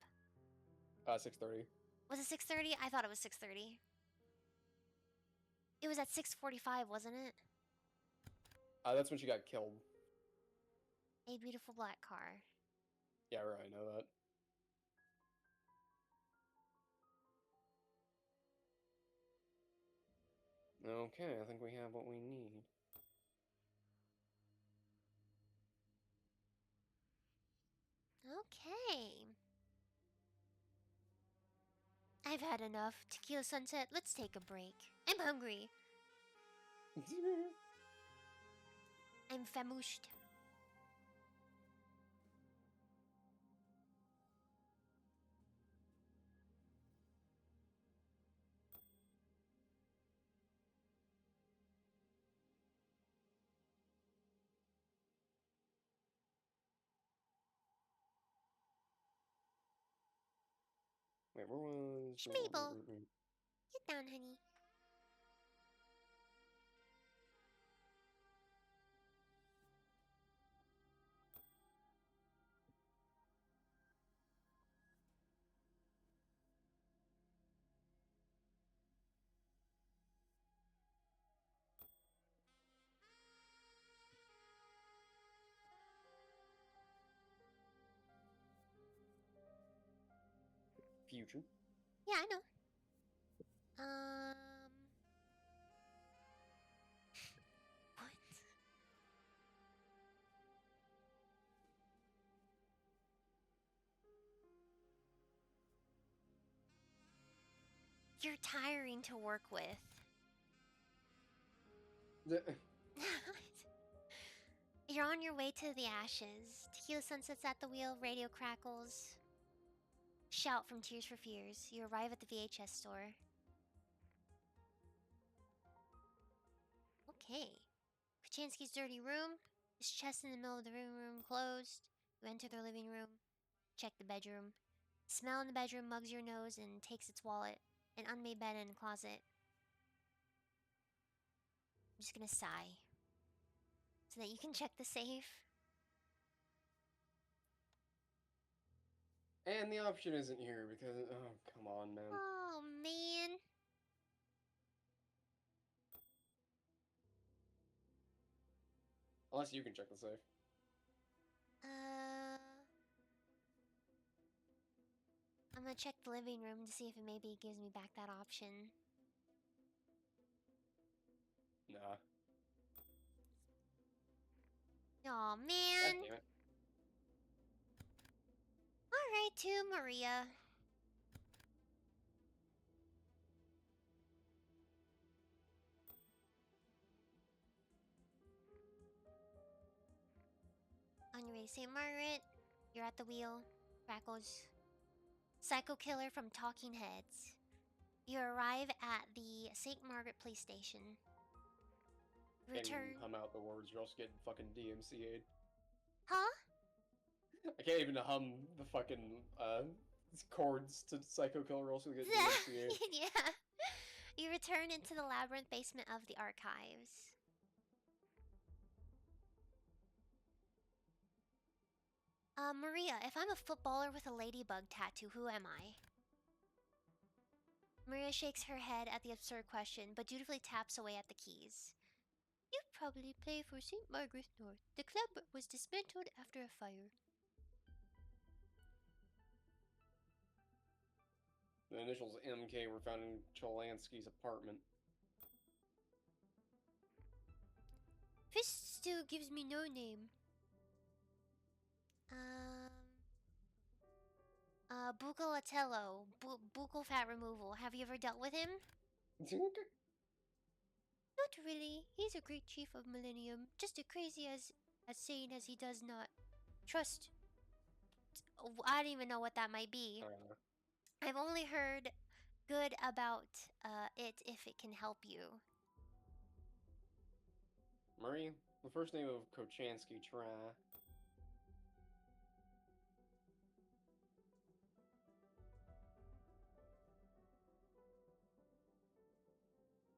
6:30. Was it 6:30? I thought it was 6:30. It was at 6:45, wasn't it? That's when she got killed. A beautiful black car. Yeah, right, I know that. Okay, I think we have what we need. Okay. I've had enough. Tequila Sunset, let's take a break. I'm hungry. I'm famished. Wait, where was... Schmeeble. Get down, honey. Future. Yeah, I know. You're tiring to work with. You're on your way to the ashes. Tequila sunsets at the wheel, radio crackles. Shout from Tears for Fears. You arrive at the VHS store. Okay. Kachansky's dirty room. His chest in the middle of the living room closed. You enter the living room. Check the bedroom. Smell in the bedroom mugs your nose and takes its wallet. An unmade bed and a closet. I'm just gonna sigh. So that you can check the safe. And the option isn't here because, oh, come on, man. Oh, man. Unless you can check the safe. I'm gonna check the living room to see if it maybe gives me back that option. Nah. Aw, God man. damn it. Alright, to Maria. On your way to St. Margaret, you're at the wheel. Crackles. Psycho killer from Talking Heads. You arrive at the St. Margaret police station. Can't even Return. hum out the words, you're also getting fucking DMCA'd. Huh? I can't even hum the fucking, chords to Psycho Killer, or else we get DMCA'd. Yeah. You return into the labyrinth basement of the archives. Maria, if I'm a footballer with a ladybug tattoo, who am I? Maria shakes her head at the absurd question, but dutifully taps away at the keys. You probably play for St. Margaret North. The club was dismantled after a fire. The initials MK were found in Cholansky's apartment. This still gives me no name. Bucalatello. Buccal fat removal. Have you ever dealt with him? Not really. He's a great chief of Millennium. Just as crazy as sane as he does not trust. I don't even know what that might be. I've only heard good about it if it can help you. Murray, the first name of Kochansky, try.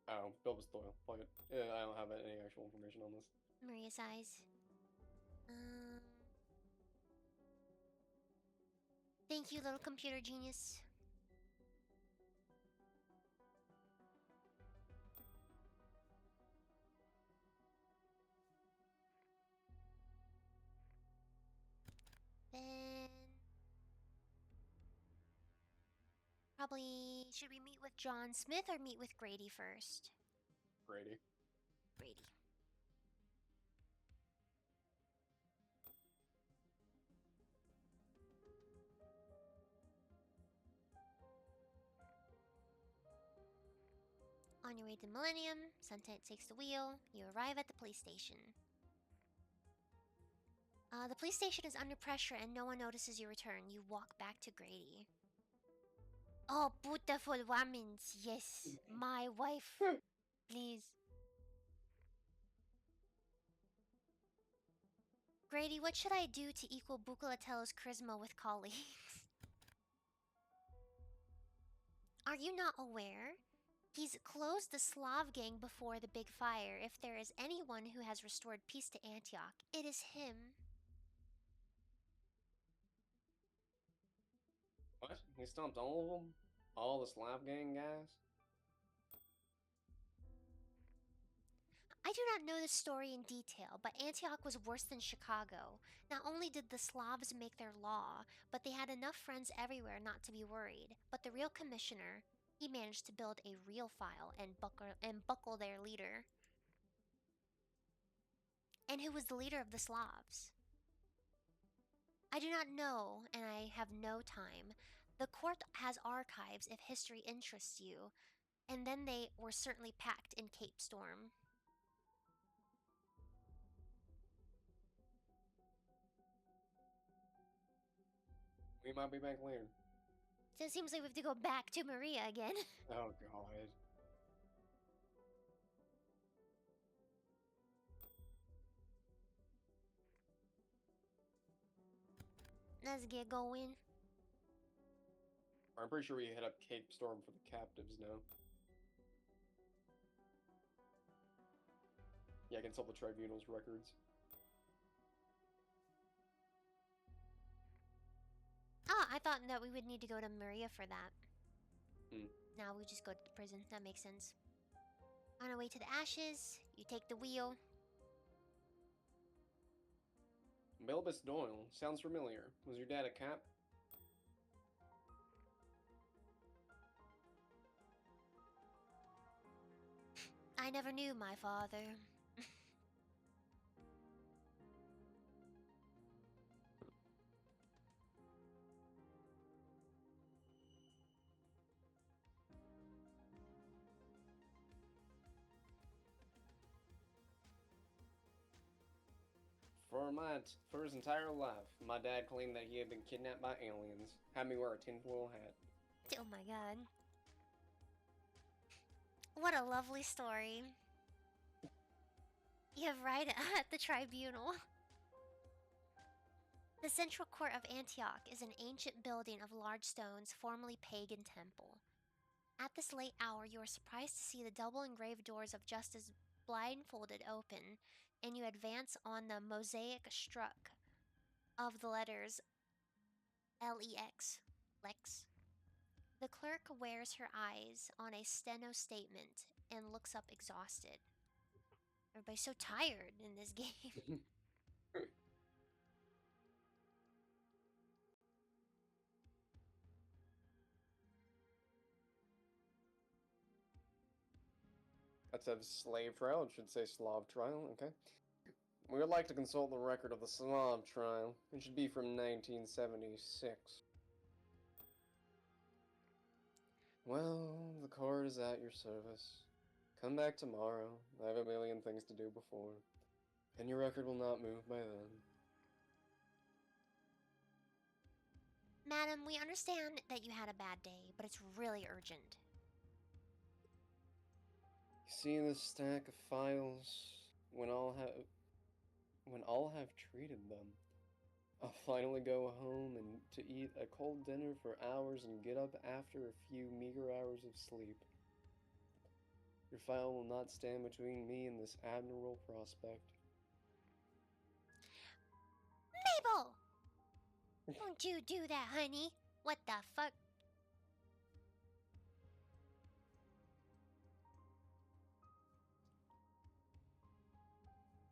Oh, Bilbus Doyle. Fuck it. I don't have any actual information on this. Maria's eyes. Thank you, little computer genius. Then probably should we meet with John Smith or meet with Grady first? Grady. Grady. On your way to Millennium, Sunset takes the wheel. You arrive at the police station. The police station is under pressure and no one notices your return. You walk back to Grady. Oh, beautiful woman. Yes, my wife. Please. Grady, what should I do to equal Bucalatello's charisma with colleagues? Are you not aware? He's closed the Slav gang before the big fire. If there is anyone who has restored peace to Antioch, it is him. What? He stomped all of them? All the Slav gang guys? I do not know this story in detail, but Antioch was worse than Chicago. Not only did the Slavs make their law, but they had enough friends everywhere not to be worried. But the real commissioner, he managed to build a real file and buckle their leader. And who was the leader of the Slavs? I do not know, and I have no time. The court has archives if history interests you, and then they were certainly packed in Cape Storm. We might be back later. So it seems like we have to go back to Maria again. Oh god. Let's get going. I'm pretty sure we hit up Cape Storm for the captives now. Yeah, I can consult the tribunal's records. Ah, I thought that we would need to go to Maria for that. Hmm. Now we just go to the prison. That makes sense. On our way to the ashes, you take the wheel. Bilbus Doyle. Sounds familiar. Was your dad a cop? I never knew my father. For his entire life, my dad claimed that he had been kidnapped by aliens. Had me wear a tinfoil hat. Oh my god. What a lovely story. You have right at the tribunal. The Central Court of Antioch is an ancient building of large stones, formerly pagan temple. At this late hour, you are surprised to see the double engraved doors of justice blindfolded open, and you advance on the mosaic struck of the letters LEX. Lex. The clerk wears her eyes on a steno statement and looks up exhausted. Everybody's so tired in this game. That's a slave trial. It should say Slav trial. Okay. We would like to consult the record of the Slav trial. It should be from 1976. Well, the court is at your service. Come back tomorrow. I have a million things to do before. And your record will not move by then. Madam, we understand that you had a bad day, but it's really urgent. You see this stack of files? When all have treated them, I'll finally go home and to eat a cold dinner for hours and get up after a few meager hours of sleep. Your file will not stand between me and this admirable prospect. Mabel! Don't you do that, honey. What the fuck?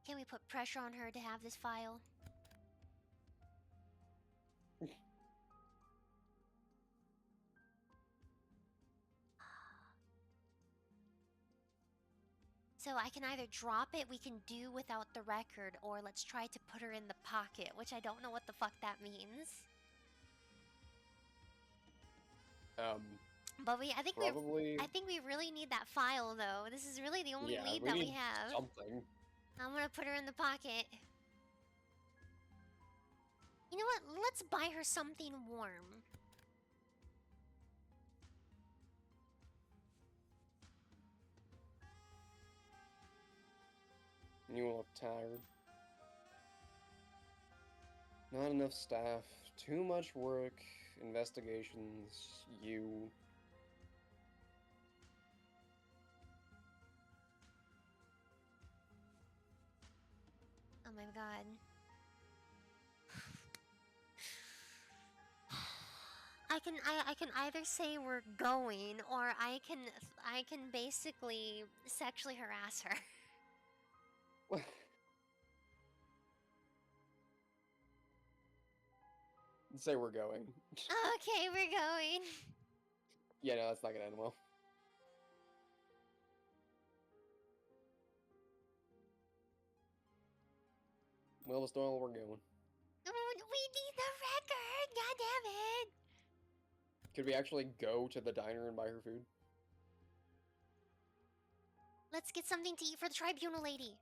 Can we put pressure on her to have this file? So I can either drop it, we can do without the record, or let's try to put her in the pocket, which I don't know what the fuck that means. But I think Probably. I think we really need that file though. This is really the only Yeah, lead we that we need have. something. I'm gonna put her in the pocket. You know what? Let's buy her something warm. You look tired. Not enough staff, too much work, investigations, you. Oh my god. I can either say we're going, or I can basically sexually harass her. Say we're going. Okay, we're going. Yeah, no, that's not gonna end well. Well, Doyle, we're going. We need the record. God damn it. Could we actually go to the diner and buy her food? Let's get something to eat for the tribunal lady.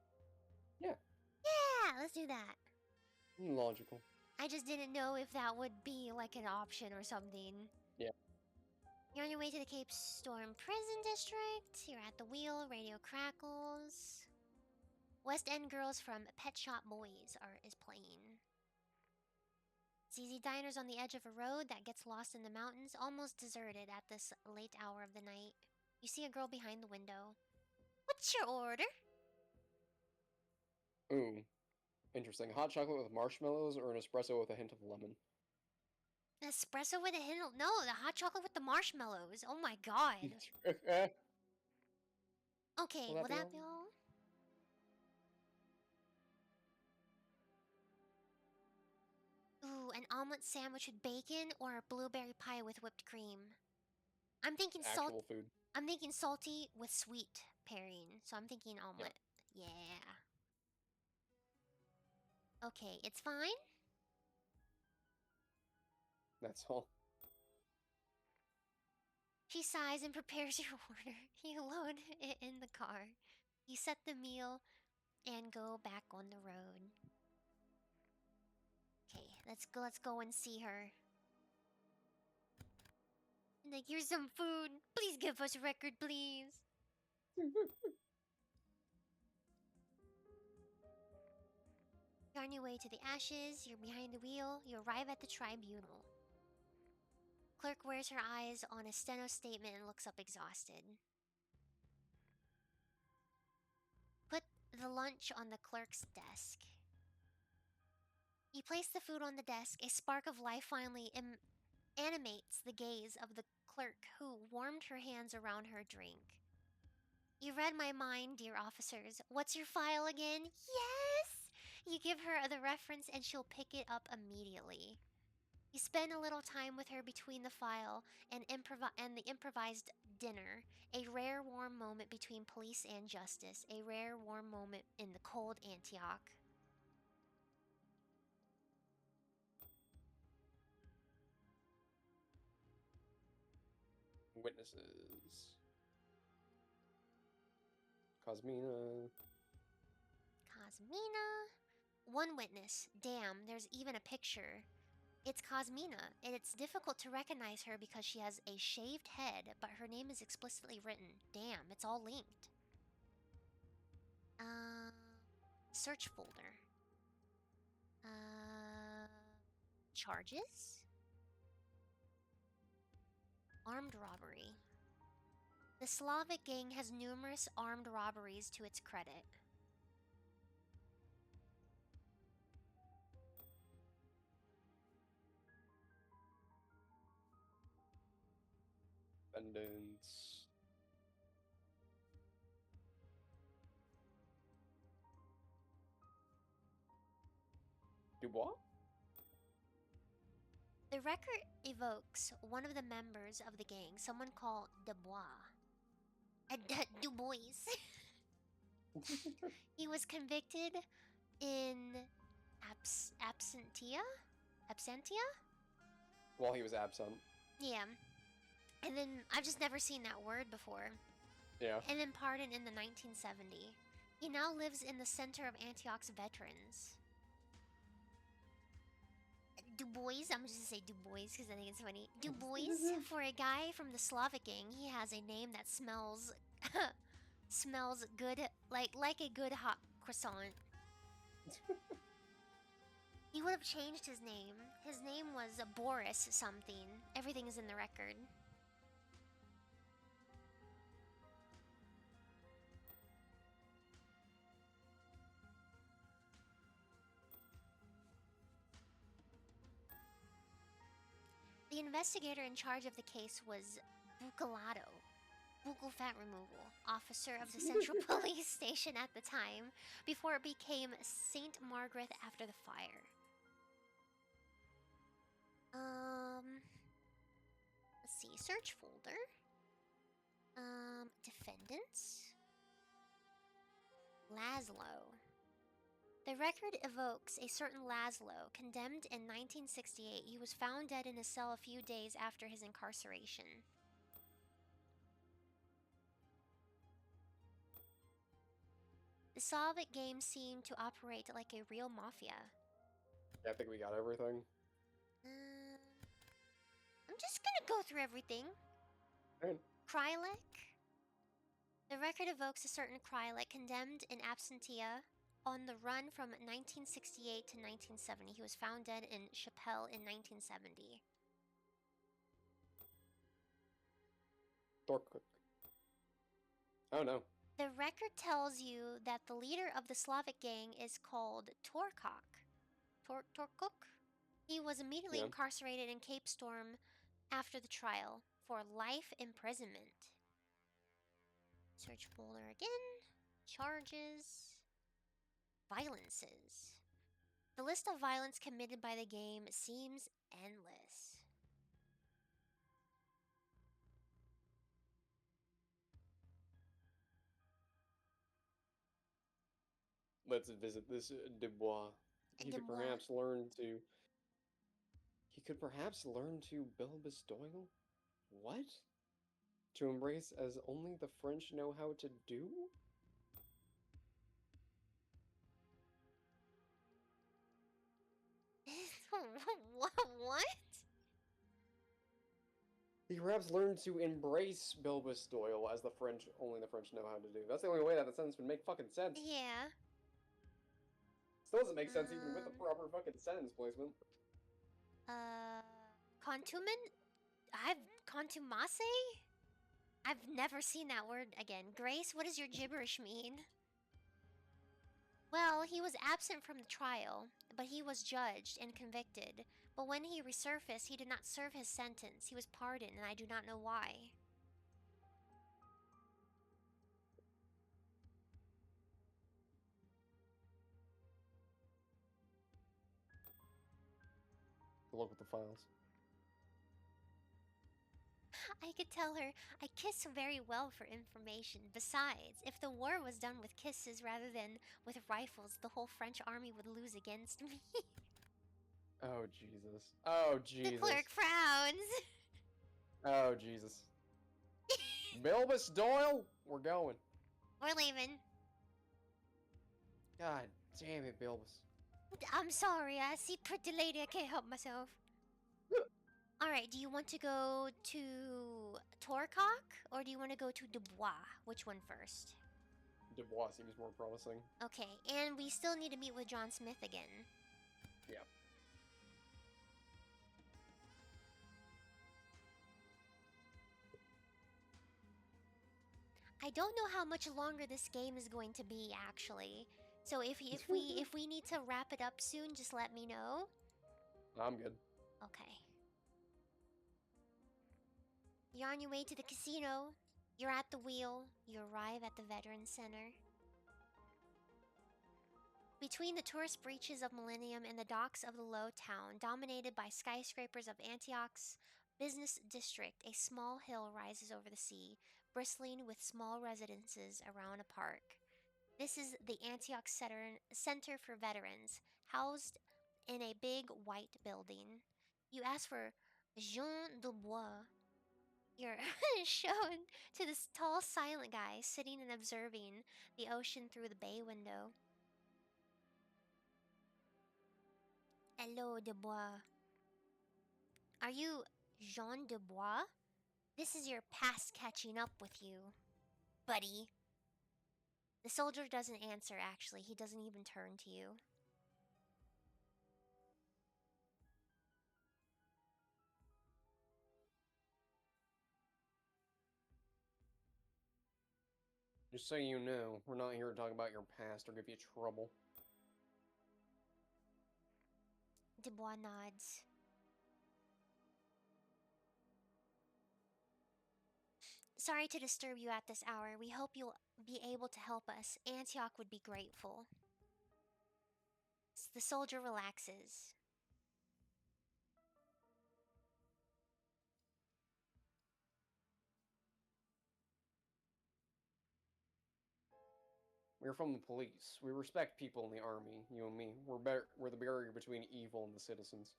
Yeah. Yeah, let's do that. Logical. I just didn't know if that would be like an option or something. Yeah. You're on your way to the Cape Storm Prison District. You're at the wheel, radio crackles. West End Girls from Pet Shop Boys is playing. ZZ Diner's on the edge of a road that gets lost in the mountains, almost deserted at this late hour of the night. You see a girl behind the window. What's your order? Ooh. Interesting. Hot chocolate with marshmallows or an espresso with a hint of lemon? Espresso with a hint of... No, the hot chocolate with the marshmallows. Oh my god. Okay, will that be all? Ooh, an omelet sandwich with bacon or a blueberry pie with whipped cream. I'm thinking Actual food. I'm thinking salty with sweet pairing, so I'm thinking omelet. Yep. Yeah. Okay, it's fine. That's all. She sighs and prepares your order. You load it in the car. You set the meal and go back on the road. Okay, let's go and see her. Like, here's some food. Please give us a record, please. You're on your way to the ashes. You're behind the wheel. You arrive at the tribunal. Clerk wears her eyes on a steno statement and looks up exhausted. Put the lunch on the clerk's desk. You place the food on the desk. A spark of life finally animates the gaze of the clerk who warmed her hands around her drink. You read my mind, dear officers. What's your file again? Yes! You give her the reference and she'll pick it up immediately. You spend a little time with her between the file and the improvised dinner, a rare warm moment between police and justice, a rare warm moment in the cold Antioch. Witnesses. Cosmina. One witness. Damn, there's even a picture. It's Cosmina, and it's difficult to recognize her because she has a shaved head, but her name is explicitly written. Damn, it's all linked. Search folder. Charges? Armed robbery. The Slavic gang has numerous armed robberies to its credit. Defendants. Dubois? The record evokes one of the members of the gang, someone called Dubois. Dubois. He was convicted in absentia? While he was absent. Yeah. And then I've just never seen that word before. Yeah. And then pardoned in the 1970. He now lives in the center of Antioch's veterans. Dubois, I'm just gonna say Dubois because I think it's funny. Dubois, for a guy from the Slavic gang, he has a name that smells smells good, like a good hot croissant. He would have changed his name. His name was Boris something. Everything is in the record. The investigator in charge of the case was Bucalato, buccal fat removal, officer of the Central Police Station at the time, before it became St. Margaret after the fire. Let's see, search folder. Defendants. Laszlo. The record evokes a certain Laszlo, condemned in 1968. He was found dead in his cell a few days after his incarceration. The Soviet games seem to operate like a real mafia. Yeah, I think we got everything. I'm just gonna go through everything. Alright. Krylek. The record evokes a certain Krylek, condemned in absentia on the run from 1968 to 1970. He was found dead in Chappelle in 1970. Dork. Oh no. The record tells you that the leader of the Slavic gang is called Torkok. Torkok? He was immediately Yeah. incarcerated in Cape Storm after the trial for life imprisonment. Search folder again. Charges. Violences. The list of violence committed by the game seems endless. Let's visit this Dubois. He could perhaps learn to. He could perhaps learn to Bilbus Doyle? What? To embrace as only the French know how to do? What? He perhaps learned to embrace Bilbus Doyle as the French only the French know how to do. That's the only way that sentence would make fucking sense. Yeah. Still doesn't make sense even with the proper fucking sentence placement. Contumen? Contumase? I've never seen that word again. Grace, what does your gibberish mean? Well, he was absent from the trial, but he was judged and convicted. But when he resurfaced, he did not serve his sentence. He was pardoned, and I do not know why. Look at the files. I could tell her I kiss very well for information. Besides, if the war was done with kisses rather than with rifles, the whole French army would lose against me. Oh, Jesus. Oh, Jesus. The clerk frowns. Oh, Jesus. Bilbus Doyle? We're going. We're leaving. God damn it, Bilbus. I'm sorry, I see pretty lady, I can't help myself. Alright, do you want to go to Torcock or do you want to go to Dubois? Which one first? Dubois seems more promising. Okay, and we still need to meet with John Smith again. Yeah. I don't know how much longer this game is going to be, actually. So if we need to wrap it up soon, just let me know. I'm good. Okay. You're on your way to the casino. You're at the wheel. You arrive at the Veterans Center. Between the tourist breaches of Millennium and the docks of the Low Town, dominated by skyscrapers of Antioch's business district, a small hill rises over the sea, bristling with small residences around a park. This is the Antioch Center for Veterans, housed in a big white building. You ask for Jean Dubois. You're shown to this tall, silent guy sitting and observing the ocean through the bay window. Hello, Dubois. Are you Jean Dubois? This is your past catching up with you, buddy. The soldier doesn't answer, actually. He doesn't even turn to you. Just so you know, we're not here to talk about your past or give you trouble. Dubois nods. Sorry to disturb you at this hour. We hope you'll be able to help us. Antioch would be grateful. The soldier relaxes. We're from the police. We respect people in the army, you and me. We're the barrier between evil and the citizens.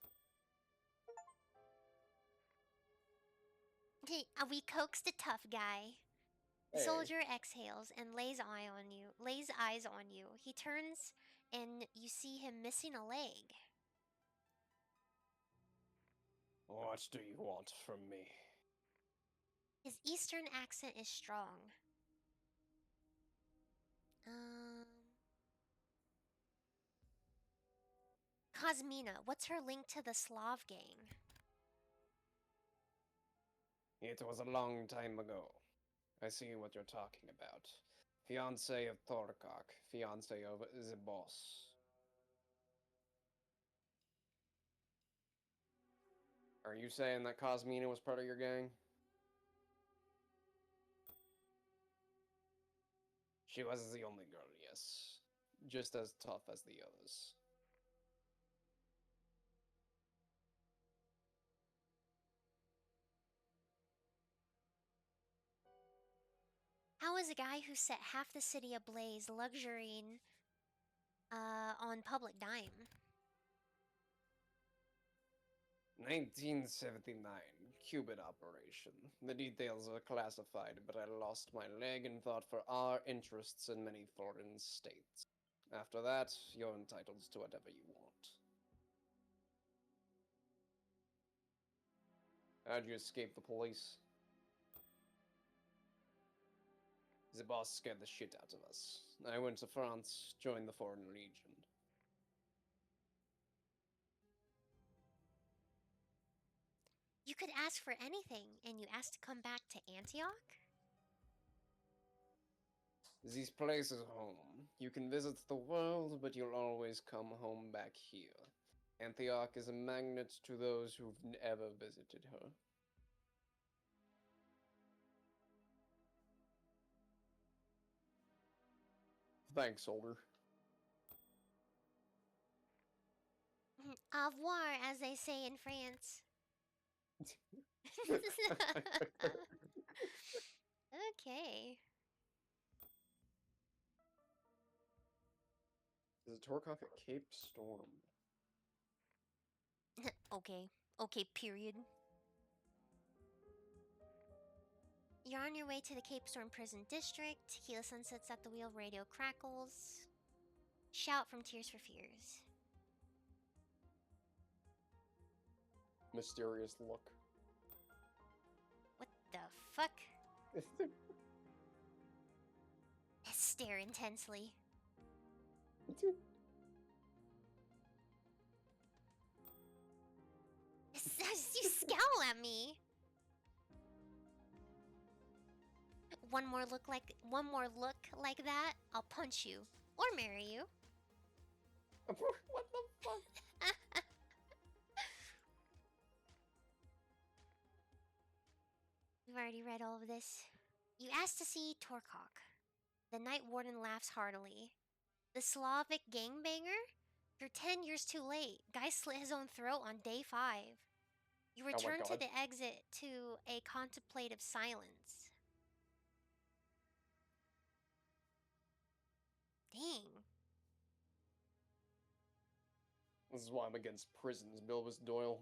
We coaxed a tough guy. The Hey, soldier exhales and lays eyes on you. He turns and you see him missing a leg. what do you want from me? His eastern accent is strong. Kosmina, what's her link to the Slav gang? It was a long time ago. I see what you're talking about. Fiancé of Torkak, fiancé of the boss. Are you saying that Cosmina was part of your gang? She was the only girl, yes. Just as tough as the others. How is a guy who set half the city ablaze luxurying on public dime? 1979, Cubit operation. The details are classified, but I lost my leg and fought for our interests in many foreign states. After that, you're entitled to whatever you want. How'd you escape the police? The boss scared the shit out of us. I went to France, joined the Foreign Legion. You could ask for anything, and you asked to come back to Antioch? This place is home. You can visit the world, but you'll always come home back here. Antioch is a magnet to those who've never visited her. Thanks, soldier. Au revoir, as they say in France. Okay. Is it Torkock at Cape Storm? Okay. Okay, period. You're on your way to the Cape Storm Prison District. Tequila Sun sits at the wheel, radio crackles. Shout from Tears for Fears. Mysterious look. What the fuck? Stare intensely. You scowl at me. One more look like that, I'll punch you or marry you. What the fuck? We've already read all of this. You asked to see Torkok. The Night Warden laughs heartily. The Slavic gangbanger? You're 10 years too late. Guy slit his own throat on day 5. You Oh my return to God. the exit to a contemplative silence. Dang. This is why I'm against prisons, Bilbus Doyle.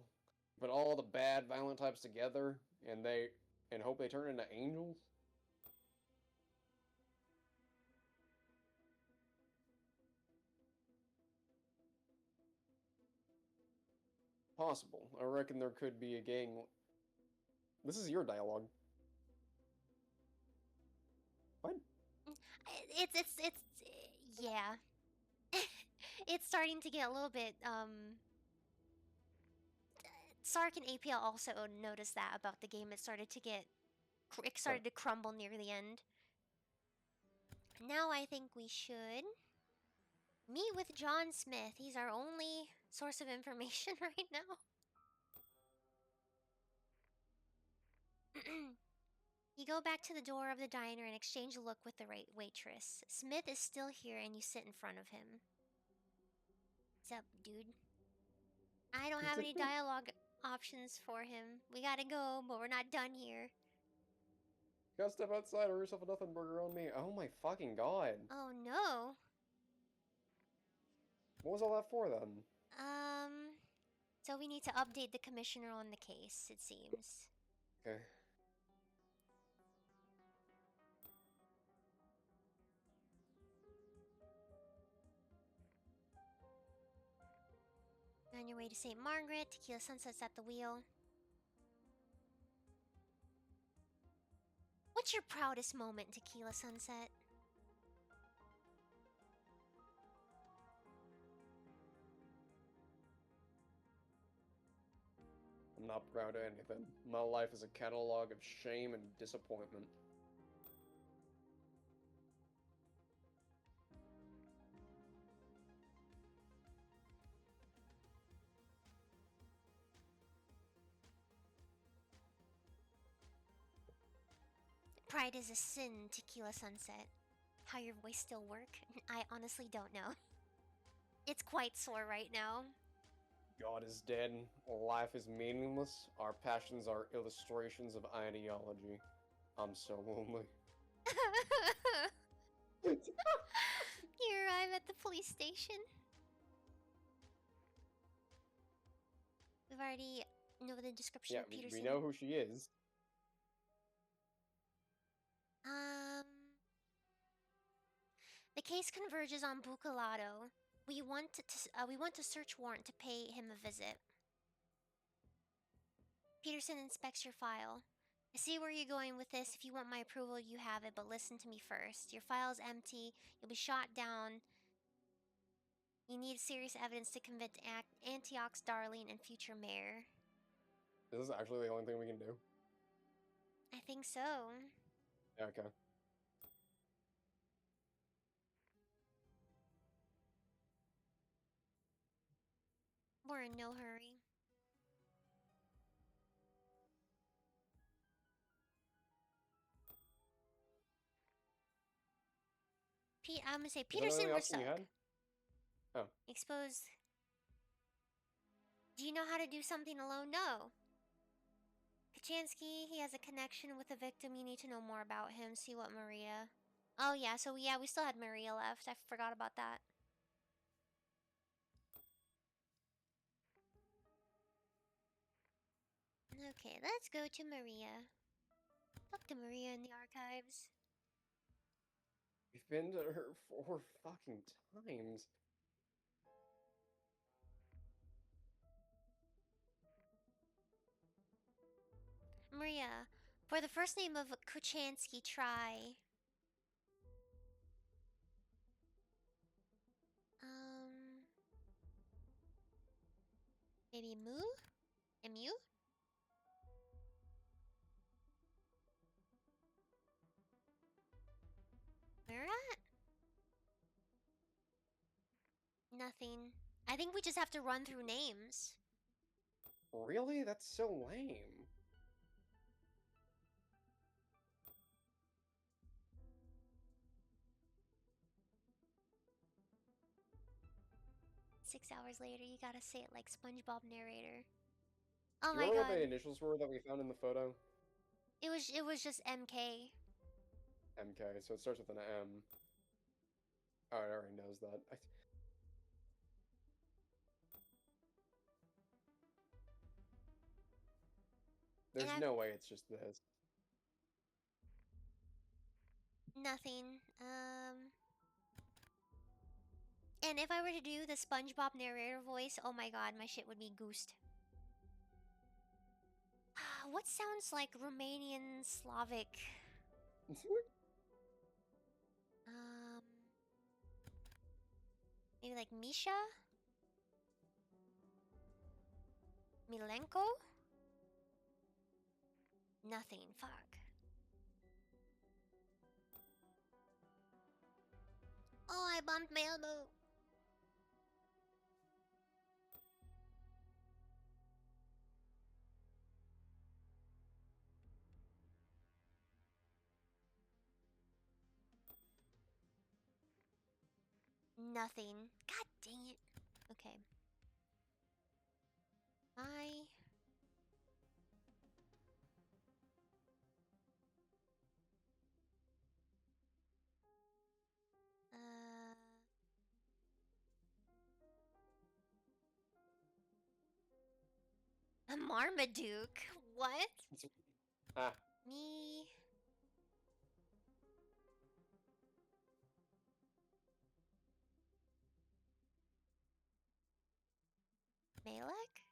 Put all the bad, violent types together, and hope they turn into angels? Possible. I reckon there could be a gang. This is your dialogue. What? It's yeah. It's starting to get a little bit Sark and APL also noticed that about the game. It started to crumble near the end. Now I think we should meet with John Smith. He's our only source of information right now. You go back to the door of the diner and exchange a look with the waitress. Smith is still here and you sit in front of him. What's up, dude? I don't have any dialogue options for him. We gotta go, but we're not done here. Gotta step outside or yourself a nothing burger on me. Oh my fucking god. Oh no. What was all that for then? So we need to update the commissioner on the case, it seems. Okay. On your way to St. Margaret, Tequila Sunset's at the wheel. What's your proudest moment, Tequila Sunset? I'm not proud of anything. My life is a catalog of shame and disappointment. Pride is a sin, Tequila Sunset. How your voice still work? I honestly don't know. It's quite sore right now. God is dead. Life is meaningless. Our passions are illustrations of ideology. I'm so lonely. You arrive at the police station. We've already know the description Yeah, of Peterson. we know who she is. The case converges on Bucalado. We want a search warrant to pay him a visit. Peterson inspects your file. I see where you're going with this. If you want my approval, you have it, but listen to me first. Your file's empty. You'll be shot down. You need serious evidence to convict Antioch's darling and future mayor. Is this actually the only thing we can do? I think so. Yeah, okay. We're in no hurry. I'm gonna say Is that the Peterson only or option you Suck. had? Oh. Expose. Do you know how to do something alone? No. Kachansky, he has a connection with the victim. You need to know more about him. See what Maria. Oh yeah, so yeah, we still had Maria left. I forgot about that. Okay, let's go to Maria. Talk to Maria in the archives. We've been to her 4 fucking times. Maria, for the first name of Kuchansky, try. Maybe Mu? Mu? Murat? Nothing. I think we just have to run through names. Really? That's so lame. Six hours later, you gotta say it like SpongeBob narrator. Oh Do you my remember what the god. initials were that we found in the photo? It was just MK. MK, so it starts with an M. Oh, it already knows that. There's no way it's just this. Nothing. And if I were to do the SpongeBob narrator voice, oh my god, my shit would be goosed. What sounds like Romanian Slavic? Maybe like Misha? Milenko? Nothing, fuck. Oh, I bumped my elbow. Nothing. God dang it. Okay. A Marmaduke? What? Ah, Me. Malek?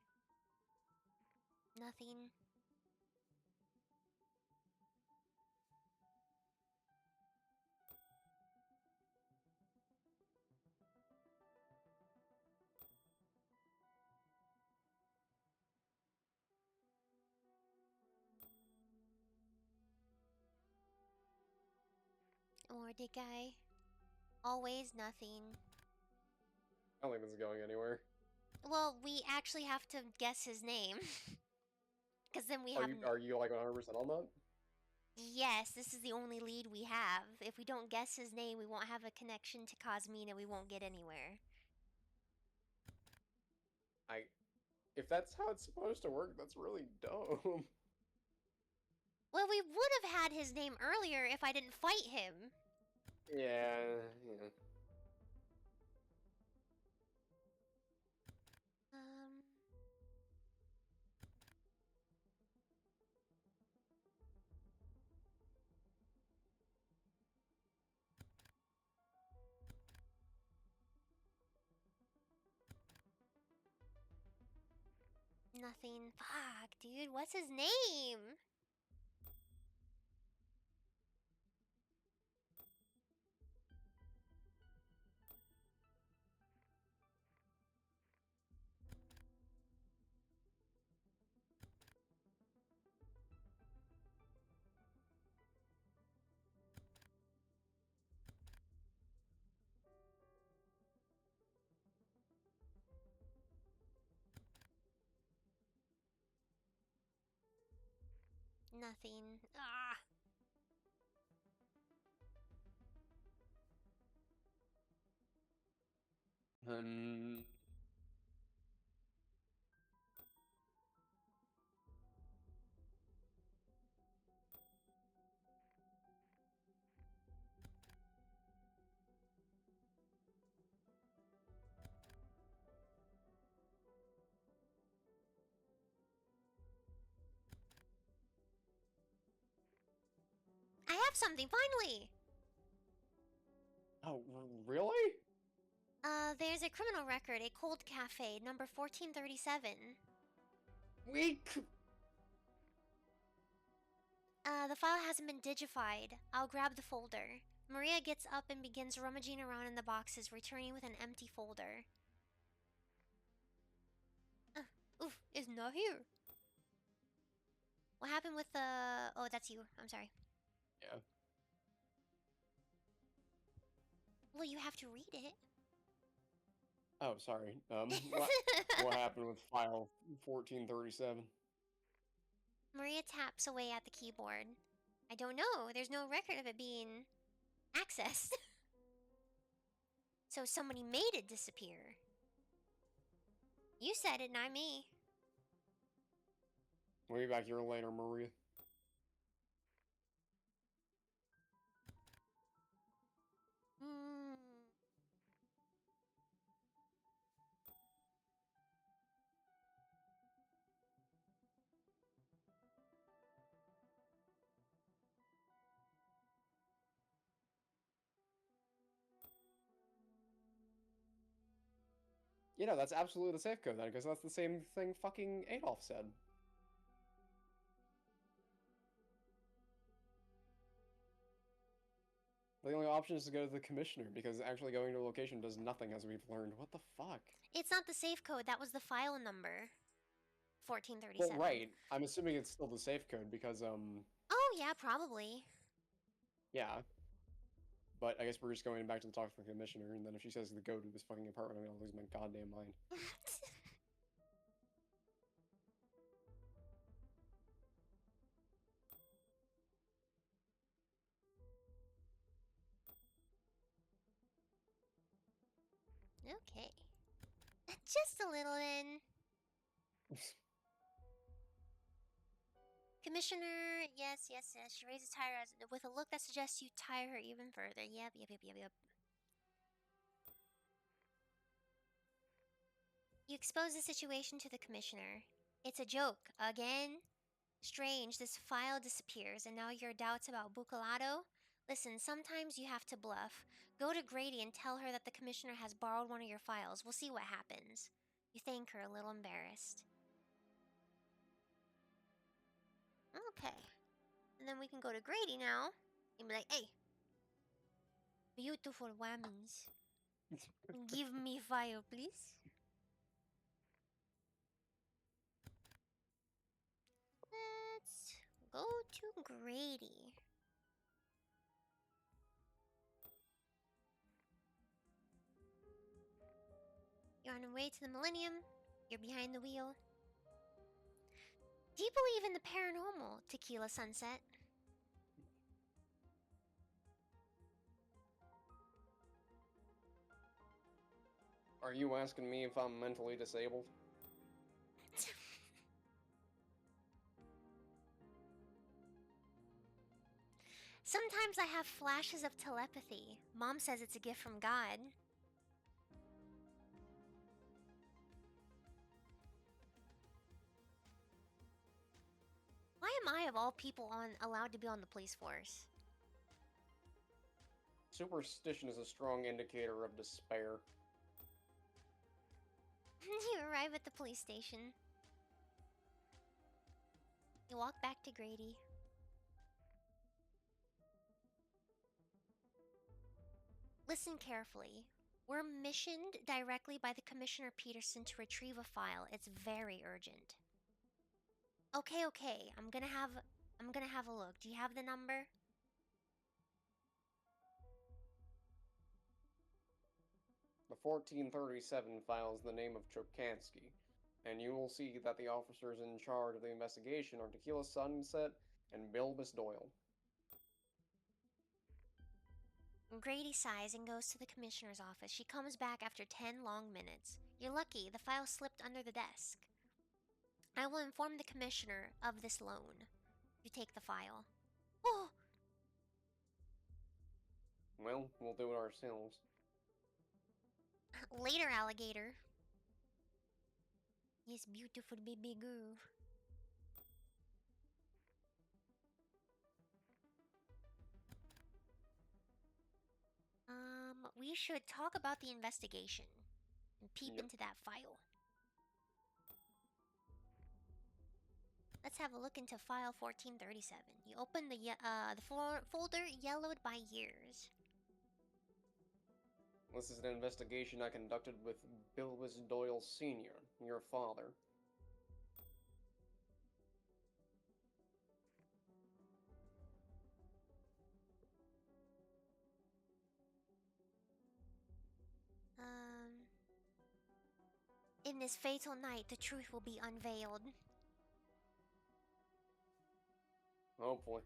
Nothing. Mordecai. Always nothing. I don't think this is going anywhere. Well, we actually have to guess his name. Because then we have. Are you like 100% on that? Yes, this is the only lead we have. If we don't guess his name, we won't have a connection to Cosmina. We won't get anywhere. If that's how it's supposed to work, that's really dumb. Well, we would have had his name earlier if I didn't fight him. Yeah. Um. Nothing. Fuck, dude. What's his name? Nothing. Ah. Um, I have something, finally! oh, really? There's a criminal record, a cold cafe, number 1437. The file hasn't been digified. I'll grab the folder. Maria gets up and begins rummaging around in the boxes, returning with an empty folder. Oof, it's not here. What happened with the... Oh, that's you. I'm sorry. Yeah. Well, you have to read it. Oh, sorry. What happened with file 1437? Maria taps away at the keyboard. I don't know. There's no record of it being accessed. So somebody made it disappear. You said it, not me. We'll be back here later, Maria. Hmm. You know, that's absolutely the safe code then, because that's the same thing fucking Adolf said. The only option is to go to the commissioner, because actually going to a location does nothing, as we've learned. What the fuck? It's not the safe code. That was the file number. Well, 1437. right. I'm assuming it's still the safe code, because, Oh, yeah, probably. yeah. But I guess we're just going back to the talk to the commissioner, and then if she says to go to this fucking apartment, I'm gonna lose my goddamn mind. Okay. Just a little then. Commissioner, yes. She raises tire with a look that suggests you tire her even further. Yep. You expose the situation to the commissioner. It's a joke. Again? Strange, this file disappears, and now your doubts about Bucalato? Listen, sometimes you have to bluff. Go to Grady and tell her that the commissioner has borrowed one of your files. We'll see what happens. You thank her, a little embarrassed. Okay. And then we can go to Grady now and be like, hey, beautiful whammies. Give me file, please. Let's go to Grady. You're on your way to the Millennium. You're behind the wheel. Do you believe in the paranormal, Tequila Sunset? Are you asking me if I'm mentally disabled? Sometimes I have flashes of telepathy. Mom says it's a gift from God. Why am I, of all people, allowed to be on the police force? Superstition is a strong indicator of despair. You arrive at the police station. You walk back to Grady. Listen carefully. We're missioned directly by the Commissioner Peterson to retrieve a file. It's very urgent. Okay. I'm gonna have a look. Do you have the number? The 1437 files the name of Chokansky, and you will see that the officers in charge of the investigation are Tequila Sunset and Bilbus Doyle. Grady sighs and goes to the commissioner's office. She comes back after 10 long minutes. You're lucky, the file slipped under the desk. I will inform the commissioner of this loan. You take the file. Oh! Well, we'll do it ourselves. Later, alligator. Yes, beautiful baby girl. We should talk about the investigation and peep Yep. into that file. Let's have a look into file 1437. You open the folder yellowed by years. This is an investigation I conducted with Bilbus Doyle Sr., your father. In this fatal night, the truth will be unveiled. Hopefully.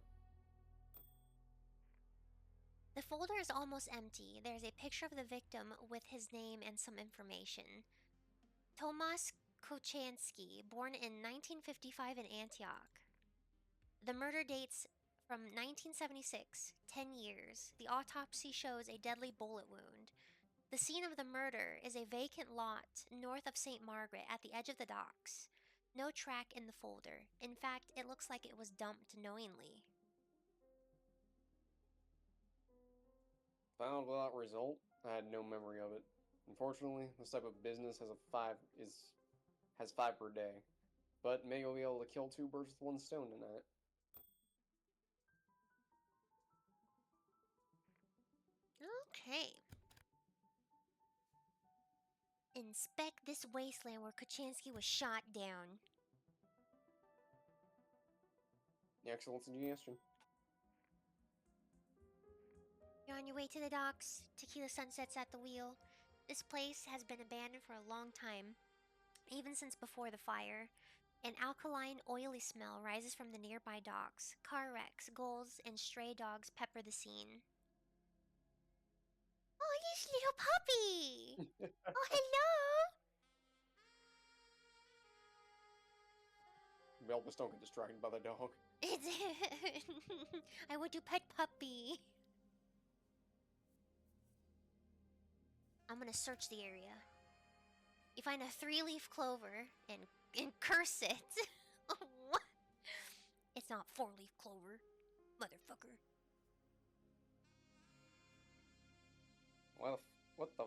The folder is almost empty. There's a picture of the victim with his name and some information. Tomasz Kochansky, born in 1955 in Antioch. The murder dates from 1976, 10 years. The autopsy shows a deadly bullet wound. The scene of the murder is a vacant lot north of St. Margaret at the edge of the docks. No track in the folder. In fact, it looks like it was dumped knowingly. Found without result. I had no memory of it. Unfortunately, this type of business has five per day. But maybe we'll be able to kill two birds with one stone tonight. Okay. Inspect this wasteland where Kochansky was shot down. Excellent suggestion. You're on your way to the docks. Tequila Sunset's at the wheel. This place has been abandoned for a long time, even since before the fire. An alkaline, oily smell rises from the nearby docks. Car wrecks, gulls, and stray dogs pepper the scene. Oh, this little puppy! Oh, hello! Bilbus, don't get distracted by the dog. I want to pet puppy. I'm gonna search the area. You find a 3-leaf clover and and curse it. What? It's not four-leaf clover, motherfucker. What the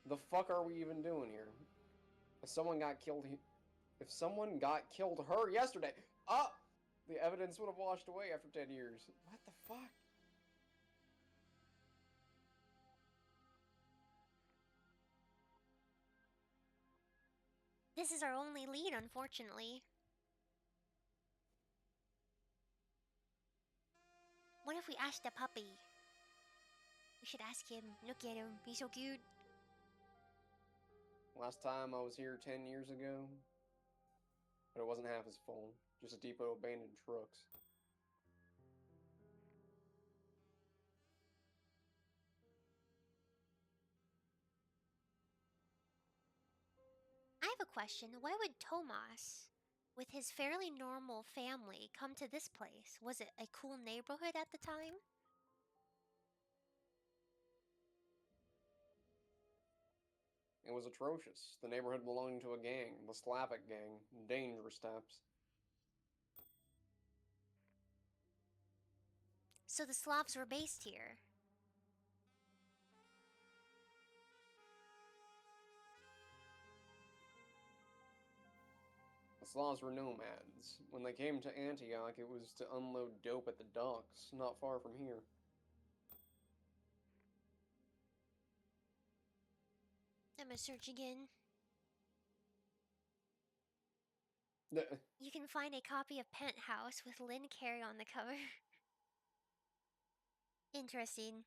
the fuck are we even doing here? If someone got killed, if someone got killed her yesterday, the evidence would have washed away after 10 years. What the fuck? This is our only lead, unfortunately. What if we ask the puppy? We should ask him. Look at him. He's so cute. Last time I was here 10 years ago, but it wasn't half as full. Just a depot of abandoned trucks. I have a question. Why would Tomas, with his fairly normal family, come to this place? Was it a cool neighborhood at the time? It was atrocious. The neighborhood belonged to a gang, the Slavic gang, dangerous types. So the Slavs were based here. The Slavs were nomads. When they came to Antioch, it was to unload dope at the docks, not far from here. I'm gonna search again. You can find a copy of Penthouse with Lynn Carey on the cover. Interesting.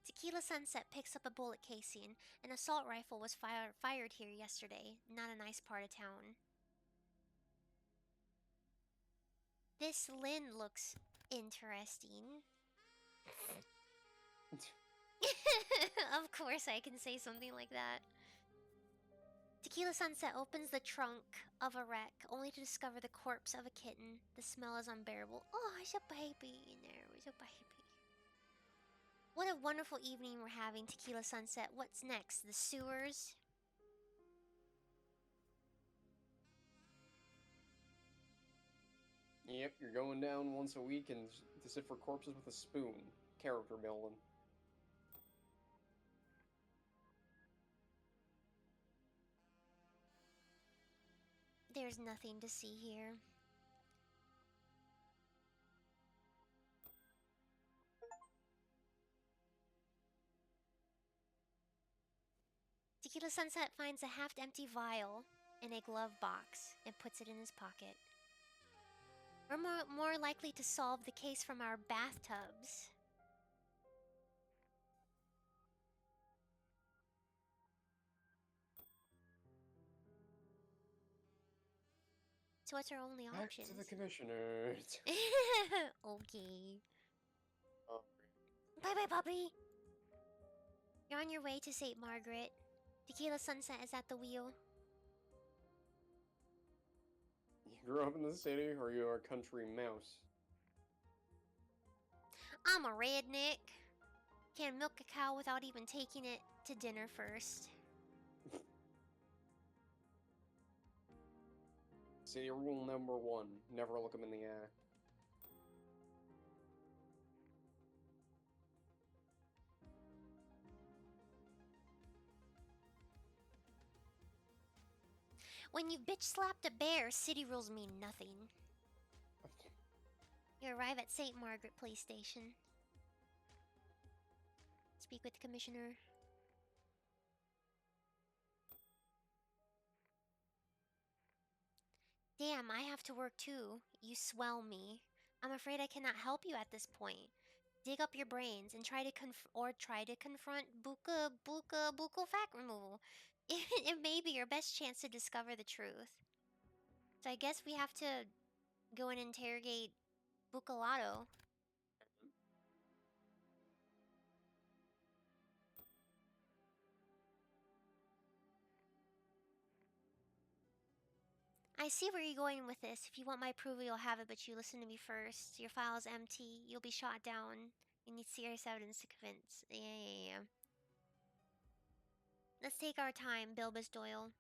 Tequila Sunset picks up a bullet casing. An assault rifle was fired here yesterday. Not a nice part of town. This Lynn looks interesting. Of course I can say something like that. Tequila Sunset opens the trunk of a wreck, only to discover the corpse of a kitten. The smell is unbearable. Oh, it's a baby in there. It's a baby. What a wonderful evening we're having, Tequila Sunset. What's next? The sewers? Yep, you're going down once a week and to sift for corpses with a spoon. Character building. There's nothing to see here. Tequila Sunset finds a half-empty vial in a glove box and puts it in his pocket. We're more likely to solve the case from our bathtubs. So what's our only Back options? to the commissioner. Okay. Oh, Bye-bye, puppy! You're on your way to St. Margaret. Tequila Sunset is at the wheel. you grew up in the city, or you're a country mouse? I'm a redneck. Can't milk a cow without even taking it to dinner first. City rule number 1, never look them in the eye. When you bitch slapped a bear, city rules mean nothing. You arrive at St. Margaret Police Station. Speak with the commissioner. Damn, I have to work too. You swell me. I'm afraid I cannot help you at this point. Dig up your brains and try to confront buko fact removal. It may be your best chance to discover the truth. So I guess we have to go and interrogate Bucalato. I see where you're going with this. If you want my approval, you'll have it, but you listen to me first. Your file is empty. You'll be shot down. You need serious evidence to convince. Yeah. Let's take our time, Bilbus Doyle.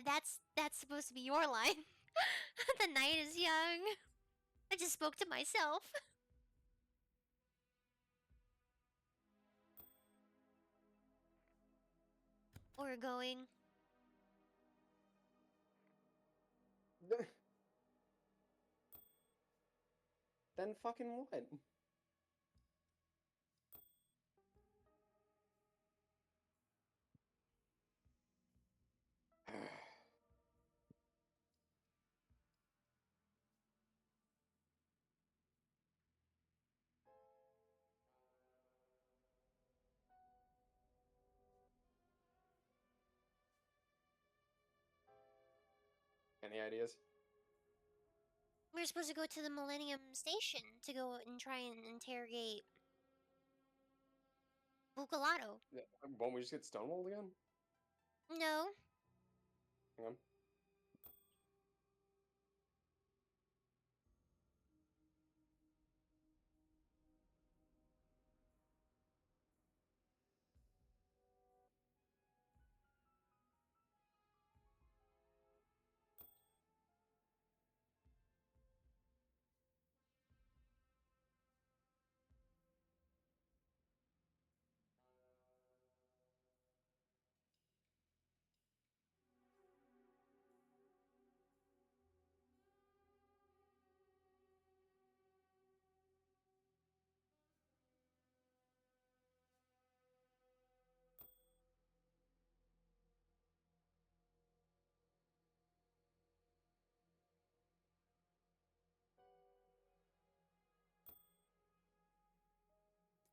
That's supposed to be your line. The night is young. I just spoke to myself. We're going. Then fucking what? Any ideas? We're supposed to go to the Millennium Station to go and try and interrogate Bucalato. Won't we just get stonewalled again? No. Hang on.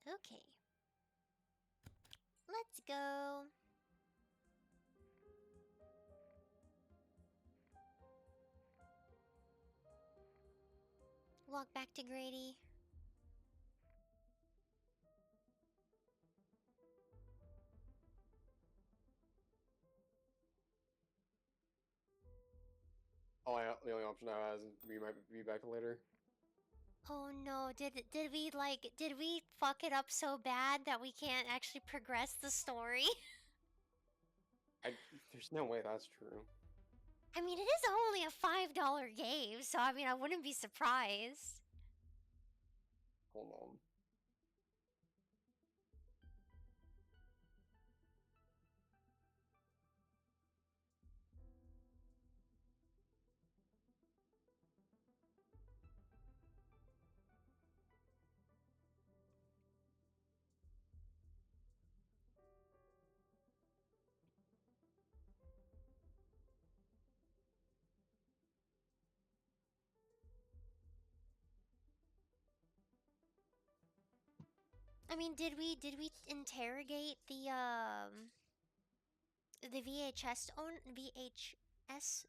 Okay. Let's go. Walk back to Grady. The only option I have is we might be back later. Oh no, did we fuck it up so bad that we can't actually progress the story? There's no way that's true. I mean, it is only a $5 game, so I mean, I wouldn't be surprised. Hold on. I mean, did we interrogate the VHS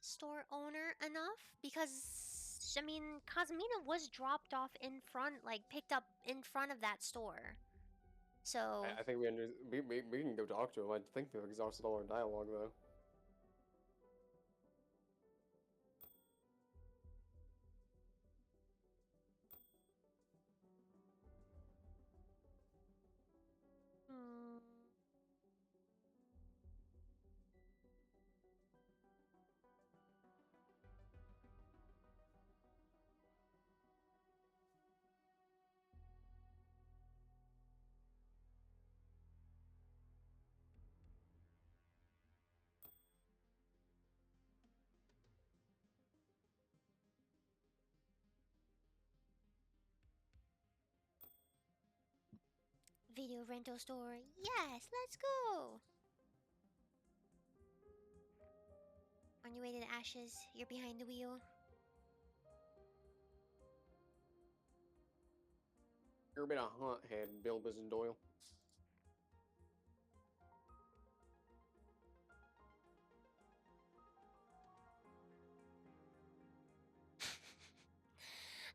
store owner enough? Because I mean, Cosmina was dropped off in front, like picked up in front of that store. So I think we can go talk to him. I think we've exhausted all our dialogue though. hmm. Video rental store. Yes, let's go. On your way to the ashes, you're behind the wheel. You're a bit of a hunt head, Bilbus and Doyle.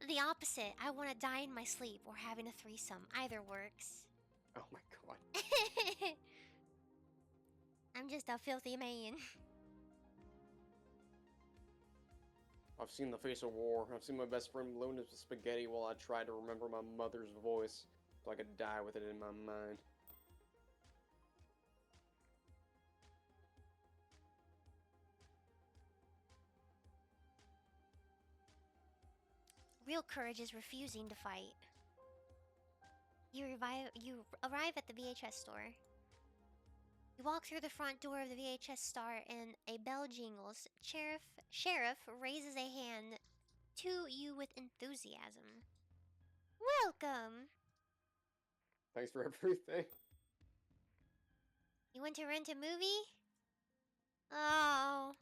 The opposite. I want to die in my sleep or having a threesome. Either works. Oh my god. I'm just a filthy man. I've seen the face of war. I've seen my best friend blown into spaghetti while I try to remember my mother's voice. so I could die with it in my mind. Real courage is refusing to fight. You arrive at the VHS store. You walk through the front door of the VHS store and a bell jingles. Sheriff raises a hand to you with enthusiasm. Welcome! Thanks for everything. You want to rent a movie? Oh.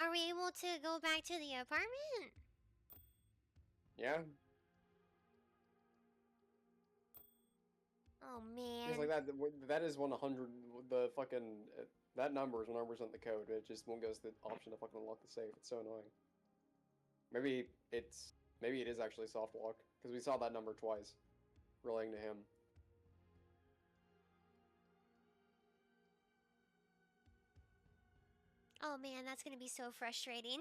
Are we able to go back to the apartment? Yeah. Oh Just man. like that. That is 100. The fucking that number is 100% the code. It just won't go to the option to fucking unlock the safe. It's so annoying. Maybe it is actually soft lock because we saw that number twice, relating to him. Oh man, that's gonna be so frustrating.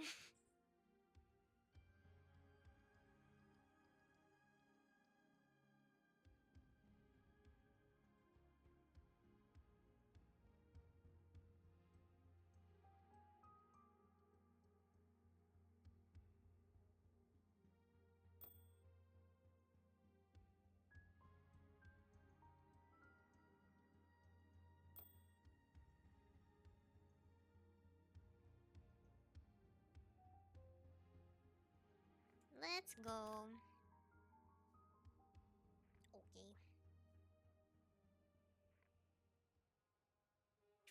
Let's go. Okay.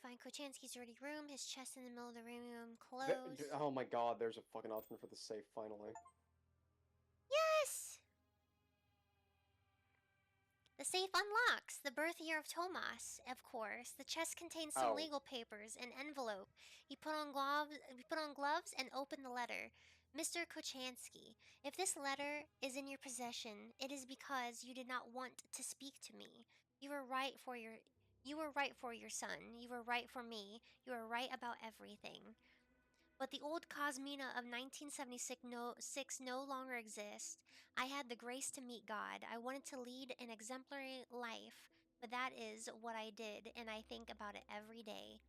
Find Kochansky's dirty room, his chest in the middle of the room, clothes. Oh my god, there's a fucking option for the safe finally. Yes! The safe unlocks. The birth year of Tomas, of course. The chest contains some Oh. legal papers, an envelope. He put on gloves and opened the letter. Mr. Kochansky, if this letter is in your possession, it is because you did not want to speak to me. You were right for your son. You were right for me. You were right about everything. But the old Cosmina of 1976 no longer exists. I had the grace to meet God. I wanted to lead an exemplary life, but that is what I did, and I think about it every day.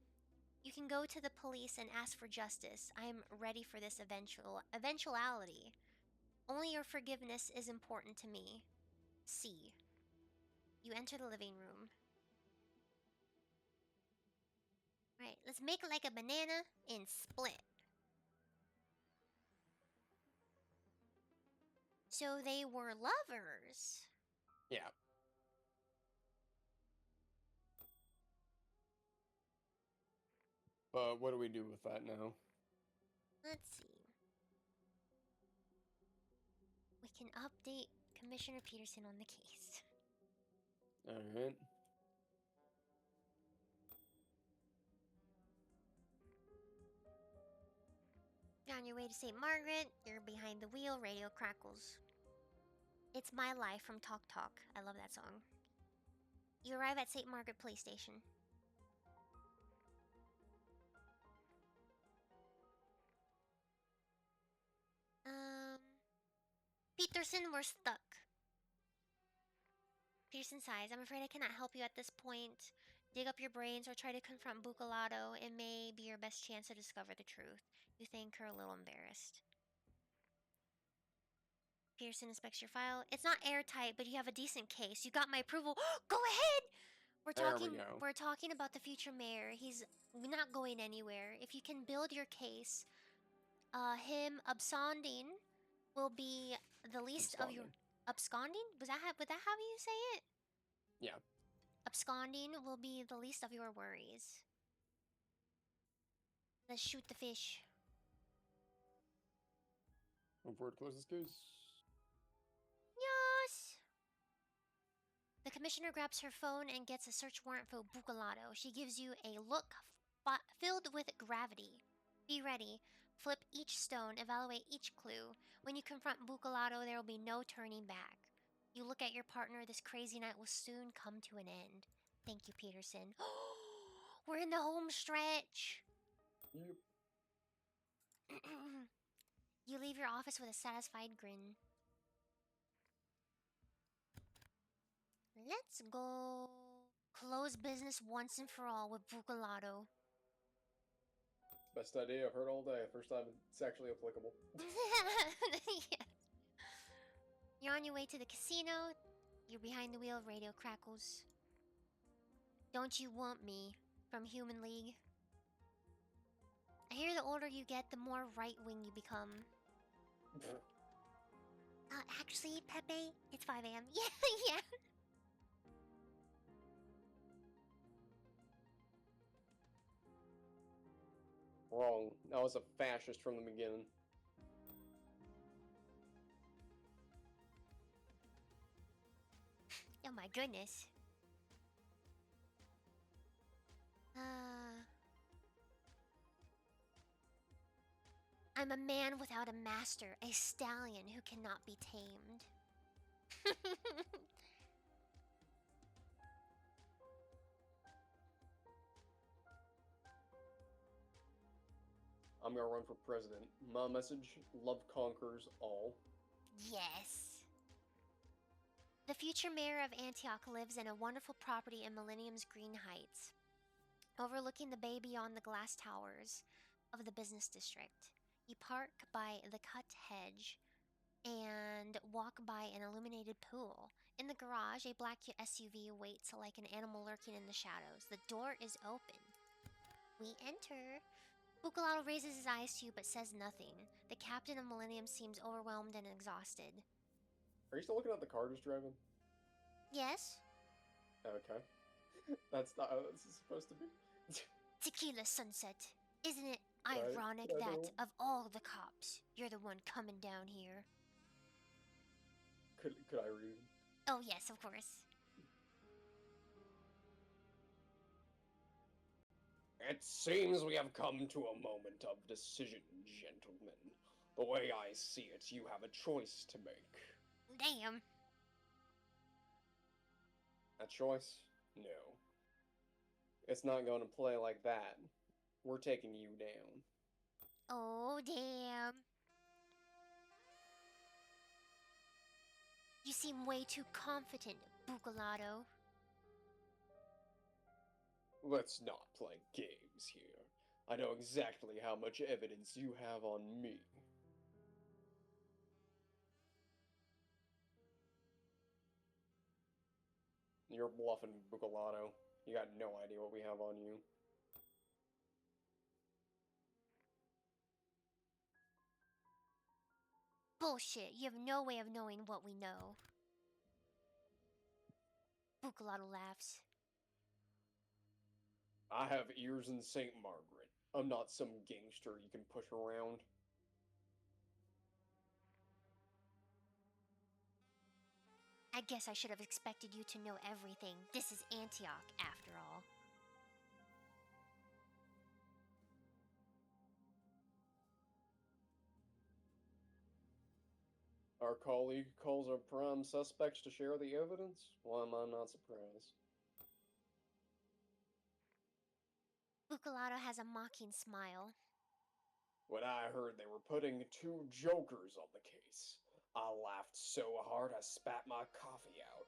You can go to the police and ask for justice. I am ready for this eventuality. Only your forgiveness is important to me. C. You enter the living room. Right, let's make it like a banana and split. So they were lovers. Yeah. But what do we do with that now? Let's see. We can update Commissioner Peterson on the case. Alright. You're on your way to St. Margaret. You're behind the wheel. Radio crackles. It's My Life from Talk Talk. I love that song. You arrive at St. Margaret Police Station. Peterson, we're stuck. Peterson sighs. I'm afraid I cannot help you at this point. Dig up your brains or try to confront Bucalato. It may be your best chance to discover the truth. You think her a little embarrassed. Pearson inspects your file. It's not airtight, but you have a decent case. You got my approval. Go ahead! There we go. We're talking about the future mayor. He's not going anywhere. If you can build your case, him absconding will be the least of your absconding? Would that how you say it? Yeah. Absconding will be the least of your worries. Let's shoot the fish. Move forward, close this case. Yes! The commissioner grabs her phone and gets a search warrant for Bucalato. She gives you a look filled with gravity. Be ready. Flip each stone, evaluate each clue. When you confront Bucalato, there will be no turning back. You look at your partner. This crazy night will soon come to an end. Thank you, Peterson. We're in the home stretch. Yep. You leave your office with a satisfied grin. Let's go close business once and for all with Bucalato. Best idea I've heard all day. First time it's actually applicable. Yeah. You're on your way to the casino. You're behind the wheel, radio crackles. Don't you want me from Human League? I hear the older you get, the more right-wing you become. Actually, Pepe, it's 5 a.m. Yeah, yeah. Wrong. I was a fascist from the beginning. Oh my goodness. I'm a man without a master, a stallion who cannot be tamed. I'm gonna run for president. My message, love conquers all. Yes. The future mayor of Antioch lives in a wonderful property in Millennium's Green Heights, overlooking the bay beyond the glass towers of the business district. You park by the cut hedge and walk by an illuminated pool. In the garage, a black SUV waits like an animal lurking in the shadows. The door is open. We enter. Bucalato raises his eyes to you but says nothing. The captain of Millennium seems overwhelmed and exhausted. Are you still looking at the car just driving? Yes? Okay. That's not how this is supposed to be. Tequila Sunset. Isn't it Could ironic I that know? of all the cops, you're the one coming down here? Could I read? Oh, yes, of course. It seems we have come to a moment of decision, gentlemen. The way I see it, you have a choice to make. Damn. A choice? No. It's not going to play like that. We're taking you down. Oh, damn. You seem way too confident, Bucalato. Let's not play games here. I know exactly how much evidence you have on me. You're bluffing, Bucalato. You got no idea what we have on you. Bullshit, you have no way of knowing what we know. Bucalato laughs. I have ears in St. Margaret. I'm not some gangster you can push around. I guess I should have expected you to know everything. This is Antioch, after all. Our colleague calls our prime suspects to share the evidence? Why am I not surprised? Bucalato has a mocking smile. When I heard they were putting two jokers on the case, I laughed so hard I spat my coffee out.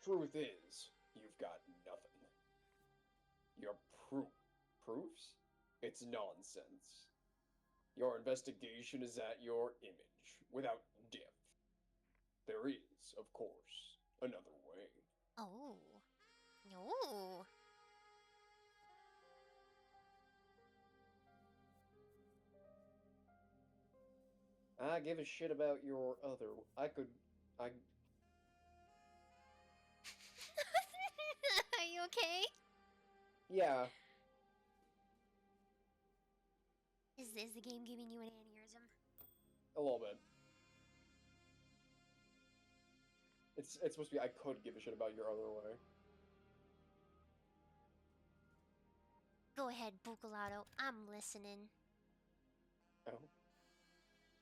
Truth is, you've got nothing. Your proofs? It's nonsense. Your investigation is at your image, without depth. There is, of course, another way. Oh. No. I give a shit about your other. I. Are you okay? Yeah. Is the game giving you an aneurysm? A little bit. It's supposed to be I could give a shit about your other way. Go ahead, Bucalato. I'm listening. Oh.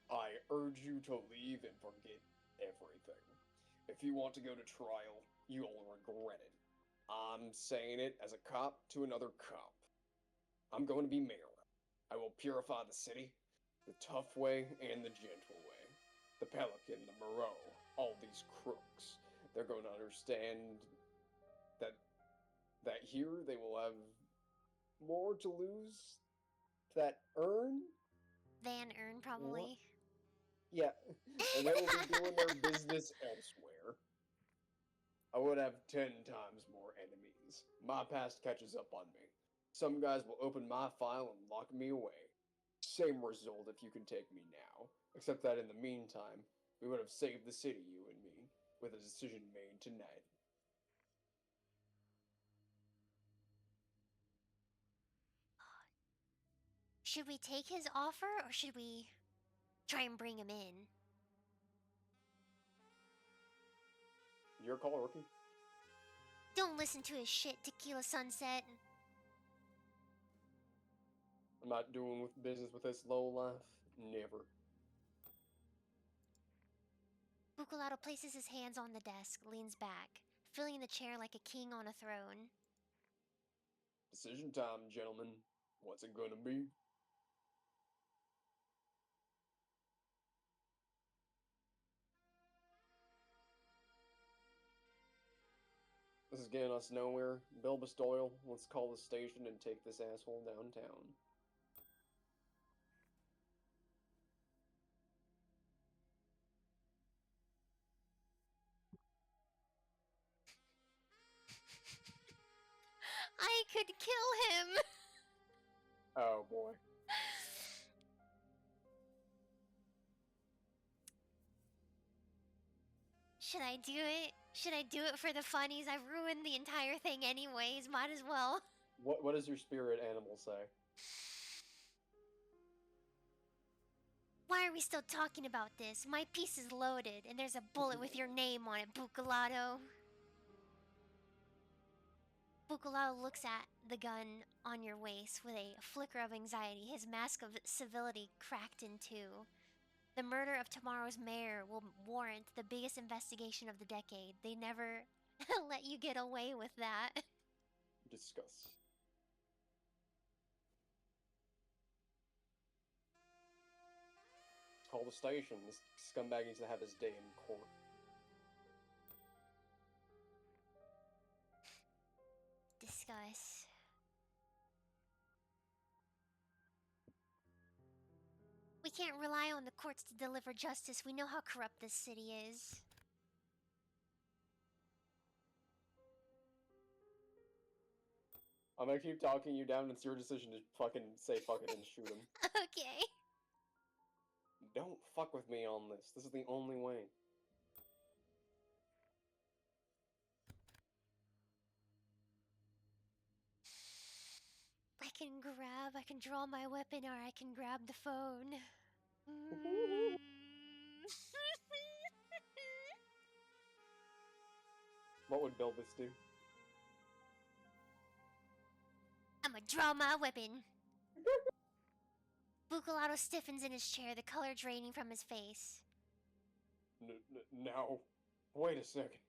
I urge you to leave and forget everything. If you want to go to trial, you'll regret it. I'm saying it as a cop to another cop. I'm going to be mayor. I will purify the city. The tough way and the gentle way. The Pelican, the Moreau, all these crooks. They're going to understand that here they will have more to lose that earn. Van Earn, probably. Yeah, and they will be doing their business elsewhere. I would have 10 times more enemies. My past catches up on me. Some guys will open my file and lock me away. Same result if you can take me now. Except that in the meantime, we would have saved the city, you and me, with a decision made tonight. Should we take his offer or should we try and bring him in? Your call, rookie. Don't listen to his shit, Tequila Sunset. I'm not doing business with this low life. Never. Bucalato places his hands on the desk, leans back, filling the chair like a king on a throne. Decision time, gentlemen. What's it gonna be? This is getting us nowhere. Bilbus Doyle, let's call the station and take this asshole downtown. I could kill him! Oh boy. Should I do it? Should I do it for the funnies? I've ruined the entire thing anyways, might as well. What does your spirit animal say? Why are we still talking about this? My piece is loaded, and there's a bullet with your name on it, Bucalato. Bucalato looks at the gun on your waist with a flicker of anxiety, his mask of civility cracked in two. The murder of tomorrow's mayor will warrant the biggest investigation of the decade. They never let you get away with that. Discuss. Call the station. This scumbag needs to have his day in court. Discuss. We can't rely on the courts to deliver justice. We know how corrupt this city is. I'm gonna keep talking you down. It's your decision to fucking say fuck it and shoot him. Okay. Don't fuck with me on this. This is the only way. I can draw my weapon, or I can grab the phone. What would Bilbus do? I'ma draw my weapon. Bucalato stiffens in his chair, the color draining from his face. Now, wait a second.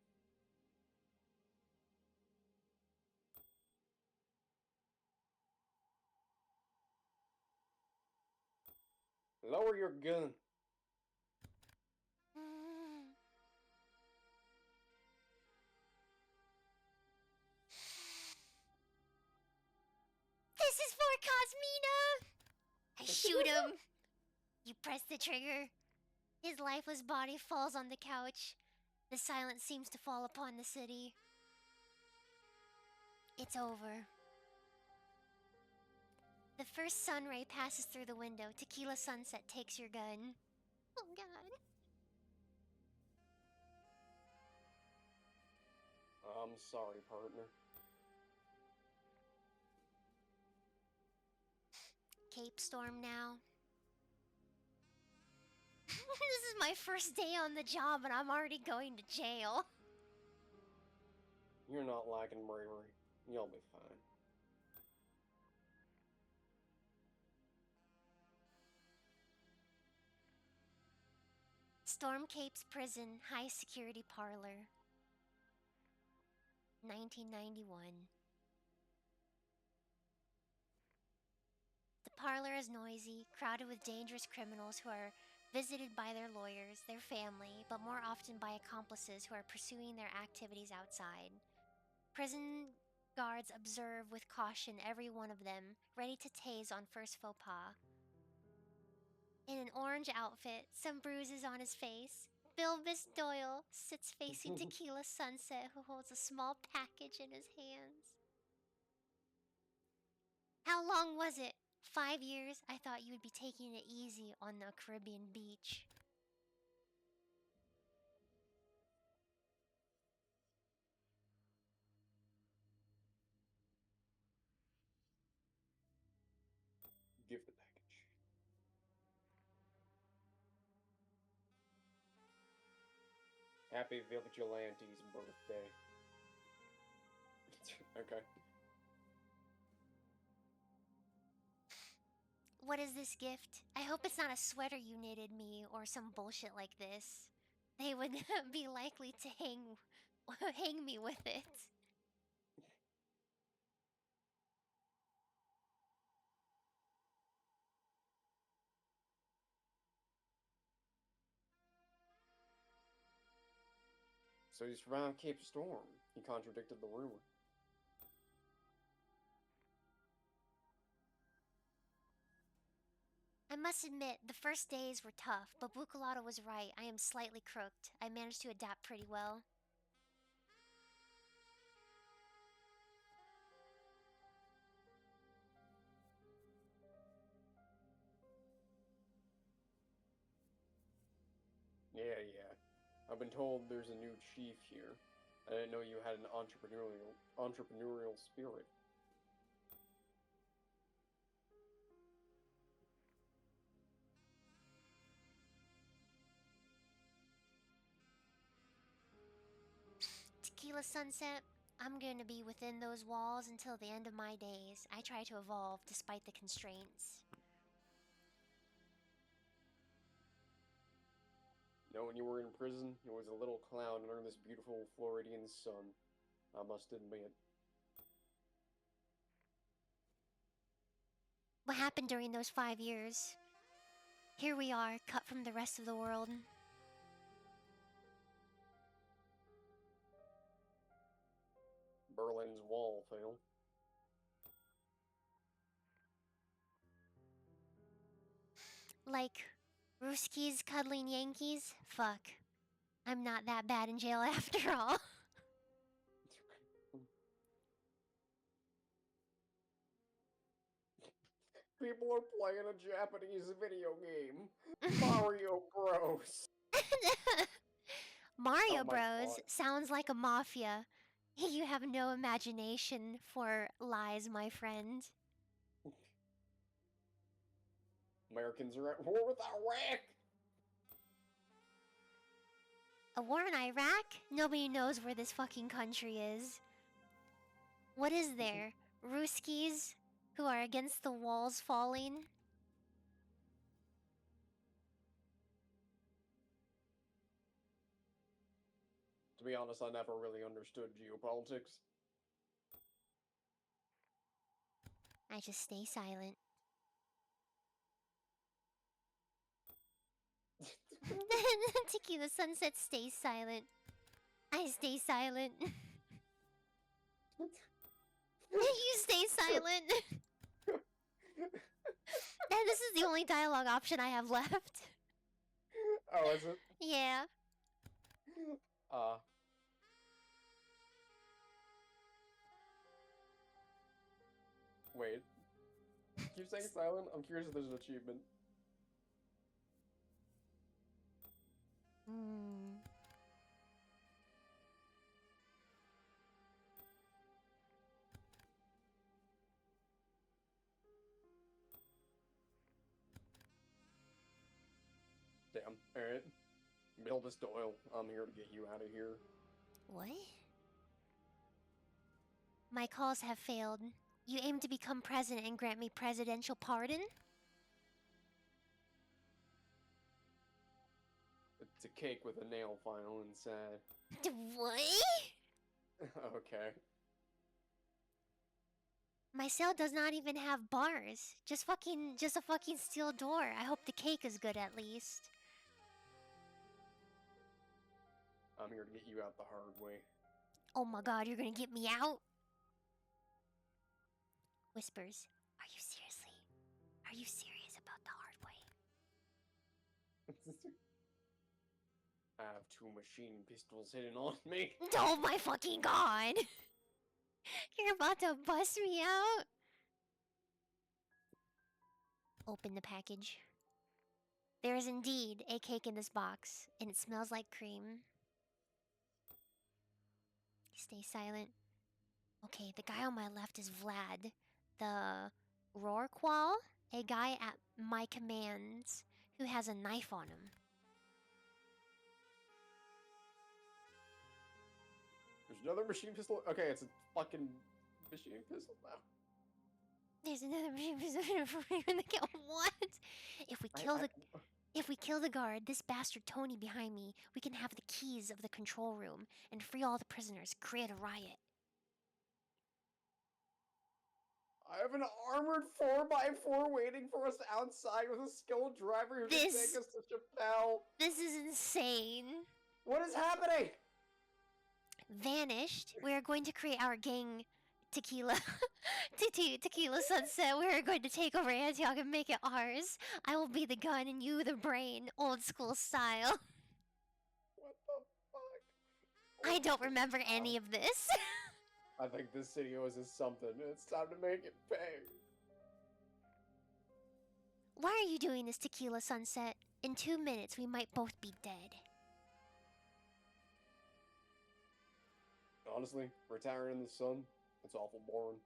Lower your gun. This is for Cosmina! I shoot him. You press the trigger. His lifeless body falls on the couch. The silence seems to fall upon the city. It's over. The first sun ray passes through the window. Tequila Sunset takes your gun. Oh god. I'm sorry, partner. Cape Storm now. This is my first day on the job and I'm already going to jail. You're not lacking bravery. You'll be fine. Storm Cape's prison, high security parlor. 1991. The parlor is noisy, crowded with dangerous criminals who are visited by their lawyers, their family, but more often by accomplices who are pursuing their activities outside. Prison guards observe with caution every one of them, ready to tase on first faux pas. In an orange outfit, some bruises on his face, Bilbus Doyle sits facing Tequila Sunset, who holds a small package in his hands. How long was it? 5 years? I thought you would be taking it easy on the Caribbean beach. Give the package. Happy Vigilante's birthday. Okay. What is this gift? I hope it's not a sweater you knitted me or some bullshit like this. They would be likely to hang me with it. So he survived Cape Storm. He contradicted the rumor. I must admit, the first days were tough, but Bucalato was right. I am slightly crooked. I managed to adapt pretty well. Yeah. I've been told there's a new chief here. I didn't know you had an entrepreneurial spirit. Tequila Sunset, I'm going to be within those walls until the end of my days. I try to evolve despite the constraints. You know, when you were in prison, you was a little clown under this beautiful Floridian sun. I must admit. What happened during those 5 years? Here we are, cut from the rest of the world. Berlin's wall fell. Like, Ruskies cuddling Yankees? Fuck. I'm not that bad in jail after all. People are playing a Japanese video game. Mario Bros. Mario Oh my Bros. God. Sounds like a mafia. You have no imagination for lies, my friend. Americans are at war with Iraq. A war in Iraq? Nobody knows where this fucking country is. What is there? Ruskies who are against the walls falling? To be honest, I never really understood geopolitics. I just stay silent. Tequila Sunset stays silent. I stay silent. You stay silent. And this is the only dialogue option I have left. Oh, is it? Yeah. Wait. Keep saying silent? I'm curious if there's an achievement. Hmm. Damn. Alright. Bilbus Doyle, I'm here to get you out of here. What? My calls have failed. You aim to become president and grant me presidential pardon? It's a cake with a nail file inside. What? Okay. My cell does not even have bars. Just a fucking steel door. I hope the cake is good at least. I'm here to get you out the hard way. Oh my god, you're gonna get me out? Whispers, are you serious about the hard way? I have 2 machine pistols hidden on me. Oh my fucking god! You're about to bust me out? Open the package. There is indeed a cake in this box, and it smells like cream. Stay silent. Okay, the guy on my left is Vlad, the Rorqual, a guy at my commands who has a knife on him. There's another machine pistol. Okay, it's a fucking machine pistol now. There's another machine pistol in the kill. What? If we kill the guard, this bastard Tony behind me, we can have the keys of the control room and free all the prisoners. Create a riot. I have an armored 4x4 waiting for us outside with a skilled driver who can take us to Chappelle. This is insane. What is happening? Vanished. We are going to create our gang tequila. Tequila Sunset. We are going to take over Antioch and make it ours. I will be the gun and you the brain. Old school style. What the fuck? I don't remember any of this. I think this city owes us something. It's time to make it pay. Why are you doing this, Tequila Sunset? In 2 minutes, we might both be dead. Honestly, retiring in the sun, it's awful boring.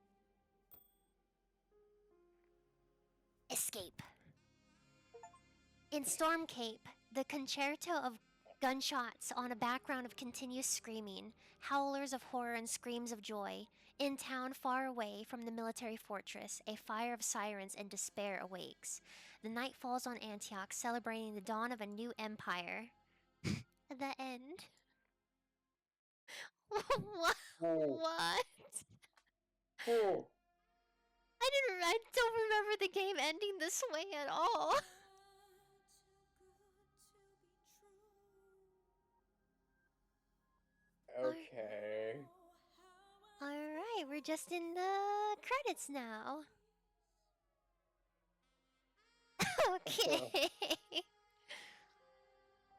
Escape. In Storm Cape, the concerto of gunshots on a background of continuous screaming, howlers of horror and screams of joy. In town far away from the military fortress, a fire of sirens and despair awakes. The night falls on Antioch, celebrating the dawn of a new empire. The end. What? Oh. What? Oh. I don't remember the game ending this way at all. Okay. Alright, we're just in the credits now. Okay.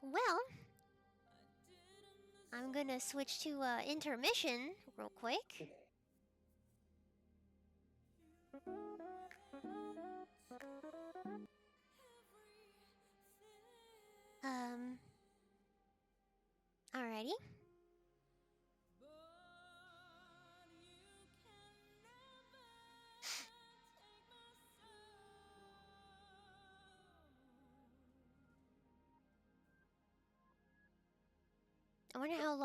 Well, I'm gonna switch to intermission real quick. Alrighty. I wonder how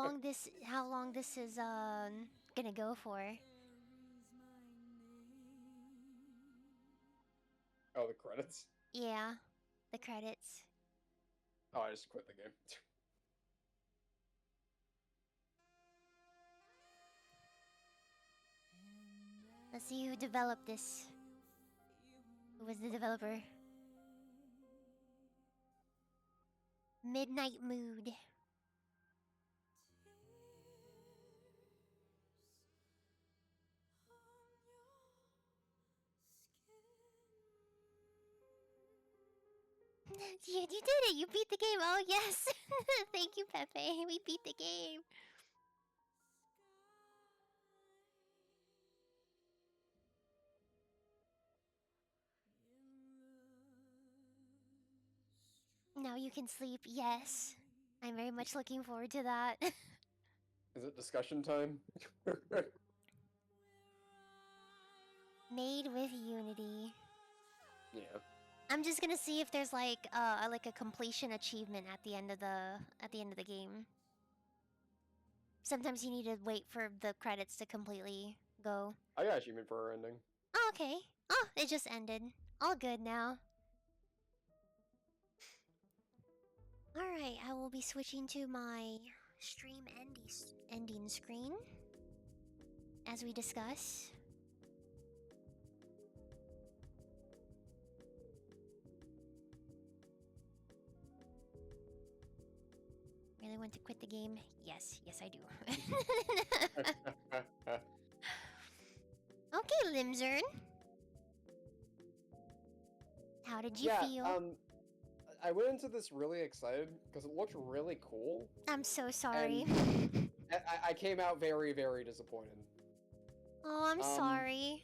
long this is gonna go for. Oh, the credits? Yeah, the credits. Oh, I just quit the game. Let's see who developed this. Who was the developer? Midnight Mood. You did it! You beat the game! Oh, yes! Thank you, Pepe. We beat the game. Now you can sleep. Yes. I'm very much looking forward to that. Is it discussion time? Made with Unity. Yeah. I'm just gonna see if there's like a completion achievement at the end of the game. Sometimes you need to wait for the credits to completely go. I got achievement for our ending. Oh, okay. Oh, it just ended. All good now. Alright, I will be switching to my stream ending screen as we discuss. really want to quit the game? Yes, yes, I do. Okay, Limzern. How did you Yeah, feel? I went into this really excited because it looked really cool, I'm so sorry. and I came out very, very disappointed. Oh, I'm Um, sorry.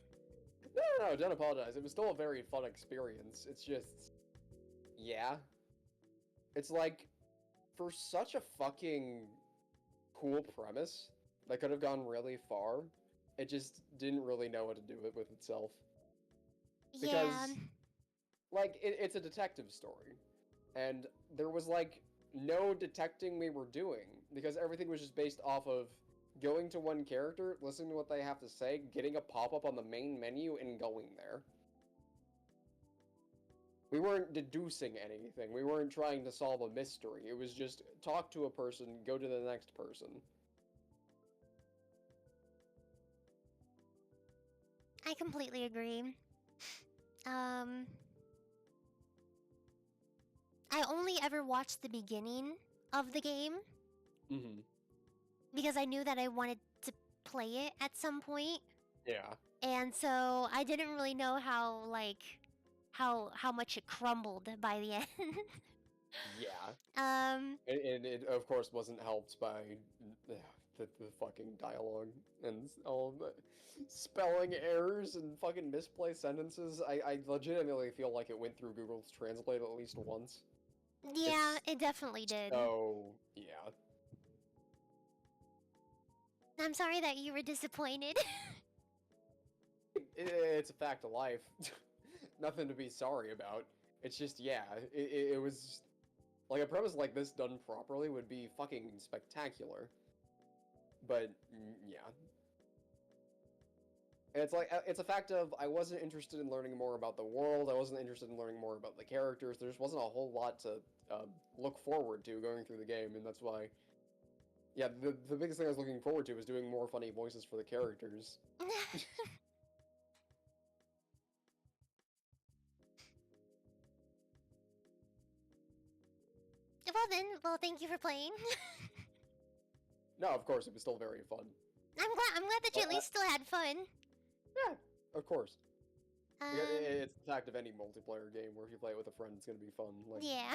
no, don't apologize. It was still a very fun experience. It's just, yeah. It's like, for such a fucking cool premise that could have gone really far, it just didn't really know what to do with itself. Yeah. Because, like, it's a detective story. And there was, like, no detecting we were doing, because everything was just based off of going to one character, listening to what they have to say, getting a pop-up on the main menu, and going there. We weren't deducing anything. We weren't trying to solve a mystery. It was just talk to a person, go to the next person. I completely agree. I only ever watched the beginning of the game Mm-hmm. because I knew that I wanted to play it at some point. Yeah. And so I didn't really know how how much it crumbled by the end. Yeah. um And it, of course, wasn't helped by the fucking dialogue and all the spelling errors and fucking misplaced sentences. I legitimately feel like it went through Google's Translate at least once. yeah, It's it definitely did. so, yeah. I'm sorry that you were disappointed. It's a fact of life. Nothing to be sorry about. It's just, yeah, it was... Like, a premise like this done properly would be fucking spectacular. But, yeah. And it's like, it's a fact of, I wasn't interested in learning more about the world, I wasn't interested in learning more about the characters, there just wasn't a whole lot to look forward to going through the game, and that's why... Yeah, the biggest thing I was looking forward to was doing more funny voices for the characters. Well then, well thank you for playing. No, of course, it was still very fun. I'm glad that you But, at least still had fun. yeah, of course. Because Um it's the fact of any multiplayer game where if you play it with a friend, it's gonna be fun. Like, yeah.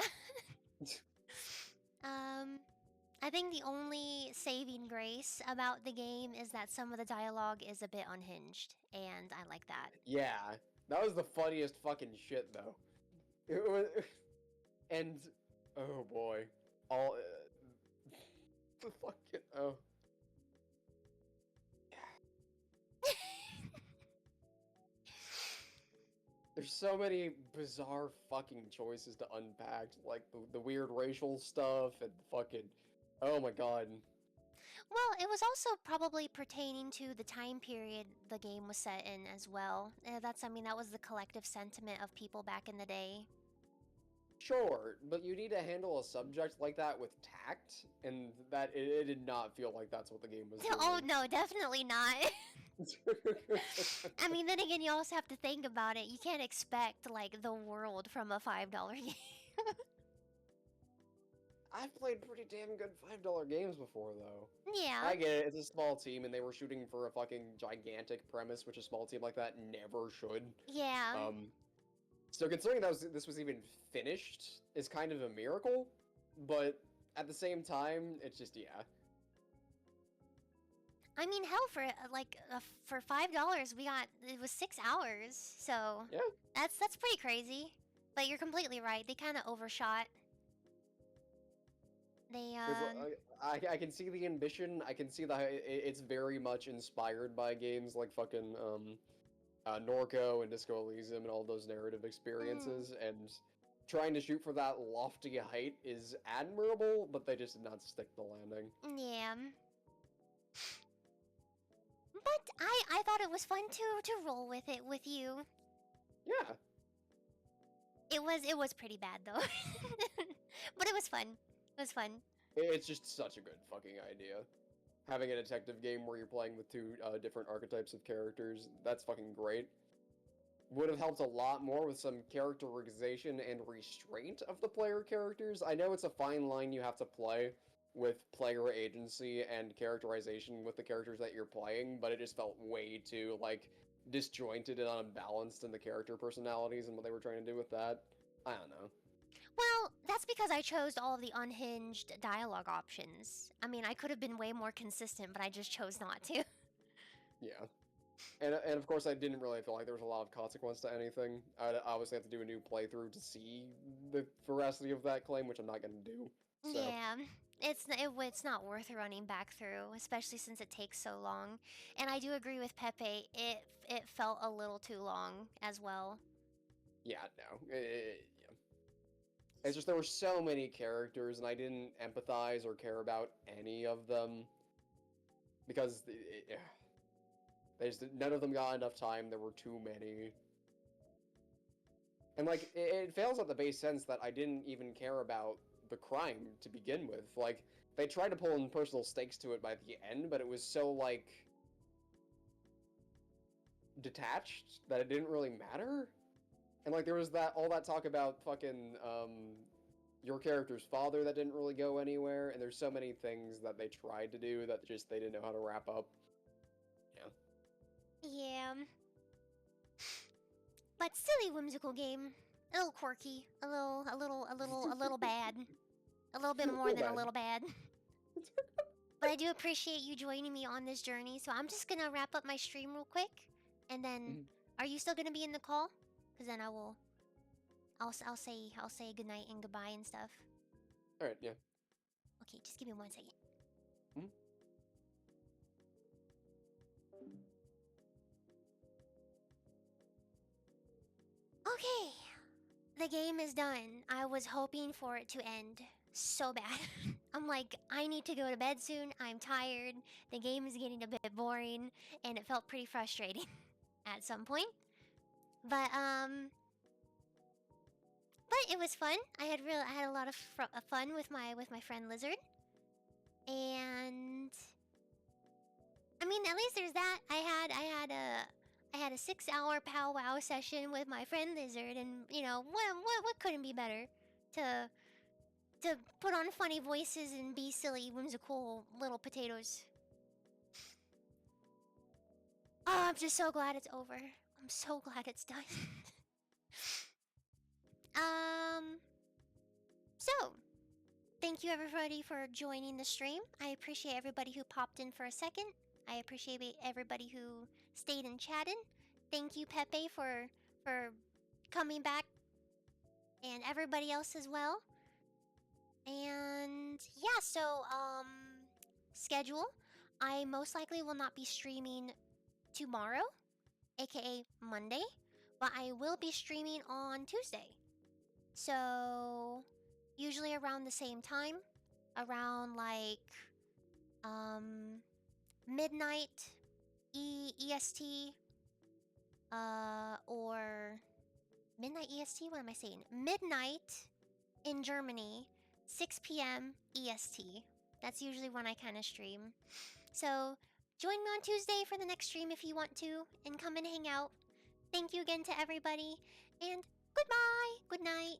I think the only saving grace about the game is that some of the dialogue is a bit unhinged, and I like that. yeah, that was the funniest fucking shit, though. It was, and oh boy, all the fucking oh. There's so many bizarre fucking choices to unpack, like the weird racial stuff and fucking, oh my god. Well, it was also probably pertaining to the time period the game was set in as well. I mean, that was the collective sentiment of people back in the day. Sure, but you need to handle a subject like that with tact, and that it did not feel like that's what the game was doing. Oh no, definitely not. I mean, then again, you also have to think about it. You can't expect like the world from a $5 game. I've played pretty damn good $5 games before, though. Yeah, I get it, it's a small team, and they were shooting for a fucking gigantic premise, which a small team like that never should. yeah. So considering this was even finished is kind of a miracle, but at the same time, it's just, yeah. I mean, hell, for $5, it was 6 hours. So Yeah. that's pretty crazy. But you're completely right. They kind of overshot. They 'Cause, I can see the ambition, I can see it's very much inspired by games like fucking, Norco and Disco Elysium and all those narrative experiences, and trying to shoot for that lofty height is admirable, but they just did not stick the landing. yeah. But I thought it was fun to roll with it with you. Yeah. It was pretty bad though. But it was fun. It was fun. It's just such a good fucking idea. Having a detective game where you're playing with two different archetypes of characters, that's fucking great. Would have helped a lot more with some characterization and restraint of the player characters. I know it's a fine line you have to play with player agency and characterization with the characters that you're playing, but it just felt way too like disjointed and unbalanced in the character personalities and what they were trying to do with that. I don't know. Well, that's because I chose all of the unhinged dialogue options. I mean, I could have been way more consistent, but I just chose not to. Yeah. And of course, I didn't really feel like there was a lot of consequence to anything. I'd obviously have to do a new playthrough to see the veracity of that claim, which I'm not going to do. So, Yeah, it's not worth running back through, especially since it takes so long. And I do agree with Pepe. It felt a little too long as well. yeah, no. Yeah. It's just there were so many characters, and I didn't empathize or care about any of them because none of them got enough time. There were too many. And like it fails at the base sense that I didn't even care about the crime to begin with. Like they tried to pull in personal stakes to it by the end, but it was so like detached that it didn't really matter. And like there was that all that talk about fucking your character's father that didn't really go anywhere, and there's so many things that they tried to do that just they didn't know how to wrap up. Yeah. Yeah, but silly, whimsical game. A little quirky, a little bad, a little bit more than a bad. little bad. But I do appreciate you joining me on this journey. So I'm just gonna wrap up my stream real quick, and then are you still gonna be in the call? Because then I'll say goodnight and goodbye and stuff. All right. Yeah. Okay, just give me 1 second. Mhm. Okay, the game is done. I was hoping for it to end so bad. I'm like, I need to go to bed soon. I'm tired. The game is getting a bit boring, and it felt pretty frustrating at some point. But it was fun. I had a lot of fun with my friend Lizard, and I mean, at least there's that. I had a 6-hour powwow session with my friend Lizard, and you know what couldn't be better to put on funny voices and be silly, whimsical little potatoes. Oh, I'm just so glad it's over. I'm so glad it's done. um. So, thank you everybody for joining the stream. I appreciate everybody who popped in for a second. I appreciate everybody who stayed and chatted. Thank you, Pepe, for coming back, and everybody else as well. And yeah, so schedule. I most likely will not be streaming tomorrow, aka Monday, but I will be streaming on Tuesday. So usually around the same time, around like midnight EST, or midnight EST. What am I saying? Midnight in Germany, 6 p.m. EST. That's usually when I kind of stream. So join me on Tuesday for the next stream if you want to, and come and hang out. Thank you again to everybody, and goodbye, good night.